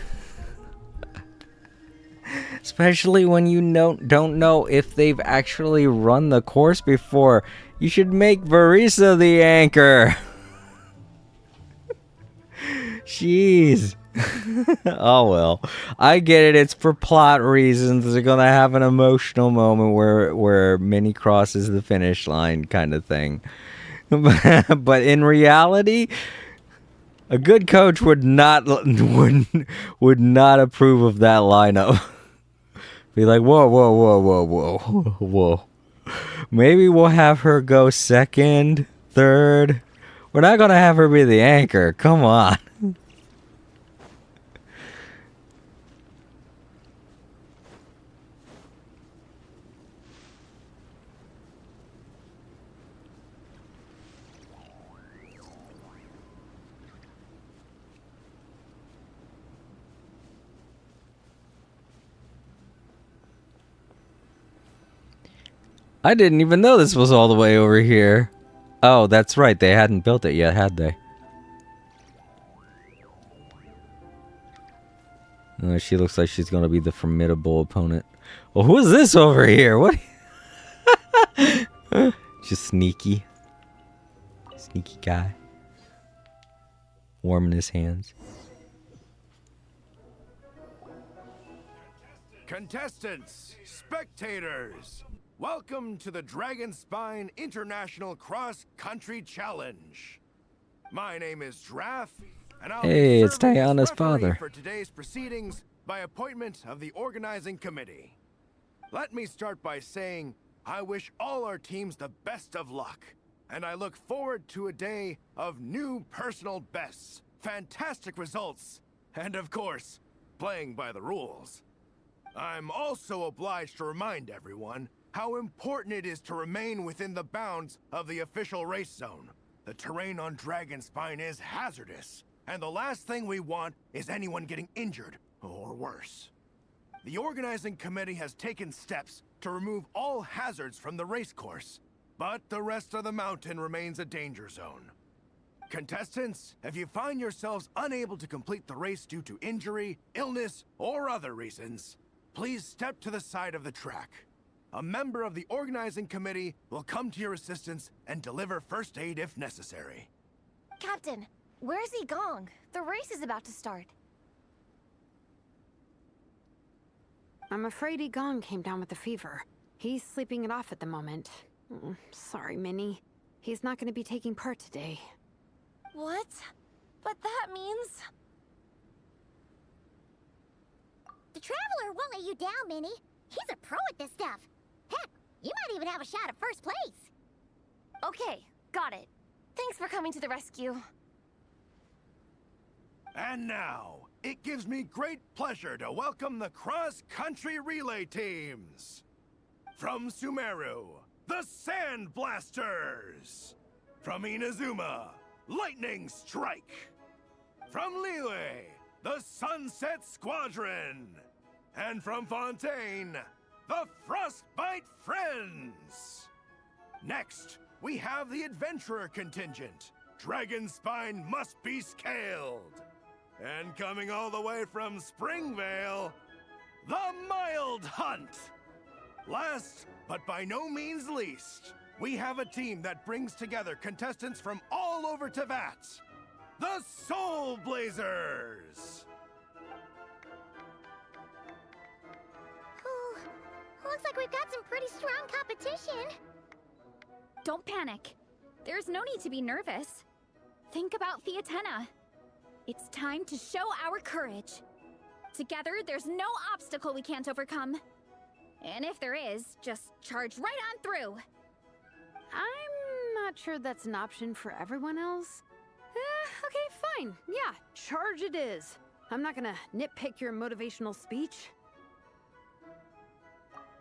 Especially when you don't know if they've actually run the course before. You should make Veressa the anchor. Jeez. Oh well. I get it, it's for plot reasons. They're gonna have an emotional moment where Minnie crosses the finish line kind of thing. But in reality, a good coach would not approve of that lineup. Be like, whoa. Maybe we'll have her go second, third. We're not gonna have her be the anchor. Come on. I didn't even know this was all the way over here. Oh, that's right. They hadn't built it yet, had they? She looks like she's going to be the formidable opponent. Well, who is this over here? What? Just sneaky. Sneaky guy. Warming his hands. Contestants, spectators, welcome to the Dragonspine International Cross Country Challenge. My name is Draff, and I'll Hey, be it's serving as Diana's referee father. for today's proceedings by appointment of the organizing committee. Let me start by saying I wish all our teams the best of luck, and I look forward to a day of new personal bests, fantastic results, and of course, playing by the rules. I'm also obliged to remind everyone how important it is to remain within the bounds of the official race zone. The terrain on Dragonspine is hazardous, and the last thing we want is anyone getting injured, or worse. The organizing committee has taken steps to remove all hazards from the race course, but the rest of the mountain remains a danger zone. Contestants, if you find yourselves unable to complete the race due to injury, illness, or other reasons, please step to the side of the track. A member of the organizing committee will come to your assistance and deliver first aid if necessary. Captain, where's Gong? The race is about to start. I'm afraid Gong came down with the fever. He's sleeping it off at the moment. Sorry, Minnie. He's not going to be taking part today. What? But that means... The Traveler won't let you down, Minnie. He's a pro at this stuff. Heck, you might even have a shot at first place. Okay, got it. Thanks for coming to the rescue. And now, it gives me great pleasure to welcome the cross-country relay teams. From Sumeru, the Sand Blasters. From Inazuma, Lightning Strike. From Liyue, the Sunset Squadron. And from Fontaine, the Frostbite Friends. Next, we have the Adventurer contingent. Dragonspine must be scaled. And coming all the way from Springvale, the Mild Hunt. Last, but by no means least, we have a team that brings together contestants from all over Teyvat. The Soul Blazers! Ooh, looks like we've got some pretty strong competition. Don't panic. There's no need to be nervous. Think about Theatena. It's time to show our courage. Together, there's no obstacle we can't overcome. And if there is, just charge right on through. I'm not sure that's an option for everyone else. Okay, fine. Yeah, charge it is. I'm not gonna nitpick your motivational speech.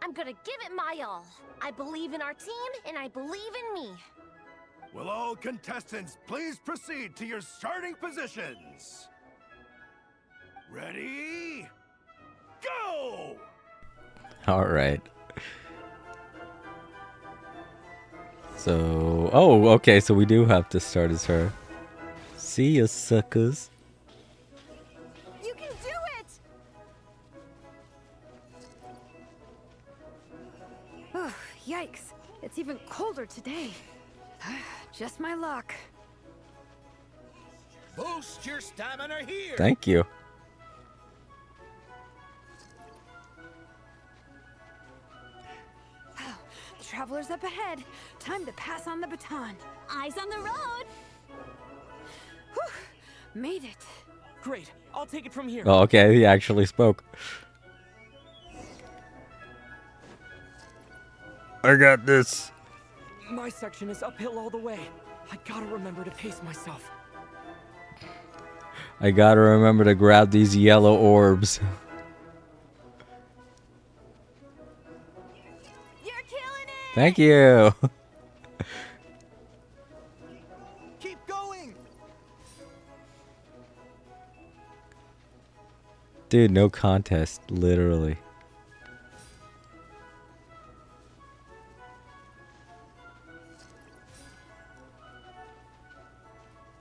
I'm gonna give it my all. I believe in our team, and I believe in me. Will all contestants please proceed to your starting positions? Ready? Go! All right. So, oh, okay, so we do have to start as her. See ya, suckers. You can do it! Oh, yikes. It's even colder today. Just my luck. Boost your stamina here. Thank you. Oh, the Traveler's up ahead. Time to pass on the baton. Eyes on the road! Whew, made it. Great. I'll take it from here. Oh, okay, he actually spoke. I got this. My section is uphill all the way. I gotta remember to pace myself. I gotta remember to grab these yellow orbs. You're killing it! Thank you. Keep going! Dude, no contest, literally.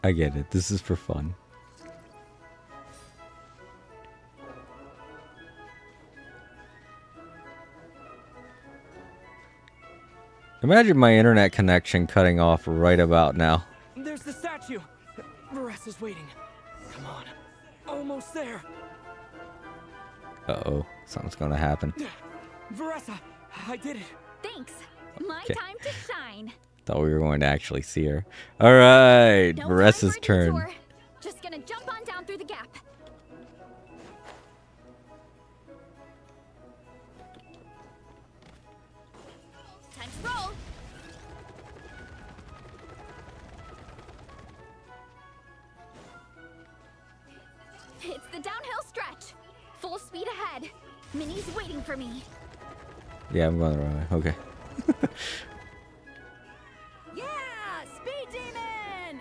I get it. This is for fun. Imagine my internet connection cutting off right about now. There's the statue. Varesa's waiting. Come on. Almost there. Uh-oh. Something's gonna happen. Varesa, I did it. Thanks. My Okay. time to shine. Thought we were going to actually see her. Alright, No Varesa's time for a turn. detour. Just gonna jump on down through the gap. Time to roll. It's the downhill stretch. Full speed ahead. Minnie's waiting for me. Yeah, I'm going the wrong way. Okay. Yeah! Speed Demon!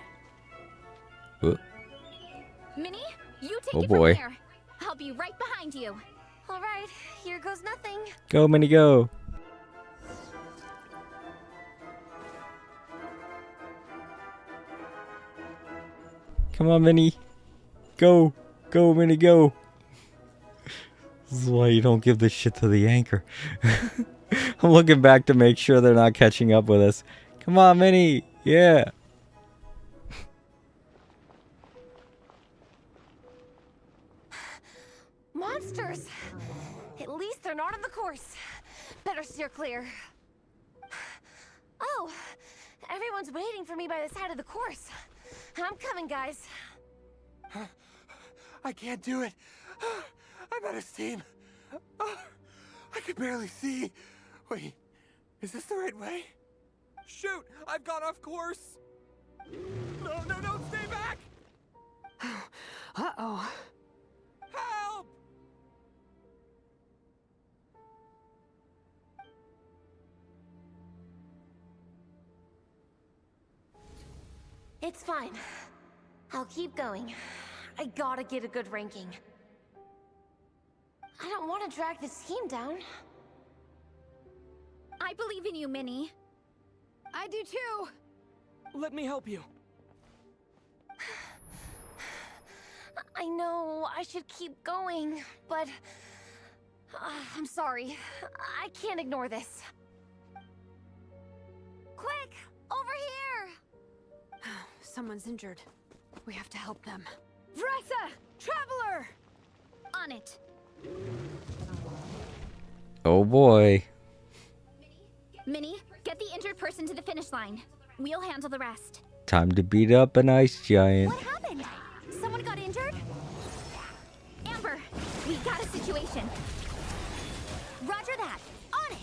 Whoop. Minnie, you take Oh it boy. from here. I'll be right behind you. All right, here goes nothing. Go, Minnie, go. Come on, Minnie. Go. Go, Minnie, go. This is why you don't give this shit to the anchor. I'm looking back to make sure they're not catching up with us. Come on, Minnie. Yeah. Monsters! At least they're not on the course. Better steer clear. Oh, everyone's waiting for me by the side of the course. I'm coming, guys. I can't do it. I'm out of steam. I can barely see. Wait, is this the right way? Shoot! I've gone off course! No, stay back! Uh-oh. Help! It's fine. I'll keep going. I gotta get a good ranking. I don't want to drag this team down. I believe in you, Minnie. I do too. Let me help you. I know I should keep going, but I'm sorry. I can't ignore this. Quick, over here! Someone's injured. We have to help them. Vressa! Traveler! On it. Oh boy. Minnie, get the injured person to the finish line. We'll handle the rest. Time to beat up an ice giant. What happened? Someone got injured? Amber, we got a situation. Roger that. On it.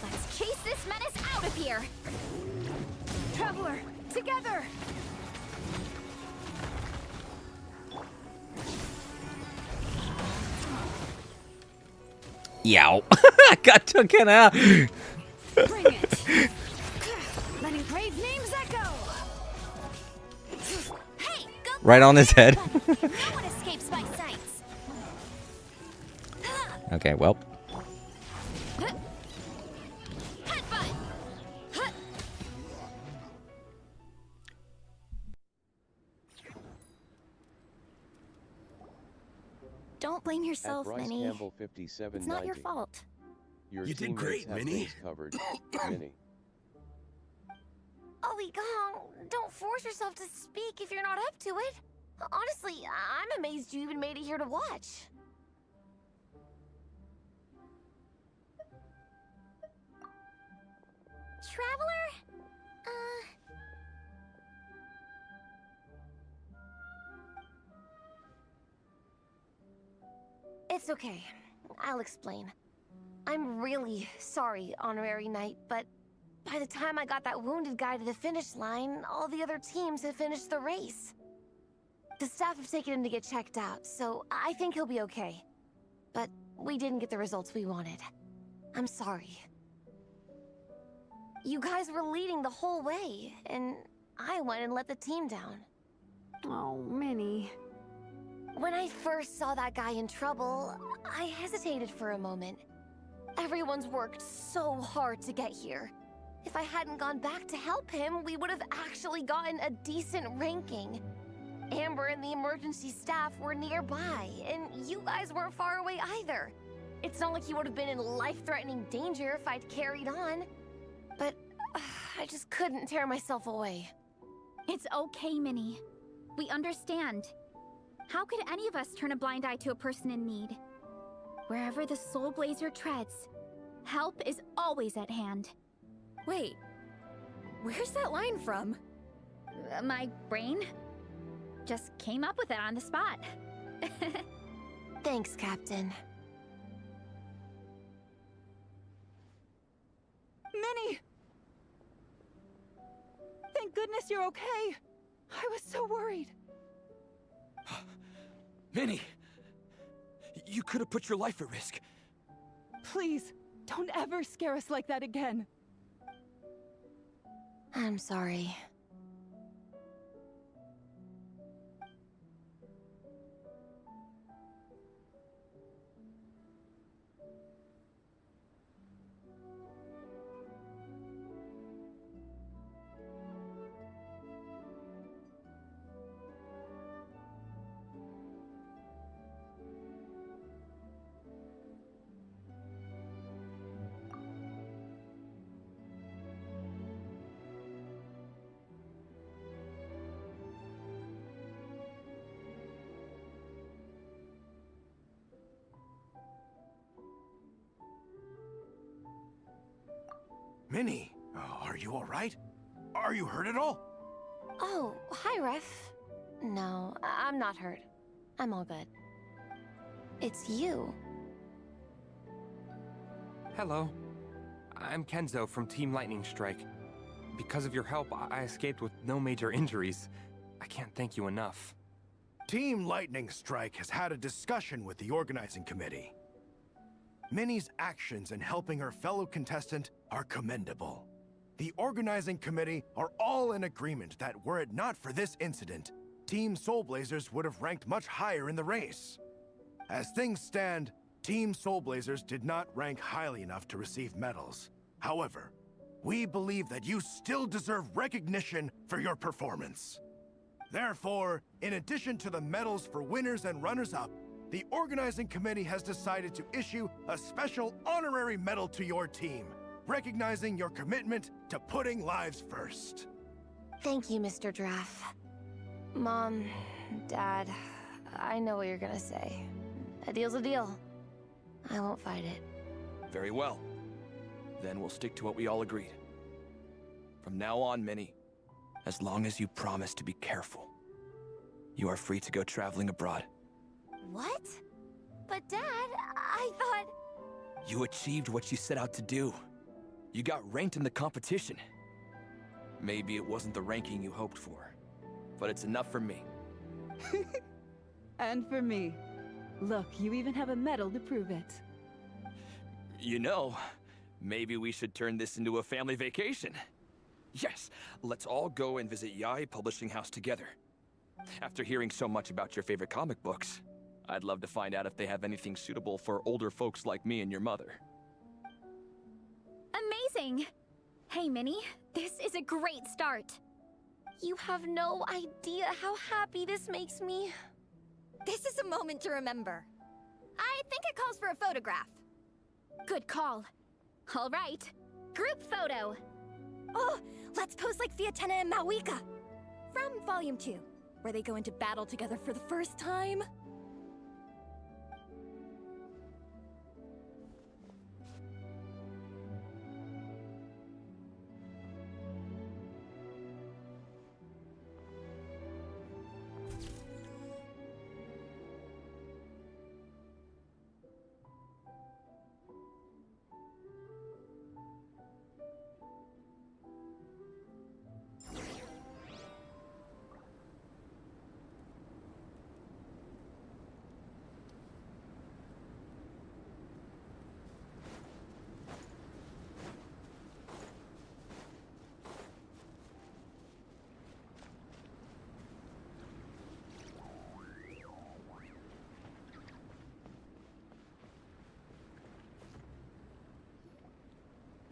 Let's chase this menace out of here. Traveler, together! Yow. I got taken out. Bring it! Letting brave names echo! Hey, go! Right on his head. No one escapes my sights. Okay, well. Don't blame yourself, Bryce Minnie. Campbell, 5790. It's not your fault. Your You did teammates great, have Minnie. things covered. Minnie. Ollie Gong, don't force yourself to speak if you're not up to it. Honestly, I'm amazed you even made it here to watch. Traveler? It's okay. I'll explain. I'm really sorry, Honorary Knight, but by the time I got that wounded guy to the finish line, all the other teams had finished the race. The staff have taken him to get checked out, so I think he'll be okay. But we didn't get the results we wanted. I'm sorry. You guys were leading the whole way, and I went and let the team down. Oh, Minnie. When I first saw that guy in trouble, I hesitated for a moment. Everyone's worked so hard to get here. If I hadn't gone back to help him, we would have actually gotten a decent ranking. Amber and the emergency staff were nearby, and you guys weren't far away either. It's not like you would have been in life-threatening danger if I'd carried on. But I just couldn't tear myself away. It's okay, Minnie. We understand. How could any of us turn a blind eye to a person in need? Wherever the Soul Blazer treads, help is always at hand. Wait, where's that line from? My brain? Just came up with it on the spot. Thanks, Captain. Minnie! Thank goodness you're okay. I was so worried. Minnie! You could have put your life at risk. Please, don't ever scare us like that again. I'm sorry. Minnie, are you all right? Are you hurt at all? Oh, hi, Ref. No, I'm not hurt. I'm all good. It's you. Hello. I'm Kenzo from Team Lightning Strike. Because of your help, I escaped with no major injuries. I can't thank you enough. Team Lightning Strike has had a discussion with the organizing committee. Minnie's actions in helping her fellow contestant are commendable. The organizing committee are all in agreement that were it not for this incident, Team Soul Blazers would have ranked much higher in the race. As things stand, Team Soul Blazers did not rank highly enough to receive medals. However, we believe that you still deserve recognition for your performance. Therefore, in addition to the medals for winners and runners-up, the organizing committee has decided to issue a special honorary medal to your team, recognizing your commitment to putting lives first. Thank you, Mr. Draff. Mom, Dad, I know what you're gonna say. A deal's a deal. I won't fight it. Very well. Then we'll stick to what we all agreed. From now on, Minnie, as long as you promise to be careful, you are free to go traveling abroad. What? But Dad, I thought... You achieved what you set out to do. You got ranked in the competition. Maybe it wasn't the ranking you hoped for, but it's enough for me. And for me. Look, you even have a medal to prove it. You know, maybe we should turn this into a family vacation. Yes, let's all go and visit Yae Publishing House together. After hearing so much about your favorite comic books, I'd love to find out if they have anything suitable for older folks like me and your mother. Amazing! Hey, Minnie, this is a great start. You have no idea how happy this makes me. This is a moment to remember. I think it calls for a photograph. Good call. All right, group photo. Oh, let's pose like Fiatena and Mawika. From Volume 2, where they go into battle together for the first time.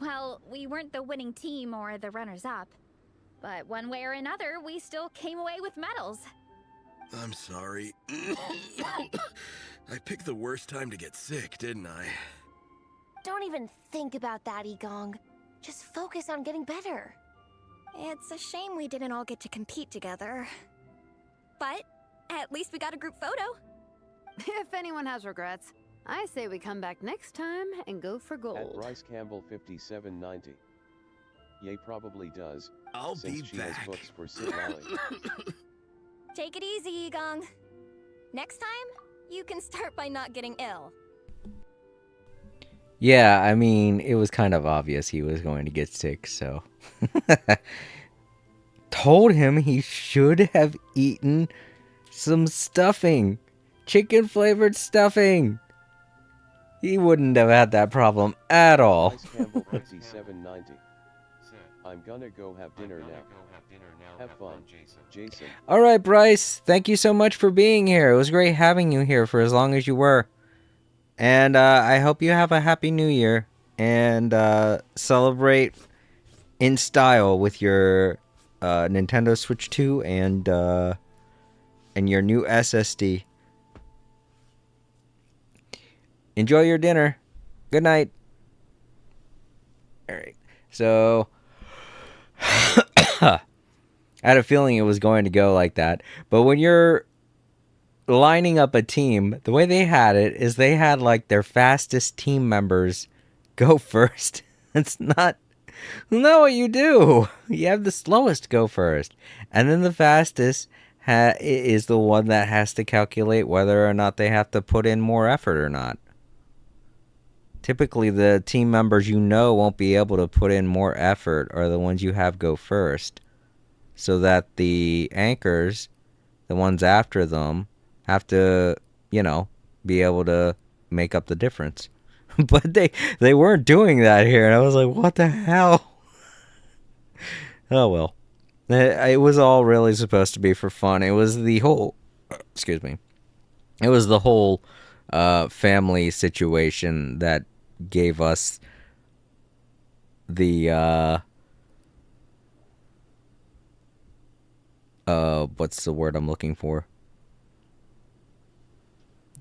Well, we weren't the winning team or the runners-up. But one way or another, we still came away with medals. I'm sorry. I picked the worst time to get sick, didn't I? Don't even think about that, Igong. Just focus on getting better. It's a shame we didn't all get to compete together. But at least we got a group photo. If anyone has regrets, I say we come back next time and go for At gold. Bryce Campbell 5790. Ye probably does. I'll since be she back. has books for Sid Lally. Take it easy, Gong. Next time, you can start by not getting ill. Yeah, I mean, it was kind of obvious he was going to get sick, so. Told him he should have eaten some stuffing. Chicken flavored stuffing. He wouldn't have had that problem at all. Bryce Campbell Pixie 790. I'm gonna go have dinner now. Have fun, Jason. All right, Bryce. Thank you so much for being here. It was great having you here for as long as you were. And I hope you have a happy new year and celebrate in style with your Nintendo Switch 2 and your new SSD. Enjoy your dinner. Good night. All right. So I had a feeling it was going to go like that. But when you're lining up a team, the way they had it is they had like their fastest team members go first. It's not what you do. You have the slowest go first. And then the fastest is the one that has to calculate whether or not they have to put in more effort or not. Typically, the team members won't be able to put in more effort are the ones you have go first. So that the anchors, the ones after them, have to, be able to make up the difference. But they weren't doing that here, and I was like, what the hell? Oh, well. It was all really supposed to be for fun. It was the whole... Excuse me. It was the whole family situation that gave us the... what's the word I'm looking for?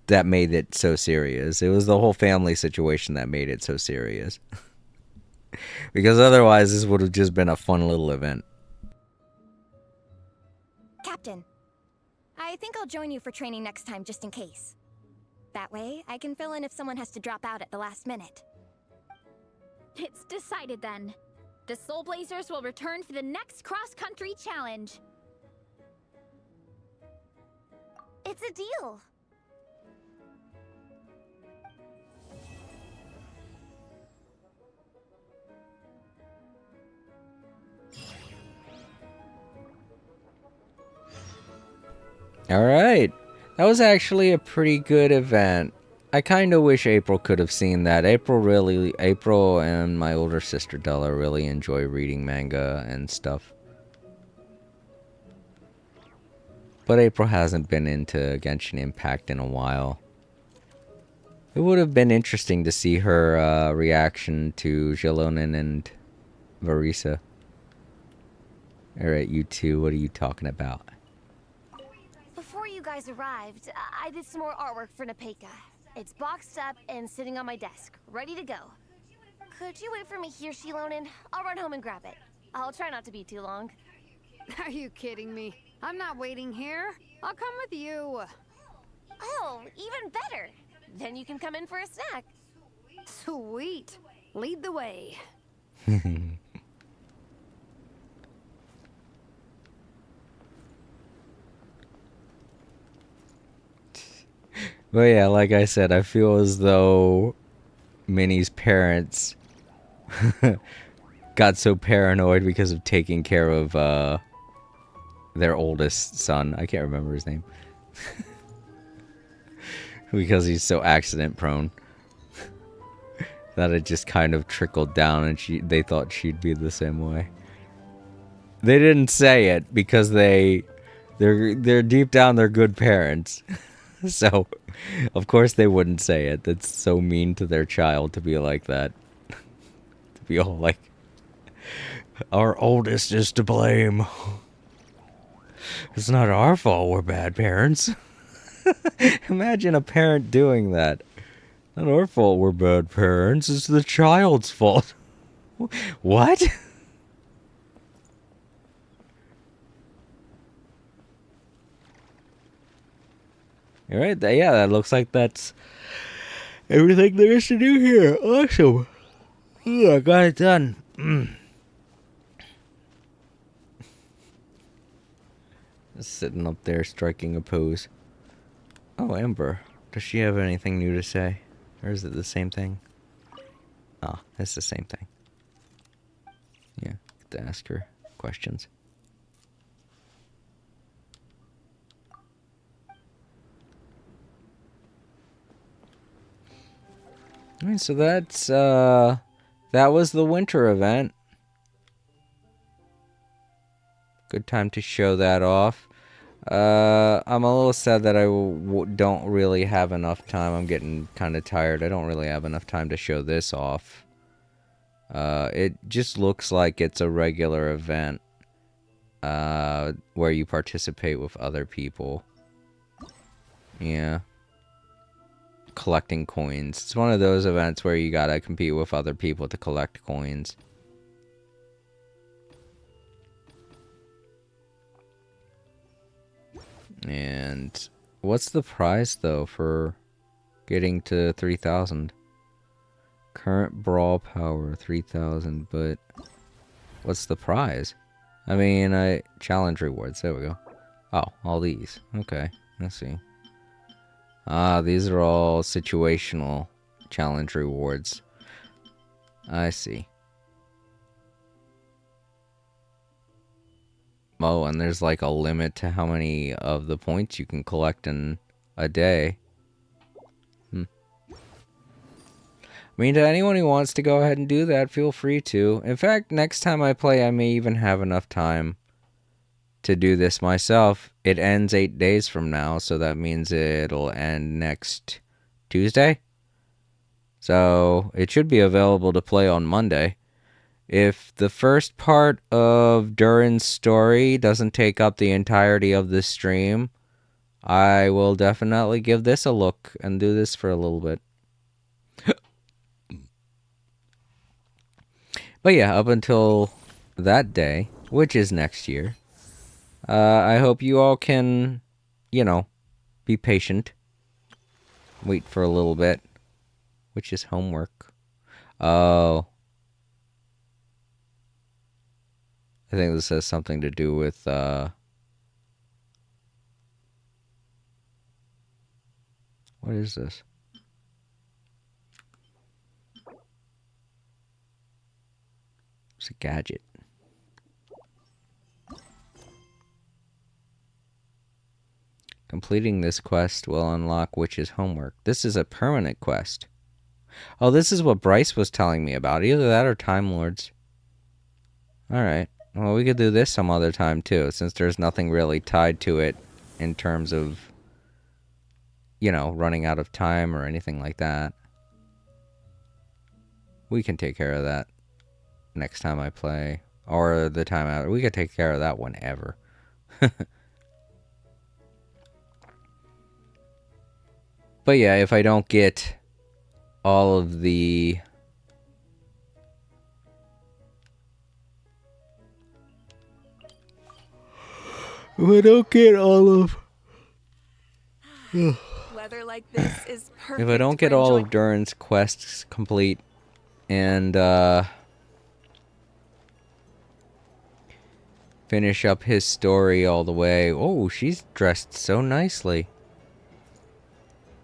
That made it so serious. It was the whole family situation that made it so serious. Because otherwise, this would have just been a fun little event. Captain, I think I'll join you for training next time just in case. That way, I can fill in if someone has to drop out at the last minute. It's decided then. The Soul Blazers will return for the next cross-country challenge. It's a deal. All right. That was actually a pretty good event. I kind of wish April could have seen that. April and my older sister Della really enjoy reading manga and stuff. But April hasn't been into Genshin Impact in a while. It would have been interesting to see her reaction to Jelonin and Varisa. Alright, you two, what are you talking about? Before you guys arrived, I did some more artwork for Nepeka. It's boxed up and sitting on my desk, ready to go. Could you wait for me here, Shilonin? I'll run home and grab it. I'll try not to be too long. Are you kidding me? I'm not waiting here. I'll come with you. Oh, even better. Then you can come in for a snack. Sweet. Lead the way. But yeah, like I said, I feel as though Minnie's parents got so paranoid because of taking care of their oldest son. I can't remember his name. Because he's so accident prone. That it just kind of trickled down and they thought she'd be the same way. They didn't say it because they're deep down they're good parents. So, of course they wouldn't say it. That's so mean to their child to be like that. To be all like, our oldest is to blame. It's not our fault we're bad parents. Imagine a parent doing that. Not our fault we're bad parents. It's the child's fault. What? Alright, yeah, that looks like that's everything there is to do here. Awesome. Yeah, I got it done. Just sitting up there striking a pose. Oh, Amber. Does she have anything new to say? Or is it the same thing? Oh, it's the same thing. Yeah, get to ask her questions. Alright, so that's that was the winter event. Good time to show that off. I'm a little sad that I don't really have enough time. I'm getting kind of tired. I don't really have enough time to show this off. It just looks like it's a regular event where you participate with other people. Yeah. Collecting coins. It's one of those events where you gotta compete with other people to collect coins. And what's the prize though for getting to 3,000? Current brawl power 3,000, but what's the prize? I mean, challenge rewards. There we go. Oh, all these. Okay, let's see. Ah, these are all situational challenge rewards. I see. Oh, and there's like a limit to how many of the points you can collect in a day. I mean, to anyone who wants to go ahead and do that, feel free to. In fact, next time I play, I may even have enough time to do this myself. It ends 8 days from now, so that means it'll end next Tuesday. So it should be available to play on Monday. If the first part of Durin's story doesn't take up the entirety of the stream, I will definitely give this a look and do this for a little bit. But yeah, up until that day, which is next year, I hope you all can, you know, be patient. Wait for a little bit. Which is homework. Oh. I think this has something to do with, what is this? It's a gadget. Completing this quest will unlock Witch's homework. This is a permanent quest. Oh, this is what Bryce was telling me about. Either that or Time Lords. Alright. Well, we could do this some other time, too, since there's nothing really tied to it in terms of, you know, running out of time or anything like that. We can take care of that next time I play. Or the time out. We could take care of that whenever. But yeah, if I don't get all of the... If I don't get all of... Weather like this is perfect. If I don't get all of Durin's quests complete and finish up his story all the way... Oh, she's dressed so nicely.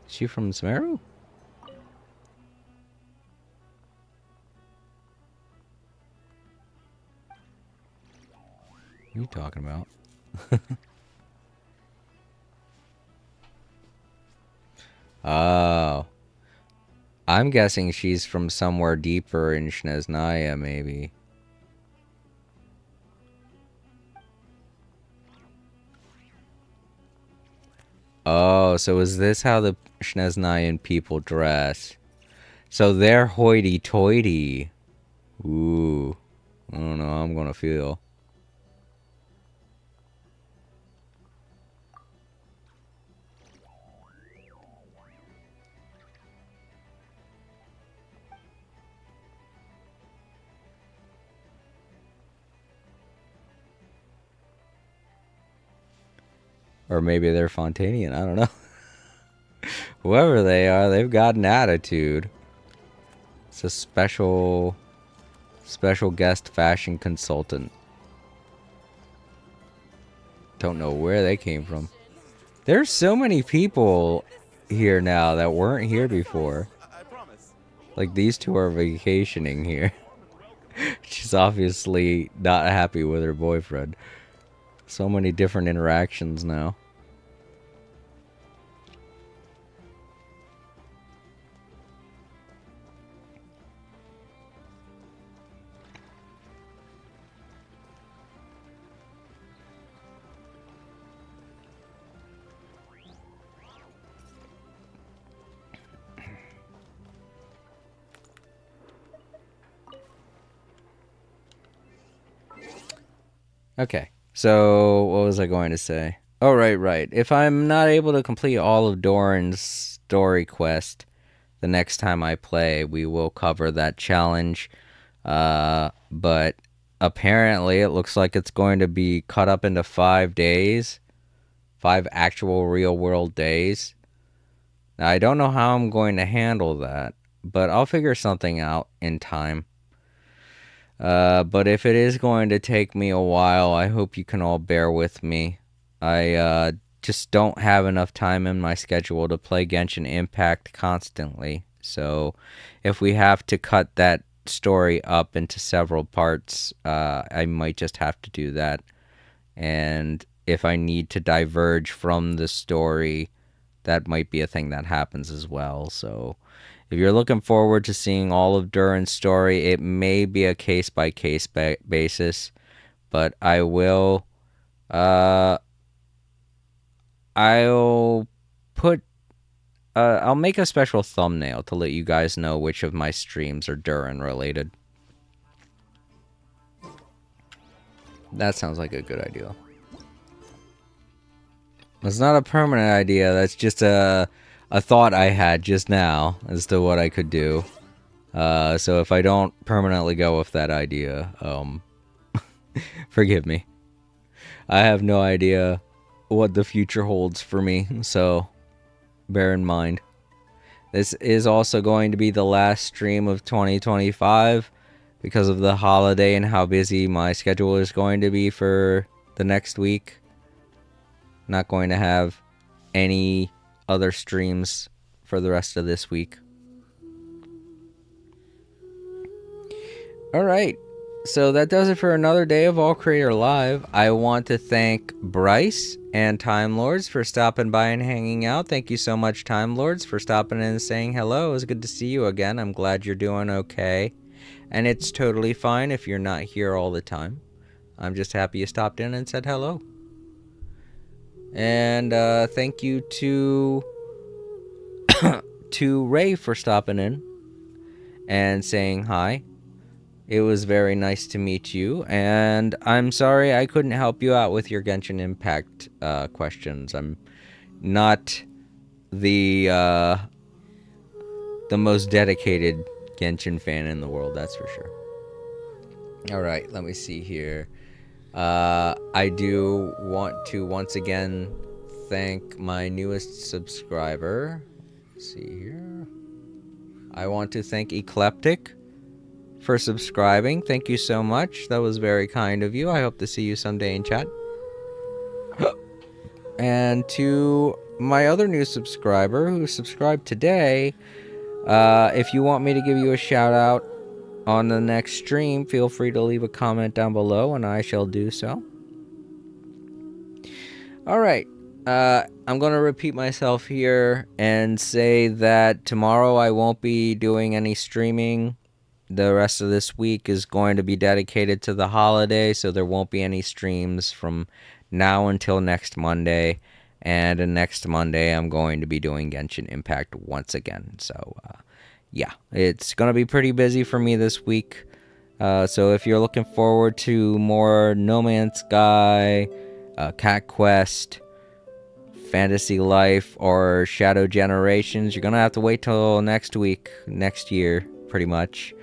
Is she from Sumeru? What are you talking about? Oh. I'm guessing she's from somewhere deeper in Snezhnaya, maybe. Oh, so is this how the Snezhnayan people dress? So they're hoity-toity. Ooh. I don't know how I'm gonna feel. Or maybe they're Fontanian, I don't know. Whoever they are, they've got an attitude. It's a special guest fashion consultant. Don't know where they came from. There's so many people here now that weren't here before. Like, these two are vacationing here. She's obviously not happy with her boyfriend. So many different interactions now. Okay, so what was I going to say? Oh, right. If I'm not able to complete all of Doran's story quest the next time I play, we will cover that challenge. But apparently it looks like it's going to be cut up into 5 days. 5 actual real-world days. Now, I don't know how I'm going to handle that, but I'll figure something out in time. But if it is going to take me a while, I hope you can all bear with me. I just don't have enough time in my schedule to play Genshin Impact constantly. So if we have to cut that story up into several parts, I might just have to do that. And if I need to diverge from the story, that might be a thing that happens as well. So if you're looking forward to seeing all of Duran's story, it may be a case-by-case basis, but I'll make a special thumbnail to let you guys know which of my streams are Duran related. That sounds like a good idea. It's not a permanent idea, that's just a thought I had just now as to what I could do. So if I don't permanently go with that idea, forgive me. I have no idea what the future holds for me, so bear in mind. This is also going to be the last stream of 2025 because of the holiday and how busy my schedule is going to be for the next week. Not going to have any other streams for the rest of this week. Alright, so that does it for another day of All Creator Live. I want to thank Bryce and Time Lords for stopping by and hanging out. Thank you so much, Time Lords, for stopping in and saying hello. It was good to see you again. I'm glad you're doing okay. And it's totally fine if you're not here all the time. I'm just happy you stopped in and said hello. And thank you to Ray for stopping in and saying hi. It was very nice to meet you, and I'm sorry I couldn't help you out with your Genshin Impact questions. I'm not the most dedicated Genshin fan in the world, that's for sure. Alright, let me see here. I do want to once again thank my newest subscriber. Let's see here. I want to thank Eclectic for subscribing. Thank you so much. That was very kind of you. I hope to see you someday in chat. And to my other new subscriber who subscribed today, if you want me to give you a shout out on the next stream, feel free to leave a comment down below and I shall do so. Alright, I'm going to repeat myself here and say that tomorrow I won't be doing any streaming. The rest of this week is going to be dedicated to the holiday, so there won't be any streams from now until next Monday. And next Monday, I'm going to be doing Genshin Impact once again. So, yeah, it's going to be pretty busy for me this week. So if you're looking forward to more No Man's Sky, Cat Quest, Fantasy Life, or Shadow Generations, you're going to have to wait till next week, next year, pretty much.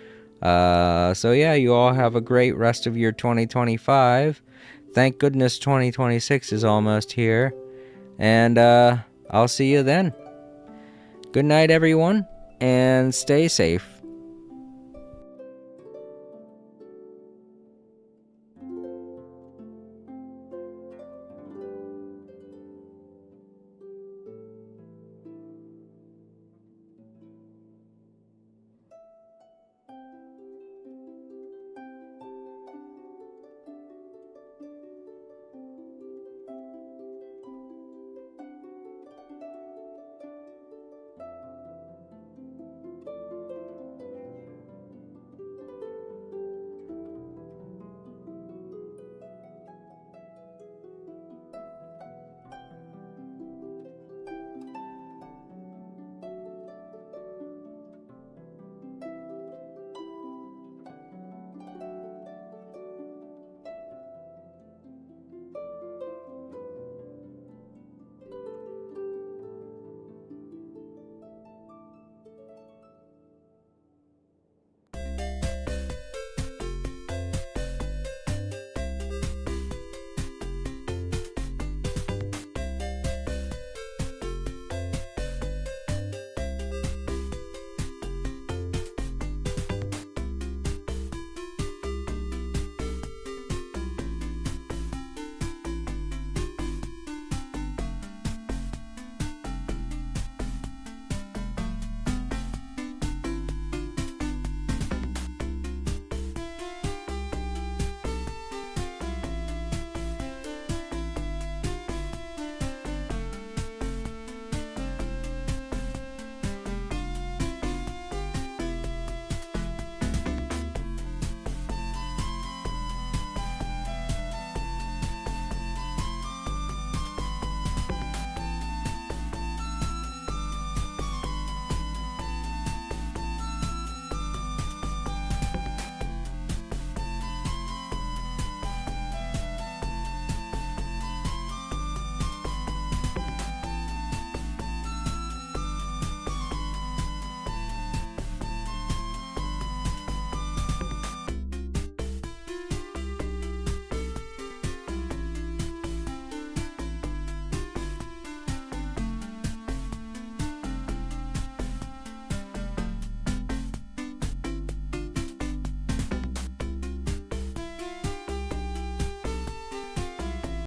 So yeah, you all have a great rest of your 2025. Thank goodness 2026 is almost here. And I'll see you then. Good night, everyone, and stay safe.